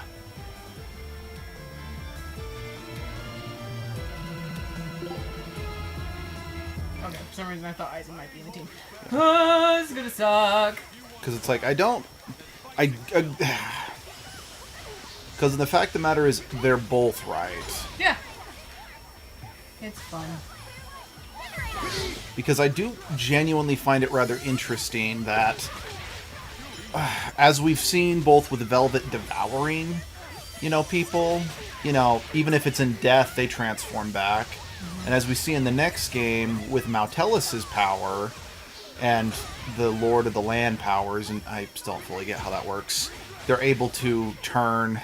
Okay, for some reason I thought Aizen might be in the team. Oh, this is gonna suck. Because it's like, because the fact of the matter is, they're both right. Yeah. It's fun. Because I do genuinely find it rather interesting that, as we've seen both with Velvet devouring, people, even if it's in death, they transform back. And as we see in the next game with Mautelis's power and the Lord of the Land powers, and I still don't fully get how that works, they're able to turn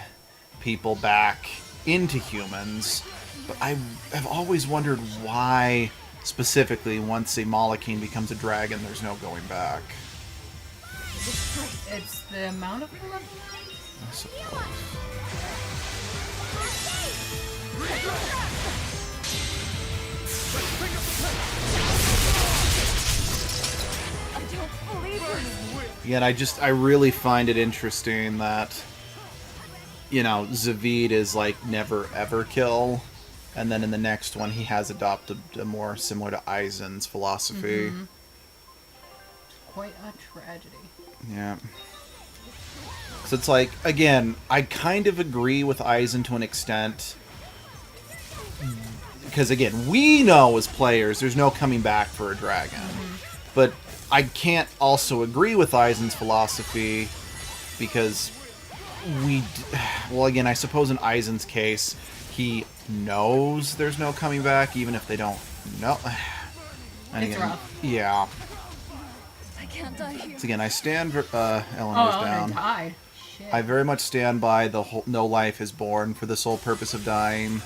people back into humans. But I have always wondered why, specifically, once a Malekith becomes a dragon, there's no going back. It's the amount of them? I suppose. Yeah, and I really find it interesting that, Zavid is like never ever kill, and then in the next one he has adopted a more similar to Aizen's philosophy. Mm-hmm. Quite a tragedy. Yeah. So it's like, again, I kind of agree with Aizen to an extent. Because, again, we know as players there's no coming back for a dragon. Mm-hmm. But I can't also agree with Aizen's philosophy because again, I suppose in Aizen's case, he knows there's no coming back, even if they don't know. And it's again, rough. Yeah. I can't die here. So again, I stand Eleanor's down. Died. Shit. I very much stand by the whole no life is born for the sole purpose of dying.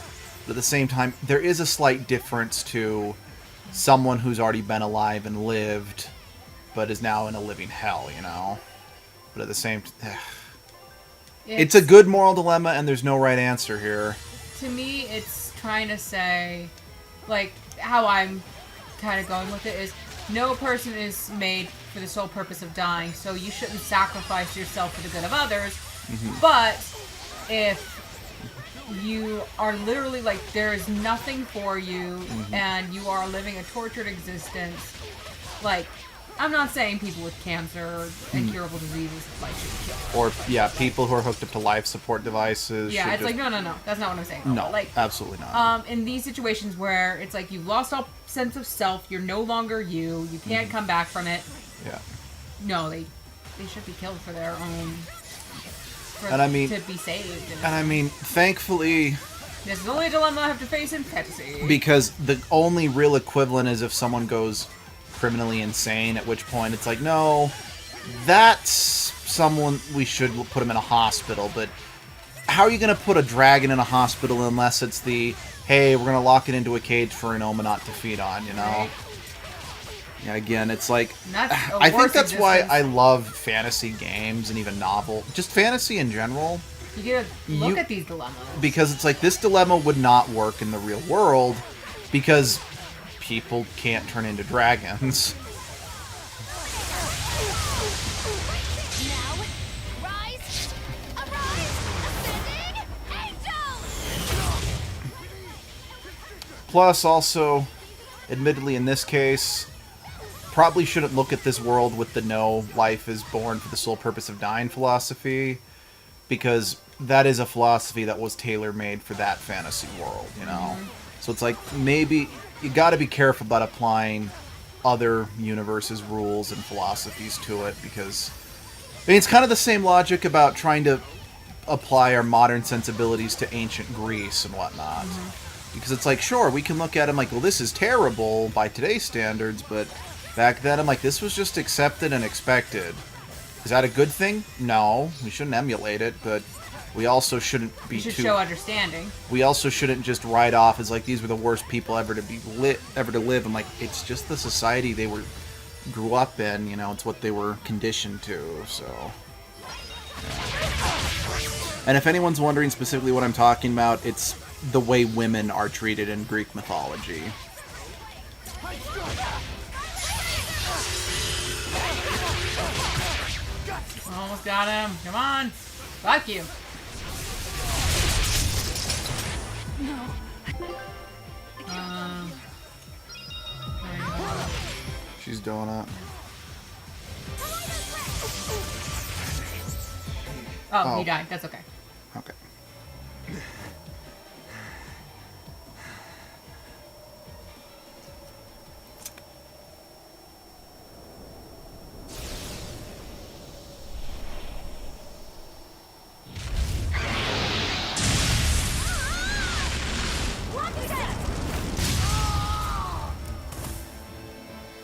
But at the same time, there is a slight difference to someone who's already been alive and lived, but is now in a living hell, But at the same it's a good moral dilemma, and there's no right answer here. To me, it's trying to say, like, how I'm kind of going with it is, no person is made for the sole purpose of dying, so you shouldn't sacrifice yourself for the good of others. Mm-hmm. But if you are literally, like, there is nothing for you, mm-hmm. and you are living a tortured existence, like, I'm not saying people with cancer and curable diseases like should be killed. Or, yeah, people who are hooked up to life support devices. Yeah, it's like, no. That's not what I'm saying. No, like, absolutely not. In these situations where it's like you've lost all sense of self, you're no longer you can't come back from it. Yeah. No, they should be killed for their own... to be saved. And I mean, thankfully... This is the only dilemma I have to face in Pepsi. Because the only real equivalent is if someone goes criminally insane, at which point it's like, no, that's someone we should put him in a hospital, but how are you going to put a dragon in a hospital unless it's the, hey, we're going to lock it into a cage for an Omanot to feed on, Right. Yeah, again, it's like, I think that's why I love fantasy games and even just fantasy in general. You gotta look at these dilemmas. Because it's like, this dilemma would not work in the real world, because people can't turn into dragons. Plus, also, admittedly in this case, probably shouldn't look at this world with the no life is born for the sole purpose of dying philosophy, because that is a philosophy that was tailor-made for that fantasy world, Mm-hmm. So it's like, maybe you gotta be careful about applying other universes' rules and philosophies to it, because I mean, it's kind of the same logic about trying to apply our modern sensibilities to ancient Greece and whatnot. Mm-hmm. Because it's like, sure, we can look at them like, well, this is terrible by today's standards, but back then I'm like, this was just accepted and expected. Is that a good thing? No, we shouldn't emulate it, but we also shouldn't be You should too. show understanding. We also shouldn't just write off as like these were the worst people ever to live. I'm like, it's just the society they grew up in. You know, it's what they were conditioned to. So. And if anyone's wondering specifically what I'm talking about, it's the way women are treated in Greek mythology. Almost got him. Come on. Fuck you. No. She's doing it. Oh, he died. That's okay. Okay.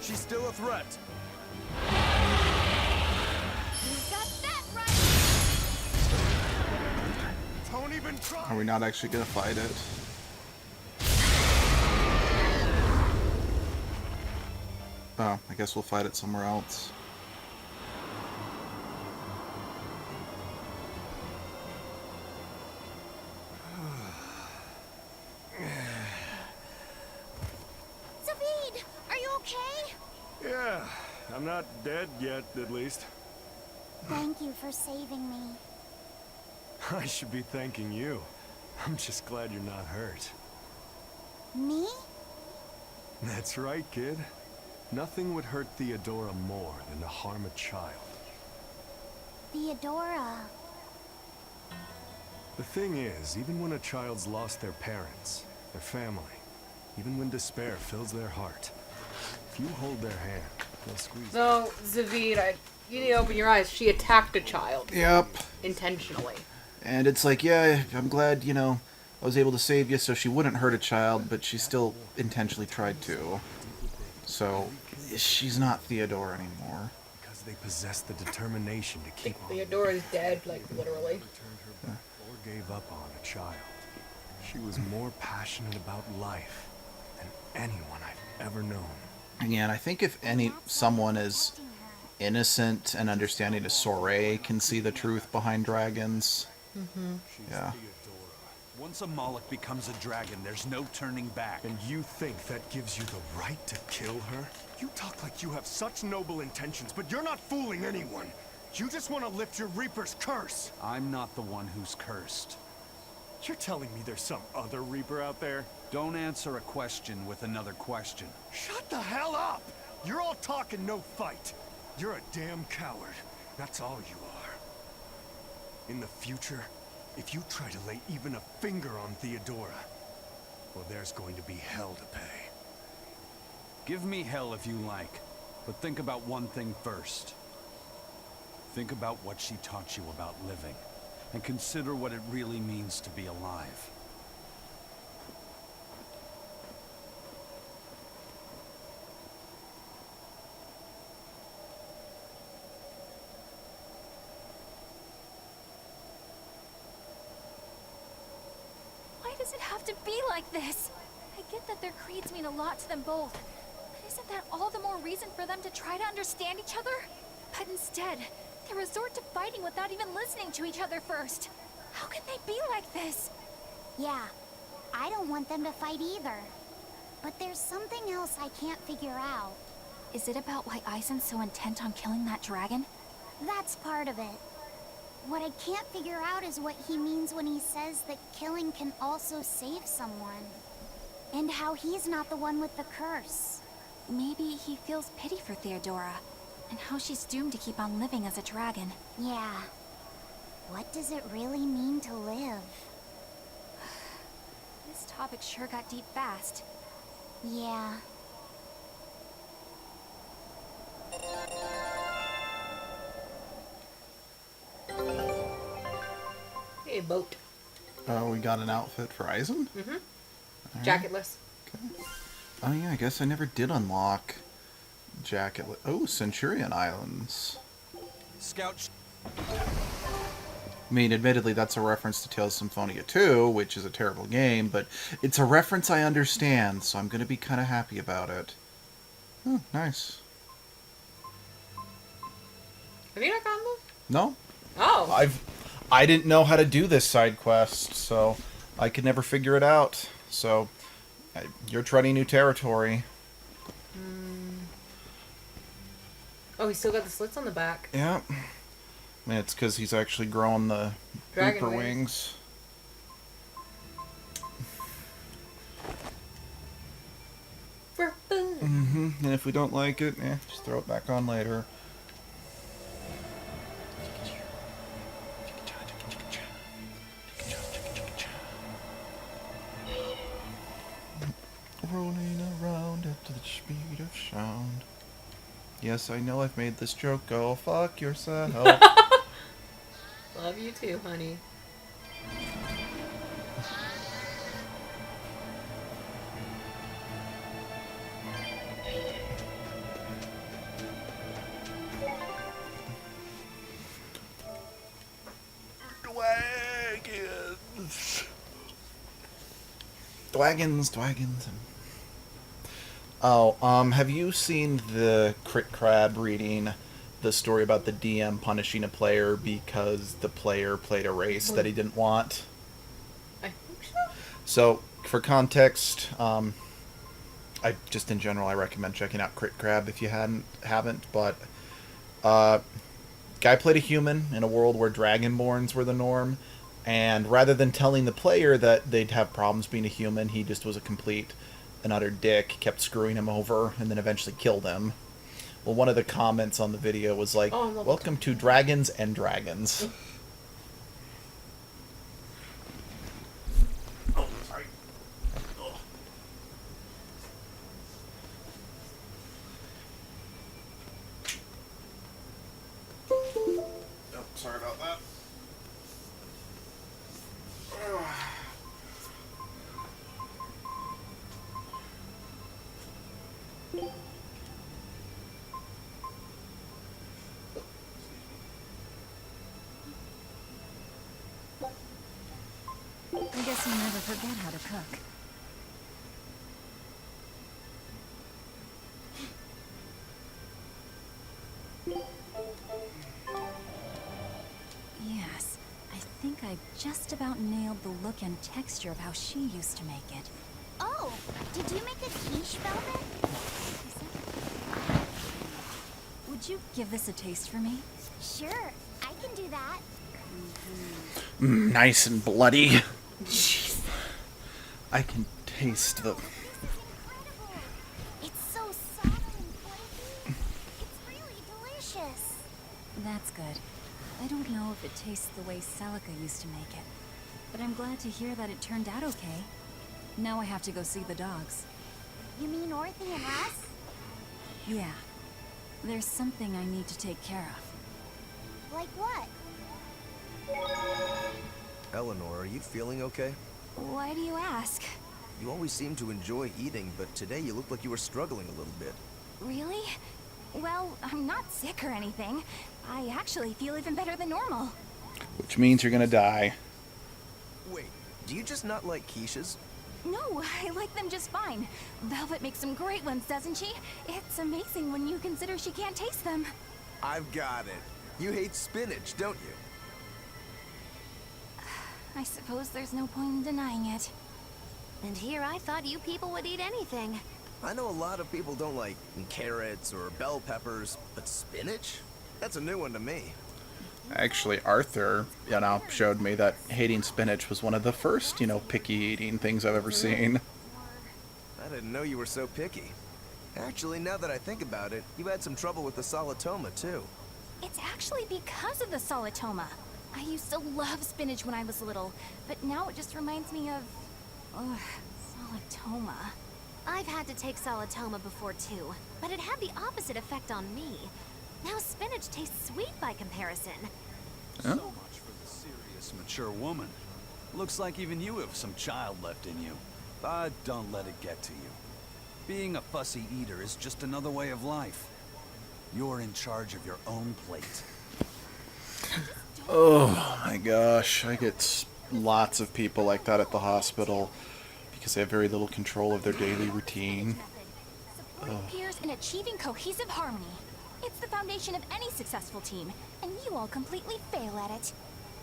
She's still a threat. Don't even try. Are we not actually gonna fight it? Oh, I guess we'll fight it somewhere else. Zavid, are you okay? Yeah, I'm not dead yet, at least. Thank you for saving me. I should be thanking you. I'm just glad you're not hurt. Me? That's right, kid. Nothing would hurt Theodora more than to harm a child. Theodora. The thing is, even when a child's lost their parents, their family, even when despair fills their heart, if you hold their hand, they'll squeeze. So, Zavid, you need to open your eyes. She attacked a child. Yep. Intentionally. And it's like, yeah, I'm glad, you know, I was able to save you so she wouldn't hurt a child, but she still intentionally tried to. So, she's not Theodora anymore. Because they possess the determination to keep on. Theodora's dead, like, literally. Returned her or gave up on a child. She was more passionate about life than anyone I've ever known. Again, I think if someone is innocent and understanding a Soray can see the truth behind dragons. Yeah. Once a Moloch becomes a dragon, there's no turning back. And you think that gives you the right to kill her? You talk like you have such noble intentions, but you're not fooling anyone. You just want to lift your Reaper's curse. I'm not the one who's cursed. You're telling me there's some other Reaper out there? Don't answer a question with another question. Shut the hell up! You're all talk and no fight. You're a damn coward. That's all you are. In the future, if you try to lay even a finger on Theodora, well, there's going to be hell to pay. Give me hell if you like, but think about one thing first. Think about what she taught you about living, and consider what it really means to be alive. Why does it have to be like this? I get that their creeds mean a lot to them both. But isn't that all the more reason for them to try to understand each other? But instead, they resort to fighting without even listening to each other first. How can they be like this? Yeah, I don't want them to fight either. But there's something else I can't figure out. Is it about why Aizen's so intent on killing that dragon? That's part of it. What I can't figure out is what he means when he says that killing can also save someone. And how he's not the one with the curse. Maybe he feels pity for Theodora, and how she's doomed to keep on living as a dragon. Yeah. What does it really mean to live? This topic sure got deep fast. Yeah. Hey, boat. Oh, we got an outfit for Aizen? Mm-hmm. Right. Jacketless. Okay. Oh yeah, I guess I never did unlock jacketless. Oh, Centurion Islands. Scout. I mean, admittedly, that's a reference to Tales of Symphonia 2, which is a terrible game, but it's a reference I understand, so I'm going to be kind of happy about it. Oh, nice. Have you not gotten them? No. Oh. I didn't know how to do this side quest, so I could never figure it out. So, you're treading new territory. Oh, he's still got the slits on the back. Yeah. I mean, it's because he's actually growing the Dragon Reaper wings. Mm-hmm. And if we don't like it, just throw it back on later. Rolling around at the speed of sound. Yes, I know I've made this joke. Go fuck yourself. Love you too, honey. Dwagons. Oh, have you seen the Crit Crab reading the story about the DM punishing a player because the player played a race that he didn't want? I think so. So, for context, I just in general I recommend checking out Crit Crab if you haven't. But guy played a human in a world where Dragonborns were the norm, and rather than telling the player that they'd have problems being a human, he just was a complete and utter dick, kept screwing him over, and then eventually killed him. Well, one of the comments on the video was like, "Welcome to Dragons and Dragons." Oh, sorry. Oh, sorry about that. I guess you never forget how to cook. Yes, I think I just about nailed the look and texture of how she used to make it. Oh, did you make a quiche, Velvet? Would you give this a taste for me? Sure, I can do that. Nice and bloody. I can taste the... It's so soft and flaky. It's really delicious. That's good. I don't know if it tastes the way Celica used to make it, but I'm glad to hear that it turned out okay. Now I have to go see the dogs. You mean Orthy and us? Yeah. There's something I need to take care of. Like what? Eleanor, are you feeling okay? Why do you ask? You always seem to enjoy eating, but today you looked like you were struggling a little bit. Really? Well, I'm not sick or anything. I actually feel even better than normal. Which means you're gonna die. Wait, do you just not like quiches? No, I like them just fine. Velvet makes some great ones, doesn't she? It's amazing when you consider she can't taste them. I've got it. You hate spinach, don't you? I suppose there's no point in denying it. And here I thought you people would eat anything. I know a lot of people don't like carrots or bell peppers, but spinach? That's a new one to me. Actually, Arthur, showed me that hating spinach was one of the first, picky eating things I've ever seen. I didn't know you were so picky. Actually, now that I think about it, you had some trouble with the solitoma, too. It's actually because of the solitoma. I used to love spinach when I was little, but now it just reminds me of... solitoma. I've had to take solitoma before too, but it had the opposite effect on me. Now spinach tastes sweet by comparison. So much for the serious, mature woman. Looks like even you have some child left in you. But don't let it get to you. Being a fussy eater is just another way of life. You're in charge of your own plate. I just Oh my gosh, I get lots of people like that at the hospital because they have very little control of their daily routine. Support peers in achieving cohesive harmony. It's the foundation of any successful team, and you all completely fail at it.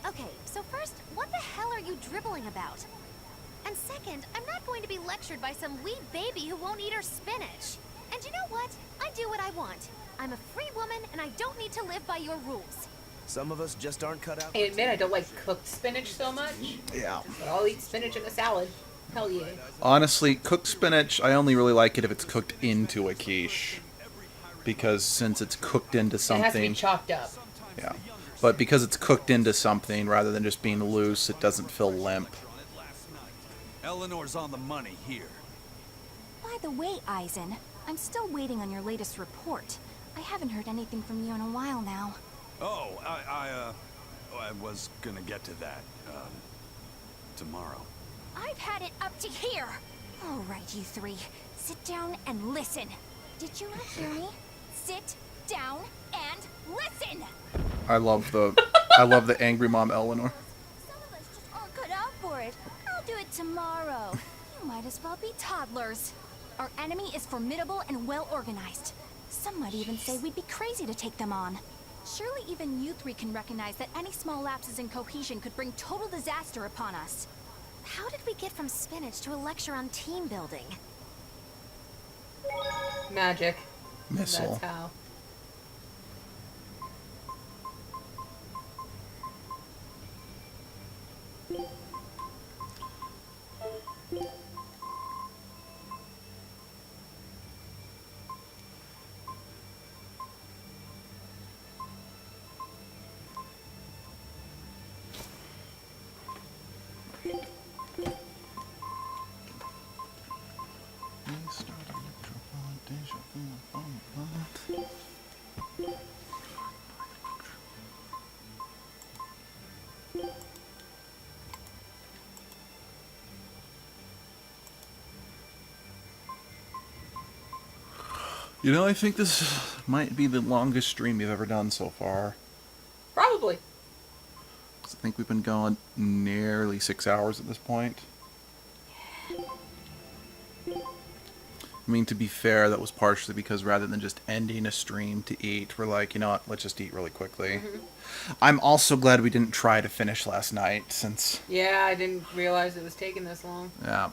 Okay, so first, what the hell are you dribbling about? And second, I'm not going to be lectured by some wee baby who won't eat her spinach. And you know what? I do what I want. I'm a free woman, and I don't need to live by your rules. Some of us just aren't cut out. I admit I don't like cooked spinach so much. Yeah. But I'll eat spinach in a salad. Hell yeah. Honestly, cooked spinach, I only really like it if it's cooked into a quiche. Because since it's cooked into something... It has to be chopped up. Yeah. But because it's cooked into something rather than just being loose, it doesn't feel limp. Eleanor's on the money here. By the way, Eisen, I'm still waiting on your latest report. I haven't heard anything from you in a while now. Oh, I was gonna get to that, tomorrow. I've had it up to here! All right, you three. Sit down and listen. Did you not hear me? Sit down and listen! I love the angry mom Eleanor. Some of us just aren't cut out for it. I'll do it tomorrow. You might as well be toddlers. Our enemy is formidable and well organized. Some might even say we'd be crazy to take them on. Surely even you three can recognize that any small lapses in cohesion could bring total disaster upon us. How did we get from spinach to a lecture on team building? Magic. Missile. That's how. You know, I think this might be the longest stream we've ever done so far. Probably. I think we've been going nearly 6 hours at this point. I mean, to be fair, that was partially because rather than just ending a stream to eat, we're like, you know what, let's just eat really quickly. I'm also glad we didn't try to finish last night, since... Yeah, I didn't realize it was taking this long. Yeah.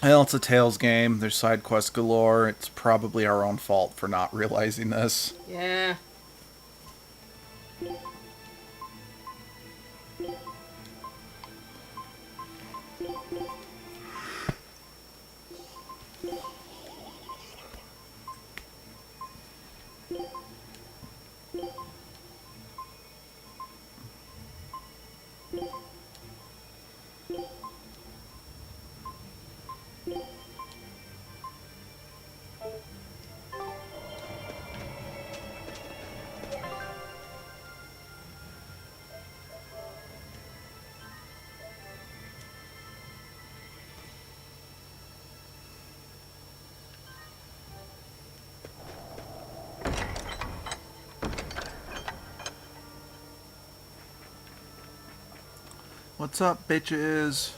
Well, it's a Tales game. There's side quests galore. It's probably our own fault for not realizing this. Yeah. What's up, bitches?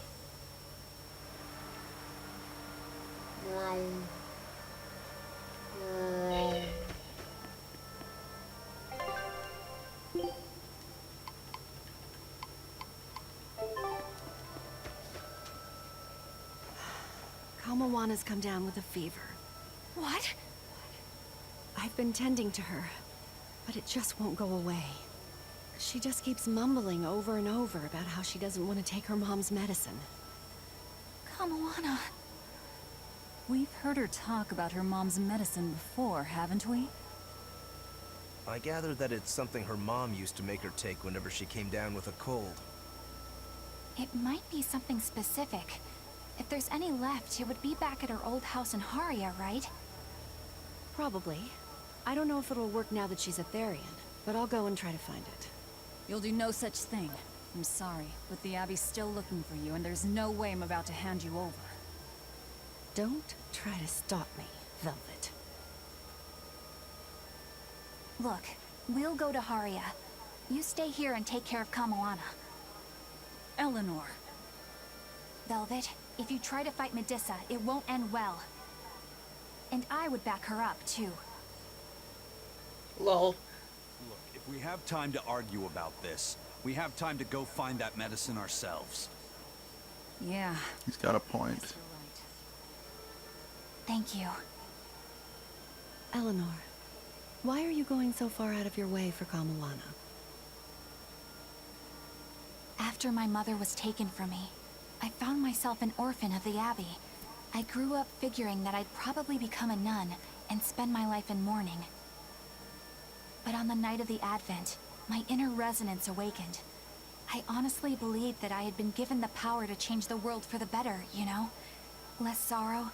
Kamawana's come down with a fever. What? I've been tending to her, but it just won't go away. She just keeps mumbling over and over about how she doesn't want to take her mom's medicine. Kamawana. We've heard her talk about her mom's medicine before, haven't we? I gather that it's something her mom used to make her take whenever she came down with a cold. It might be something specific. If there's any left, it would be back at her old house in Haria, right? Probably. I don't know if it'll work now that she's a Therian, but I'll go and try to find it. You'll do no such thing. I'm sorry, but the Abbey's still looking for you, and there's no way I'm about to hand you over. Don't try to stop me, Velvet. Look, We'll go to Haria. You stay here and take care of Kamoana. Eleanor. Velvet, if you try to fight Medusa, it won't end well. And I would back her up, too. Lol. Look, if we have time to argue about this, we have time to go find that medicine ourselves. Yeah. He's got a point. Thank you. Eleanor, why are you going so far out of your way for Kamoana? After my mother was taken from me, I found myself an orphan of the Abbey. I grew up figuring that I'd probably become a nun and spend my life in mourning. But on the night of the Advent, my inner resonance awakened. I honestly believed that I had been given the power to change the world for the better, you know? Less sorrow,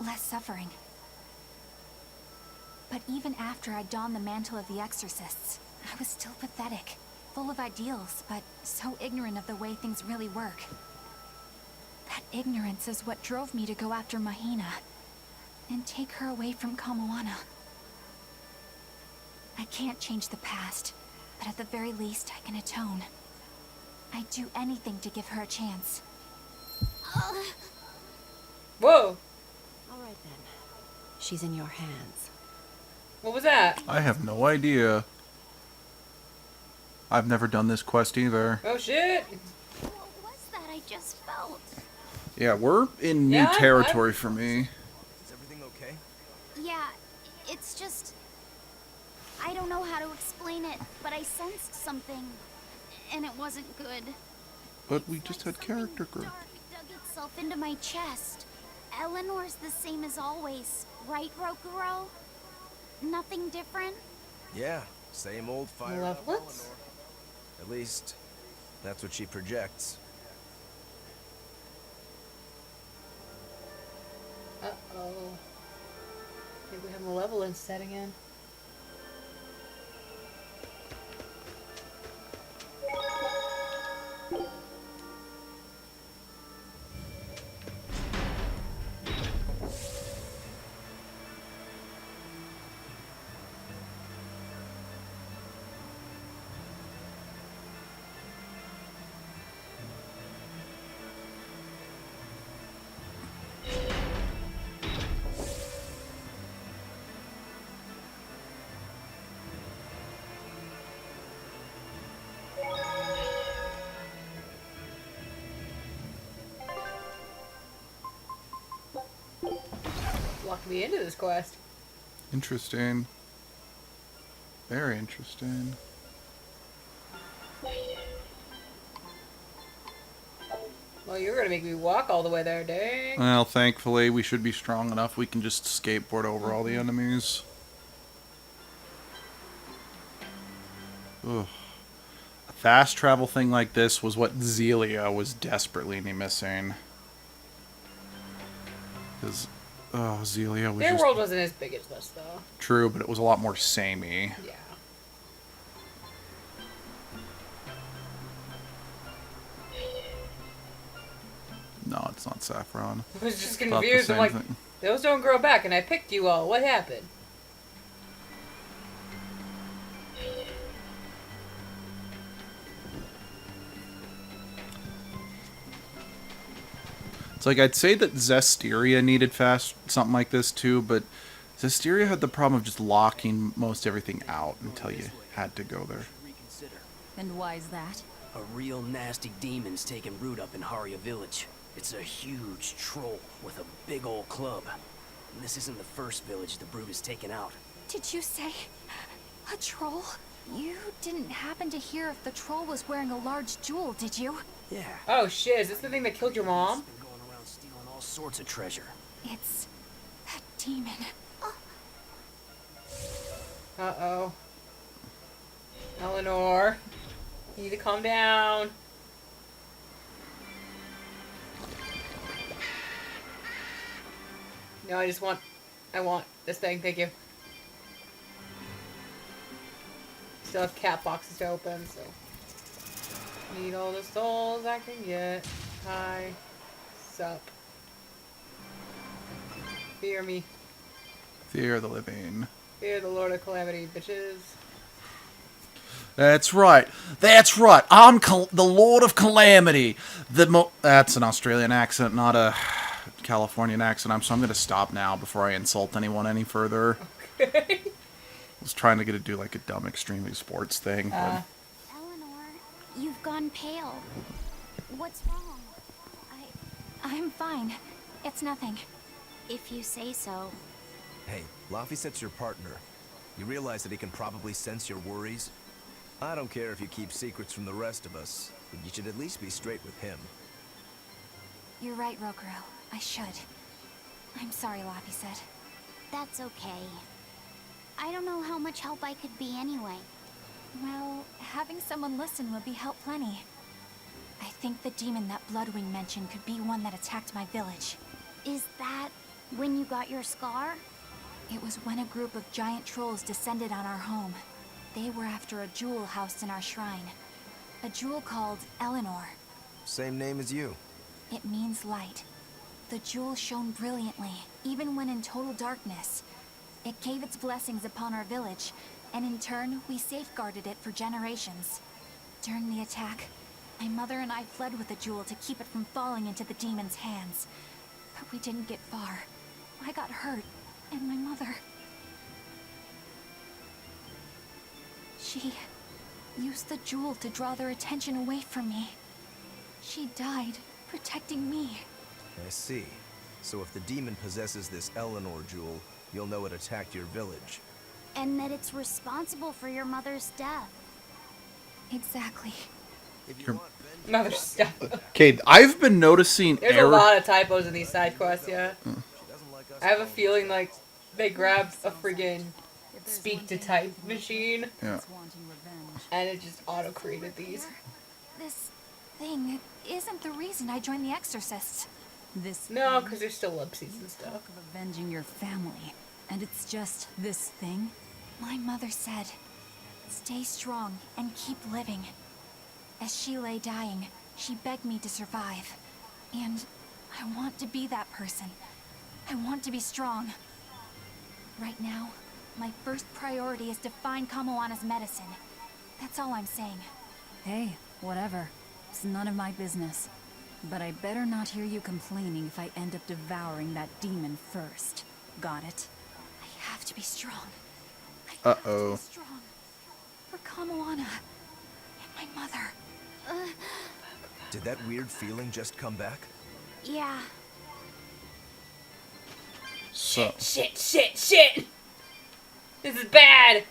less suffering. But even after I donned the mantle of the exorcists, I was still pathetic, full of ideals, but so ignorant of the way things really work. That ignorance is what drove me to go after Mahina and take her away from Kamoana. I can't change the past, but at the very least I can atone. I'd do anything to give her a chance. Whoa! All right then. She's in your hands. What was that? I have no idea. I've never done this quest either. Oh shit! What was that I just felt? Yeah, we're in new territory for me. Is everything okay? Yeah, it's just... I don't know how to explain it, but I sensed something, and it wasn't good. But we just had character growth. It dug itself into my chest. Eleanor's the same as always, right, Rokuro? Nothing different? Yeah, same old fire. Malevolence? At least, that's what she projects. Uh-oh. Maybe we have malevolence setting in. Lock me into this quest. Interesting. Very interesting. Well, you're gonna make me walk all the way there, dang. Well, thankfully, we should be strong enough we can just skateboard over all the enemies. Ugh. A fast travel thing like this was what Zelia was desperately missing. Because, oh, Zelia was Their just... world wasn't as big as this, though. True, but it was a lot more samey. Yeah. No, it's not Saffron. I was just Thought the confused. I'm same like, thing. those don't grow back, and I picked you all. What happened? It's like, I'd say that Zestiria needed fast something like this too, but Zestiria had the problem of just locking most everything out until you had to go there. And why's that? A real nasty demon's taking root up in Haria village. It's a huge troll with a big old club. And this isn't the first village the brute has taken out. Did you say a troll? You didn't happen to hear if the troll was wearing a large jewel, did you? Yeah. Oh shit, is this the thing that killed your mom? Been going around stealing all sorts of treasure. It's that demon. Uh-oh. Eleanor, you need to calm down. No, I want this thing, thank you. Still have cat boxes to open, so. Need all the souls I can get. Hi. Sup. Fear me. Fear the living. Fear the Lord of Calamity, bitches. That's right. That's right. I'm the Lord of Calamity. That's an Australian accent, not a Californian accent. So I'm going to stop now before I insult anyone any further. Okay. I was trying to get to do like a dumb extremely sports thing. But... Eleanor, you've gone pale. What's wrong? I'm fine. It's nothing. If you say so. Hey, Laphicet's your partner. You realize that he can probably sense your worries? I don't care if you keep secrets from the rest of us, but you should at least be straight with him. You're right, Rokuro. I should. I'm sorry, Laphicet. That's okay. I don't know how much help I could be anyway. Well, having someone listen would be help plenty. I think the demon that Bloodwing mentioned could be one that attacked my village. Is that when you got your scar? It was when a group of giant trolls descended on our home. They were after a jewel housed in our shrine. A jewel called Eleanor. Same name as you. It means light. The jewel shone brilliantly, even when in total darkness. It gave its blessings upon our village, and in turn, we safeguarded it for generations. During the attack, my mother and I fled with the jewel to keep it from falling into the demon's hands. But we didn't get far. I got hurt, and my mother... She used the jewel to draw their attention away from me. She died, protecting me. I see. So if the demon possesses this Eleanor jewel, you'll know it attacked your village. And that it's responsible for your mother's death. Exactly. Another stuff. Okay, I've been noticing There's a lot of typos in these side quests, yeah. I have a feeling like they grabbed a friggin' speak-to-type machine. Yeah. And it just auto-created these. This thing isn't the reason I joined the Exorcists. No, because there's still ellipses and stuff. Of avenging your family, and it's just this thing? My mother said, stay strong and keep living. As she lay dying, she begged me to survive. And I want to be that person. I want to be strong. Right now, my first priority is to find Kamoana's medicine. That's all I'm saying. Hey, whatever. It's none of my business. But I better not hear you complaining if I end up devouring that demon first. Got it? I have to be strong. Uh-oh. Strong. For Kamoana. And my mother. Did that weird feeling just come back? Yeah. So. Shit! This is bad!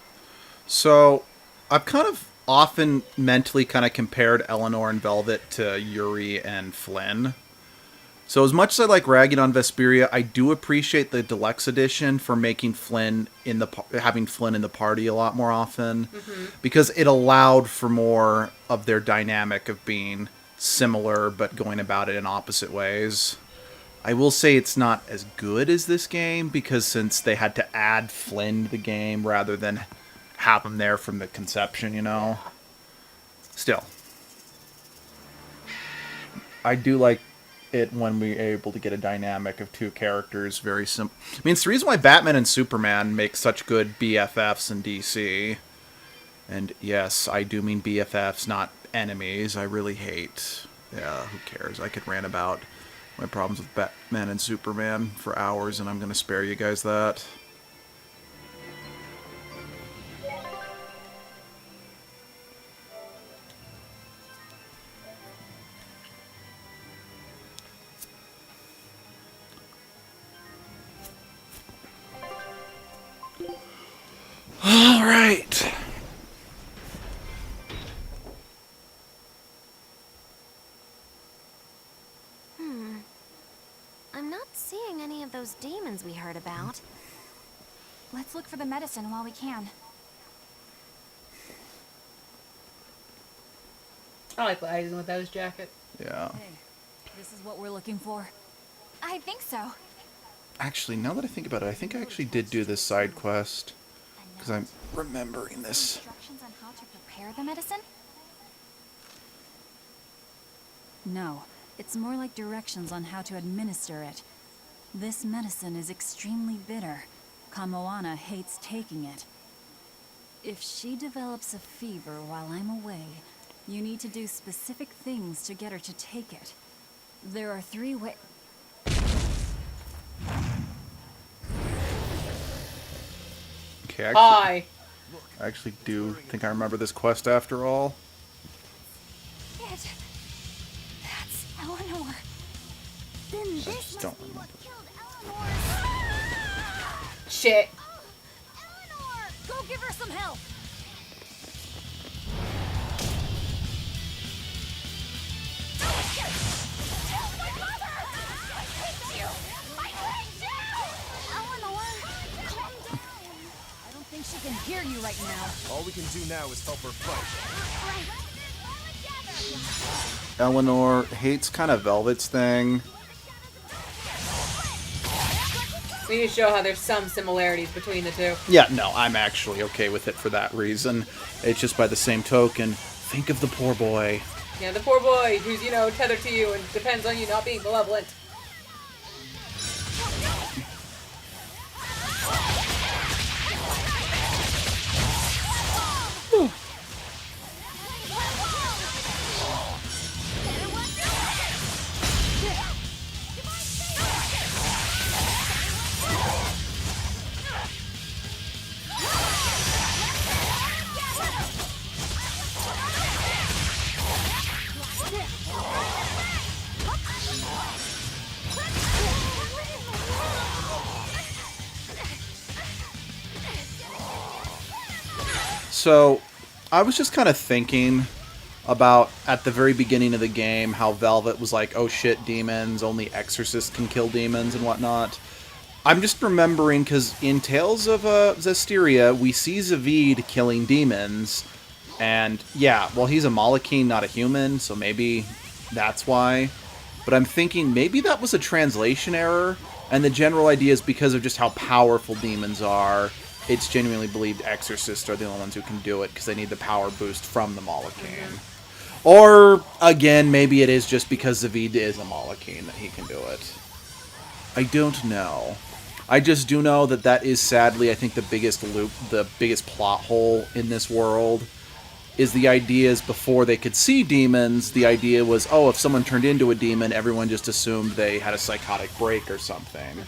So, I've kind of often mentally kind of compared Eleanor and Velvet to Yuri and Flynn. So as much as I like ragging on Vesperia, I do appreciate the Deluxe Edition for making having Flynn in the party a lot more often, because it allowed for more of their dynamic of being similar but going about it in opposite ways. I will say it's not as good as this game, because since they had to add Flynn to the game rather than have him there from the conception, you know. Still, I do like it when we're able to get a dynamic of two characters very simple. I mean, it's the reason why Batman and Superman make such good BFFs in DC. And yes, I do mean BFFs, not enemies. I really hate... Yeah, who cares? I could rant about my problems with Batman and Superman for hours, and I'm going to spare you guys that. All right. I'm not seeing any of those demons we heard about. Let's look for the medicine while we can. I like Eisenwithout's jacket. Yeah. Hey, this is what we're looking for? I think so. Actually, now that I think about it, I think I actually did do this side quest. Because I'm remembering this. Instructions on how to prepare the medicine? No, it's more like directions on how to administer it. This medicine is extremely bitter. Kamoana hates taking it. If she develops a fever while I'm away, you need to do specific things to get her to take it. There are 3 ways. Okay, Hi. I actually do think I remember this quest after all. That's Eleanor. Then I this just don't must be what remember. killed Eleanor. Shit. Eleanor! Go give her some help! Killed my mother! I hate you! I hate you! Eleanor, calm down. I don't think she can hear you right now. All we can do now is help her fight. Eleanor hates kind of Velvet's thing. We need to show how there's some similarities between the two. Yeah, no, I'm actually okay with it for that reason. It's just by the same token, think of the poor boy. Yeah, the poor boy who's, you know, tethered to you and depends on you not being malevolent. So, I was just kind of thinking about, at the very beginning of the game, how Velvet was like, oh shit, demons, only exorcists can kill demons and whatnot. I'm just remembering, because in Tales of Zestiria, we see Zavid killing demons, and yeah, well, he's a Malachine, not a human, so maybe that's why. But I'm thinking maybe that was a translation error, and the general idea is because of just how powerful demons are, it's genuinely believed exorcists are the only ones who can do it, because they need the power boost from the Malachine. Or, again, maybe it is just because Zavid is a Malachine that he can do it. I don't know. I just do know that that is sadly, I think, the biggest loop, the biggest plot hole in this world, is the idea is before they could see demons, the idea was, oh, if someone turned into a demon, everyone just assumed they had a psychotic break or something.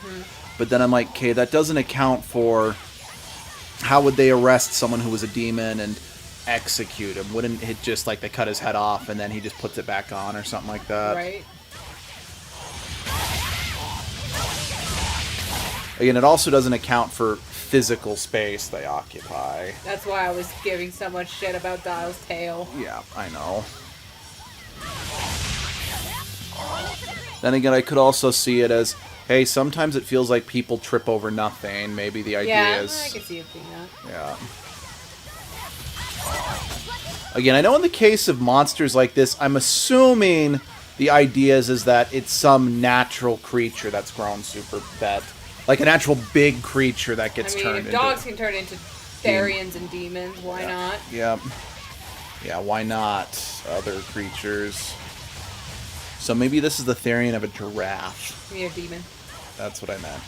But then I'm like, okay, that doesn't account for how would they arrest someone who was a demon and execute him? Wouldn't it just, like, they cut his head off and then he just puts it back on or something like that? Right. Again, it also doesn't account for physical space they occupy. That's why I was giving so much shit about Dial's tail. Yeah, I know. Then again, I could also see it as, hey, sometimes it feels like people trip over nothing. Maybe the idea is... Yeah, I can see it being that. Yeah. Again, I know in the case of monsters like this, I'm assuming the idea is that it's some natural creature that's grown super that, like an actual big creature that gets turned into. If dogs can turn into Therians and demons, why not? Yep. Yeah, why not other creatures? So maybe this is the Therian of a giraffe. You mean a demon? That's what I meant.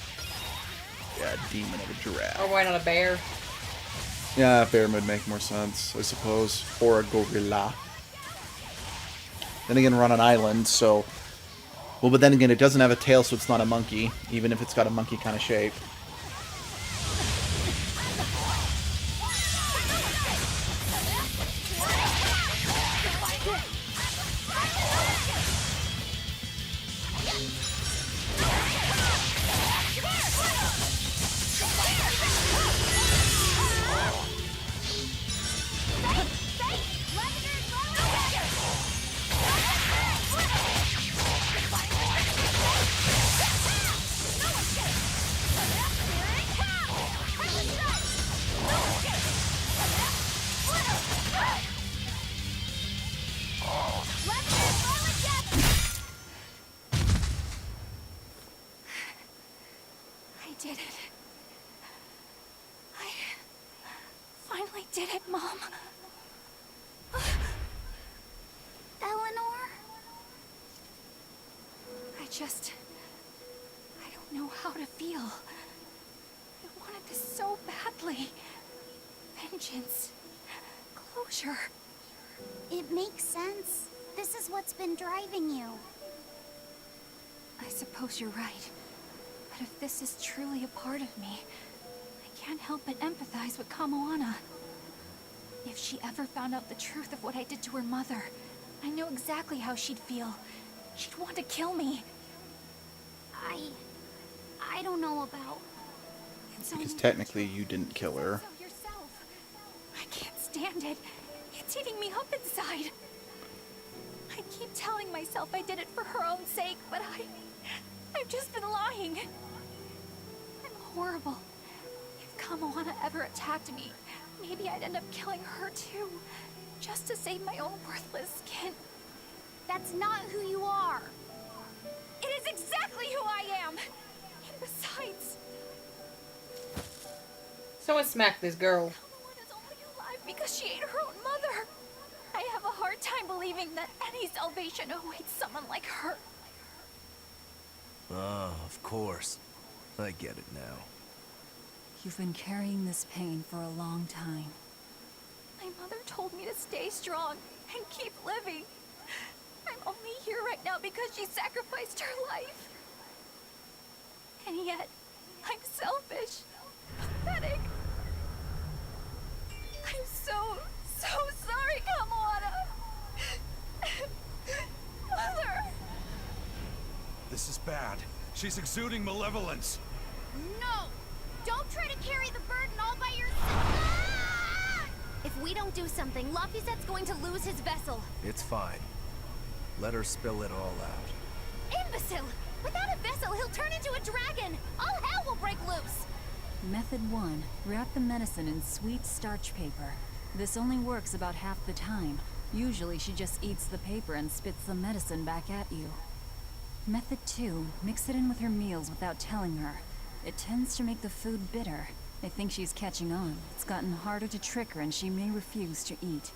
Yeah, a demon of a giraffe. Or why not a bear? Yeah, a bear would make more sense, I suppose. Or a gorilla. Then again, we're on an island, so... Well, but then again, it doesn't have a tail, so it's not a monkey, even if it's got a monkey kind of shape. I did it. I finally did it, Mom. Eleanor? I don't know how to feel. I wanted this so badly. Vengeance. Closure. It makes sense. This is what's been driving you. I suppose you're right. But if this is truly a part of me, I can't help but empathize with Kamoana. If she ever found out the truth of what I did to her mother, I know exactly how she'd feel. She'd want to kill me. I don't know about... Because technically you didn't kill her. I can't stand it. It's eating me up inside. I keep telling myself I did it for her own sake, but I've just been lying. I'm horrible. If Kamoana ever attacked me, maybe I'd end up killing her too, just to save my own worthless skin. That's not who you are. It is exactly who I am. And besides, Someone smacked this girl. Kamoana's only alive because she ate her own mother. I have a hard time believing that any salvation awaits someone like her. Ah, of course. I get it now. You've been carrying this pain for a long time. My mother told me to stay strong and keep living. I'm only here right now because she sacrificed her life. And yet, I'm selfish, pathetic. I'm so sorry, Kamoana. Mother! This is bad. She's exuding malevolence. No! Don't try to carry the burden all by yourself! If we don't do something, Laphicet's going to lose his vessel. It's fine. Let her spill it all out. Imbecile! Without a vessel, he'll turn into a dragon! All hell will break loose! Method 1. Wrap the medicine in sweet starch paper. This only works about half the time. Usually she just eats the paper and spits the medicine back at you. Method 2. Mix it in with her meals without telling her. It tends to make the food bitter. I think she's catching on. It's gotten harder to trick her and she may refuse to eat.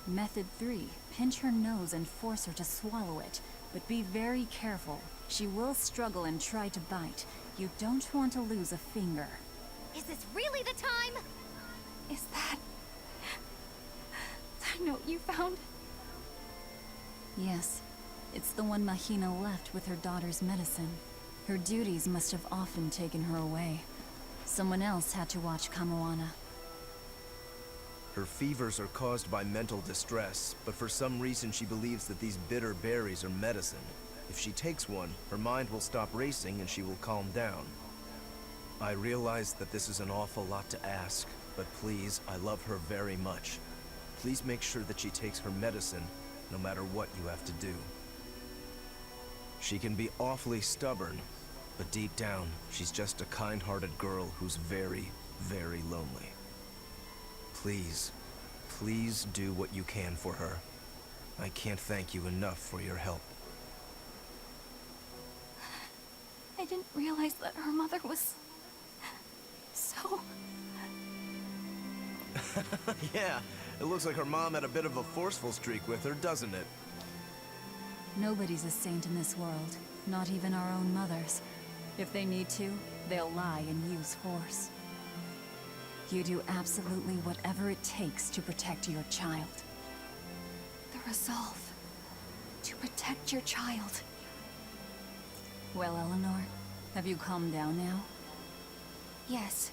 Method 3. Pinch her nose and force her to swallow it. But be very careful. She will struggle and try to bite. You don't want to lose a finger. Is this really the time? Is that the note you found? Yes. It's the one Mahina left with her daughter's medicine. Her duties must have often taken her away. Someone else had to watch Kamoana. Her fevers are caused by mental distress, but for some reason she believes that these bitter berries are medicine. If she takes one, her mind will stop racing and she will calm down. I realize that this is an awful lot to ask, but please, I love her very much. Please make sure that she takes her medicine, no matter what you have to do. She can be awfully stubborn, but deep down, she's just a kind-hearted girl who's very, very lonely. Please, please do what you can for her. I can't thank you enough for your help. I didn't realize that her mother was so... Yeah, it looks like her mom had a bit of a forceful streak with her, doesn't it? Nobody's a saint in this world, not even our own mothers. If they need to, they'll lie and use force. You do absolutely whatever it takes to protect your child. The resolve to protect your child. Well, Eleanor, have you calmed down now? Yes.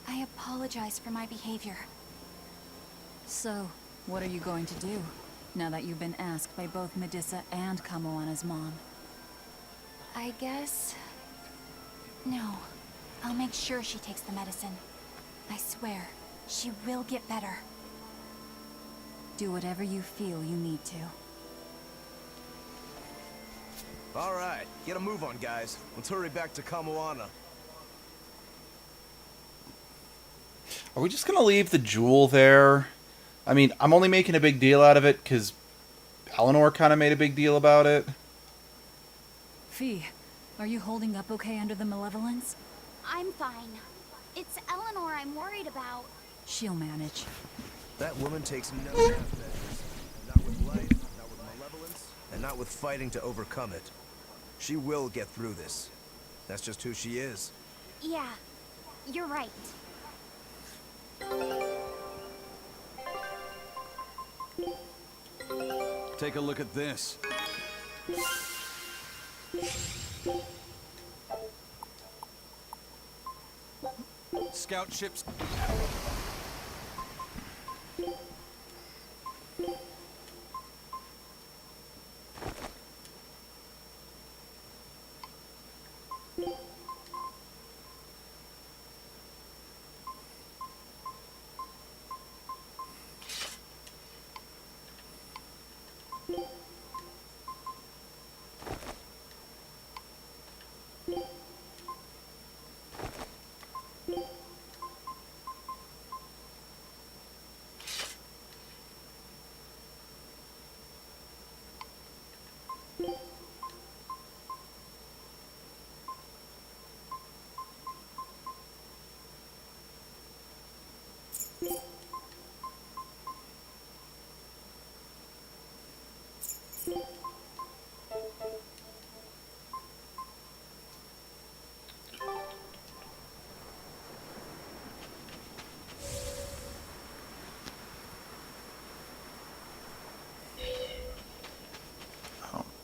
I apologize for my behavior. So, what are you going to do, now that you've been asked by both Medusa and Kamoana's mom? I guess... No. I'll make sure she takes the medicine. I swear, she will get better. Do whatever you feel you need to. All right, get a move on, guys. Let's hurry back to Kamoana. Are we just gonna leave the jewel there? I mean, I'm only making a big deal out of it because Eleanor kind of made a big deal about it. Fee, are you holding up okay under the malevolence? I'm fine. It's Eleanor I'm worried about. She'll manage. That woman takes no offense. Not with life, not with malevolence, and not with fighting to overcome it. She will get through this. That's just who she is. Yeah, you're right. Take a look at this. Scout ships.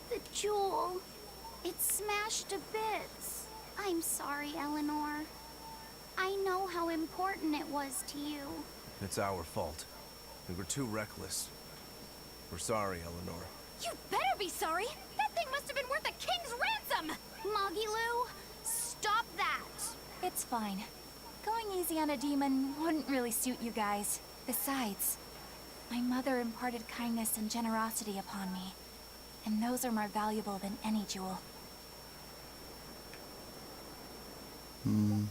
The jewel. It's smashed to bits. I'm sorry, Eleanor. I know how important it was to you. It's our fault. We were too reckless. We're sorry, Eleanor. You better be sorry! That thing must have been worth a king's ransom! Moggy stop that! It's fine. Going easy on a demon wouldn't really suit you guys. Besides, my mother imparted kindness and generosity upon me. And those are more valuable than any jewel. Hmm.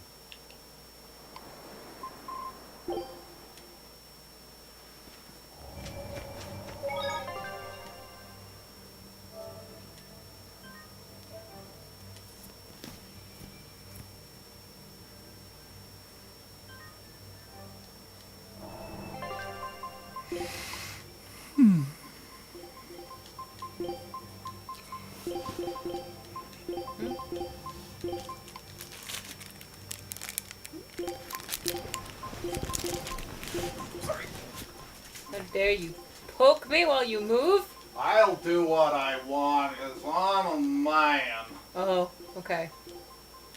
How dare you poke me while you move? I'll do what I want, because I'm a man. Oh, okay.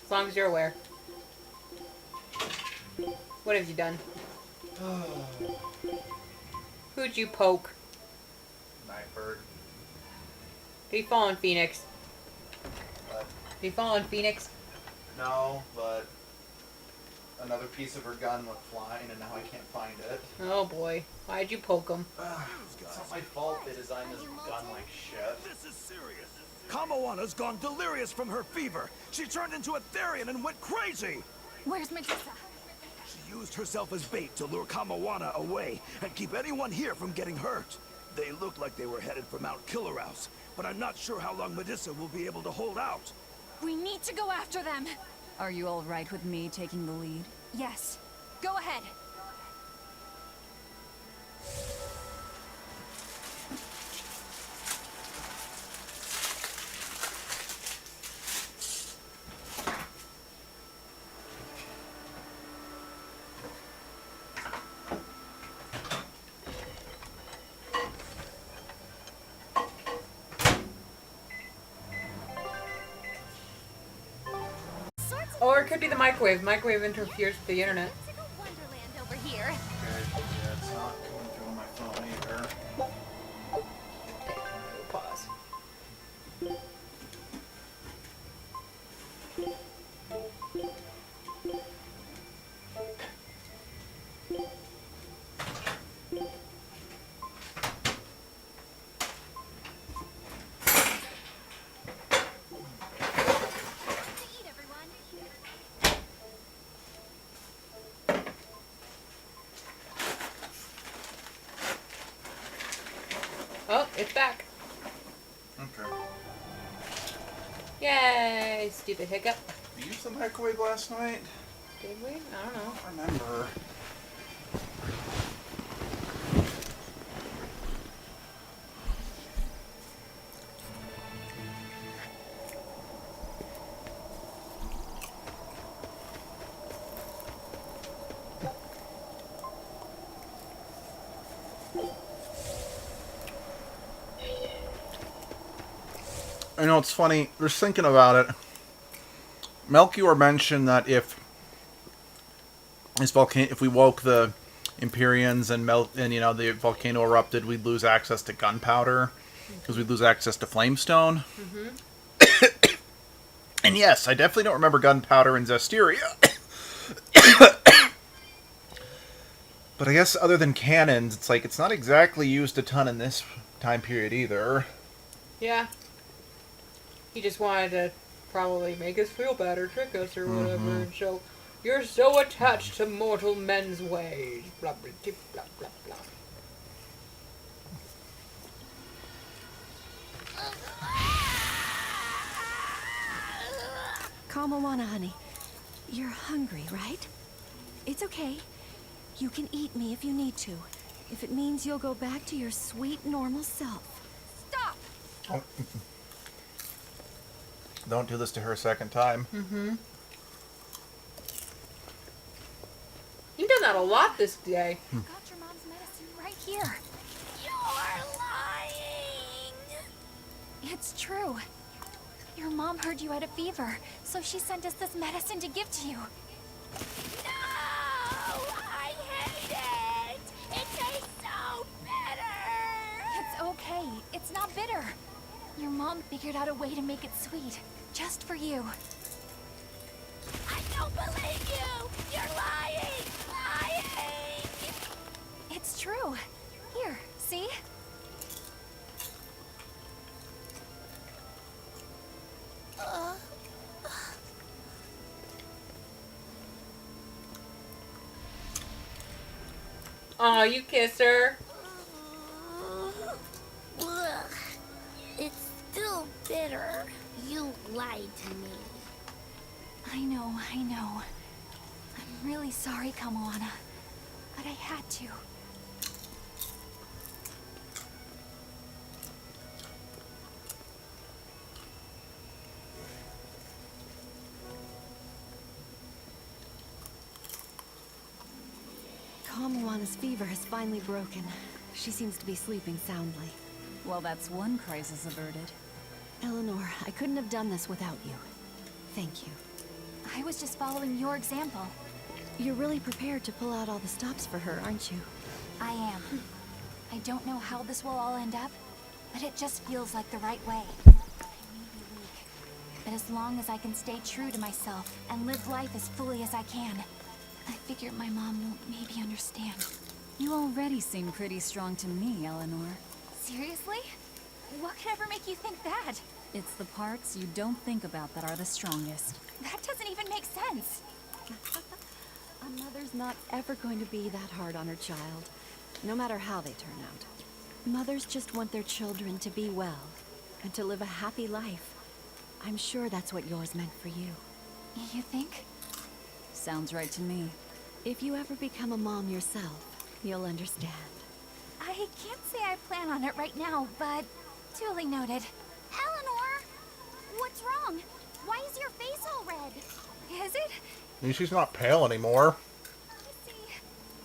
As long as you're aware. What have you done? Who'd you poke? Nightbird. Did he fall on Phoenix? But Did he fall on Phoenix? no, but another piece of her gun went flying, and now I can't find it. Oh boy. Why'd you poke him? It's not my fault they designed this gun like shit. This is serious. Kamawana's gone delirious from her fever. She turned into a Therian and went crazy. Where's Medusa? She used herself as bait to lure Kamawana away and keep anyone here from getting hurt. They look like they were headed for Mount Killerhouse, but I'm not sure how long Medusa will be able to hold out. We need to go after them. Are you all right with me taking the lead? Yes. Go ahead. Or it could be the microwave. Microwave interferes with the internet. Wonderland over here. Okay, yeah, it's not coming through on my phone either. Pause. Oh, it's back. Okay. Yay! Stupid hiccup. We used the microwave last night? Did we? I don't know. I remember. I know it's funny. Just thinking about it. Melchior mentioned that if we woke the Empyreans and the volcano erupted, we'd lose access to gunpowder because we'd lose access to flamestone. And yes, I definitely don't remember gunpowder in Zestiria. But I guess other than cannons, it's like it's not exactly used a ton in this time period either. Yeah. He just wanted to probably make us feel bad or trick us or whatever. And so, you're so attached to mortal men's ways. Blah, blah, blah, blah, blah, blah. Kamawana, honey. You're hungry, right? It's okay. You can eat me if you need to. If it means you'll go back to your sweet, normal self. Stop! Oh. Don't do this to her a second time. You've done that a lot this day. Got your mom's medicine right here. You're lying! It's true. Your mom heard you had a fever, so she sent us this medicine to give to you. No! I hate it! It tastes so bitter! It's okay. It's not bitter. Your mom figured out a way to make it sweet, just for you. I don't believe you! You're lying! Lying! It's true. Here, see? Aw, you kiss her. It's still bitter. You lied to me. I know. I'm really sorry, Kamoana. But I had to. Kamawana's fever has finally broken. She seems to be sleeping soundly. Well, that's one crisis averted. Eleanor, I couldn't have done this without you. Thank you. I was just following your example. You're really prepared to pull out all the stops for her, aren't you? I am. I don't know how this will all end up, but it just feels like the right way. I may be weak, but as long as I can stay true to myself and live life as fully as I can, I figure my mom won't maybe understand. You already seem pretty strong to me, Eleanor. Seriously? What could ever make you think that? It's the parts you don't think about that are the strongest. That doesn't even make sense. A mother's not ever going to be that hard on her child, no matter how they turn out. Mothers just want their children to be well, and to live a happy life. I'm sure that's what yours meant for you. You think? Sounds right to me. If you ever become a mom yourself, you'll understand. I can't say I plan on it right now, but duly noted. Eleanor! What's wrong? Why is your face all red? Is it? I mean, she's not pale anymore.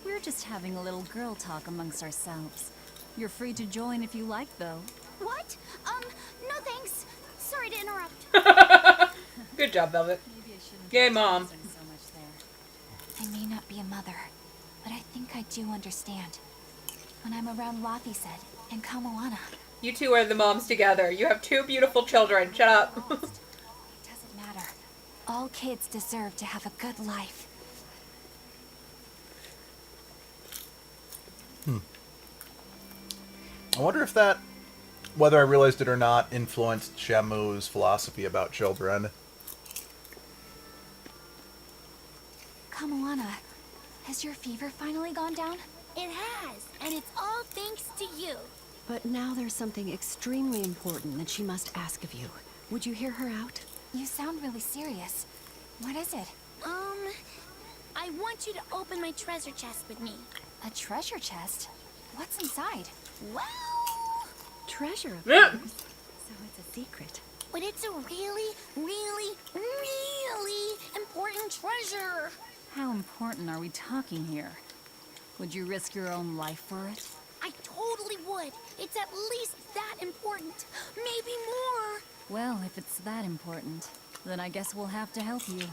We're just having a little girl talk amongst ourselves. You're free to join if you like, though. What? No thanks. Sorry to interrupt. Good job, Velvet. Yay, Mom. I may not be a mother, but I think I do understand. When I'm around Laphicet and Kamoana. You two are the moms together. You have two beautiful children. Shut up. It doesn't matter. All kids deserve to have a good life. I wonder if that, whether I realized it or not, influenced Shamu's philosophy about children. Kamoana, has your fever finally gone down? It has, and it's all thanks to you. But now there's something extremely important that she must ask of you. Would you hear her out? You sound really serious. What is it? I want you to open my treasure chest with me. A treasure chest? What's inside? Well... Treasure, of Yeah. course. So it's a secret. But it's a really, really, really important treasure. How important are we talking here? Would you risk your own life for it? I totally would. It's at least that important. Maybe more. Well, if it's that important, then I guess we'll have to help you.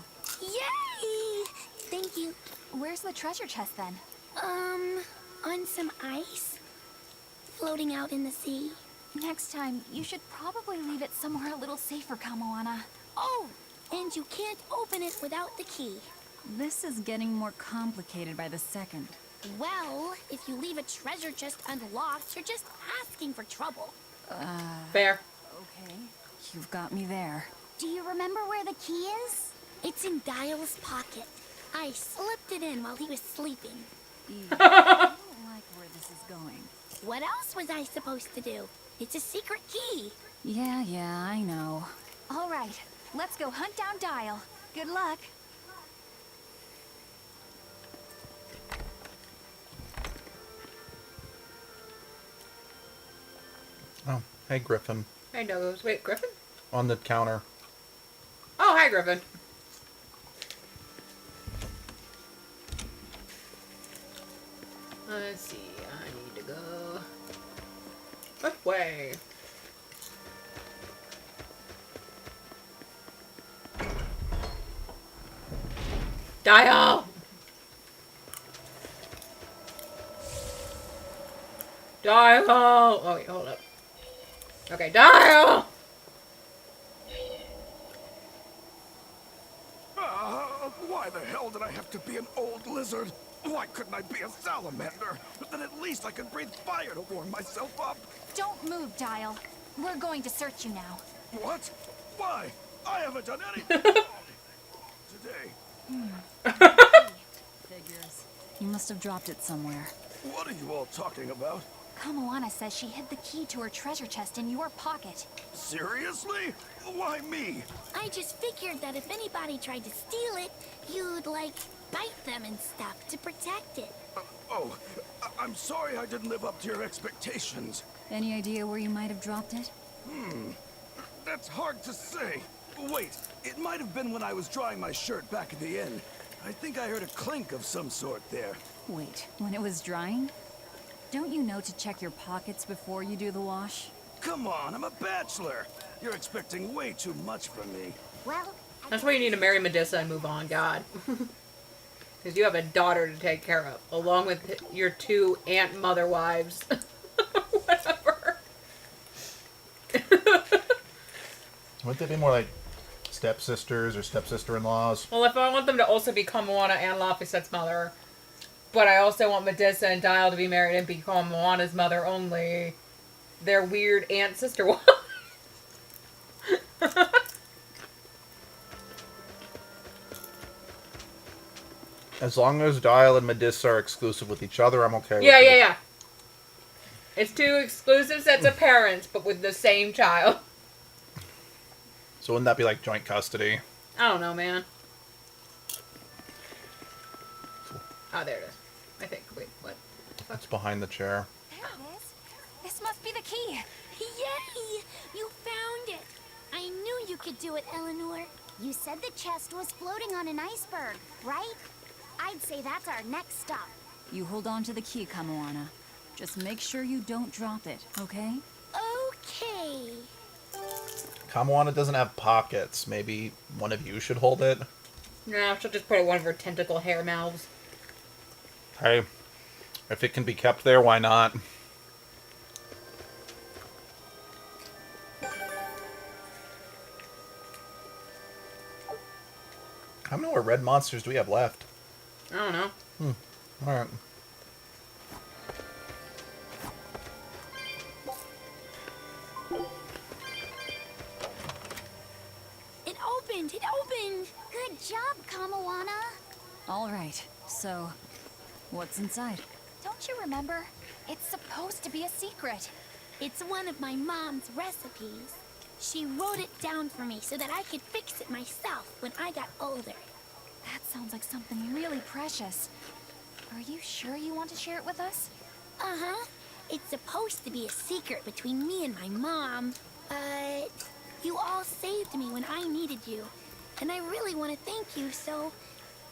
Yay! Thank you. Where's the treasure chest then? On some ice. Floating out in the sea. Next time, you should probably leave it somewhere a little safer, Kamoana. Oh! And you can't open it without the key. This is getting more complicated by the second. Well, if you leave a treasure chest unlocked, you're just asking for trouble. Fair. Okay. You've got me there. Do you remember where the key is? It's in Dial's pocket. I slipped it in while he was sleeping. I don't like where this is going. What else was I supposed to do? It's a secret key. Yeah, I know. All right, let's go hunt down Dial. Good luck. Oh, hey, Griffin. Hey, Doggos. Wait, Griffin? On the counter. Oh, hi, Griffin. Let's see. I need to go... What way? Dial! Dial! Oh, wait, hold up. Okay, Dial! Why the hell did I have to be an old lizard? Why couldn't I be a salamander? Then at least I could breathe fire to warm myself up. Don't move, Dial. We're going to search you now. What? Why? I haven't done anything today. Figures. You must have dropped it somewhere. What are you all talking about? Kamoana says she hid the key to her treasure chest in your pocket. Seriously? Why me? I just figured that if anybody tried to steal it, you'd, like, bite them and stuff to protect it. I'm sorry I didn't live up to your expectations. Any idea where you might have dropped it? That's hard to say. Wait, it might have been when I was drying my shirt back at the inn. I think I heard a clink of some sort there. Wait, when it was drying? Don't you know to check your pockets before you do the wash? Come on, I'm a bachelor. You're expecting way too much from me. Well, That's why you need to marry Medusa and move on, God. Because you have a daughter to take care of, along with your two aunt-mother wives. Whatever. Wouldn't they be more like stepsisters or stepsister-in-laws? Well, if I want them to also be Kamoana and Laphicet's mother, but I also want Medusa and Dial to be married and be Kamoana's mother only, they're weird aunt-sister wives. As long as Dial and Medusa are exclusive with each other, I'm okay with Yeah, it. yeah, yeah. It's two exclusive sets of parents, but with the same child. So wouldn't that be like joint custody? I don't know, man. Oh, there it is. I think. Wait, what? It's behind the chair. There it is. This must be the key. Yay! You found it! I knew you could do it, Eleanor. You said the chest was floating on an iceberg, right? I'd say that's our next stop. You hold on to the key, Kamoana. Just make sure you don't drop it, okay? Okay. Kamoana doesn't have pockets. Maybe one of you should hold it? No, she'll just put it in one of her tentacle hair mouths. Hey, if it can be kept there, why not? How many more red monsters do we have left? I don't know. Alright. It opened! It opened! Good job, Kamoana. All right, so what's inside? Don't you remember? It's supposed to be a secret. It's one of my mom's recipes. She wrote it down for me so that I could fix it myself when I got older. That sounds like something really precious. Are you sure you want to share it with us? Uh-huh. It's supposed to be a secret between me and my mom, but you all saved me when I needed you, and I really want to thank you, so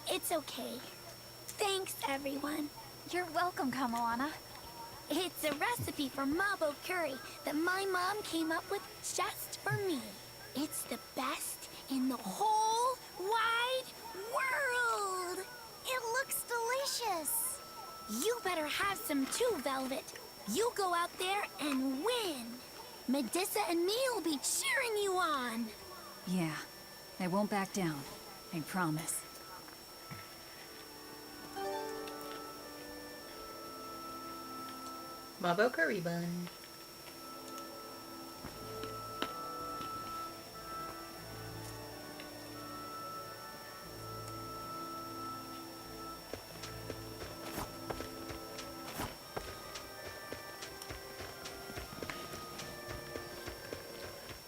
it's okay. Thanks, everyone. You're welcome, Kamoana. It's a recipe for mabo curry that my mom came up with just for me. It's the best in the whole wide world! It looks delicious! You better have some too, Velvet. You go out there and win. Medissa and me will be cheering you on. Yeah, I won't back down. I promise. Mabo curry bun.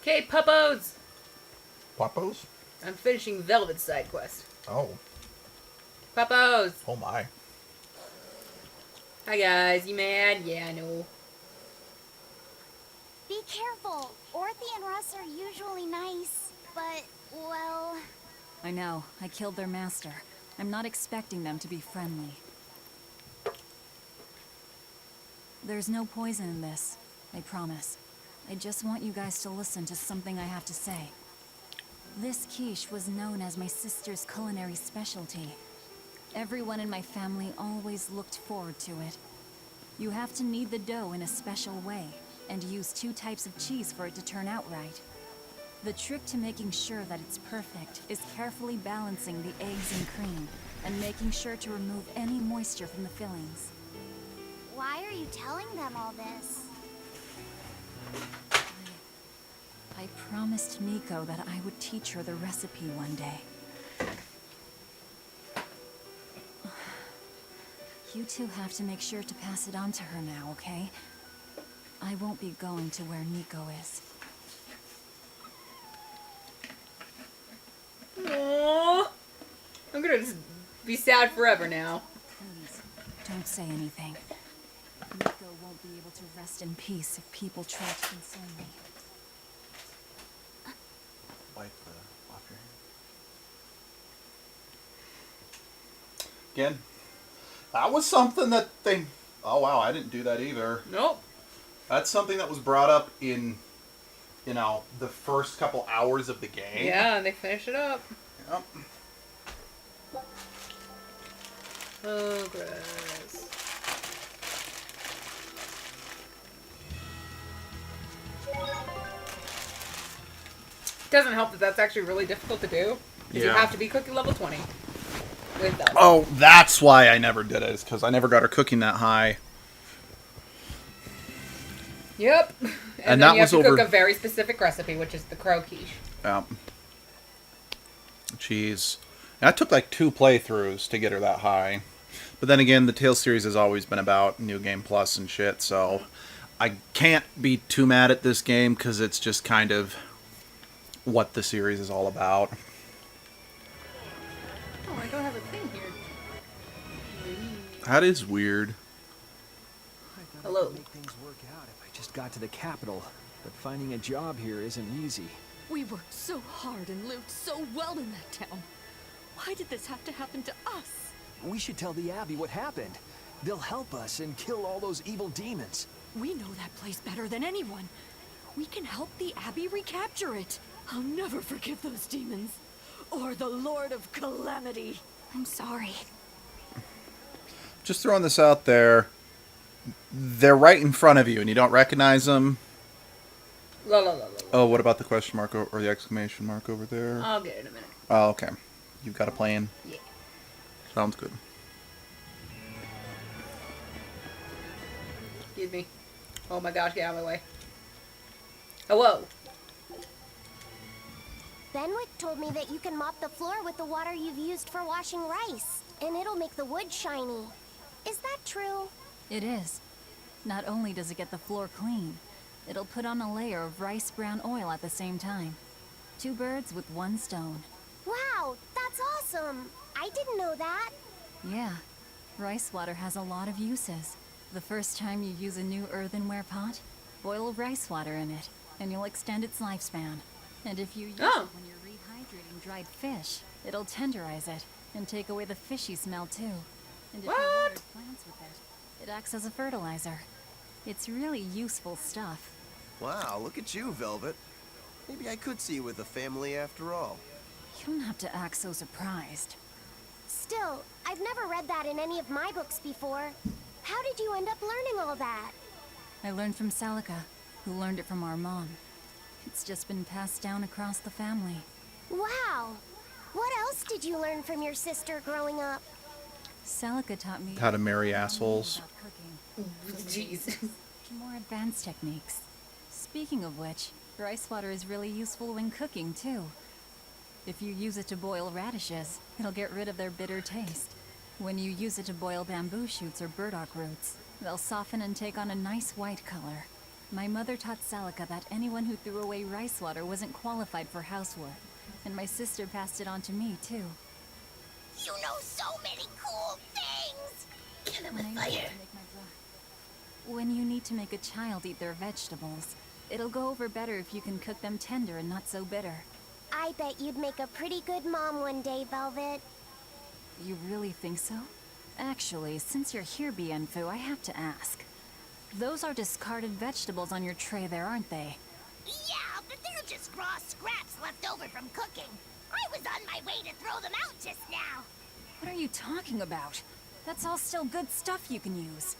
Okay, puppos! Puppos? I'm finishing Velvet's side quest. Oh. Puppos! Oh my. Hi guys, you mad? Yeah, I know. Be careful. Orthy and Russ are usually nice, but, well... I know. I killed their master. I'm not expecting them to be friendly. There's no poison in this. I promise. I just want you guys to listen to something I have to say. This quiche was known as my sister's culinary specialty. Everyone in my family always looked forward to it. You have to knead the dough in a special way, and use 2 types of cheese for it to turn out right. The trick to making sure that it's perfect is carefully balancing the eggs and cream, and making sure to remove any moisture from the fillings. Why are you telling them all this? I promised Nico that I would teach her the recipe one day. You two have to make sure to pass it on to her now, okay? I won't be going to where Nico is. Aww. I'm gonna just be sad forever now. Please, don't say anything. Nico won't be able to rest in peace if people try to console me. Wipe off your hand. Again, that was something that they... Oh wow, I didn't do that either. Nope. That's something that was brought up in, you know, the first couple hours of the game. Yeah, and they finish it up. Yep. Oh, gross. Doesn't help that that's actually really difficult to do. Because you have to be cooking level 20 with them. Oh, that's why I never did it, is because I never got her cooking that high. Yep. And then that you have was to over... cook a very specific recipe, which is the crow quiche. Yep. Jeez. And I took like 2 playthroughs to get her that high. But then again, the Tales series has always been about New Game Plus and shit, so I can't be too mad at this game because it's just kind of what the series is all about. Oh, I don't have a thing here. That is weird. Hello. Make things work out if I just got to the capital, but finding a job here isn't easy. We worked so hard and lived so well in that town. Why did this have to happen to us? We should tell the Abbey what happened. They'll help us and kill all those evil demons. We know that place better than anyone. We can help the Abbey recapture it. I'll never forgive those demons. Or the Lord of Calamity. I'm sorry. Just throwing this out there. They're right in front of you and you don't recognize them. La, la, la, la. Oh, what about the question mark or the exclamation mark over there? I'll get it in a minute. Oh, okay. You've got a plan? Yeah. Sounds good. Excuse me. Oh my gosh, get out of my way. Hello. Benwick told me that you can mop the floor with the water you've used for washing rice, and it'll make the wood shiny. Is that true? It is. Not only does it get the floor clean, it'll put on a layer of rice brown oil at the same time. 2 birds with 1 stone. Wow, that's awesome! I didn't know that. Yeah, rice water has a lot of uses. The first time you use a new earthenware pot, boil rice water in it, and you'll extend its lifespan. And if you use it when you're rehydrating dried fish, it'll tenderize it, and take away the fishy smell too. And if you water plants with it, it acts as a fertilizer. It's really useful stuff. Wow, look at you, Velvet. Maybe I could see you with a family after all. You don't have to act so surprised. Still, I've never read that in any of my books before. How did you end up learning all that? I learned from Celica, who learned it from our mom. It's just been passed down across the family. Wow! What else did you learn from your sister growing up? Celica taught me How to marry assholes. about cooking. Jeez. More advanced techniques. Speaking of which, rice water is really useful when cooking, too. If you use it to boil radishes, it'll get rid of their bitter taste. When you use it to boil bamboo shoots or burdock roots, they'll soften and take on a nice white color. My mother taught Celica that anyone who threw away rice water wasn't qualified for housework, and my sister passed it on to me, too. You know so many cool things! Kill him with fire. When you need to make a child eat their vegetables, it'll go over better if you can cook them tender and not so bitter. I bet you'd make a pretty good mom one day, Velvet. You really think so? Actually, since you're here, Bienfu, I have to ask. Those are discarded vegetables on your tray there, aren't they? Yeah, but they're just raw scraps left over from cooking. I was on my way to throw them out just now. What are you talking about? That's all still good stuff you can use.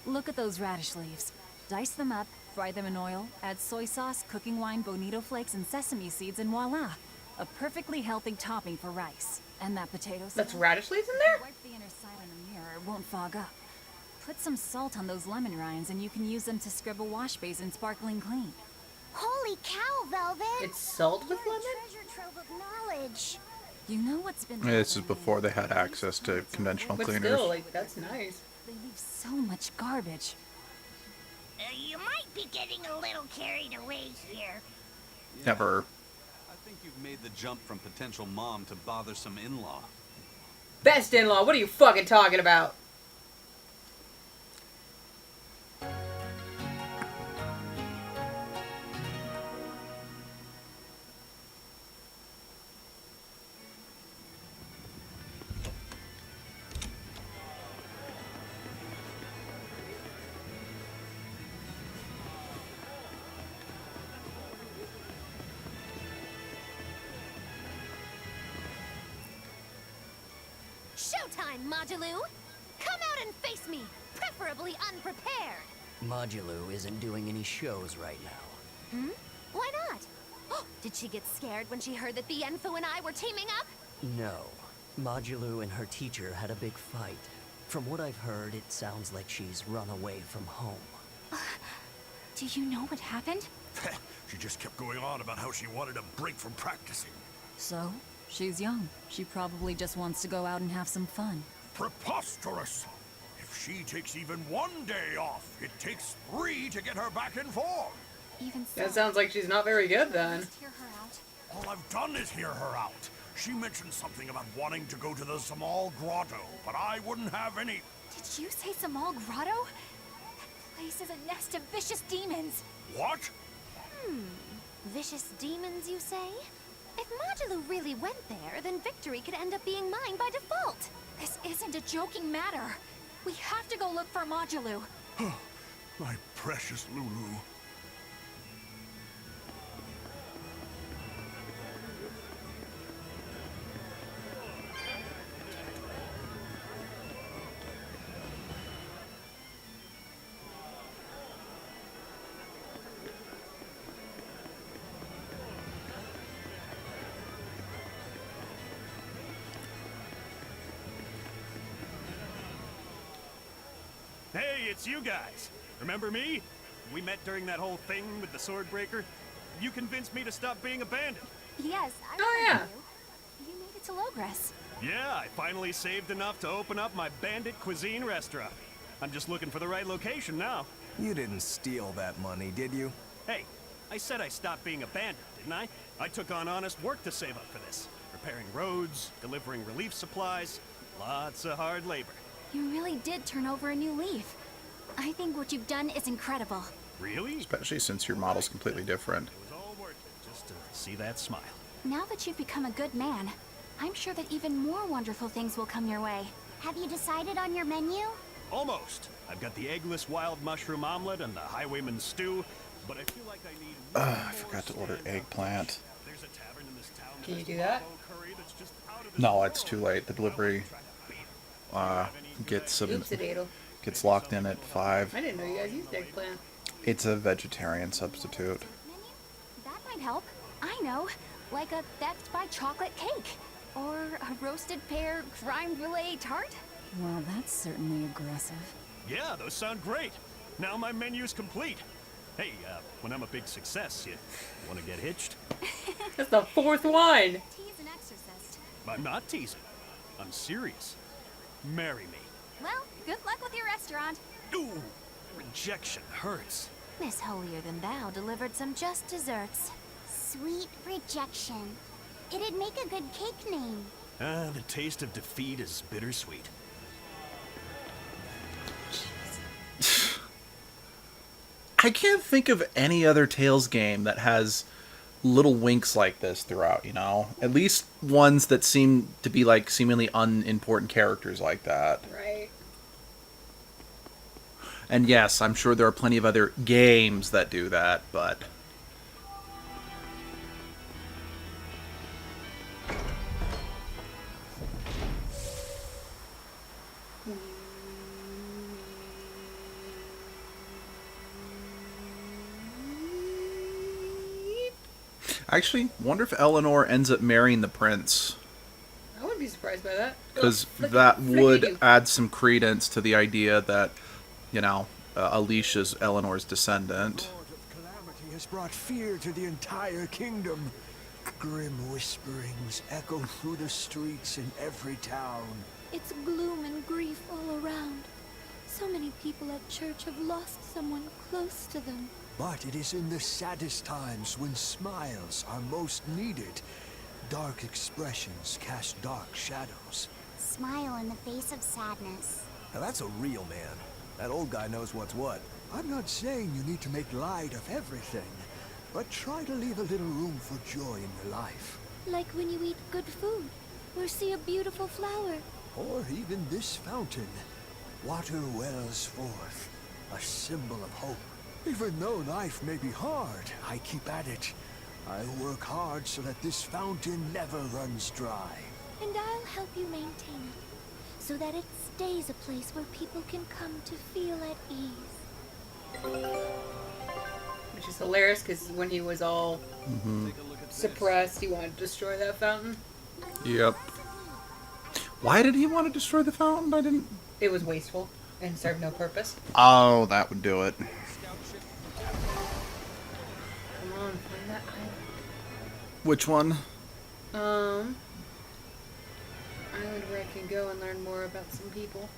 Look at those radish leaves. Dice them up, fry them in oil, add soy sauce, cooking wine, bonito flakes, and sesame seeds, and voila! A perfectly healthy topping for rice. And that potato sauce. That's radish leaves in there? Wipe the inner side on the mirror, it won't fog up. Put some salt on those lemon rinds and you can use them to scrub a wash basin sparkling clean. Holy cow, Velvet! It's salt with You're lemon? a treasure trove of knowledge. You know what's been... This is before they had access to conventional But cleaners. still, like, that's nice. They leave so much garbage. You might be getting a little carried away here. Never. I think you've made the jump from potential mom to bothersome in-law. Best in-law, what are you fucking talking about? Showtime, Moduloo! Come out and face me, preferably unprepared. Moduloo isn't doing any shows right now. Hmm? Why not? Oh, did she get scared when she heard that Bienfu and I were teaming up? No. Moduloo and her teacher had a big fight. From what I've heard, it sounds like she's run away from home. Do you know what happened? She just kept going on about how she wanted a break from practicing. So? She's young. She probably just wants to go out and have some fun. Preposterous! If she takes even one day off, it takes 3 to get her back in form. Even so, That sounds like she's not very good then. just hear her out. All I've done is hear her out. She mentioned something about wanting to go to the Zamal Grotto, but I wouldn't have any... Did you say Samal Grotto? That place is a nest of vicious demons. What? Vicious demons, you say? If Moduloo really went there, then victory could end up being mine by default. This isn't a joking matter. We have to go look for Moduloo. My precious Lulu. Hey, it's you guys. Remember me? We met during that whole thing with the Swordbreaker. You convinced me to stop being a bandit. Yes, I Oh, remember yeah. you. You made it to Logres. Yeah, I finally saved enough to open up my bandit cuisine restaurant. I'm just looking for the right location now. You didn't steal that money, did you? Hey, I said I stopped being a bandit, didn't I? I took on honest work to save up for this. Repairing roads, delivering relief supplies, lots of hard labor. You really did turn over a new leaf. I think what you've done is incredible. Really? Especially since your model's completely different. It was all worth it just to see that smile. Now that you've become a good man, I'm sure that even more wonderful things will come your way. Have you decided on your menu? Almost. I've got the eggless wild mushroom omelet and the highwayman's stew. but I feel like I need I forgot to order eggplant. There's a tavern in this town. Can you do that? No, it's too late. The delivery gets locked in at 5. I didn't know you guys used eggplant. It's a vegetarian substitute. That might help. I know. Like a theft by chocolate cake. Or a roasted pear crime brulee tart. Well, that's certainly aggressive. Yeah, those sound great. Now my menu's complete. Hey, when I'm a big success, you want to get hitched? That's the 4th one. He's an exorcist. I'm not teasing. I'm serious. Marry me. Well, good luck with your restaurant. Ooh, rejection hurts. Miss Holier Than Thou delivered some just desserts. Sweet rejection. It'd make a good cake name. The taste of defeat is bittersweet. I can't think of any other Tales game that has little winks like this throughout, you know? At least ones that seem to be like seemingly unimportant characters like that. Right. And yes, I'm sure there are plenty of other games that do that, but... I actually wonder if Eleanor ends up marrying the prince. I wouldn't be surprised by that. Because that would add some credence to the idea that, you know, Alicia's Eleanor's descendant. Calamity has brought fear to the entire kingdom. Grim whisperings echo through the streets in every town. It's gloom and grief all around. So many people at church have lost someone close to them. But it is in the saddest times when smiles are most needed. Dark expressions cast dark shadows. Smile in the face of sadness. Now that's a real man. That old guy knows what's what. I'm not saying you need to make light of everything, but try to leave a little room for joy in your life. Like when you eat good food, or see a beautiful flower. Or even this fountain. Water wells forth, a symbol of hope. Even though life may be hard, I keep at it. I work hard so that this fountain never runs dry. And I'll help you maintain it, so that it stays a place where people can come to feel at ease. Which is hilarious, because when he was all suppressed, he wanted to destroy that fountain. Yep. Why did he want to destroy the fountain? I didn't... It was wasteful and served no purpose. Oh, that would do it. Come on, find that island. Which one? Island where I can go and learn more about some people.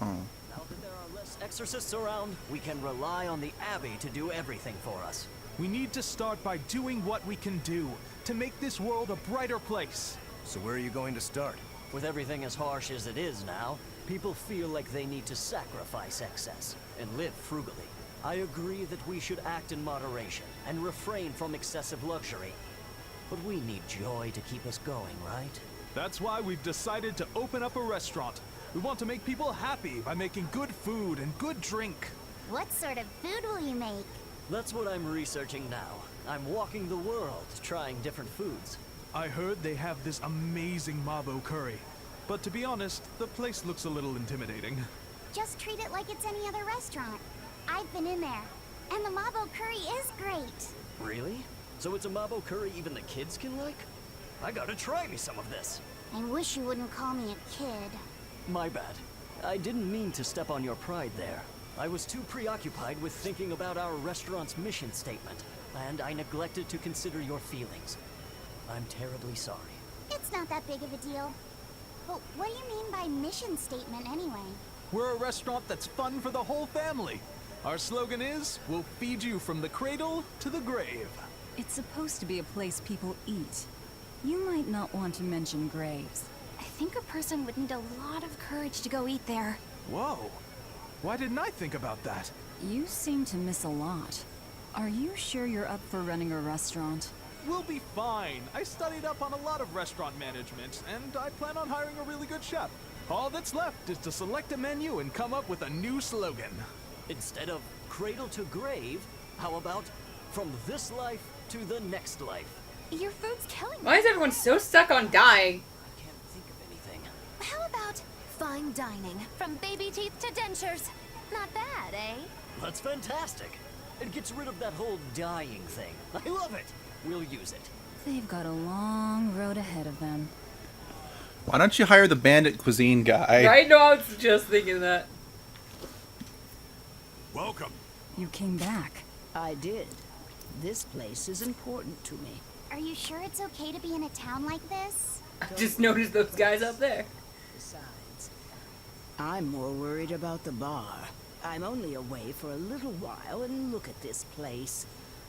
Oh. Now that there are less exorcists around, we can rely on the Abbey to do everything for us. We need to start by doing what we can do to make this world a brighter place. So where are you going to start? With everything as harsh as it is now, people feel like they need to sacrifice excess and live frugally. I agree that we should act in moderation and refrain from excessive luxury. But we need joy to keep us going, right? That's why we've decided to open up a restaurant. We want to make people happy by making good food and good drink. What sort of food will you make? That's what I'm researching now. I'm walking the world, trying different foods. I heard they have this amazing Mabo curry. But to be honest, the place looks a little intimidating. Just treat it like it's any other restaurant. I've been in there, and the Mabo curry is great. Really? So it's a Mabo curry even the kids can like? I gotta try me some of this. I wish you wouldn't call me a kid. My bad. I didn't mean to step on your pride there. I was too preoccupied with thinking about our restaurant's mission statement, and I neglected to consider your feelings. I'm terribly sorry. It's not that big of a deal. But what do you mean by mission statement anyway? We're a restaurant that's fun for the whole family. Our slogan is, we'll feed you from the cradle to the grave. It's supposed to be a place people eat. You might not want to mention graves. I think a person would need a lot of courage to go eat there. Whoa. Why didn't I think about that? You seem to miss a lot. Are you sure you're up for running a restaurant? We'll be fine. I studied up on a lot of restaurant management, and I plan on hiring a really good chef. All that's left is to select a menu and come up with a new slogan. Instead of cradle to grave, how about From this life to the next life. Your food's killing me. Why is everyone so stuck on dying? How about fine dining? From baby teeth to dentures. Not bad, eh? That's fantastic. It gets rid of that whole dying thing. I love it. We'll use it. They've got a long road ahead of them. Why don't you hire the bandit cuisine guy? Right? No, I was just thinking that. Welcome. You came back. I did. This place is important to me. Are you sure it's okay to be in a town like this? I just noticed those guys up there. Besides, I'm more worried about the bar. I'm only away for a little while, and look at this place.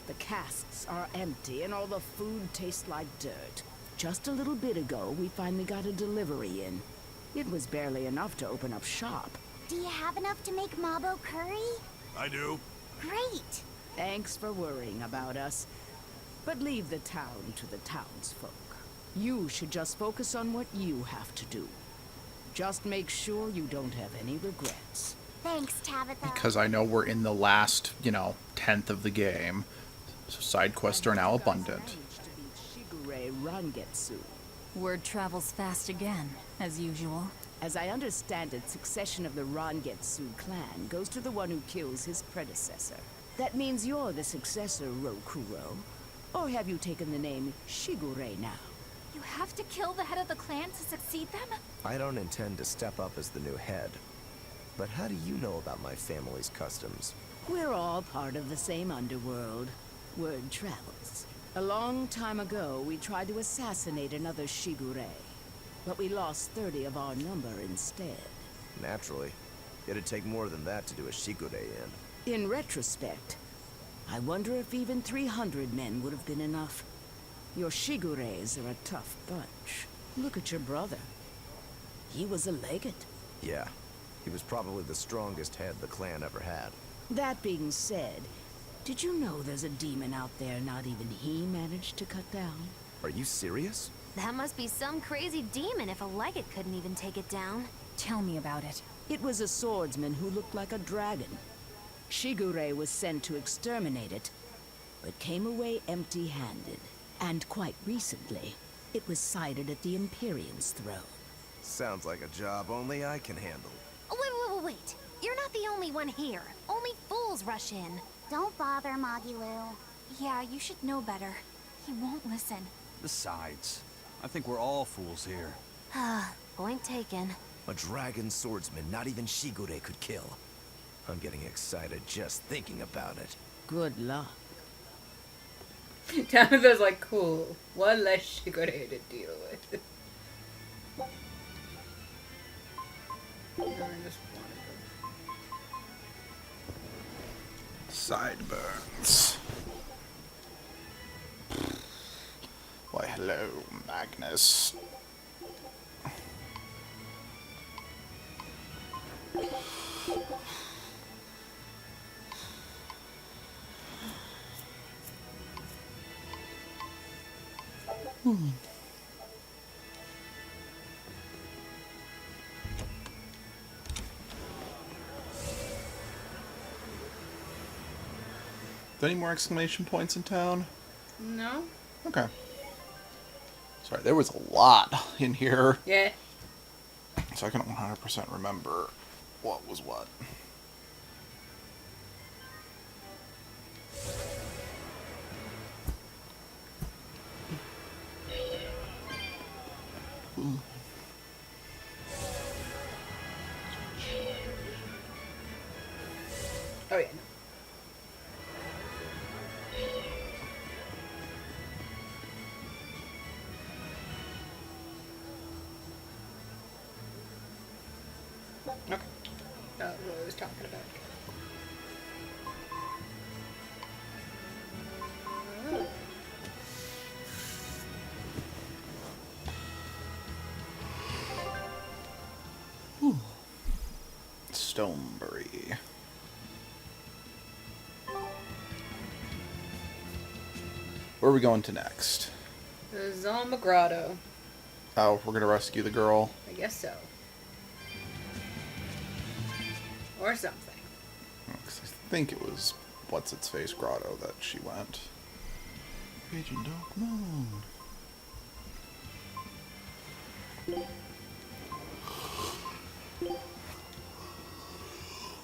The casks are empty, and all the food tastes like dirt. Just a little bit ago, we finally got a delivery in. It was barely enough to open up shop. Do you have enough to make Mabo curry? I do. Great! Thanks for worrying about us. But leave the town to the townsfolk. You should just focus on what you have to do. Just make sure you don't have any regrets. Thanks, Tabitha. Because I know we're in the last, 10th of the game. So side quests are now abundant. Shigure Rangetsu. Word travels fast again, as usual. As I understand it, succession of the Rangetsu clan goes to the one who kills his predecessor. That means you're the successor, Rokuro. Or have you taken the name Shigure now? You have to kill the head of the clan to succeed them? I don't intend to step up as the new head. But how do you know about my family's customs? We're all part of the same underworld. Word travels. A long time ago, we tried to assassinate another Shigure. But we lost 30 of our number instead. Naturally. It'd take more than that to do a Shigure in. In retrospect, I wonder if even 300 men would have been enough. Your Shigures are a tough bunch. Look at your brother. He was a legate. Yeah. He was probably the strongest head the clan ever had. That being said, did you know there's a demon out there not even he managed to cut down? Are you serious? That must be some crazy demon if a legate couldn't even take it down. Tell me about it. It was a swordsman who looked like a dragon. Shigure was sent to exterminate it, but came away empty-handed. And quite recently, it was sighted at the Empyrean's throne. Sounds like a job only I can handle. Wait. You're not the only one here. Only fools rush in. Don't bother, Magilu. Yeah, you should know better. He won't listen. Besides, I think we're all fools here. Point taken. A dragon swordsman not even Shigure could kill. I'm getting excited just thinking about it. Good luck. Tabitha's like, cool. One less Shigure to deal with. Sideburns. Why, hello, Magnus. Any more exclamation points in town? No. Okay. Sorry, there was a lot in here. Yeah. So I couldn't 100% remember what was what. Ooh. Oh yeah. Okay. That's what I was talking about. Stonebury. Where are we going to next? The Zalma Grotto. Oh, we're gonna rescue the girl. I guess so. Or something. I think it was what's-its-face grotto that she went. Raging Dark Moon.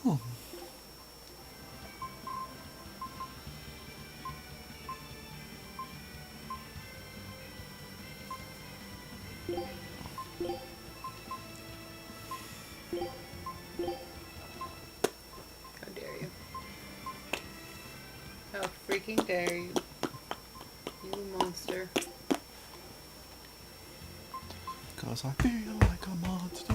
Hmm. How dare you? How freaking dare you? You monster. 'Cause I feel like a monster.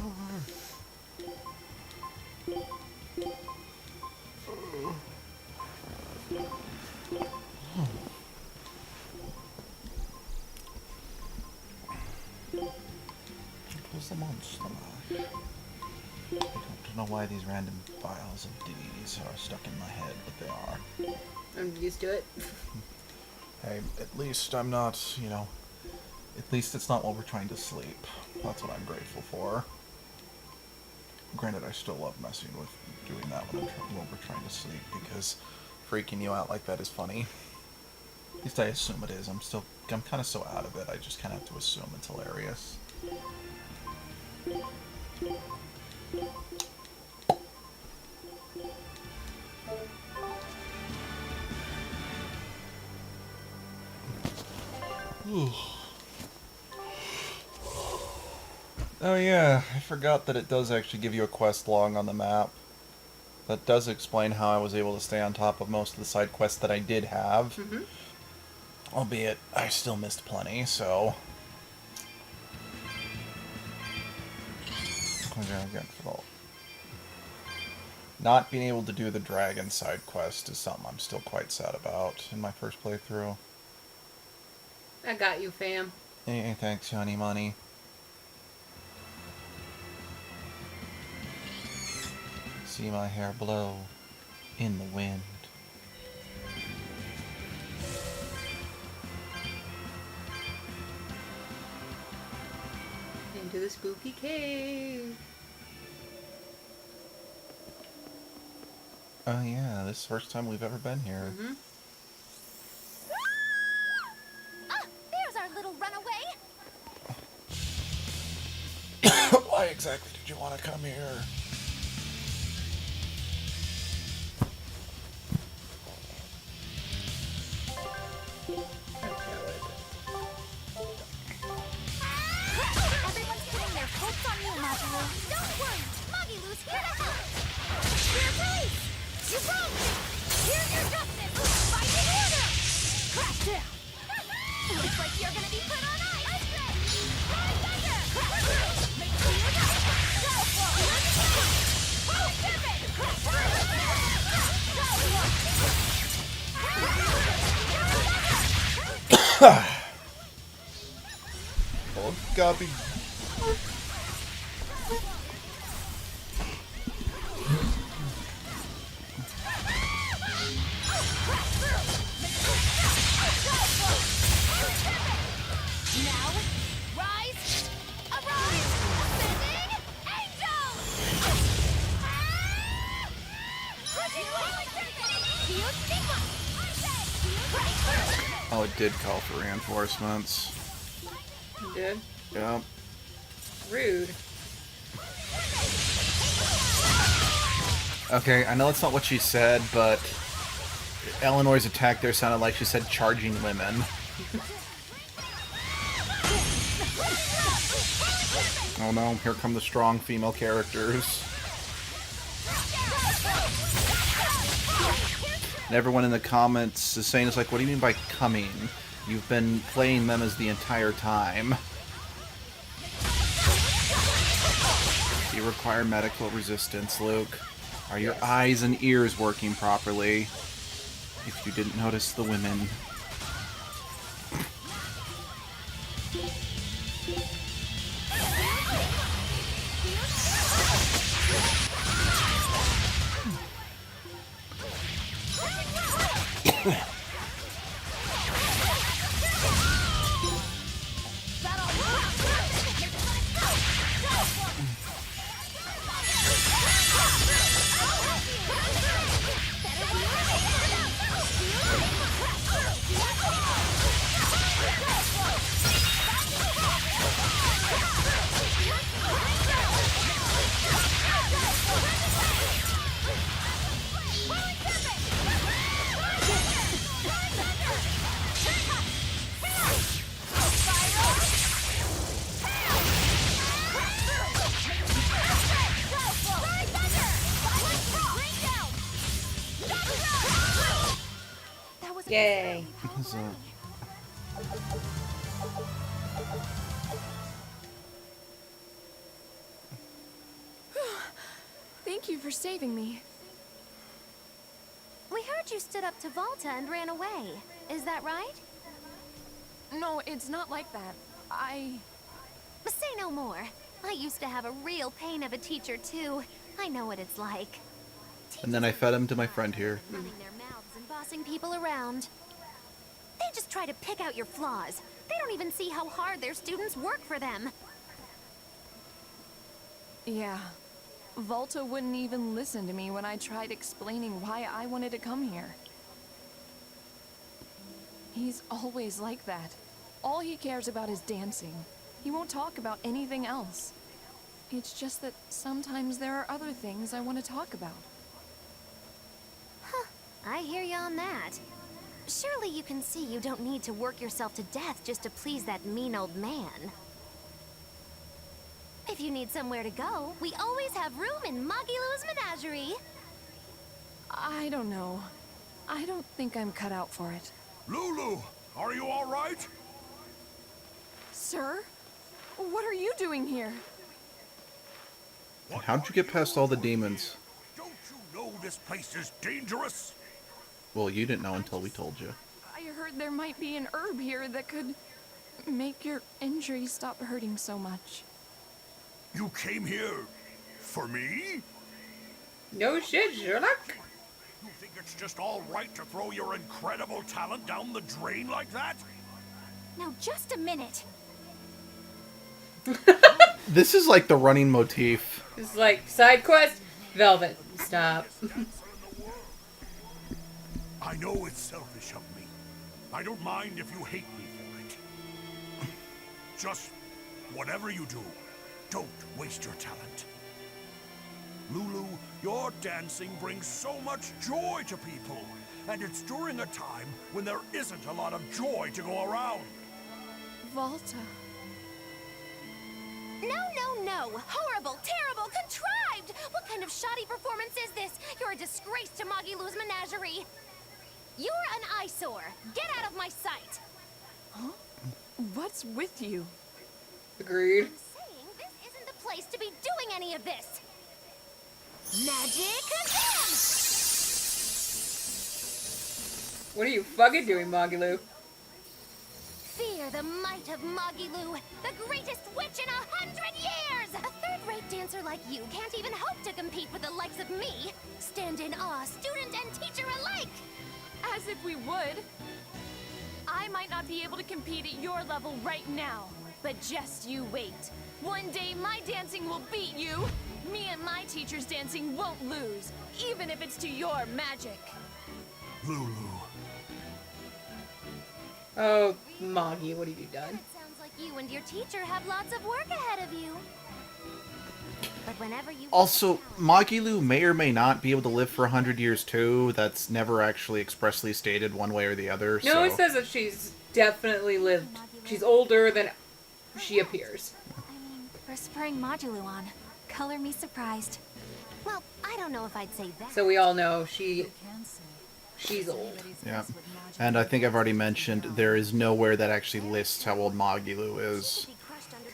It was the monster mash. I don't know why these random files of ditties are stuck in my head, but they are. I'm used to it. Hey, at least I'm not, you know, at least it's not while we're trying to sleep. That's what I'm grateful for. Granted, I still love messing with doing that when we're trying to sleep, because freaking you out like that is funny. At least I assume it is. I'm kind of so out of it, I just kind of have to assume it's hilarious. Oh yeah, I forgot that it does actually give you a quest log on the map. That does explain how I was able to stay on top of most of the side quests that I did have. Mm-hmm. Albeit, I still missed plenty, so... Not being able to do the dragon side quest is something I'm still quite sad about in my first playthrough. I got you, fam. Hey, thanks, honey money. See my hair blow in the wind. Into the spooky cave. Oh yeah, this is the first time we've ever been here. Mm-hmm. Ah, there's our little runaway. Why exactly did you want to come here? Everyone's putting their hopes on you, Magilou. Don't worry, Magilou's here to help. Your place! You broke! Here's your justice! Fighting order! Crash down! Looks like you're gonna be put on ice! Fly thunder! Make sure you know! Go for it! Oh, pivot! Oh, God, be... Now, rise! Arise! Ascending angels! Oh, it did call for reinforcements. You did? Yep. Rude. Okay, I know that's not what she said, but Eleanor's attack there sounded like she said charging women. Oh no, here come the strong female characters. And everyone in the comments is saying, it's like, what do you mean by coming? You've been playing them as the entire time. You require medical resistance, Luke. Are your eyes and ears working properly? If you didn't notice the women. Yay. So, Thank you for saving me. We heard you stood up to Volta and ran away. Is that right? No, it's not like that. Say no more. I used to have a real pain of a teacher, too. I know what it's like. and then I fed him to my friend here. Running their mouths and bossing people around. They just try to pick out your flaws. They don't even see how hard their students work for them. Yeah. Volta wouldn't even listen to me when I tried explaining why I wanted to come here. He's always like that. All he cares about is dancing. He won't talk about anything else. It's just that sometimes there are other things I want to talk about. Huh. I hear you on that. Surely you can see you don't need to work yourself to death just to please that mean old man. If you need somewhere to go, we always have room in Magilou's menagerie. I don't know. I don't think I'm cut out for it. Lulu, are you all right? Sir? What are you doing here? And how'd you get past all the demons? Don't you know this place is dangerous? Well, you didn't know until we told you. I heard there might be an herb here that could make your injuries stop hurting so much. You came here for me? No shit, Sherlock. You think it's just all right to throw your incredible talent down the drain like that? Now, just a minute. This is like the running motif. It's like, side quest, Velvet. Stop. I know it's selfish of me. I don't mind if you hate me for it. Just whatever you do, don't waste your talent. Lulu, your dancing brings so much joy to people. And it's during a time when there isn't a lot of joy to go around. Volta. No. Horrible, terrible, contrived! What kind of shoddy performance is this? You're a disgrace to Magilou's menagerie. You're an eyesore. Get out of my sight. Huh? What's with you? Agreed. I'm saying this isn't the place to be doing any of this. Magic again! What are you fucking doing, Magilou? Fear the might of Magilou, the greatest witch in 100 years! A third-rate dancer like you can't even hope to compete with the likes of me. Stand in awe, student and teacher alike! As if we would. I might not be able to compete at your level right now, but just you wait. One day my dancing will beat you. Me and my teacher's dancing won't lose, even if it's to your magic. Lulu. Oh, Moggy, what have you done? It sounds like you and your teacher have lots of work ahead of you. But whenever you... Also, Magiloup may or may not be able to live for 100 years too. That's never actually expressly stated one way or the other. No, so. it says that she's definitely lived. She's older than she appears. For spurring Magilou on. Color me surprised. Well, I don't know if I'd say that. So we all know she's old. Yeah. And I think I've already mentioned there is nowhere that actually lists how old Magiloup is.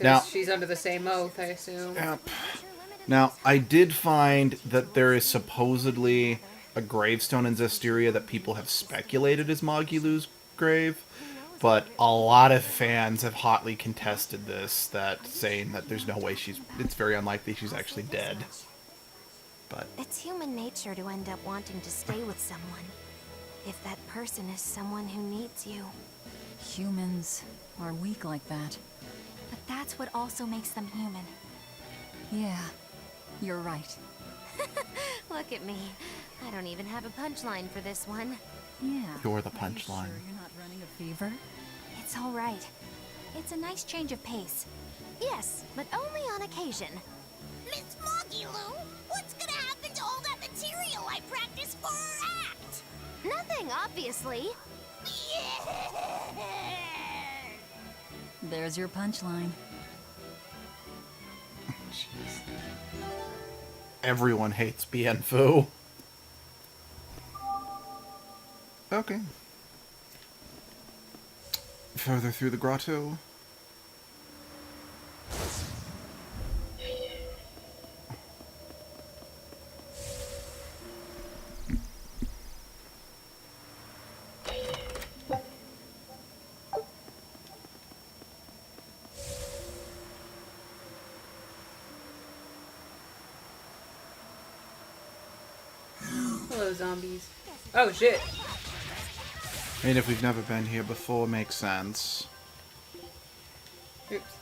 Now, she's under the same oath, I assume. Yep. Now, I did find that there is supposedly a gravestone in Zestiria that people have speculated is Magiloup's grave, but a lot of fans have hotly contested this, that saying that there's no way it's very unlikely she's actually dead. But it's human nature to end up wanting to stay with someone, if that person is someone who needs you. Humans are weak like that. But that's what also makes them human. Yeah, you're right. Look at me. I don't even have a punchline for this one. Yeah. You're the punchline. Sure you're not running a fever? It's all right. It's a nice change of pace. Yes, but only on occasion. Miss Magilou, what's gonna happen to all that material I practiced for her act? Nothing, obviously. There's your punchline. everyone hates Bien Phu. Okay. further through the grotto. Hello, zombies. Oh, shit. I mean, if we've never been here before, makes sense. Oops.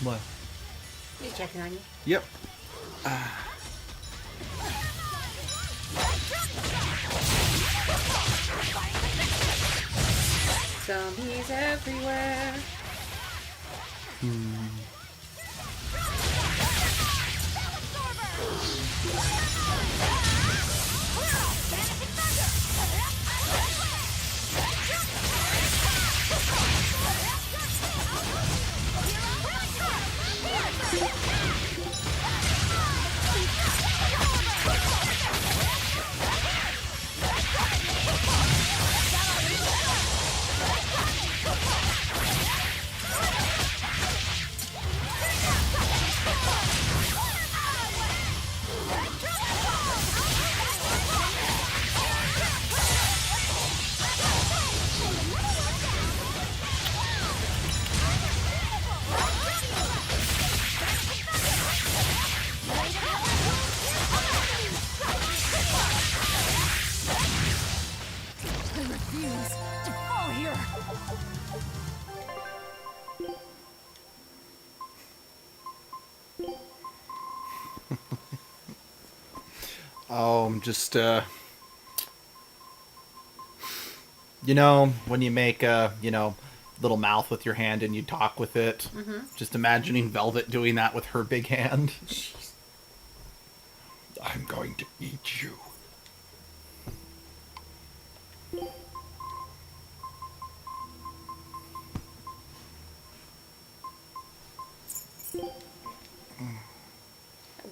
What? He's checking on you. Yep. Zombies everywhere. I refuse to fall here. Oh, I'm just, you know, when you make a, you know, little mouth with your hand and you talk with it. Just imagining Velvet doing that with her big hand. I'm going to eat you.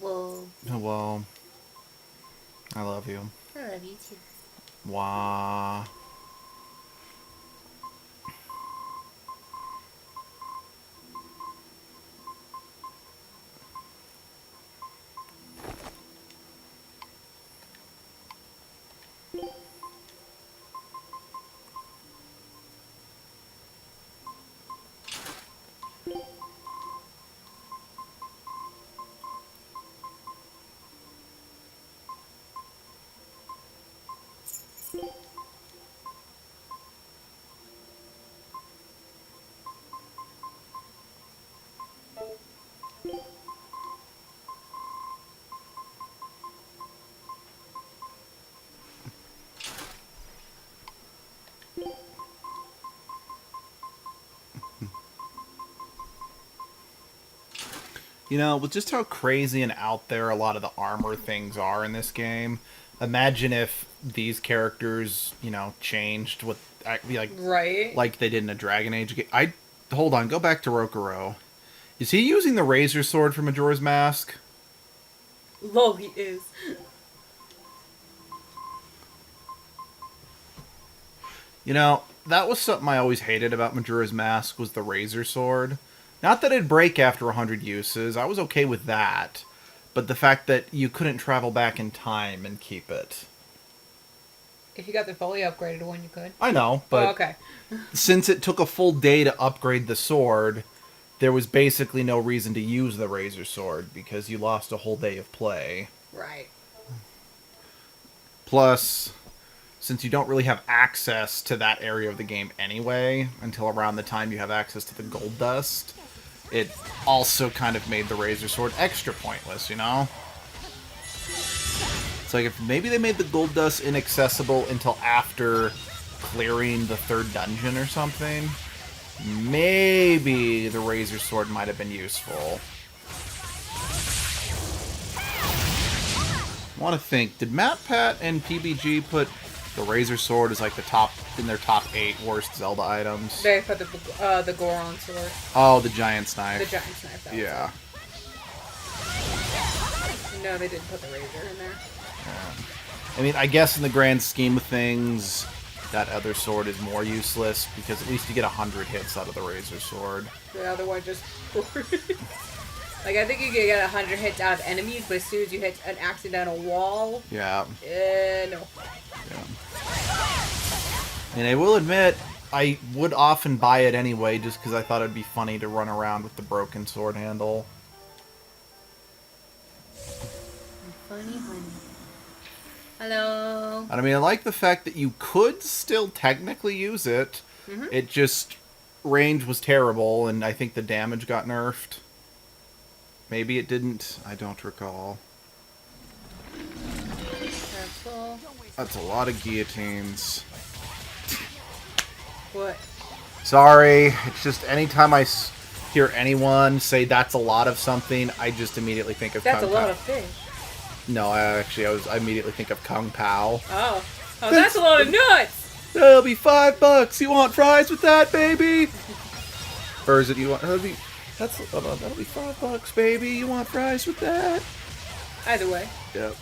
Well, Well, I love you. I love you too. Wah. You know, with just how crazy and out there a lot of the armor things are in this game, imagine if these characters, you know, changed with Right. like they did in a Dragon Age game. Hold on, go back to Rokuro. Is he using the razor sword from Majora's Mask? Lol, he is. You know, that was something I always hated about Majora's Mask was the Razor Sword. Not that it'd break after 100 uses, I was okay with that. But the fact that you couldn't travel back in time and keep it. If you got the fully upgraded one, you could. I know, but okay. Since it took a full day to upgrade the sword, there was basically no reason to use the Razor Sword because you lost a whole day of play. Right. Plus, since you don't really have access to that area of the game anyway, until around the time you have access to the gold dust, it also kind of made the Razor Sword extra pointless, you know? It's like if maybe they made the gold dust inaccessible until after clearing the 3rd dungeon or something, maybe the Razor Sword might have been useful. I want to think, did MatPat and PBG put the Razor Sword as like the top in their top 8 worst Zelda items? They put the Goron sword. Oh, the Giant's Knife. The Giant's Knife. That yeah. No, they didn't put the Razor in there. I mean, I guess in the grand scheme of things, that other sword is more useless because at least you get 100 hits out of the Razor Sword. The other one just... like, I think you can get 100 hits out of enemies, but as soon as you hit an accidental wall... Yeah. No. Yeah. And I will admit, I would often buy it anyway just because I thought it'd be funny to run around with the broken sword handle. Funny, honey. Hello. And I mean, I like the fact that you could still technically use it. Mm-hmm. It just... range was terrible, and I think the damage got nerfed. Maybe it didn't. I don't recall. Careful. That's a lot of guillotines. What? Sorry. It's just anytime I hear anyone say that's a lot of something, I just immediately think of That's Kung a lot Pao. of fish. No, I immediately think of Kung Pao. Oh. Oh, that's a lot of nuts! That'll be $5. You want fries with that, baby? Or is it you want... that'll be $5, baby. You want fries with that? Either way. Yep.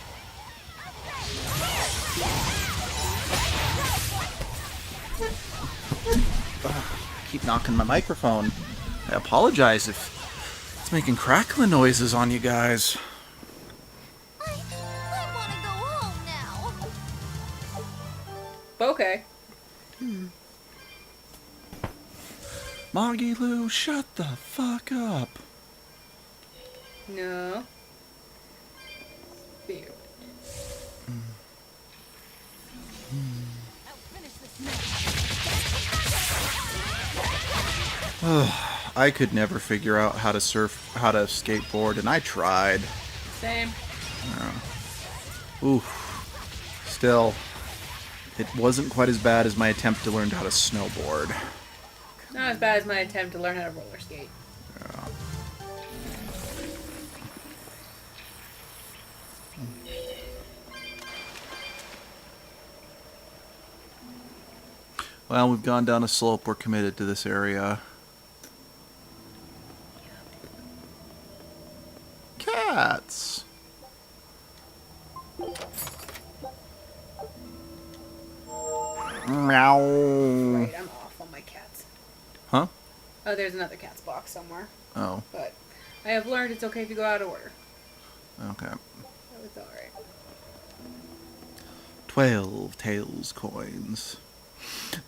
Keep knocking my microphone. I apologize if it's making crackling noises on you guys. Okay. Moggy Lou, shut the fuck up. No. Spirit. I could never figure out how to skateboard, and I tried. Same. Ooh. Still, it wasn't quite as bad as my attempt to learn how to snowboard. Not as bad as my attempt to learn how to roller skate. Yeah. Well, we've gone down a slope. We're committed to this area. Cats! Meow. Right, I'm off on my cats. Huh? Oh, there's another cat's box somewhere. Oh. But I have learned it's okay if you go out of order. Okay. So it's alright. 12 tails coins.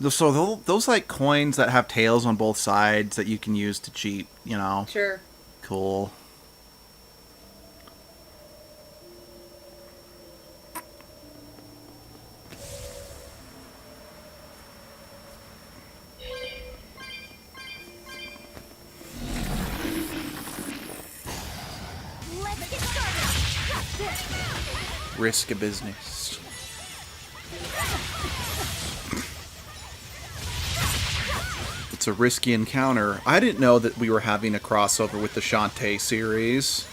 So those like coins that have tails on both sides that you can use to cheat, you know? Sure. Cool. Let's get started. Risk of business. It's a risky encounter. I didn't know that we were having a crossover with the Shantae series.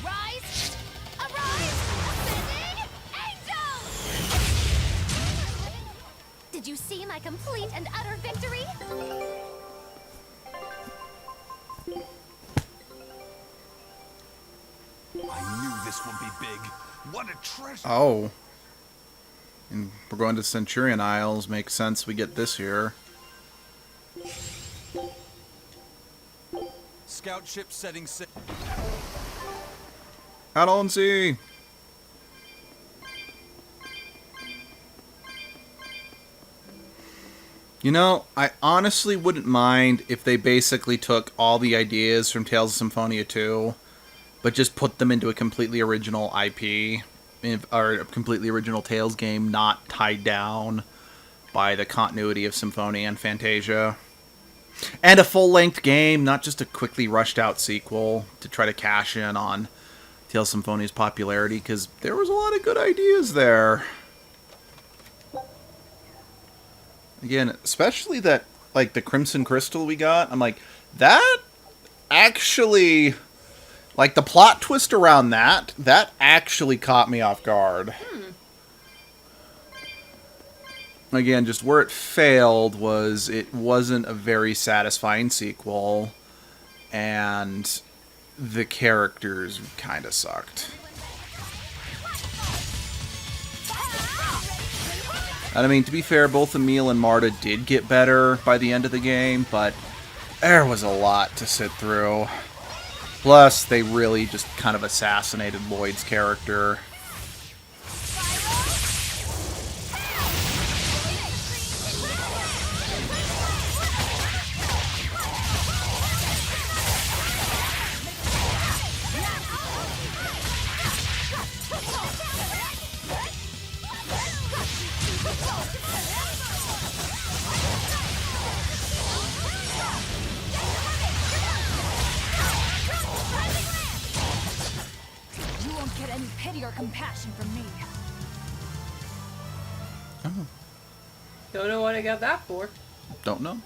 Rise, arise, ascending, angel! see my complete and utter victory? I knew this would be big. What a treasure! Oh. And we're going to Centurion Isles. Makes sense we get this here. Scout ship setting sail. Out on sea! You know, I honestly wouldn't mind if they basically took all the ideas from Tales of Symphonia 2, but just put them into a completely original IP, or a completely original Tales game, not tied down by the continuity of Symphonia and Fantasia. And a full-length game, not just a quickly rushed-out sequel to try to cash in on Tales of Symphonia's popularity, because there was a lot of good ideas there. Again, especially that, like, the Crimson Crystal we got, I'm like, that actually, like, the plot twist around that actually caught me off guard. Again, just where it failed was it wasn't a very satisfying sequel, and the characters kind of sucked. And I mean, to be fair, both Emil and Marta did get better by the end of the game, but there was a lot to sit through. Plus, they really just kind of assassinated Lloyd's character. You won't get any pity or compassion from me. Don't know what I got that for. Don't know.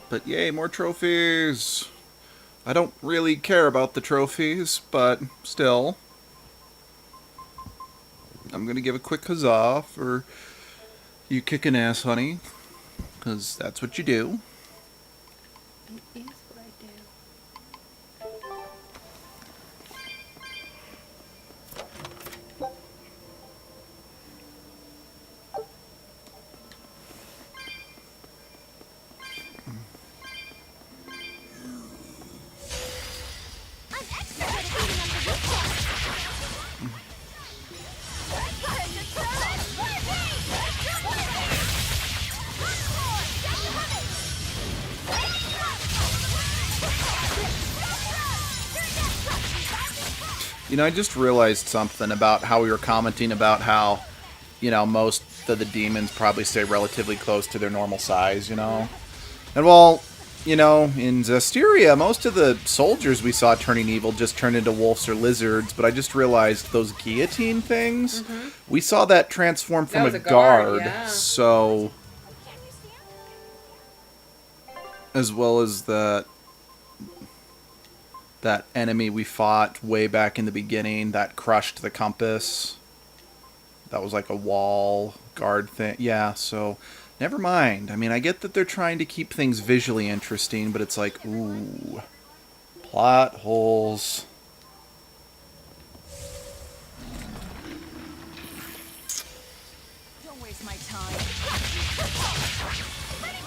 But yay, more trophies! I don't really care about the trophies, but still. I'm gonna give a quick huzzah for you kicking ass, honey. Because that's what you do. It is what I do. I'm extra good at beating up the weak You know, I just realized something about how we were commenting about how, you know, most of the demons probably stay relatively close to their normal size, you know? And well, you know, in Zestiria, most of the soldiers we saw turning evil just turned into wolves or lizards, but I just realized those guillotine things, we saw that transform from That was a a guard, guard, yeah. so... As well as that enemy we fought way back in the beginning that crushed the compass. That was like a wall guard thing. Yeah, so never mind. I mean, I get that they're trying to keep things visually interesting, but it's like, ooh, plot holes. Don't waste my time.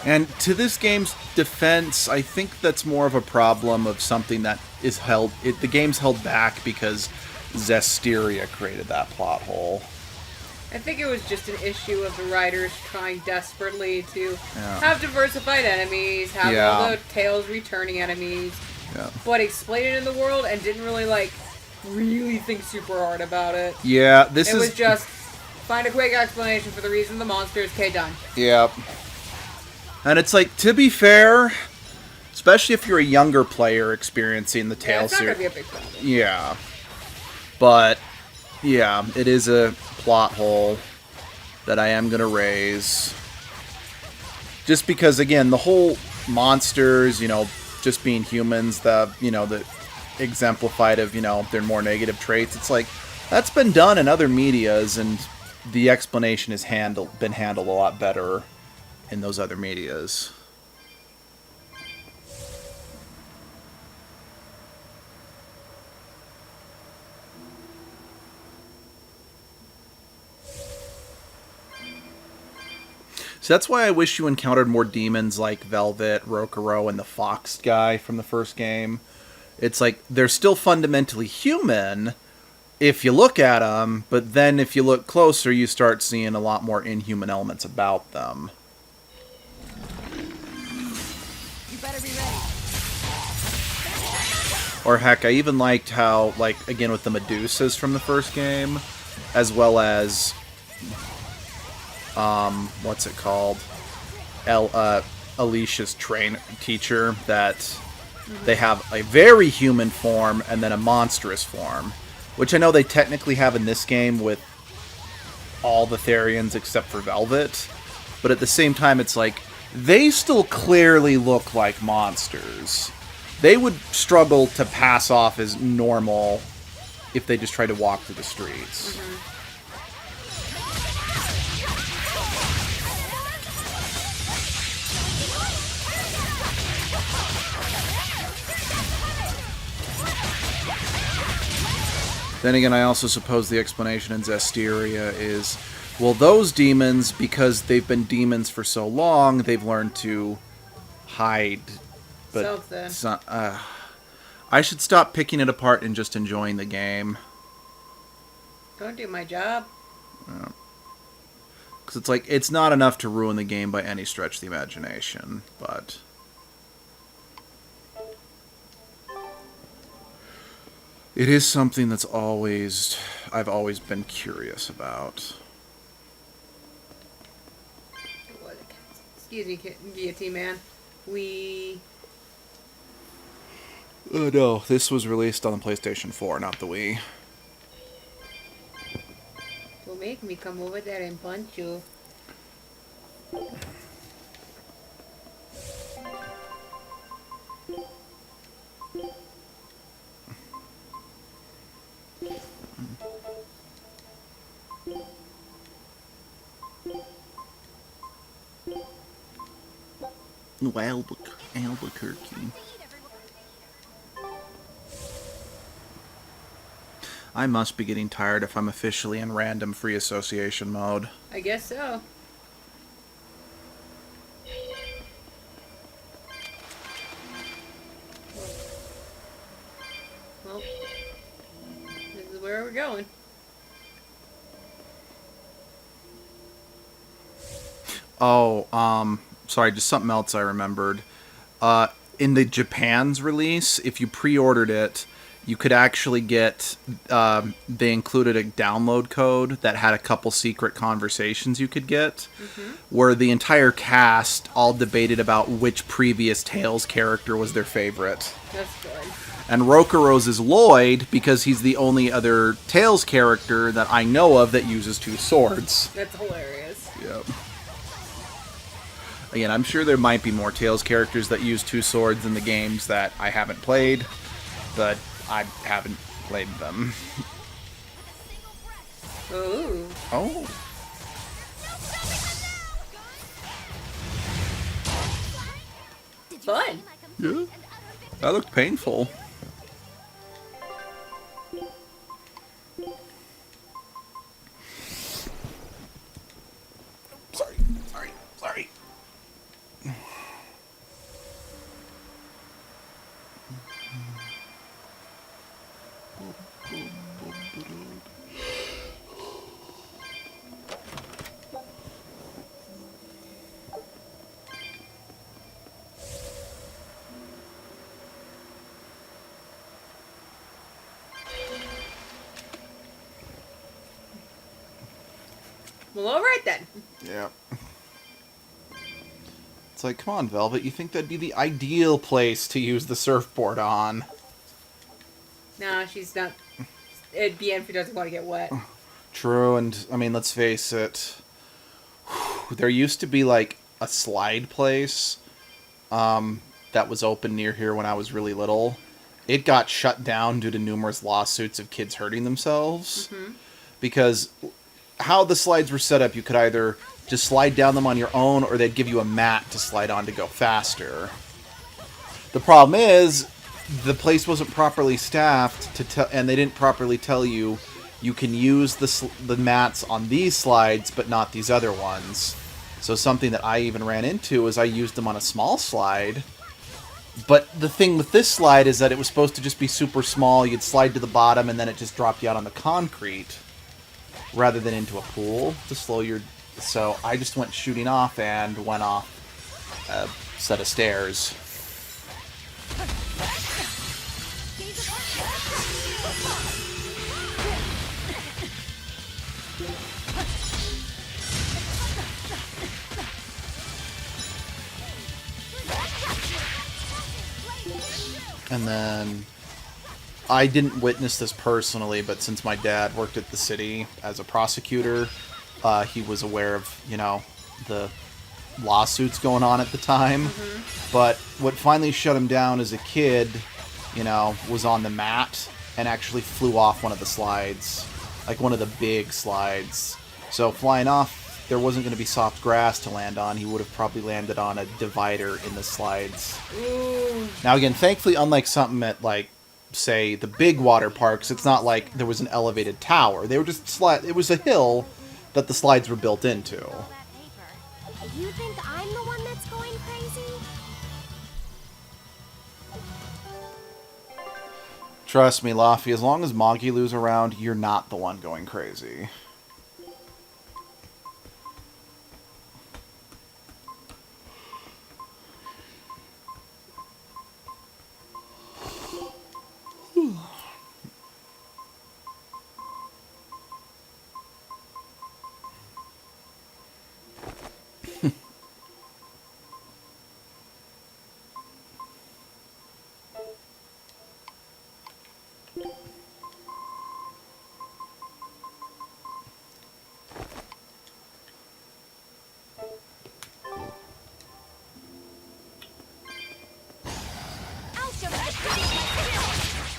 And to this game's defense, I think that's more of a problem of something that is held... the game's held back because Zestiria created that plot hole. I think it was just an issue of the writers trying desperately to Yeah. have diversified enemies, have Yeah. all the Tales returning enemies, Yeah. but explain it in the world and didn't really, like, really think super hard about it. Yeah, this It is... was just, find a quick explanation for the reason the monsters, okay, done. Yep. And it's like, to be fair, especially if you're a younger player experiencing the Yeah, Tales it's not gonna series. be a big problem. Yeah. But, yeah, it is a plot hole that I am going to raise. Just because, again, the whole monsters, you know, just being humans, the exemplified of, you know, their more negative traits, it's like, that's been done in other medias, and the explanation has been handled a lot better in those other medias. So that's why I wish you encountered more demons like Velvet, Rokuro, and the Fox guy from the first game. It's like, they're still fundamentally human if you look at them, but then if you look closer, you start seeing a lot more inhuman elements about them. You better be ready. Or heck, I even liked how, like, again with the Medusas from the first game, as well as, what's it called? Alicia's teacher, that they have a very human form and then a monstrous form. Which I know they technically have in this game with all the Therians except for Velvet. But at the same time, it's like, they still clearly look like monsters. They would struggle to pass off as normal if they just tried to walk through the streets. Then again, I also suppose the explanation in Zestiria is, well, those demons, because they've been demons for so long, they've learned to hide. But I should stop picking it apart and just enjoying the game. Don't do my job. Because it's like, it's not enough to ruin the game by any stretch of the imagination, but... it is something that's I've always been curious about. Excuse me, guillotine man. Oh no, this was released on the PlayStation 4, not the Wii. Don't make me come over there and punch you. Albuquerque. I must be getting tired if I'm officially in random free association mode. I guess so. Well, this is where we're going. Oh, sorry, just something else I remembered. In the Japan's release, if you pre-ordered it, you could actually get, they included a download code that had a couple secret conversations you could get, where the entire cast all debated about which previous Tales character was their favorite. That's good. And Rokuro's is Lloyd, because he's the only other Tales character that I know of that uses two swords. That's hilarious. Yep. Again, I'm sure there might be more Tales characters that use two swords in the games that I haven't played, but I haven't played them. Ooh. Oh. Fun. Yeah. That looked painful. Sorry. Well, alright then. Yeah. It's like, come on, Velvet, you think that'd be the ideal place to use the surfboard on. Nah, she's not. It'd be if she doesn't want to get wet. True, and, I mean, let's face it. There used to be, like, a slide place that was open near here when I was really little. It got shut down due to numerous lawsuits of kids hurting themselves. Because how the slides were set up, you could either just slide down them on your own, or they'd give you a mat to slide on to go faster. The problem is, the place wasn't properly staffed and they didn't properly tell you you can use the mats on these slides, but not these other ones. So something that I even ran into is I used them on a small slide. But the thing with this slide is that it was supposed to just be super small. You'd slide to the bottom, and then it just dropped you out on the concrete, rather than into a pool to slow your... So I just went shooting off and went off a set of stairs. And then, I didn't witness this personally, but since my dad worked at the city as a prosecutor, he was aware of, you know, the lawsuits going on at the time. But what finally shut him down as a kid, you know, was on the mat and actually flew off one of the slides. Like one of the big slides. So flying off, there wasn't going to be soft grass to land on. He would have probably landed on a divider in the slides. Ooh. Now again, thankfully, unlike something at, like, say, the big water parks, it's not like there was an elevated tower. They were just it was a hill that the slides were built into. You think I'm the one that's going crazy? Trust me, Laffy, as long as Magilu's around, you're not the one going crazy.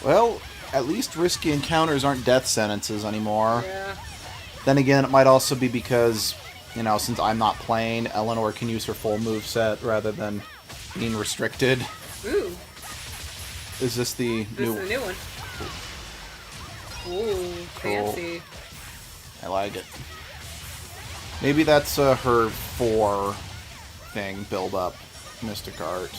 Well, at least risky encounters aren't death sentences anymore. Yeah. Then again, it might also be because, you know, since I'm not playing, Eleanor can use her full moveset rather than being restricted. Ooh. Is this the This is the new one. Ooh, fancy. I like it. Maybe that's her 4 thing, build up, Mystic Art.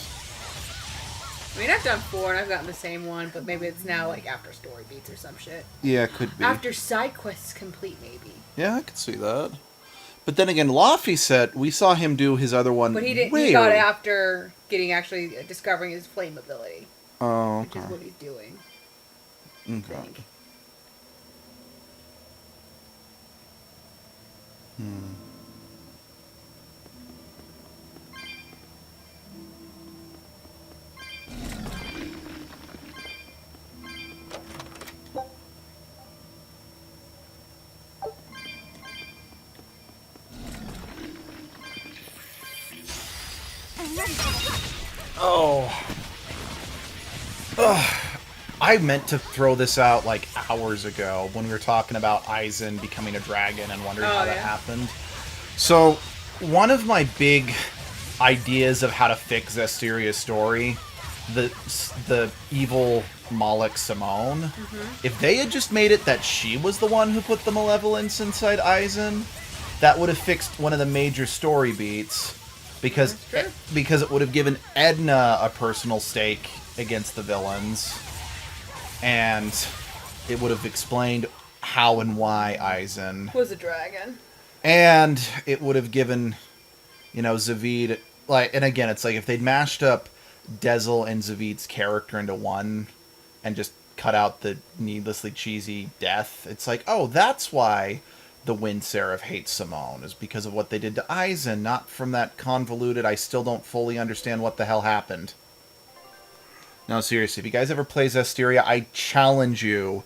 I mean, I've done 4 and I've gotten the same one, but maybe it's now like after story beats or some shit. Yeah, it could be. After side quests complete, maybe. Yeah, I could see that. But then again, Laffy said we saw him do his other one. But he didn't. He got it after discovering his flame ability. Oh, Which okay. is what he's doing. Okay. Hmm. Oh. Ugh. I meant to throw this out like hours ago when we were talking about Aizen becoming a dragon and wondering how that happened. So, one of my big ideas of how to fix Zestiria's story, the evil Moloch Simone, if they had just made it that she was the one who put the malevolence inside Aizen, that would have fixed one of the major story beats, because it would have given Edna a personal stake against the villains, and it would have explained how and why Aizen Was a dragon. and it would have given, you know, Zavid, like, and again, it's like if they'd mashed up Dezel and Zavid's character into one and just cut out the needlessly cheesy death, it's like, oh, that's why the Wind Seraph hates Simone, is because of what they did to Aizen, not from that convoluted, I still don't fully understand what the hell happened. No, seriously, if you guys ever play Zestiria, I challenge you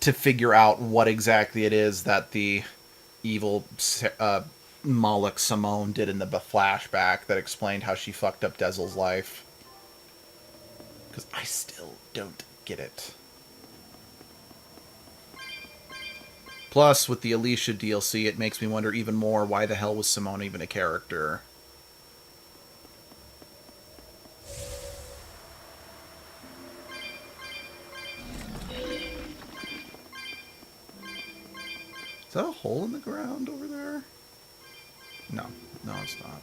to figure out what exactly it is that the evil Moloch Simone did in the flashback that explained how she fucked up Dezel's life. Because I still don't get it. Plus, with the Alicia DLC, it makes me wonder even more why the hell was Simone even a character. Is that a hole in the ground over there? No. No, it's not.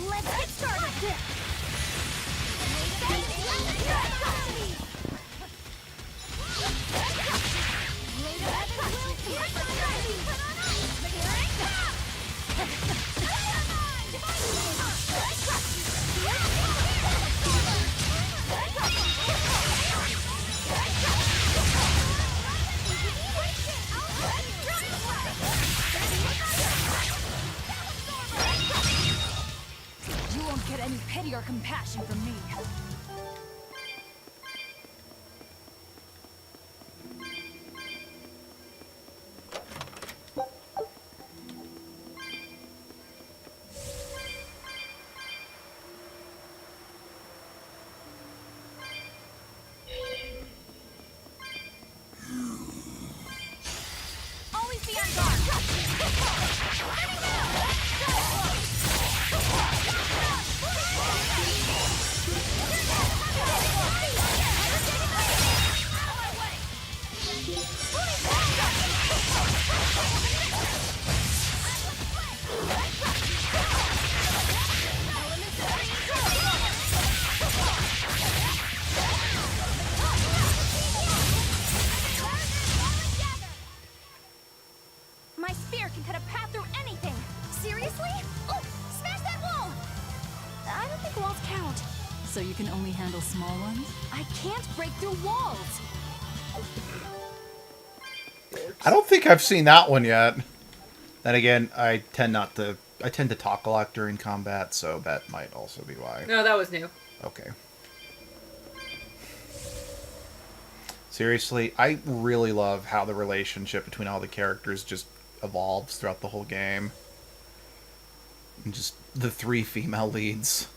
Let's get started! You won't get any pity or compassion from me. Always be on guard! My spear can cut a path through anything. Seriously? Oh, smash that wall! I don't think walls count. So you can only handle small ones? I can't break through walls. I don't think I've seen that one yet. Then again, I tend to talk a lot during combat, so that might also be why. No, that was new. Okay. Seriously, I really love how the relationship between all the characters just evolves throughout the whole game. And just the 3 female leads.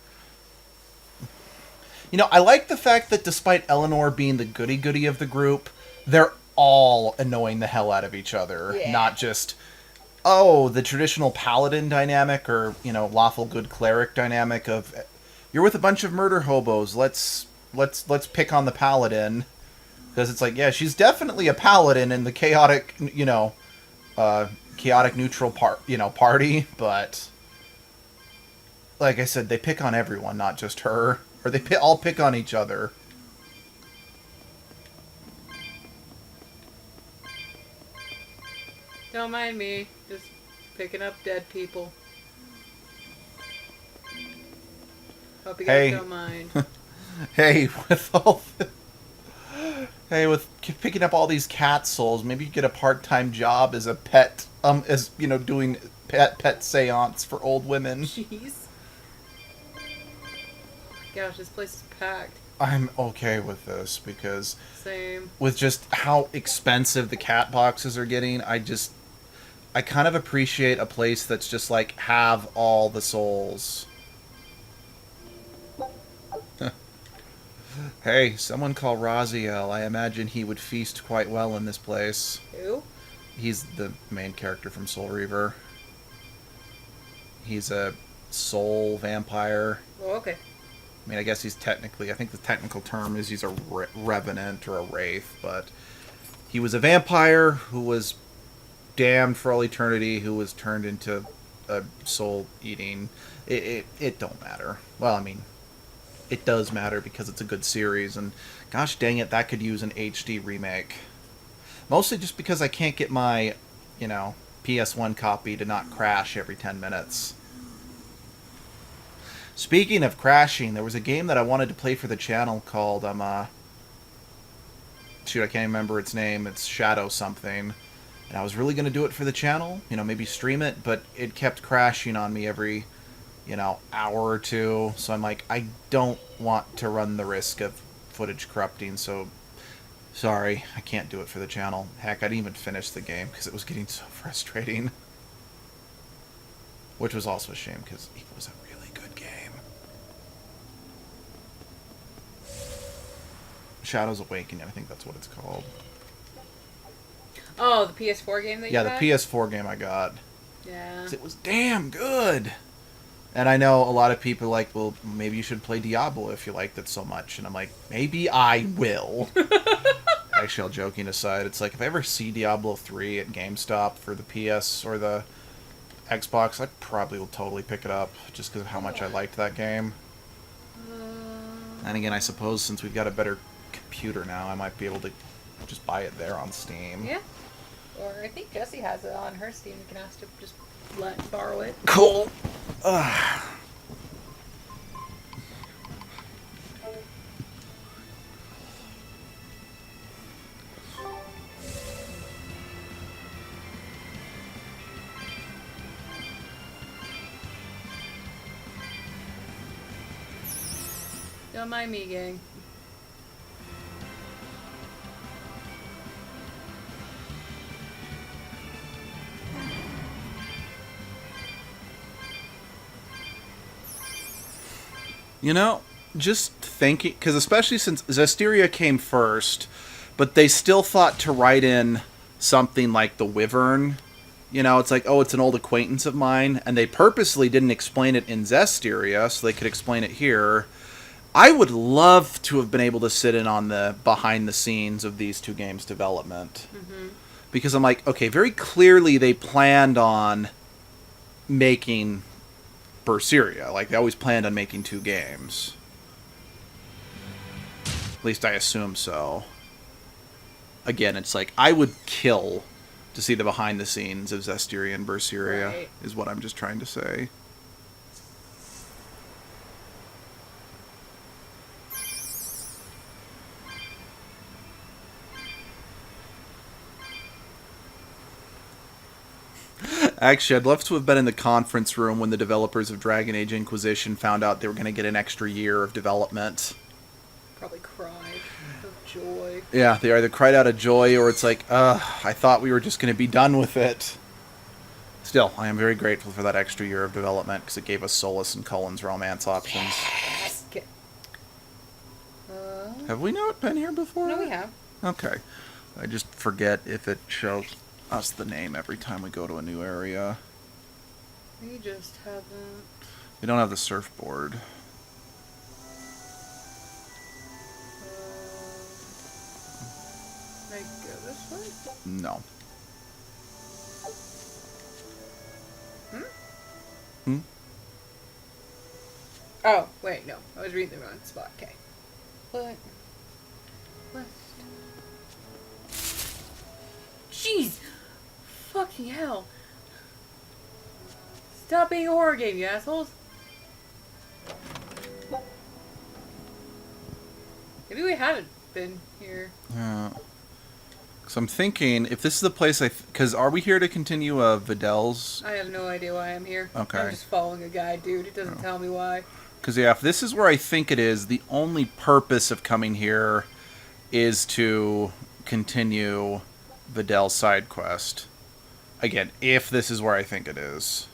You know, I like the fact that despite Eleanor being the goody-goody of the group, they're all annoying the hell out of each other. Yeah. Not just, oh, the traditional paladin dynamic or, you know, lawful good cleric dynamic of, you're with a bunch of murder hobos, let's pick on the paladin. Because it's like, yeah, she's definitely a paladin in the chaotic, you know, chaotic neutral party, but like I said, they pick on everyone, not just her, or they all pick on each other. Don't mind me. Just picking up dead people. Hope you guys don't mind. Hey, with all with picking up all these cat souls, maybe you get a part-time job as a pet, as, you know, doing pet seance for old women. Jeez. Oh my gosh, this place is packed. I'm okay with this because Same. with just how expensive the cat boxes are getting, I kind of appreciate a place that's just like, have all the souls. Hey, someone call Raziel. I imagine he would feast quite well in this place. Who? He's the main character from Soul Reaver. He's a soul vampire. Oh, okay. I mean, I guess he's technically, I think the technical term is he's a revenant or a wraith, but he was a vampire who was damned for all eternity, who was turned into a soul eating. It don't matter. Well, I mean, it does matter because it's a good series, and gosh dang it, that could use an HD remake. Mostly just because I can't get my, you know, PS1 copy to not crash every 10 minutes. Speaking of crashing, there was a game that I wanted to play for the channel called shoot, I can't even remember its name. It's Shadow something. And I was really going to do it for the channel, you know, maybe stream it, but it kept crashing on me every, you know, hour or two. So I'm like, I don't want to run the risk of footage corrupting, so sorry, I can't do it for the channel. Heck, I didn't even finish the game because it was getting so frustrating. Which was also a shame because it was a really good game. Shadows Awakening, I think that's what it's called. Oh, the PS4 game that you Yeah, got? the PS4 game I got. Yeah. 'Cause it was damn good. And I know a lot of people are like, well, maybe you should play Diablo if you liked it so much. And I'm like, maybe I will. Actually, all joking aside, it's like if I ever see Diablo 3 at GameStop for the PS or the Xbox, I probably will totally pick it up just because of how much I liked that game. And again, I suppose since we've got a better computer now, I might be able to just buy it there on Steam. Yeah. Or I think Jessie has it on her Steam. You can ask to just borrow it. Cool. Don't mind me, gang. You know, just thinking, because especially since Zestiria came first, but they still thought to write in something like the Wyvern. You know, it's like, oh, it's an old acquaintance of mine, and they purposely didn't explain it in Zestiria so they could explain it here. I would love to have been able to sit in on the behind the scenes of these two games' development. Mm-hmm. Because I'm like, okay, very clearly they planned on making Berseria. Like, they always planned on making two games. At least I assume so. Again, it's like, I would kill to see the behind the scenes of Zestiria and Berseria, Right. is what I'm just trying to say. Actually, I'd love to have been in the conference room when the developers of Dragon Age Inquisition found out they were going to get an extra year of development. Probably cried of joy. Yeah, they either cried out of joy or it's like, I thought we were just going to be done with it. Still, I am very grateful for that extra year of development because it gave us Solus and Cullen's romance options. Yes. Okay. Have we not been here before? No, we have. Okay. I just forget if it shows us the name every time we go to a new area. We just haven't. We don't have the surfboard. Can I go this way? No. Hmm? Oh, wait, no. I was reading the wrong spot. Okay. What? West. Jeez! Fucking hell. Stop being a horror game, you assholes. Maybe we haven't been here. Yeah. So I'm thinking, if this is the place because are we here to continue Vidal's? I have no idea why I'm here. Okay. I'm just following a guide, dude. It doesn't tell me why. Because, yeah, if this is where I think it is, the only purpose of coming here is to continue Vidal's side quest. Again, if this is where I think it is.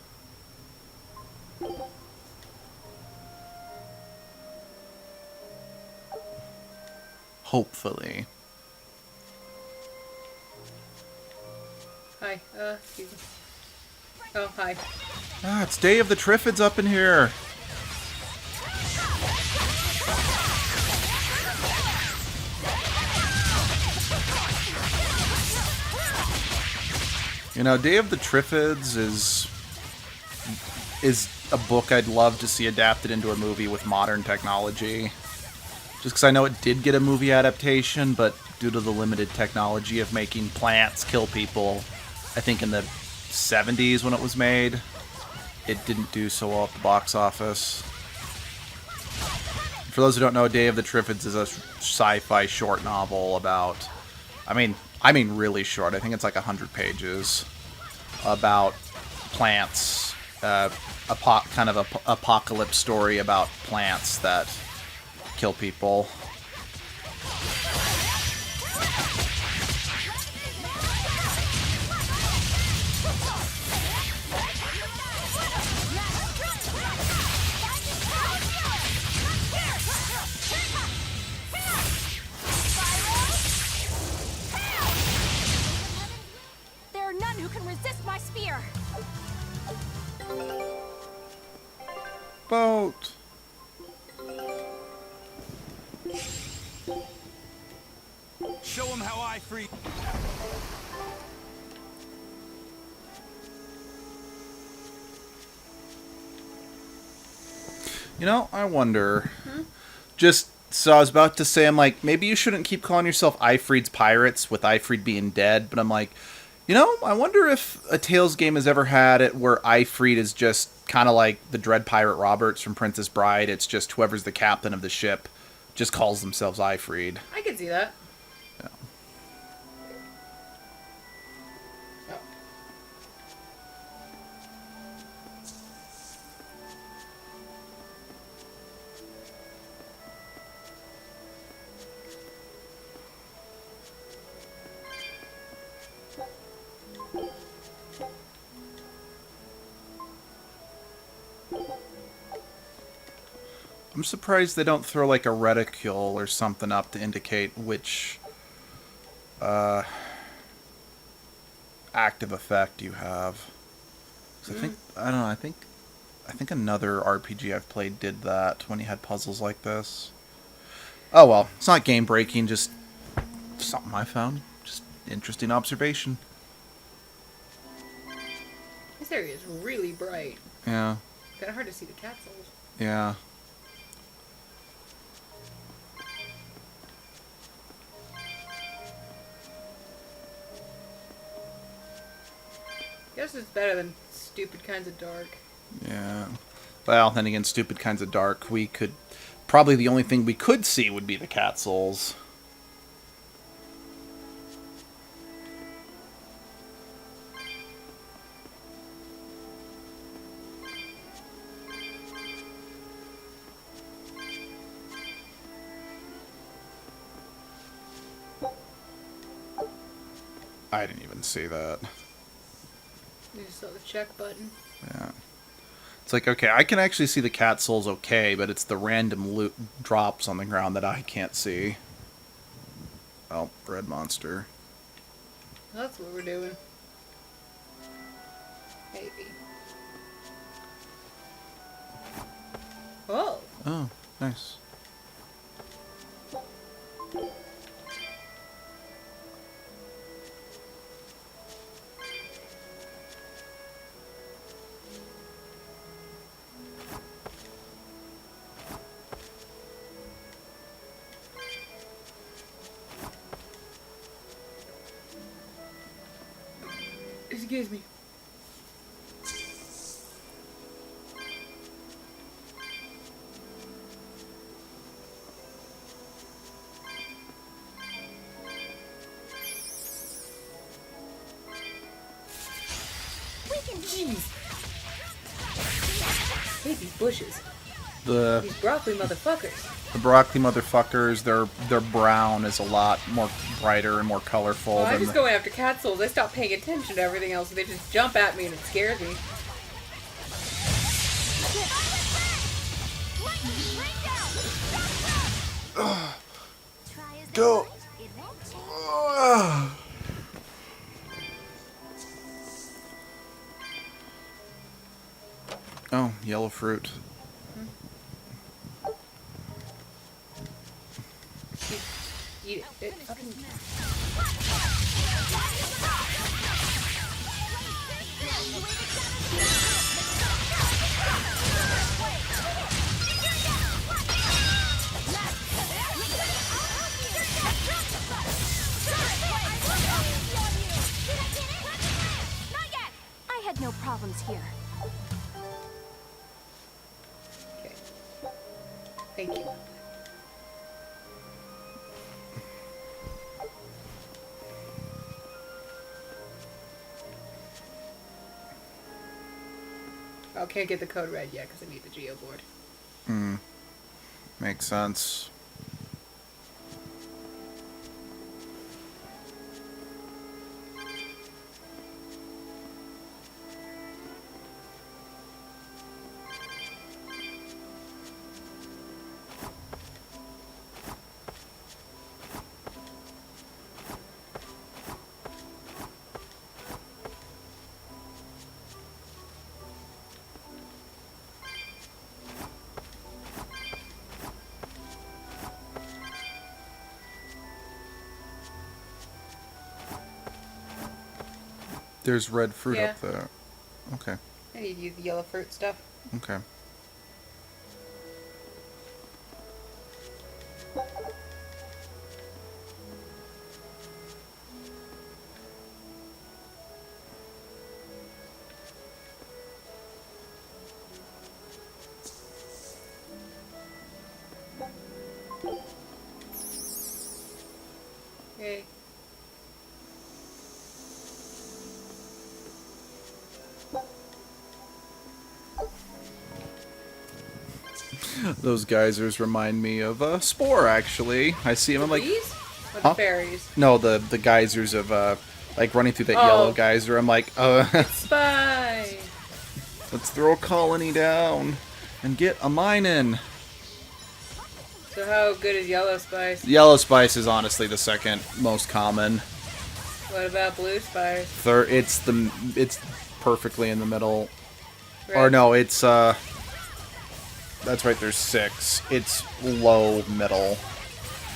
Hopefully. Hi, excuse me. Oh, hi. Ah, it's Day of the Triffids up in here. You know, Day of the Triffids is a book I'd love to see adapted into a movie with modern technology. Just because I know it did get a movie adaptation, but due to the limited technology of making plants kill people, I think in the 70s when it was made, it didn't do so well at the box office. For those who don't know, Day of the Triffids is a sci-fi short novel about I mean really short. I think it's like 100 pages about plants, kind of a apocalypse story about plants that kill people. There are none who can resist my spear. Boat. Show him how I free. You know, I wonder. Just so I was about to say, I'm like, maybe you shouldn't keep calling yourself Ifreed's Pirates with Ifreed being dead, but I'm like, you know, I wonder if a Tales game has ever had it where Ifreed is just kind of like the Dread Pirate Roberts from Princess Bride. It's just whoever's the captain of the ship just calls themselves Ifreed. I can see that. Yeah. I'm surprised they don't throw like a reticule or something up to indicate which active effect you have. 'Cause I don't know, I think another RPG I've played did that when you had puzzles like this. Oh well, it's not game breaking, just something I found. Just interesting observation. This area is really bright. Yeah. Kind of hard to see the castles. Yeah. Guess it's better than Stupid Kinds of Dark. Yeah. Well, then again, Stupid Kinds of Dark, we could... Probably the only thing we could see would be the cat souls. I didn't even see that. You just saw the check button. Yeah. It's like, okay, I can actually see the cat souls okay, but it's the random loot drops on the ground that I can't see. Oh, red monster. That's what we're doing. Maybe. Oh. Oh, nice. Excuse me. Jeez. Hate these bushes. These broccoli motherfuckers. The broccoli motherfuckers, their brown is a lot more brighter and more colorful. Oh, I'm than just going after cat souls. I stop paying attention to everything else. They just jump at me and it scares me. Go. Oh, yellow fruit. Eat it. I had no problems here. Okay. Thank you. I can't get the code red yet because I need the geo board. Makes sense. There's red fruit Yeah. up there. Okay. I need to use the yellow fruit stuff. Okay. Okay. Those geysers remind me of Spore, actually. I see them, I'm like... These? Or Huh? the fairies? No, the geysers of, like, running through that Oh. yellow geyser. I'm like, Spy! let's throw a colony down and get a mine in. So how good is yellow spice? Yellow spice is honestly the second most common. What about blue spice? Third, it's perfectly in the middle. Red. Or no, it's that's right. There's 6. It's low middle.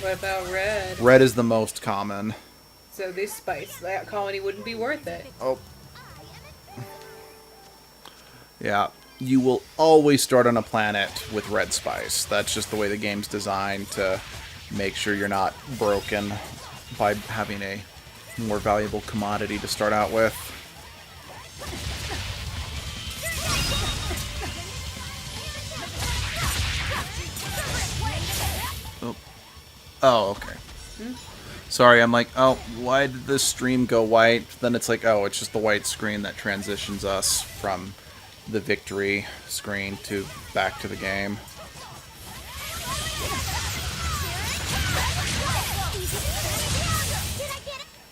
What about red? Red is the most common. So this spice, that colony wouldn't be worth it. Oh. Yeah, you will always start on a planet with red spice. That's just the way the game's designed to make sure you're not broken by having a more valuable commodity to start out with. Oh, oh okay. Sorry, I'm like, oh, why did this stream go white? Then it's like, oh, it's just the white screen that transitions us from the victory screen to back to the game.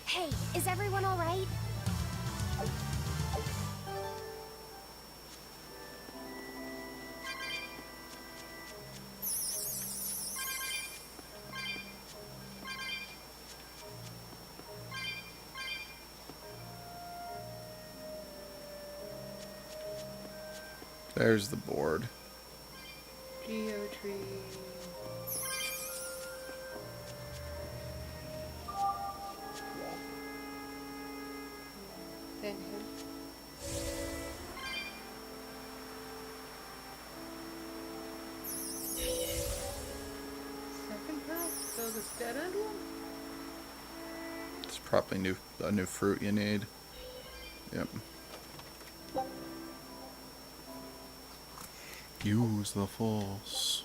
Hey, is everyone all right? There's the board. Geotree. Then him. Second path? So this dead end one? It's probably a new fruit you need. Yep. Use the force.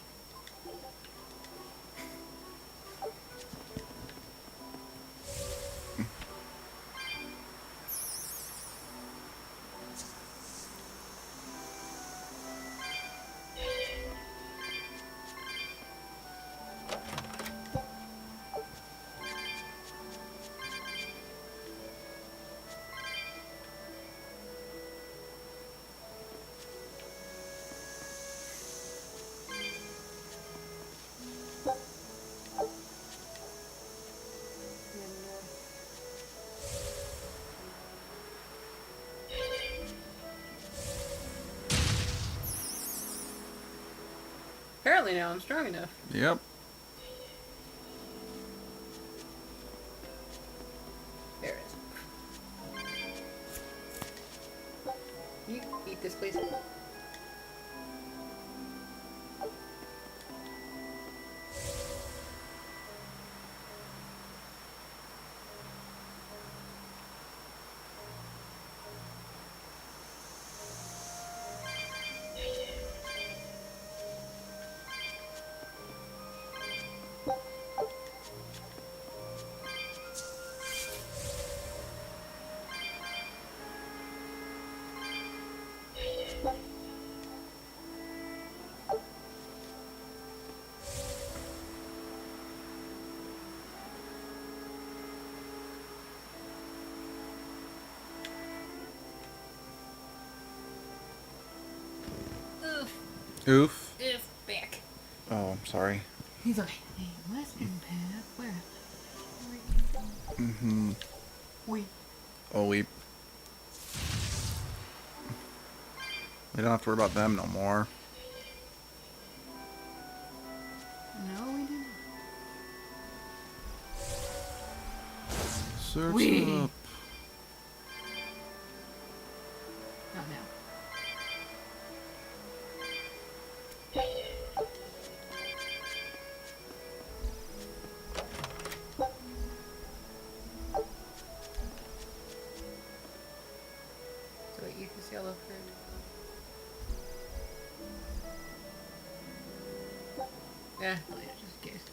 Apparently now I'm strong enough. Yep. There it is. You eat this, please. Oof. If back. Oh, I'm sorry. He's okay. Hey, western path. Where? Mm-hmm. We. Oh, we don't have to worry about them no more. No, we do Search We. up. not now. Do I eat this yellow fruit? Yeah, oh yeah, just in case.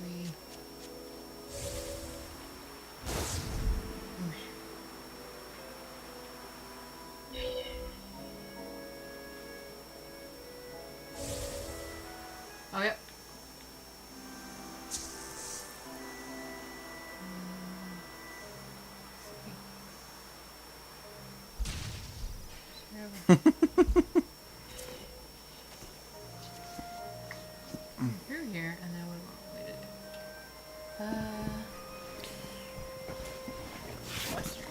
We. Oh, yeah. Through here, and then we waited. Western.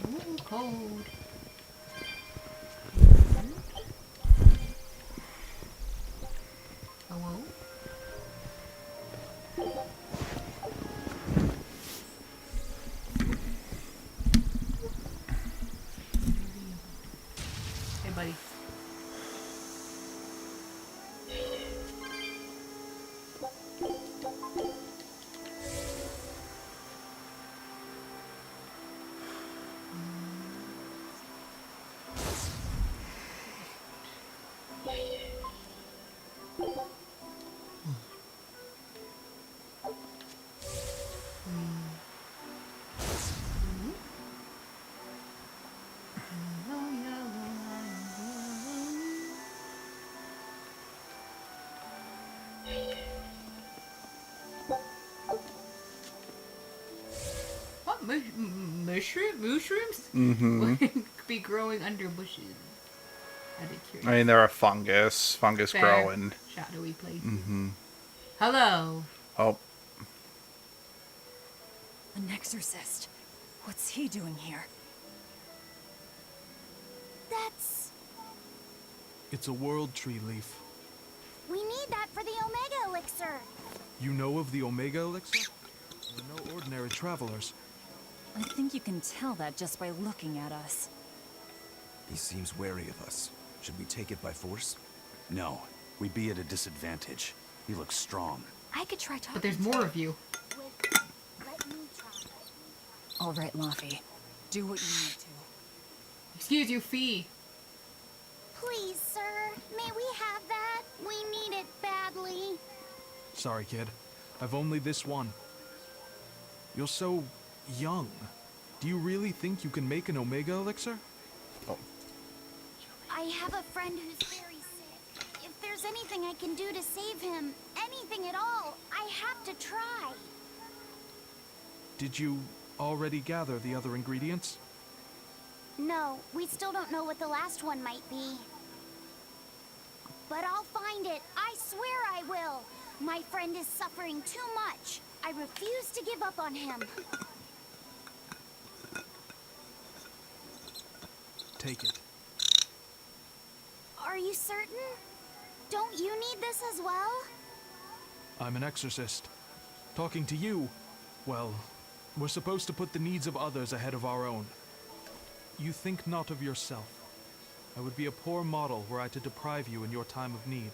Ooh, cold. Hello? Hey, buddy. What mushrooms? Mm-hmm. Would be growing under bushes. I'd be curious. I mean, they're a fungus. Fungus Fair. growing. Shadowy places. Mm-hmm. Hello. Oh. An exorcist. What's he doing here? That's... It's a world tree leaf. We need that for the Omega Elixir. You know of the Omega Elixir? We're no ordinary travelers. I think you can tell that just by looking at us. He seems wary of us. Should we take it by force? No, we'd be at a disadvantage. He looks strong. I could try talking. But there's more of you. Let me try. All right, Laffy. Do what you need to. Excuse you, Fee. Please, sir. May we have that? We need it badly. Sorry, kid. I've only this one. You're so young. Do you really think you can make an Omega Elixir? I have a friend who's very sick. If there's anything I can do to save him, anything at all, I have to try. Did you already gather the other ingredients? No, we still don't know what the last one might be. But I'll find it. I swear I will. My friend is suffering too much. I refuse to give up on him. Take it. Are you certain? Don't you need this as well? I'm an exorcist. Talking to you, well, we're supposed to put the needs of others ahead of our own. You think not of yourself. I would be a poor model were I to deprive you in your time of need.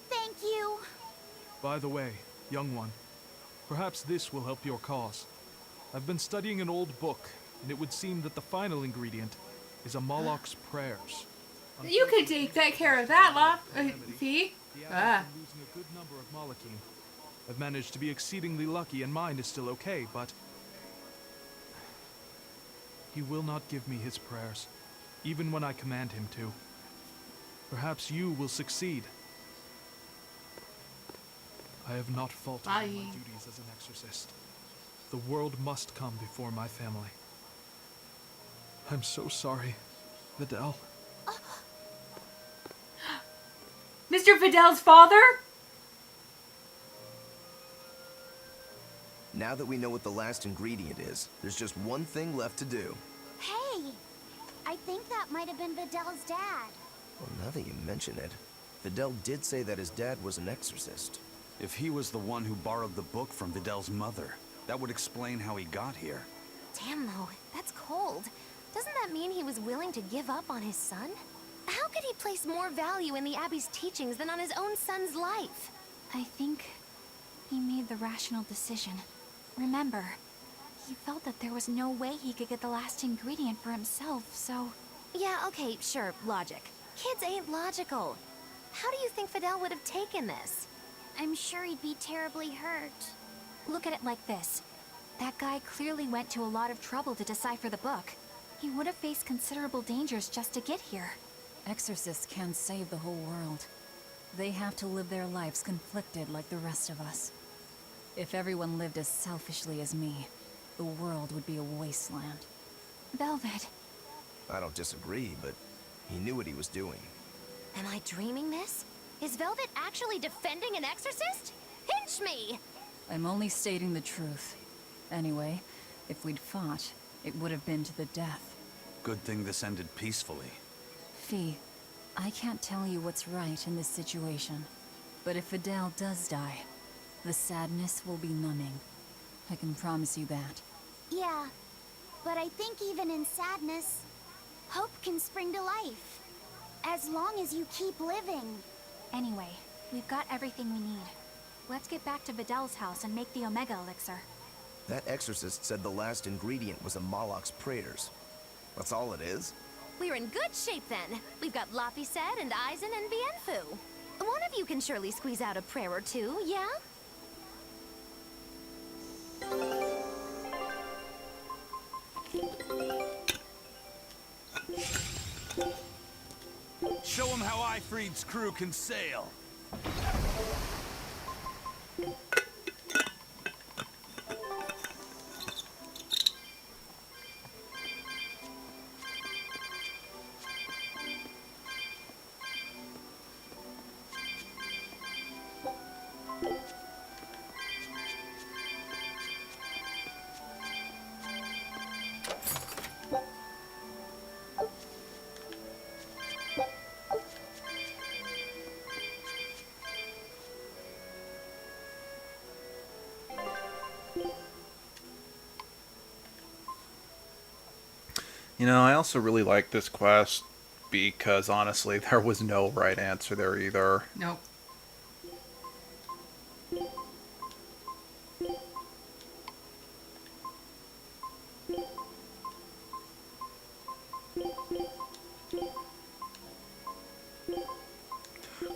Thank you. By the way, young one, perhaps this will help your cause. I've been studying an old book, and it would seem that the final ingredient is a Moloch's prayers. You can take care of that, Fee. The abbot been losing a good number of Malachim. I've managed to be exceedingly lucky, and mine is still okay, but he will not give me his prayers, even when I command him to. Perhaps you will succeed. I have not faltered in my duties as an exorcist. The world must come before my family. I'm so sorry, Vidal. Mr. Fidel's father? Now that we know what the last ingredient is, there's just one thing left to do. Hey, I think that might have been Vidal's dad. Well, now that you mention it, Vidal did say that his dad was an exorcist. If he was the one who borrowed the book from Vidal's mother, that would explain how he got here. Damn though, that's cold. Doesn't that mean he was willing to give up on his son? How could he place more value in the Abbey's teachings than on his own son's life? I think he made the rational decision. Remember, he felt that there was no way he could get the last ingredient for himself, so... Yeah, okay, sure, logic. Kids ain't logical. How do you think Fidel would have taken this? I'm sure he'd be terribly hurt. Look at it like this. That guy clearly went to a lot of trouble to decipher the book. He would have faced considerable dangers just to get here. Exorcists can't save the whole world. They have to live their lives conflicted like the rest of us. If everyone lived as selfishly as me, the world would be a wasteland. Velvet. I don't disagree, but he knew what he was doing. Am I dreaming this? Is Velvet actually defending an exorcist? Pinch me! I'm only stating the truth. Anyway, if we'd fought, it would have been to the death. Good thing this ended peacefully. Fee, I can't tell you what's right in this situation. But if Fidel does die, the sadness will be numbing. I can promise you that. Yeah, but I think even in sadness, hope can spring to life. As long as you keep living. Anyway, we've got everything we need. Let's get back to Vidal's house and make the Omega Elixir. That exorcist said the last ingredient was a Moloch's prayers. That's all it is? We're in good shape then. We've got Laphicet and Aizen and Bienfu. One of you can surely squeeze out a prayer or two, yeah? Show him how Ifrid's crew can sail. You know, I also really like this quest because honestly, there was no right answer there either. Nope.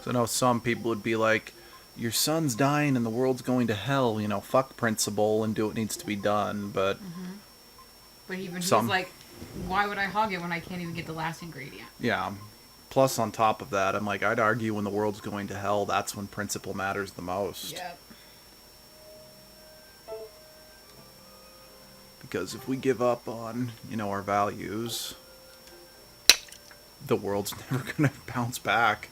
'Cause I know some people would be like, your son's dying and the world's going to hell, you know, fuck principle and do what needs to be done, but... But even Some- he's like, why would I hog it when I can't even get the last ingredient? Yeah. Plus, on top of that, I'm like, I'd argue when the world's going to hell, that's when principle matters the most. Yep. Because if we give up on, you know, our values, the world's never going to bounce back.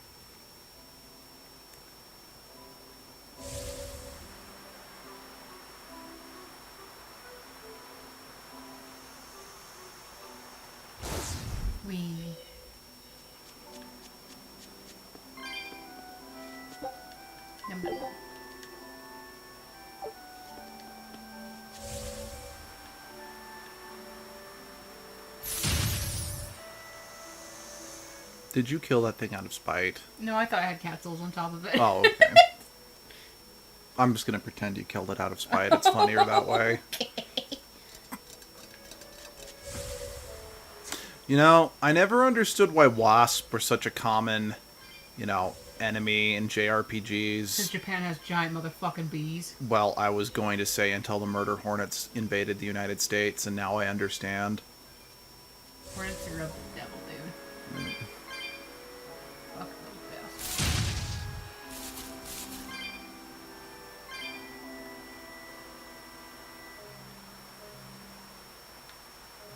We. Yum, yum. Did you kill that thing out of spite? No, I thought I had castles on top of it. Oh, okay. I'm just going to pretend you killed it out of spite. It's funnier that way. You know, I never understood why wasps were such a common, you know, enemy in JRPGs. Since Japan has giant motherfucking bees. Well, I was going to say until the murder hornets invaded the United States, and now I understand. Hornets are a devil, dude. Fuck those bastards.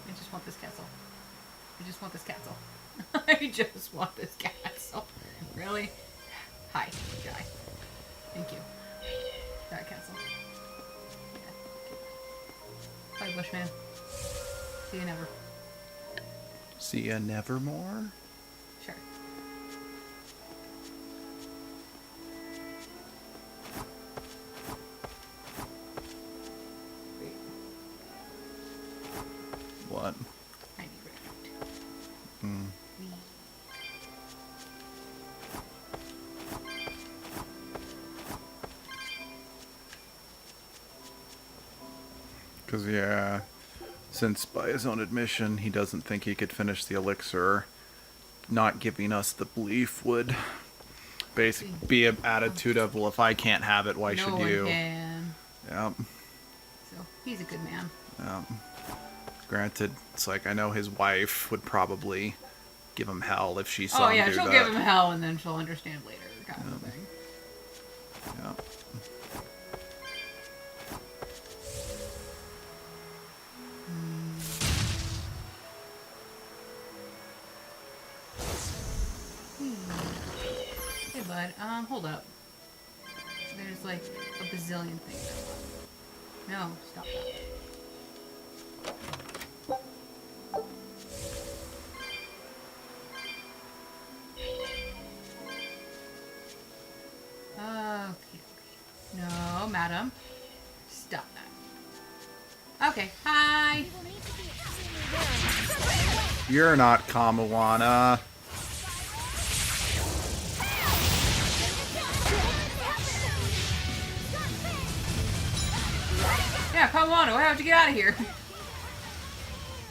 I just want this castle. I just want this castle. I just want this castle. Really? Hi, guy. Thank you. That castle. Yeah. Bye, Bushman. See you never. See ya nevermore? Sure. What? I need red. Hmm. Because, yeah, since by his own admission he doesn't think he could finish the elixir, not giving us the belief would basically be an attitude of, well, if I can't have it, why no should one you? Can. Yep. So, he's a good man. Yep. Granted, it's like, I know his wife would probably give him hell if she saw him do that. She'll give him hell and then she'll understand later, kind of thing. Yep. Hey, bud. Hold up. There's like a bazillion things I want. No, stop that. Okay. No, madam. Stop that. Okay, hi. You're not Kamawana. Yeah, come on. How'd you get out of here?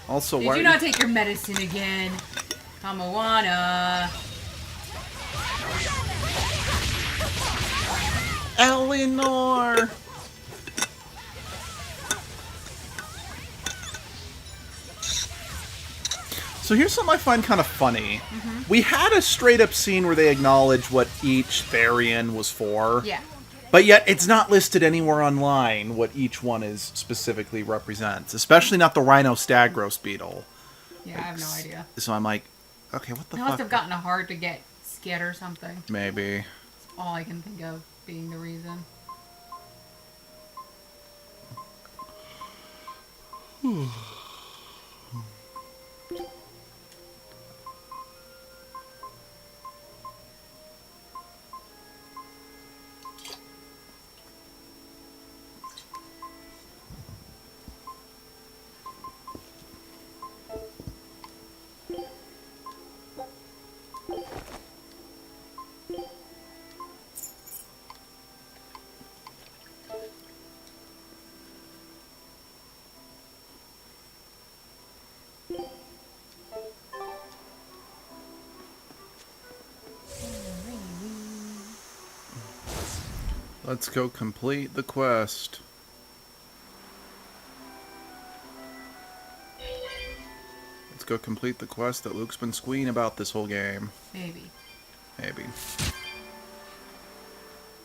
Also, Did why you are not take your medicine again? Kamawana. Eleanor! So here's something I find kind of funny. Mm-hmm. We had a straight up scene where they acknowledge what each Therian was for. Yeah. But yet it's not listed anywhere online what each one is specifically represents. Especially not the Rhino Stagros beetle. Yeah, I have no idea. So I'm like, okay, what the They fuck? must have gotten a hard to get skit or something. Maybe. That's all I can think of being the reason. Let's go complete the quest. Let's go complete the quest that Luke's been squealing about this whole game. Maybe. Maybe.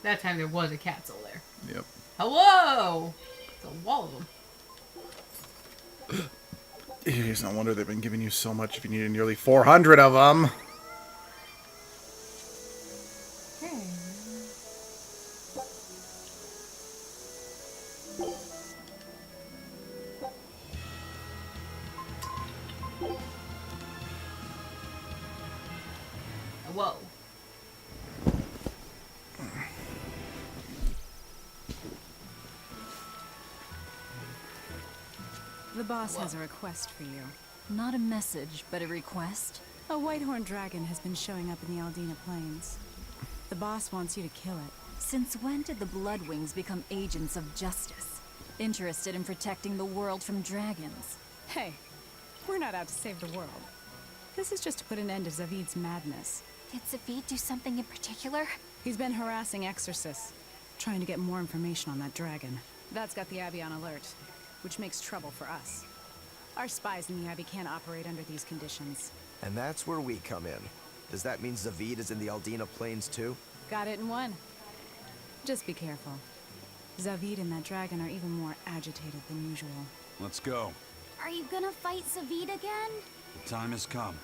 That time there was a Catzel there. Yep. Hello! It's a wall of them. It's no wonder they've been giving you so much if you needed nearly 400 of them. Whoa. The boss has a request for you. Not a message, but a request. A whitehorn dragon has been showing up in the Aldina Plains. The boss wants you to kill it. Since when did the Bloodwings become agents of justice? Interested in protecting the world from dragons? Hey, we're not out to save the world. This is just to put an end to Zavid's madness. Did Zavid do something in particular? He's been harassing exorcists, trying to get more information on that dragon. That's got the Abbey on alert, which makes trouble for us. Our spies in the Abbey can't operate under these conditions. And that's where we come in. Does that mean Zavid is in the Aldina Plains too? Got it in one. Just be careful. Zavid and that dragon are even more agitated than usual. Let's go. Are you gonna fight Zavid again? The time has come.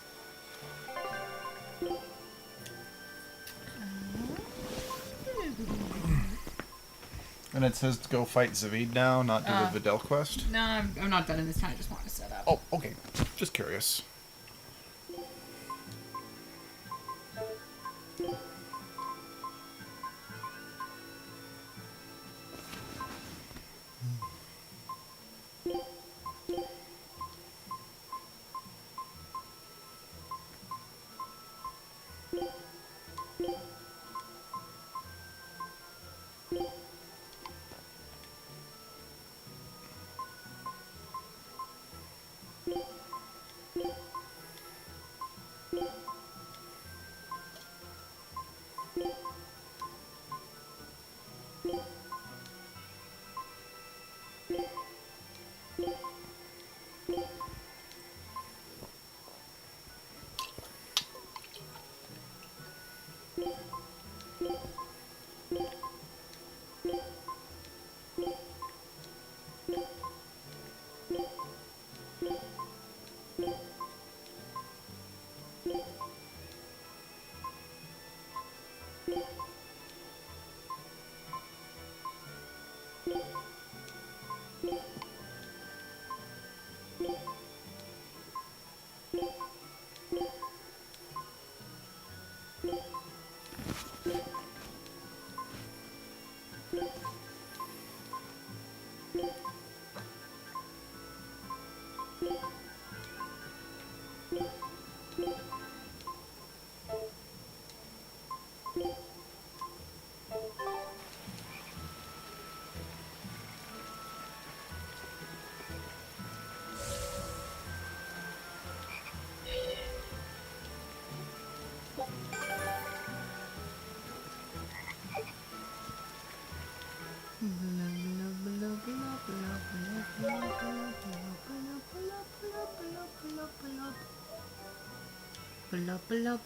And it says to go fight Zavid now, not do the Videl quest? No, I'm not done in this time. I just want to set up. Oh, okay. Just curious. Blub, blub.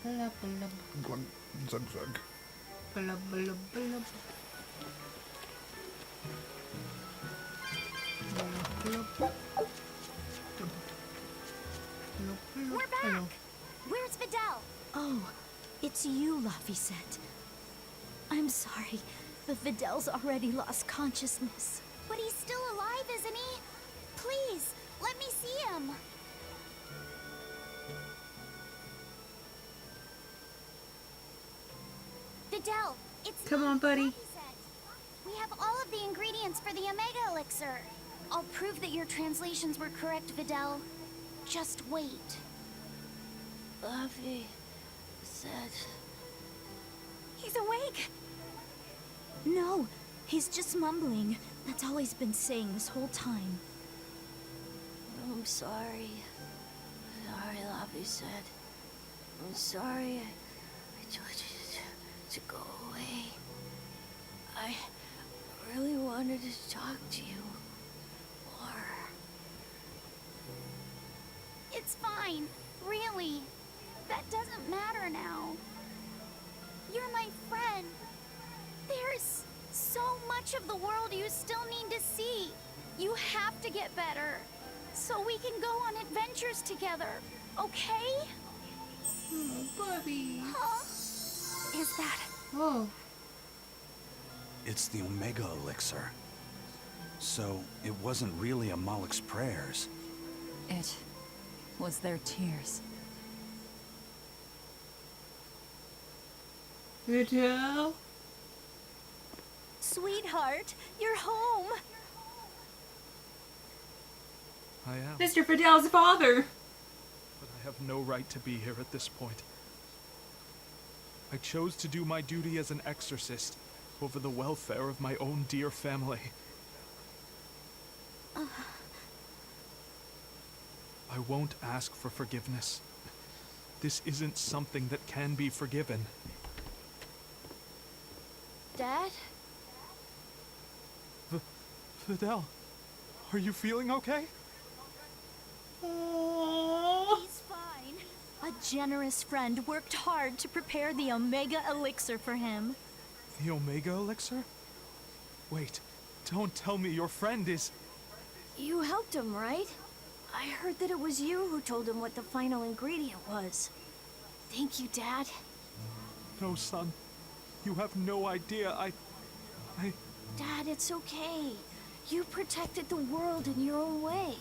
Blub, blub. Glug, zug, zug. Blub, blub, blub. We're back! Where's Videl? Oh, it's you, Laphicet. I'm sorry, but Videl's already lost consciousness. But he's still alive, isn't he? Please, let me see him. Videl, it's Come on, buddy. We have all of the ingredients for the Omega Elixir. I'll prove that your translations were correct, Videl. Just wait. Laphicet. He's awake! No, he's just mumbling. That's all he's been saying this whole time. I'm sorry. Sorry, Laphicet. I'm sorry. I told you to go away. I really wanted to talk to you more. It's fine. Really. That doesn't matter now. You're my friend. There's so much of the world you still need to see. You have to get better. So we can go on adventures together. Okay? Oh, Bobby. Huh? Is that... Oh. It's the Omega Elixir. So, it wasn't really a Malak's prayers. It was their tears. Videl? Sweetheart, you're home. I am. Mr. Fidel's father. But I have no right to be here at this point. I chose to do my duty as an exorcist over the welfare of my own dear family. I won't ask for forgiveness. This isn't something that can be forgiven. Dad? Fidel, are you feeling okay? He's fine. A generous friend worked hard to prepare the Omega Elixir for him. The Omega Elixir? Wait, don't tell me your friend is... You helped him, right? I heard that it was you who told him what the final ingredient was. Thank you, Dad. No, son. You have no idea. I... Dad, it's okay. You protected the world in your own way.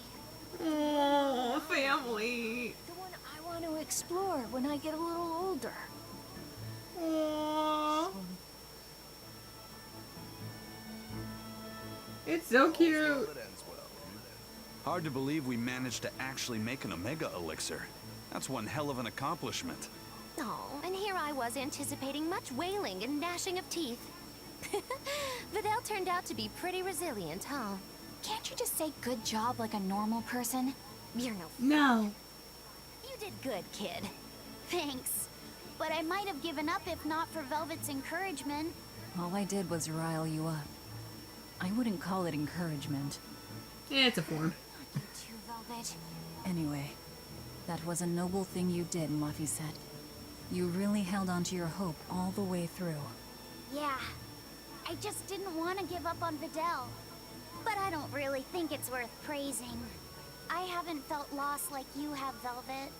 Oh, family. The one I want to explore when I get a little older. Aww. It's so cute. Hard to believe we managed to actually make an Omega Elixir. That's one hell of an accomplishment. Oh, and here I was anticipating much wailing and gnashing of teeth. Videl turned out to be pretty resilient, huh? Can't you just say good job like a normal person? You're no... No. You did good, kid. Thanks. But I might have given up if not for Velvet's encouragement. All I did was rile you up. I wouldn't call it encouragement. Yeah, it's a form. You too, Velvet. Anyway, that was a noble thing you did, Laphicet. You really held on to your hope all the way through. Yeah. I just didn't want to give up on Videl. But I don't really think it's worth praising. I haven't felt lost like you have, Velvet.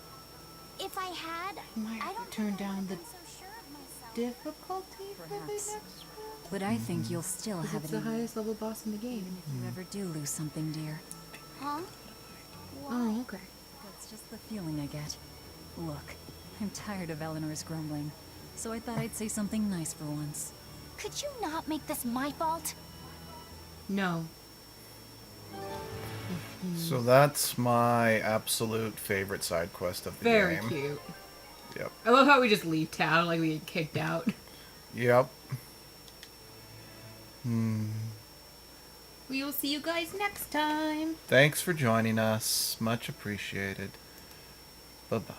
If I had, I don't turn down the so sure of myself. difficulty for the Perhaps. next round. But I think you'll still have It's it the in you, highest level boss in the game. if you ever do lose something dear. Huh? Oh, okay. That's just the feeling I get. Look, I'm tired of Eleanor's grumbling, so I thought I'd say something nice for once. Could you not make this my fault? No. So that's my absolute favorite side quest of the Very game. cute. Yep. I love how we just leave town like we get kicked out. Yep. We will see you guys next time. Thanks for joining us. Much appreciated. Bye-bye.